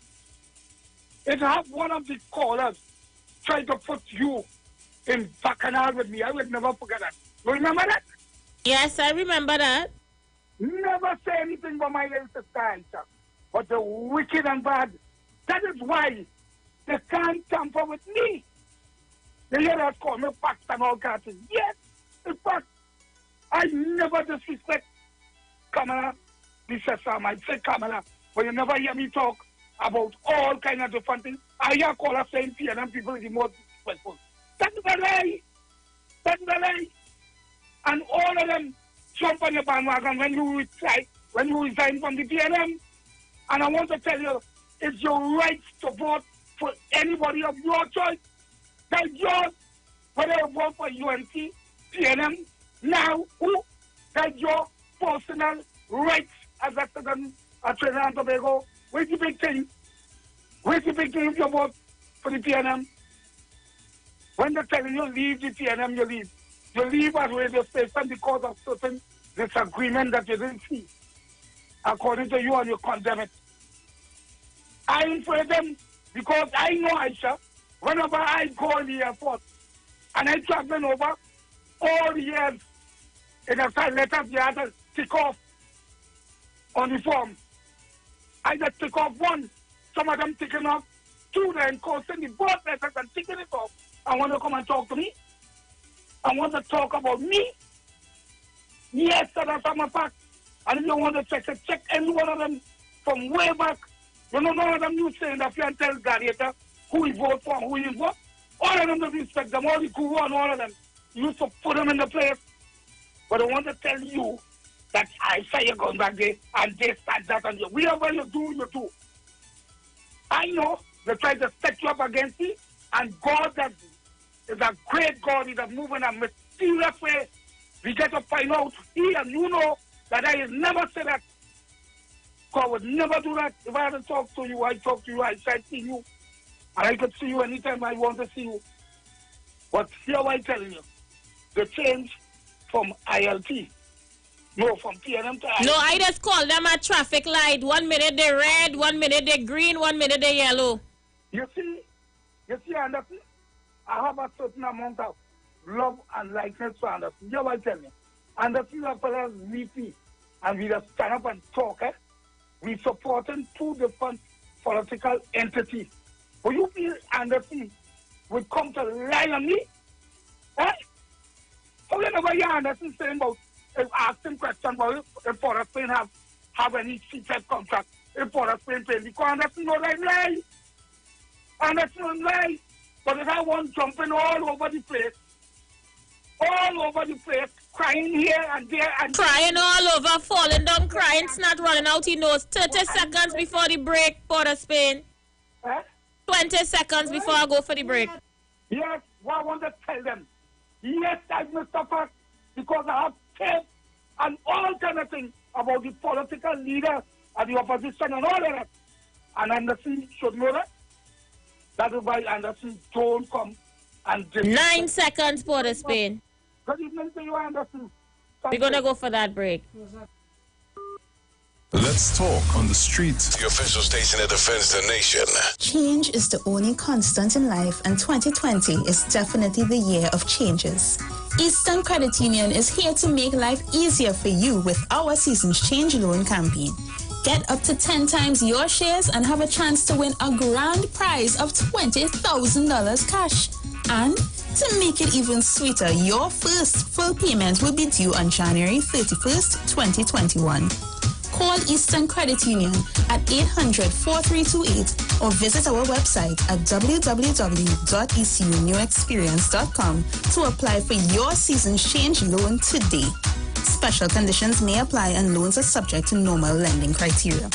it have one of the callers try to put you in bacchanal with me. I will never forget that. You remember that? Yes, I remember that. Never say anything about my little sister, Isaac. But the wicked and bad, that is why they can't tamper with me. They hear us call me facts and all kinds of things. Yes, in fact, I never disrespect Kamala. This is I might say Kamala, but you never hear me talk about all kinds of different things. I hear callers saying PNM people is the most disrespectful. That's the lie. That's the lie. And all of them jump on your bandwagon when you resign from the PNM. And I want to tell you, it's your right to vote for anybody of your choice. That's yours. Whether you vote for UNC, PNM, now, who? That's your personal rights as a citizen of Trinidad and Tobago. Where's the big thing? Where's the big thing if you vote for the PNM? When they're telling you leave the PNM, you leave. You leave at radio station because of certain disagreement that you didn't see. According to you, and you condemn it. I ain't for them because I know Aisha. Whenever I go in the airport and I traveling over all the years, in a time letters you have to tick off on the form. I just tick off one. Some of them ticking off two, then sending the both letters and ticking it off. I want to come and talk to me. I want to talk about me. Yes, that's my fact. And if you want to check any one of them from way back. You know, none of them you saying that you can tell Gladiator who he vote for and who he vote. All of them don't respect them, all the cool and all of them. You used to put them in the place. But I want to tell you that I say you're going back there and this and that and whatever you do, you do. I know they try to set you up against it, and God that is a great God, is a moving a mysterious way. We get to find out he and you know that I never said that. God would never do that. If I had to talk to you, I talk to you, I try to see you. And I could see you anytime I want to see you. But here I'm telling you, the change from ILT, no, from PNM to ILT. No, I just call them a traffic light. 1 minute they red, 1 minute they green, 1 minute they yellow. You see, Anderson, I have a certain amount of love and likeness for Anderson. You know what I tell you? Anderson is a fellow leafy, and we just stand up and talk, eh? We supporting two different political entities. Will you feel Anderson would come to lie on me? Eh? How you never hear Anderson saying about, if asking question about if Port Spain have any secret contract, if Port Spain pay, because Anderson knows I lie. Anderson don't lie. But if I want jumping all over the place, crying here and there. And crying all over, falling down, crying, snot running out his nose. 30 seconds before the break, Port of Spain. 20 seconds before I go for the break. Yes, what I want to tell them. Yes, I must suffer because I have faith and all kind of things about the political leaders and the opposition and all of that. And Anderson should know that. That is why Anderson don't come and... 9 seconds, Port of Spain. Good evening to you, Anderson. We're going to go for that break. Let's talk on the street. The official station that defends the nation. Change is the only constant in life, and 2020 is definitely the year of changes. Eastern Credit Union is here to make life easier for you with our Seasons Change Loan campaign. Get up to 10 times your shares and have a chance to win a grand prize of $20,000 cash. And to make it even sweeter, your first full payment will be due on January 31st, 2021. Call Eastern Credit Union at 800-4328 or visit our website at www.ecunewexperience.com to apply for your Seasons Change Loan today. Special conditions may apply and loans are subject to normal lending criteria.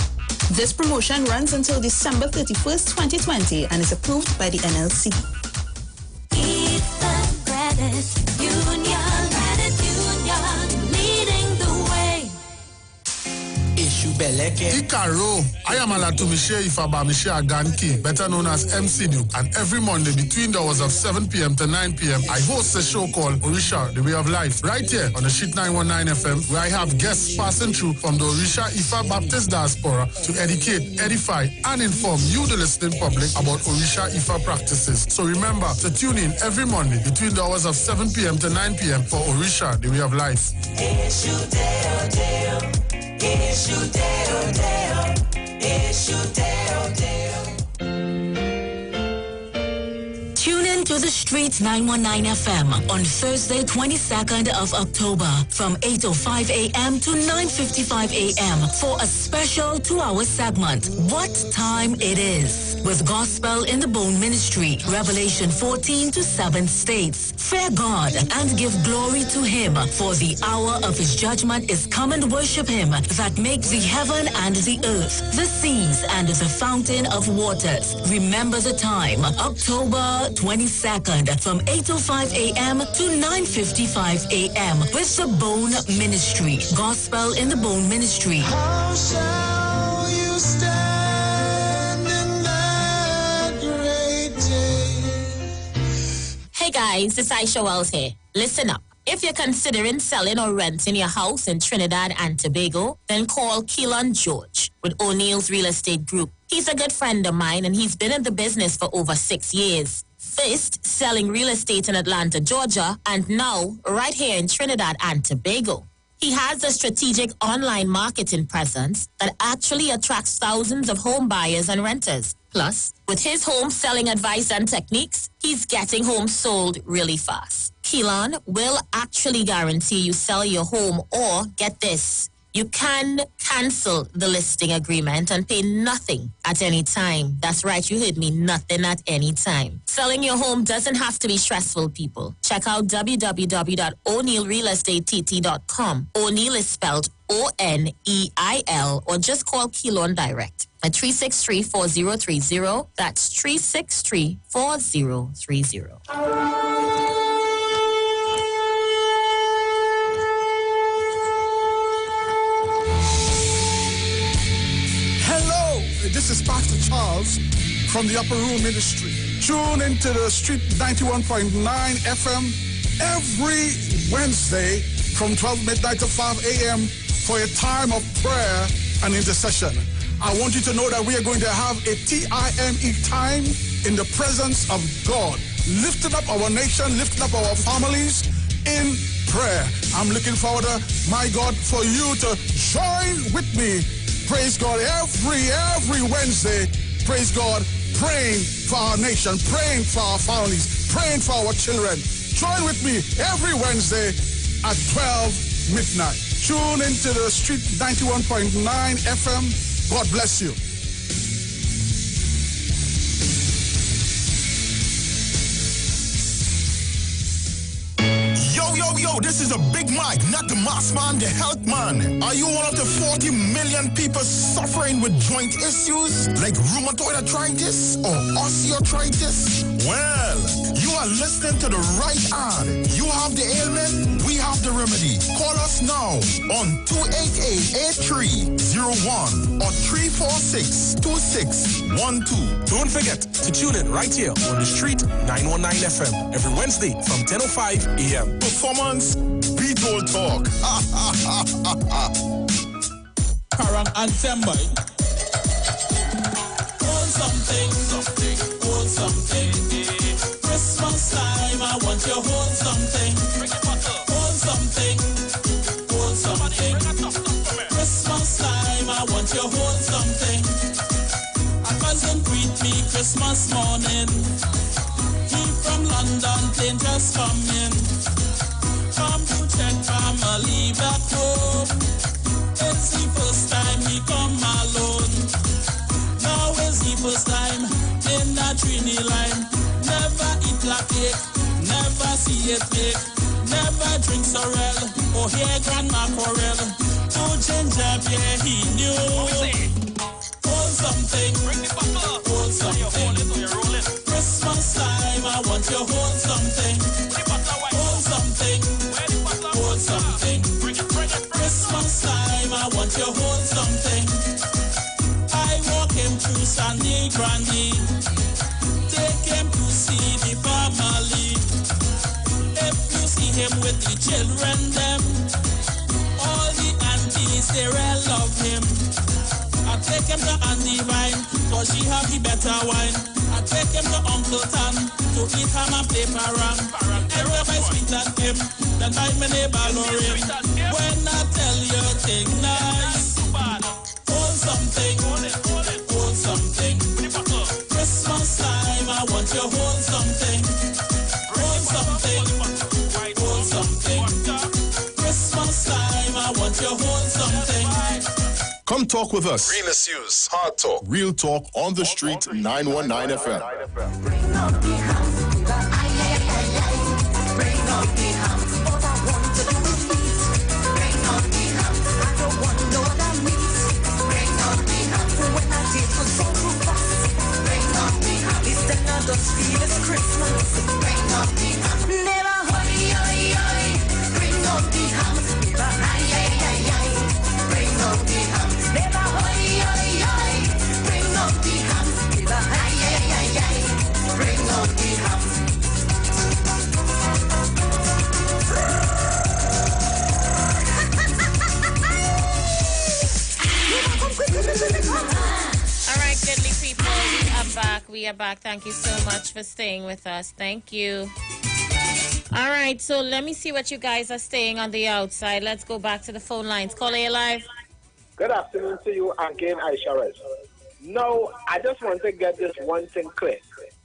This promotion runs until December 31st, 2020 and is approved by the NLC. Ikaro, I am Alatumishe Ifaba Mishe Aganki, better known as MC Duke, and every Monday between the hours of 7 p.m. to 9 p.m. I host a show called Orisha, The Way of Life, right here on the Sheet 919 FM, where I have guests passing through from the Orisha Ifa Baptist Diaspora to educate, edify, and inform you, the listening public, about Orisha Ifa practices. So remember to tune in every Monday between the hours of 7 p.m. to 9 p.m. for Orisha, The Way of Life. Tune in to the Street 919 FM on Thursday, 22nd of October from 8:05 a.m. to 9:55 a.m. for a special 2-hour segment, What Time It Is, with Gospel in the Bone Ministry, Revelation 14 to 7 states, fear God and give glory to Him, for the hour of His judgment is come, and worship Him that makes the heaven and the earth, the seas and the fountain of waters. Remember the time, October 22nd from 8:05 a.m. to 9:55 a.m. with the Bone Ministry, Gospel in the Bone Ministry. How shall you stand in that great day? Hey guys, it's Aisha Wells here. Listen up. If you're considering selling or renting your house in Trinidad and Tobago, then call Keelan George with O'Neill's Real Estate Group. He's a good friend of mine and he's been in the business for over 6 years. First, selling real estate in Atlanta, Georgia, and now right here in Trinidad and Tobago. He has a strategic online marketing presence that actually attracts thousands of home buyers and renters. Plus, with his home selling advice and techniques, he's getting homes sold really fast. Keelan will actually guarantee you sell your home, or get this, you can cancel the listing agreement and pay nothing at any time. That's right, you heard me, nothing at any time. Selling your home doesn't have to be stressful, people. Check out www.o'neillrealestatetT.com. O'Neill is spelled O-N-E-I-L, or just call Keelan direct at 363-4030. That's 363-4030. This is Pastor Charles from the Upper Room Ministry. Tune into the Street 91.9 FM every Wednesday from 12 midnight to 5 a.m. for a time of prayer and intercession. I want you to know that we are going to have a TIME time in the presence of God, lifting up our nation, lifting up our families in prayer. I'm looking forward, my God, for you to join with me. Praise God, every Wednesday, praise God, praying for our nation, praying for our families, praying for our children. Join with me every Wednesday at 12 midnight. Tune into the Street 91.9 FM. God bless you. Yo, this is a Big Mike, not the mass man, the health man. Are you one of the 40 million people suffering with joint issues like rheumatoid arthritis or osteoarthritis? Well, you are listening to the right ad. You have the ailment, we have the remedy. Call us now on 288-8301 or 346-2612. Don't forget to tune in right here on the Street 919 FM every Wednesday from 10:05 a.m. Performance beat all talk. Parang and Sembai. Hold something, hold something. Christmas time, I want you hold something. Hold something, hold something. Christmas time, I want you hold something. A cousin greet me Christmas morning. He from London, plane just come in. Come to check family back home. It's the first time he come alone. Now is the first time in that Trini line. Never eat black cake, never see it bake. Never drink sorrel or hear grandma quarrel. To ginger beer he knew. something. Hold something. Christmas time, I want you hold something. Hold something. Hold something. Christmas time, I want you hold something. I walk him through Sandy Grandy. Take him to see the family. If you see him with the children, them, all the aunties, they all love him. I take him to Auntie Vine, cause she have the better wine. I take him to Uncle Tan to eat ham and play parang. Everybody sweet than him, then my neighbor Lorraine. When I tell you thing nice, hold something, hold something. Christmas time, I want you hold something. Hold something, hold something. Christmas time, I want you hold something. Come talk with us. Real issues, hard talk. Real Talk on the Street, 919 FM. Bring out the ham, bring out the ham. All I want to do is eat. Bring out the ham, I don't want no other meat. Bring out the ham, when I did for so fast. Bring out the ham, it's the not just feel it's Christmas. Bring out the ham, never hoy hoy hoy. Bring out the ham, never ay ay ay ay. Bring out the ham, never hoy hoy hoy. Bring out the ham, never ay ay ay ay. Bring out the ham. All right, deadly people, we are back. We are back. Thank you so much for staying with us. Thank you. All right, so let me see what you guys are saying on the outside. Let's go back to the phone lines. Caller, you live. Good afternoon to you again, Aisha. No, I just want to get this one thing clear.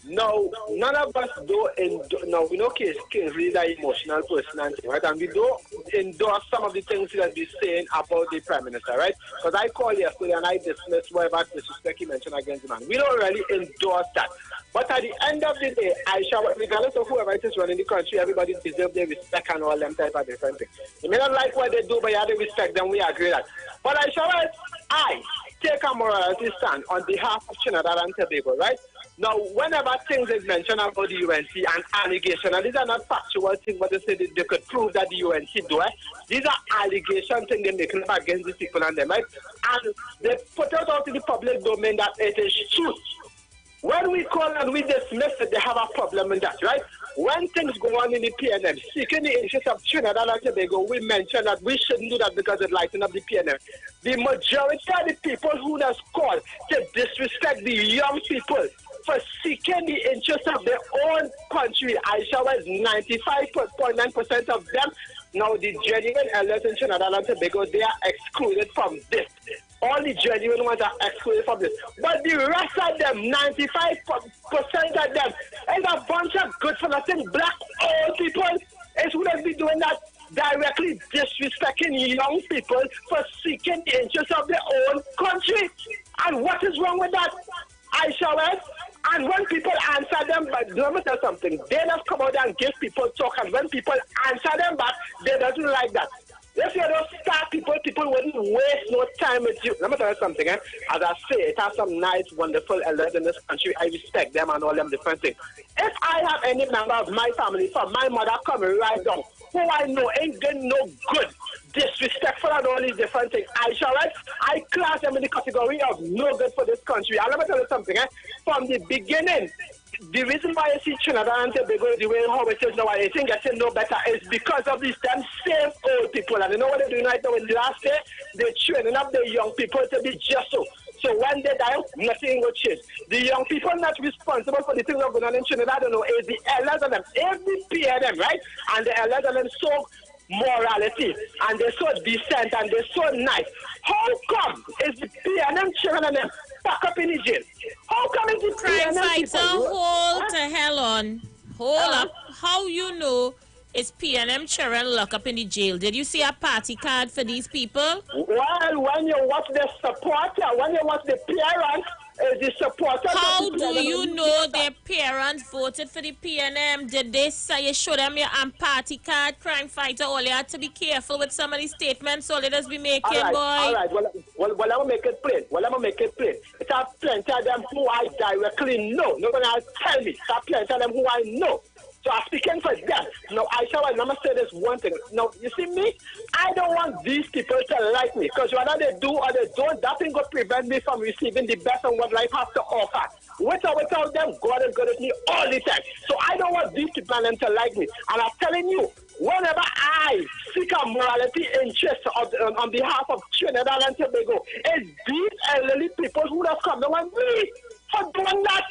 No, none of us we know Kingsley is an emotional person, right? And we don't endorse some of the things that he's saying about the Prime Minister, right? Because I called yesterday and I dismissed whatever disrespect he mentioned against the man. We don't really endorse that. But at the end of the day, Aisha, regardless of whoever it is running the country, everybody deserves their respect and all them type of different things. You may not like what they do, but you have to respect them. We agree that. But Aisha, I take a morality stand on behalf of Trinidad and Tobago, right? Now, whenever things is mentioned about the UNC and allegation, and these are not factual things, but they say they could prove that the UNC do it. These are allegation things they're making up against these people and them, right? And they put it out in the public domain that it is truth. When we call and we dismiss it, they have a problem in that, right? When things go on in the PNM, seeking the interest of Trinidad and Tobago, we mention that we shouldn't do that because it lightens up the PNM. The majority of the people who has called to disrespect the young people for seeking the interest of their own country, Aisha, was 95.9% of them. Now, the genuine elders in Trinidad and Tobago, they are excluded from this. All the genuine ones are excluded from this. But the rest of them, 95% of them, is a bunch of good-for-nothing black old people. It's who has been doing that, directly disrespecting young people for seeking the interest of their own country. And what is wrong with that, Aisha West? And when people answer them back, let me tell something, they just come out and give people talk, and when people answer them back, they doesn't like that. If you don't start people wouldn't waste no time with you. Let me tell you something, As I say, it has some nice, wonderful elders in this country. I respect them and all them different things. If I have any member of my family, from my mother coming right down, who I know ain't getting no good, disrespectful and all these different things, I class them in the category of no good for this country. And let me tell you something, From the beginning, the reason why I see Trinidad and Tobago the way how it is now, I think getting no better, is because of these damn same old people. And you know what they're doing right now in the last day? They're training up the young people to be just so. So when they die, nothing will change. The young people not responsible for the things that are going on in Trinidad, I don't know, is the elders of them. Every PNM, right? And the elders of them so morality, and they're so decent, and they're so nice. How come is the PNM children and them back up in the jail? How come is the Crime PNM fighter, people? hold the hell on. Hold up. How you know is PNM children locked up in the jail? Did you see a party card for these people? Well, when you watch the supporter, when you watch the parents, the supporters. How do you know their parents voted for the PNM? Did they say you show them your party card, crime fighter? All you have to be careful with some of these statements all let us be making, boy. All right. Well, I'm going to make it plain. It There are plenty of them who I directly know. Nobody else tell me. There are plenty of them who I know. So I'm speaking for them. Now, Aisha, I'm going to say this one thing. Now, you see me? I don't want these people to like me. Because whether they do or they don't, that thing will prevent me from receiving the best of what life has to offer. With or without them, God is good with me all the time. So I don't want these people and them to like me. And I'm telling you, whenever I seek a morality interest on behalf of Trinidad and Tobago, it's these elderly people who have come down on me for doing that.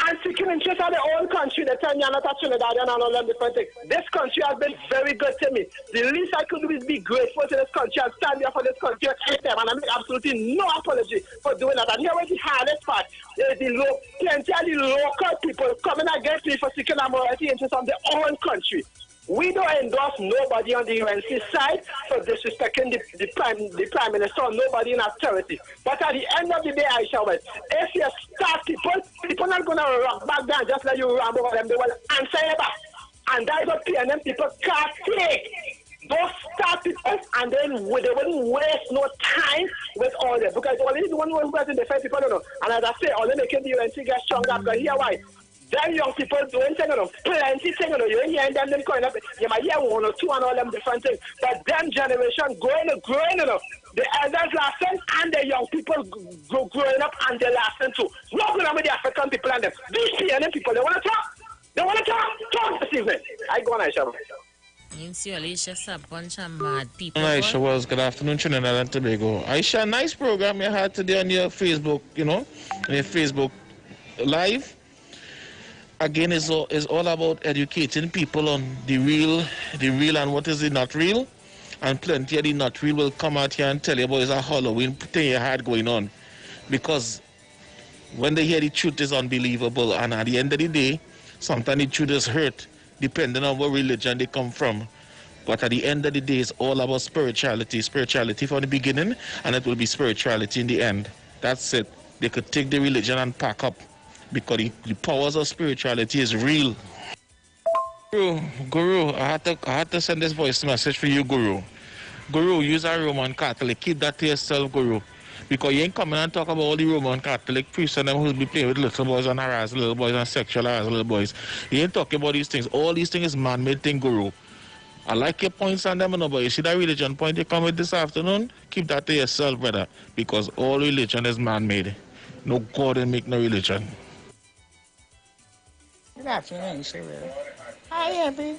And seeking interest of their own country. They tell me I'm not a Trinidadian and all them different things. This country has been very good to me. The least I could do is be grateful to this country and stand there for this country anytime. And I make absolutely no apology for doing that. And here is the hardest part. Plenty of the local people coming against me for seeking a morality interest of their own country. We don't endorse nobody on the UNC side for disrespecting the Prime Minister or nobody in authority. But at the end of the day, Aisha, if you start people not going to rock back down just like you ram over them. They will answer you back. And that is what PNM people can't take. Those start people and then they wouldn't waste no time with all them. Because only the one who has in the fight people don't know. And as I say, only making the UNC get stronger. Because here why? Them young people doing things, plenty things, you ain't hearing them going up. You might hear one or two and all them different things. But them generation growing, the elders laughing and the young people growing up and they laughing too. Not going with the African people and them. These PNM people, they want to talk. They want to talk this evening. I go on, Aisha. It's just a bunch of mad people. Aisha was good afternoon, Trinidad and Tobago. Aisha, nice program you had today on your Facebook, on your Facebook Live. Again, it's all about educating people on the real and what is the not real. And plenty of the not real will come out here and tell you about it's a Halloween thing you had going on. Because when they hear the truth is unbelievable. And at the end of the day, sometimes the truth is hurt, depending on what religion they come from. But at the end of the day, it's all about spirituality. Spirituality from the beginning, and it will be spirituality in the end. That's it. They could take the religion and pack up. Because the powers of spirituality is real. Guru, I had to send this voice message for you, Guru. Guru, you're a Roman Catholic. Keep that to yourself, Guru. Because you ain't coming and talk about all the Roman Catholic priests and them who'll be playing with little boys and harass little boys and sexual harass little boys. You ain't talking about these things. All these things is man-made thing, Guru. I like your points on them, but you see that religion point you come with this afternoon? Keep that to yourself, brother. Because all religion is man-made. No God will make no religion. Good afternoon, Cheryl. Hi, Abby.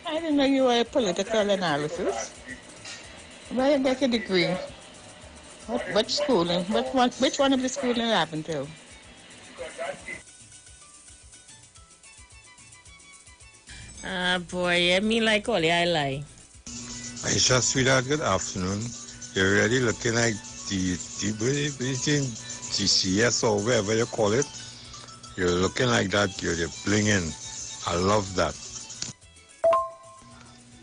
I didn't know you were a political analysis. Where did you get your degree? What schooling? Which one of the schooling happened to? Boy, me like all I lie. Aisha, sweetheart, good afternoon. You're really looking like the GCS or whatever you call it. You're looking like that, you're blinging. I love that.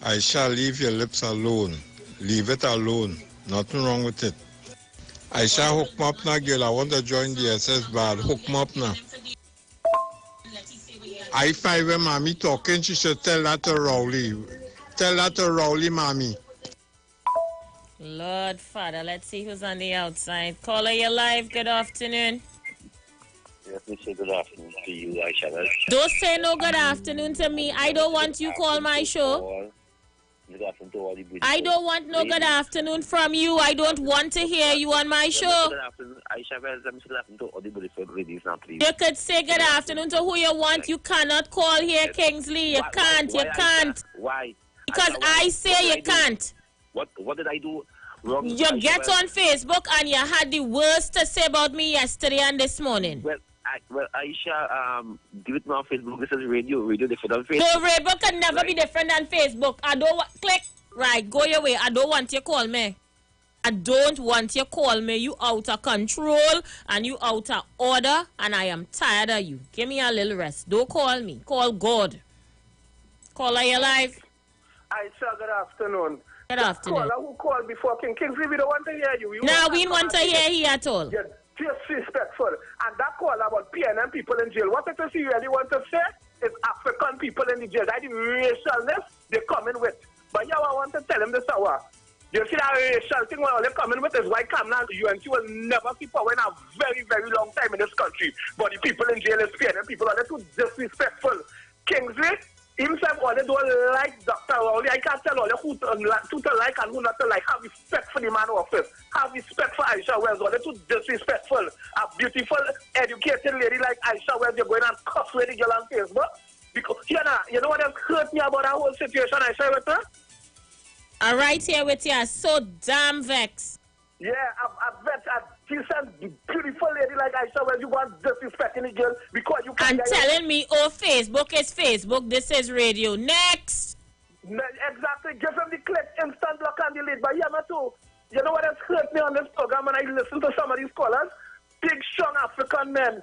Aisha, leave your lips alone. Leave it alone. Nothing wrong with it. Aisha, hook me up now, girl. I want to join the SS band. Hook me up now. I-5 when mommy talking, she should tell that to Rowley. Tell that to Rowley, mommy. Lord Father, let's see who's on the outside. Caller, you're live. Good afternoon. Let me say good afternoon to you, Aisha. Don't say no good afternoon to me. I don't want you call my show. I don't want no good afternoon from you. I don't want to hear you on my show. You could say good afternoon to who you want. You cannot call here, Kingsley. You can't. You can't. Why? Because I say you can't. What did I do wrong? You get on Facebook and you had the worst to say about me yesterday and this morning. Well, Aisha, give it me on Facebook. This is radio different on Facebook. No, radio can never be different than Facebook. I don't want, click, right, go your way. I don't want you to call me. I don't want you to call me. You out of control and you out of order and I am tired of you. Give me a little rest. Don't call me. Call God. Caller, you live? Aisha, good afternoon. Good afternoon. Caller who called before Kingsley, we don't want to hear you. No, we don't want to hear you at all. You're disrespectful. And that call about PNM people in jail, what it is you really want to say is African people in the jail. That is racialness they're coming with. But yeah, I want to tell him this hour. You see that racial thing when they coming with his white camera, UNC will never see power in a very, very long time in this country. But the people in jail is paid and people are too disrespectful. Kingsley, himself, all they don't like Dr. Rowley. I can't tell all who to like and who not to like. Have respect for the man office. Have respect for Aisha Wells. All they too disrespectful. A beautiful, educated lady like Aisha Wells, you're going and cuss with the girl on Facebook. Because, you know what else hurt me about that whole situation I share with her? I'm right here with you. So damn vexed. Yeah, a decent, beautiful lady like Aisha Wells, you want disrespecting the girl because you can't. And telling me, oh, Facebook is Facebook, this is radio. Next. Exactly. Give him the click, instant block and delete. But yeah, too. You know what has hurt me on this program when I listen to some of these callers? Big, strong African men.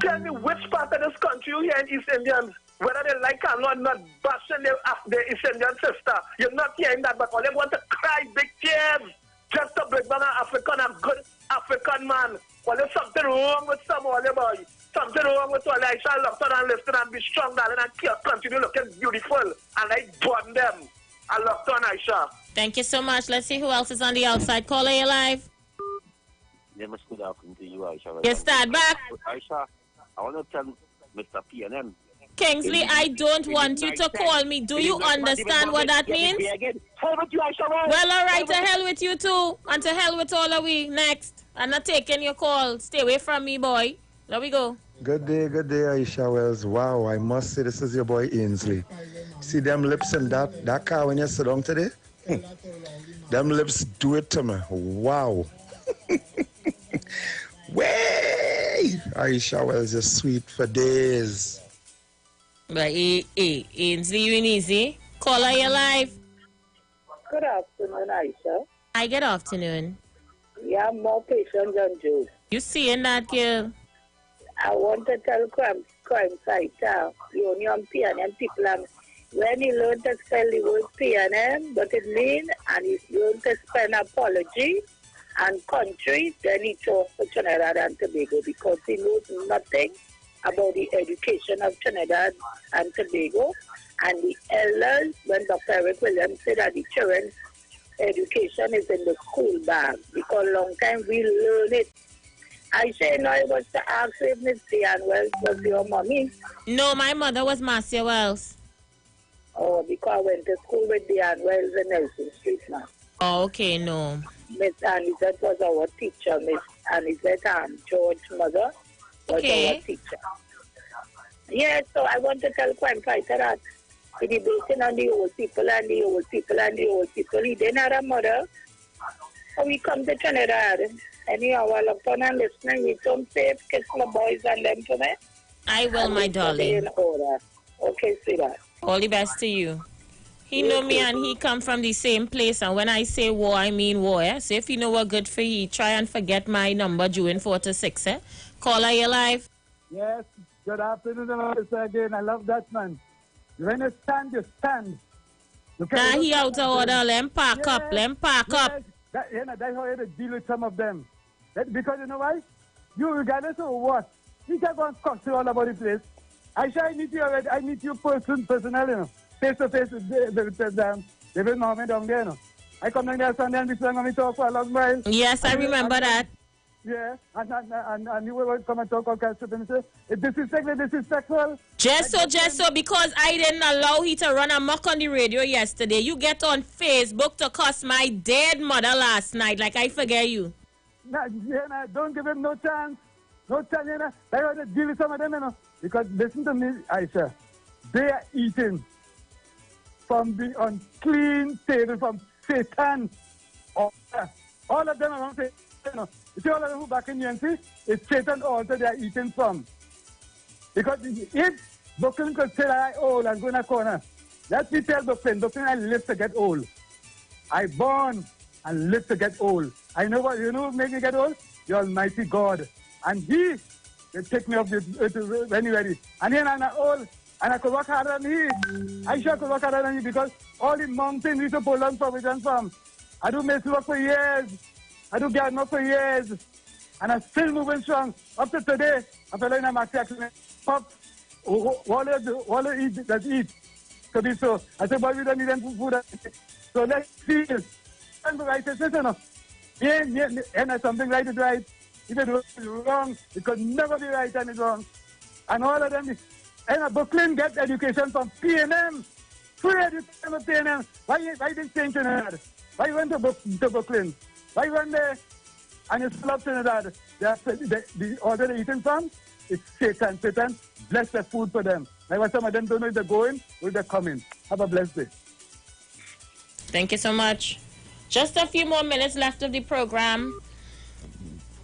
Tell me which part of this country you hear in East Indians, whether they like or not bashing their East Indian sister. You're not hearing that, but all they want to cry big tears just to bring down an African and good African man. Well, there's something wrong with some of the boy. Something wrong with all I shall look down and listen and be strong, darling, and continue looking beautiful. And I burn them. I love down Aisha. Thank you so much. Let's see who else is on the outside. Caller, you live. Good afternoon to you, Aisha. You start back. Aisha, I want to tell Mr. PNM. Kingsley, I don't want you to call me. Do you understand what that means? Well, all right, to hell with you too. And to hell with all of we. Next. I'm not taking your call. Stay away from me, boy. There we go. Good day, Aisha Wells. Wow, I must say this is your boy Ainsley. See them lips in that car when you sit down today? Them lips do it to me. Wow. Way! Aisha Wells is sweet for days. But Ainsley, you easy. Caller, you live. Good afternoon, Aisha. Hi, good afternoon. You have more patience than Joe. You seeing that, girl? I want to tell crime fighter, Union PNM people, when he learned to spell the word PNM, but it means, and he's learned to spell apology and country, then he chose for Trinidad and Tobago because he knows nothing about the education of Trinidad and Tobago. And the elders, when Dr. Eric Williams said that the children's education is in the school bag, because long time we learn it. I say no, I was to ask if Miss Diane Wells was your mommy. No, my mother was Marcia Wells. Oh, because I went to school with Diane Wells in Nelson Street now. Oh, okay, no. Miss Anisette was our teacher. Miss Anisette George's mother was our teacher. Yeah, so I want to tell crime fighter that the debating on the old people and the old people and the old people, he didn't have a mother. So we come to Trinidad. Anyhow, I look on and listening. We don't safe, kiss my boys and them to me. I will, my darling. In order. Okay, sweetheart. All the best to you. He know me and he come from the same place, and when I say war, I mean war, eh? So if you know what good for you, try and forget my number, June 4-6, eh? Caller, you live? Yes, good afternoon, officer again. I love that, man. When you stand, you stand. Nah, he out of order. Let him park up. Let him park up. That's how you deal with some of them. Because you know why? You, regardless of what, you can go and talk to all about the place. I meet you already. I meet you personally, you know. Face to face with them. They will know me down there, you know. I come down there Sunday and this time we talk for a long while. Yes, I remember that. Yeah, and you will come and talk all kinds of things and say, disrespectful. Just so, because I didn't allow he to run amok on the radio yesterday, you get on Facebook to cuss my dead mother last night, like I forget you. Don't give him no chance. No chance, you know. I want to deal with some of them, you know. Because listen to me, Aisha. They are eating from the unclean table, from Satan. All of them around Satan, you know. You see all of them who back in UNC, it's Satan also they are eating from. Because if Brooklyn could say that I'm old and go in a corner, let me tell Brooklyn, I live to get old. I born and live to get old. I know what, you know what make me get old? The Almighty God. And He will take me up when He's ready. And then I'm old, and I could work harder than He. I sure could work harder than He because all the mountains we used to pull on from. I do make work for years. I do garden work for years. And I'm still moving strong. Up to today, I'm feeling I'm actually pop. All they eat, let's eat. To be so. I said, boy, we don't need them food. So let's feel. and right is this, you know. And something right is right. If it was wrong, it could never be right and it's wrong. And all of them, and Brooklyn get education from PNM. Free education from PNM. Why did change Trinidad? Why went to Brooklyn? Why went there? And it's full of Trinidad. The order they're eating from is Satan. Satan, bless the food for them. Like what some of them don't know if they're going or they're coming. Have a blessed day. Thank you so much. Just a few more minutes left of the program.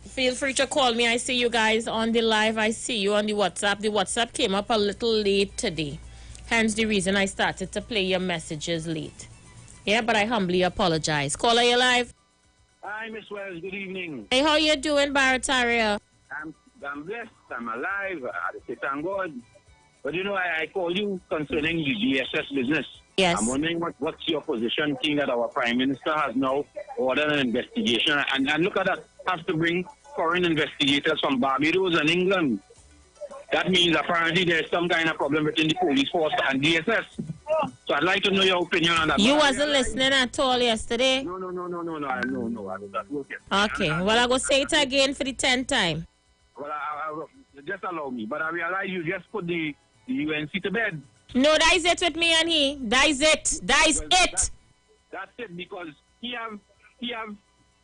Feel free to call me. I see you guys on the live. I see you on the WhatsApp. The WhatsApp came up a little late today. Hence the reason I started to play your messages late. Yeah, but I humbly apologize. Caller, you live? Hi, Miss Wells. Good evening. Hey, how you doing, Barataria? I'm blessed. I'm alive. I say thank God. But you know, I call you concerning the DSS business. Yes. I'm wondering what's your position, seeing that our Prime Minister has now ordered an investigation. And look at that. Have to bring foreign investigators from Barbados and England. That means apparently there's some kind of problem between the police force and DSS. So I'd like to know your opinion on that. You wasn't listening at all yesterday? No. I was at work yesterday. Okay. Well, I go say it again for the 10th time. Well, I just allow me. But I realize you just put the UNC to bed. No, that is it with me and he. That is it. That is it. That's it, because he have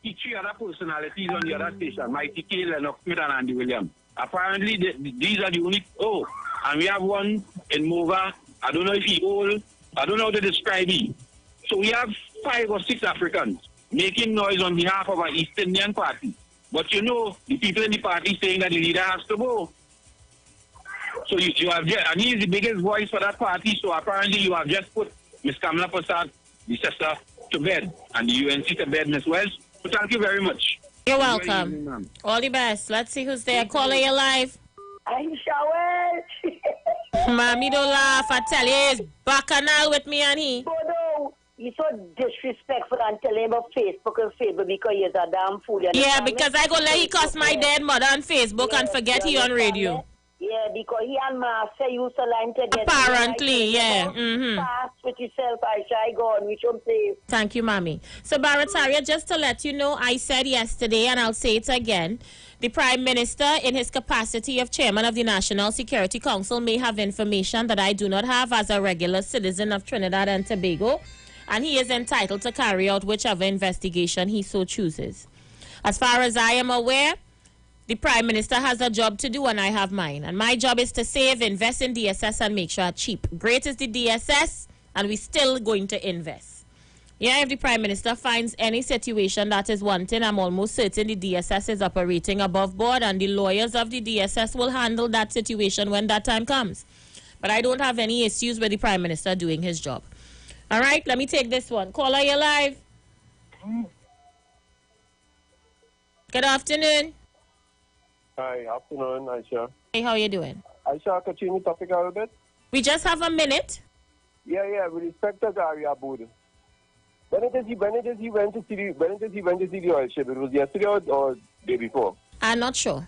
three other personalities on the other station, Mikey K, Lennox Smith, and Andy Williams. Apparently, these are the only... Oh, and we have one in Mova. I don't know if he old. I don't know how to describe him. So we have 5 or 6 Africans making noise on behalf of our East Indian party. But you know, the people in the party saying that the leader has to go. So you have just... And he is the biggest voice for that party. So apparently you have just put Ms. Kamala Prasad, the sister, to bed. And the UNC to bed, Ms. Wells. So thank you very much. You're welcome. All the best. Let's see who's there. Caller, you live. I'm Wells. Mommy, don't laugh. I tell you, it's bacchanal with me and he. Bodo, you're so disrespectful and telling him about Facebook and Facebook because he's a damn fool. Yeah, because I go let he cuss my dead mother on Facebook and forget he on radio. Yeah, because he and Master used to line together. Apparently, yeah. Fast with yourself, I go on, which I'm saying. Thank you, Mommy. So, Barataria, just to let you know, I said yesterday, and I'll say it again, the Prime Minister, in his capacity of Chairman of the National Security Council, may have information that I do not have as a regular citizen of Trinidad and Tobago, and he is entitled to carry out whichever investigation he so chooses. As far as I am aware, the Prime Minister has a job to do and I have mine. And my job is to save, invest in DSS and make sure it's cheap. Great is the DSS and we're still going to invest. Yeah, if the Prime Minister finds any situation that is wanting, I'm almost certain the DSS is operating above board and the lawyers of the DSS will handle that situation when that time comes. But I don't have any issues with the Prime Minister doing his job. All right, let me take this one. Caller, you live. Good afternoon. Hi, afternoon, Aisha. Hey, how you doing? Aisha, could you change the topic a little bit? We just have a minute. Yeah, with respect to Gary Aboud. When it is he went to see the oil ship? It was yesterday or day before? I'm not sure.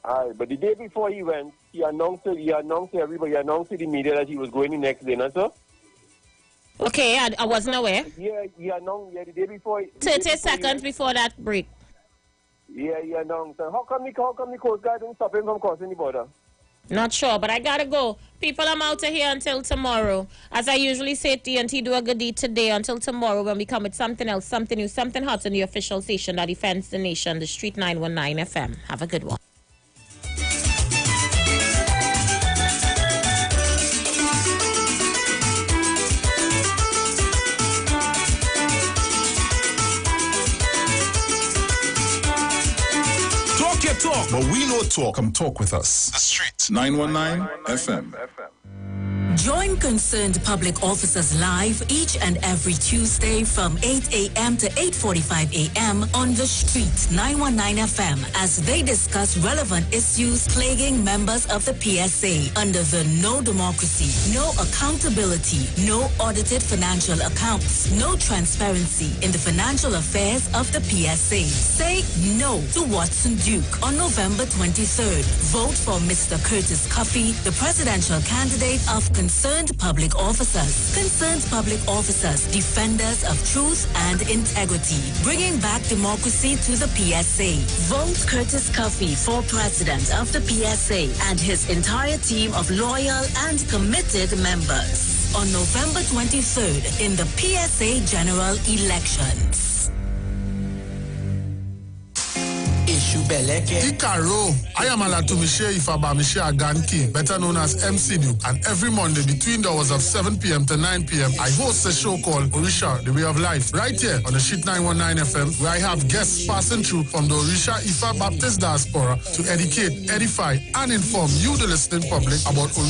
But the day before he went, he announced to everybody, he announced to the media that he was going the next day, not so? Okay, I wasn't aware. Yeah, he announced the day before. 30 seconds before that break. Yeah, he announced. How come the Coast Guard didn't stop him from crossing the border? Not sure, but I gotta go. People, I'm out of here until tomorrow. As I usually say, TNT do a good deed today until tomorrow when we come with something else, something new, something hot on the official station that defends the nation, the Street 919 FM. Have a good one. Talk, but we know talk. Come talk with us. The Street 919 FM. Join concerned public officers live each and every Tuesday from 8 a.m. to 8:45 a.m. on The Street 919 FM as they discuss relevant issues plaguing members of the PSA under the no democracy, no accountability, no audited financial accounts, no transparency in the financial affairs of the PSA. Say no to Watson Duke on November 23rd. Vote for Mr. Curtis Cuffey, the presidential candidate of concerned public officers. Concerned public officers, defenders of truth and integrity, bringing back democracy to the PSA. Vote Curtis Cuffey for president of the PSA and his entire team of loyal and committed members on November 23rd in the PSA general elections. Ikaro, I am Alatumishe Ifabamishe Aganki, better known as MC Duke, and every Monday between the hours of 7 p.m. to 9 p.m. I host a show called Orisha, The Way of Life, right here on the Shit 919 FM, where I have guests passing through from the Orisha Ifa Baptist Diaspora to educate, edify, and inform you, the listening public, about Orisha.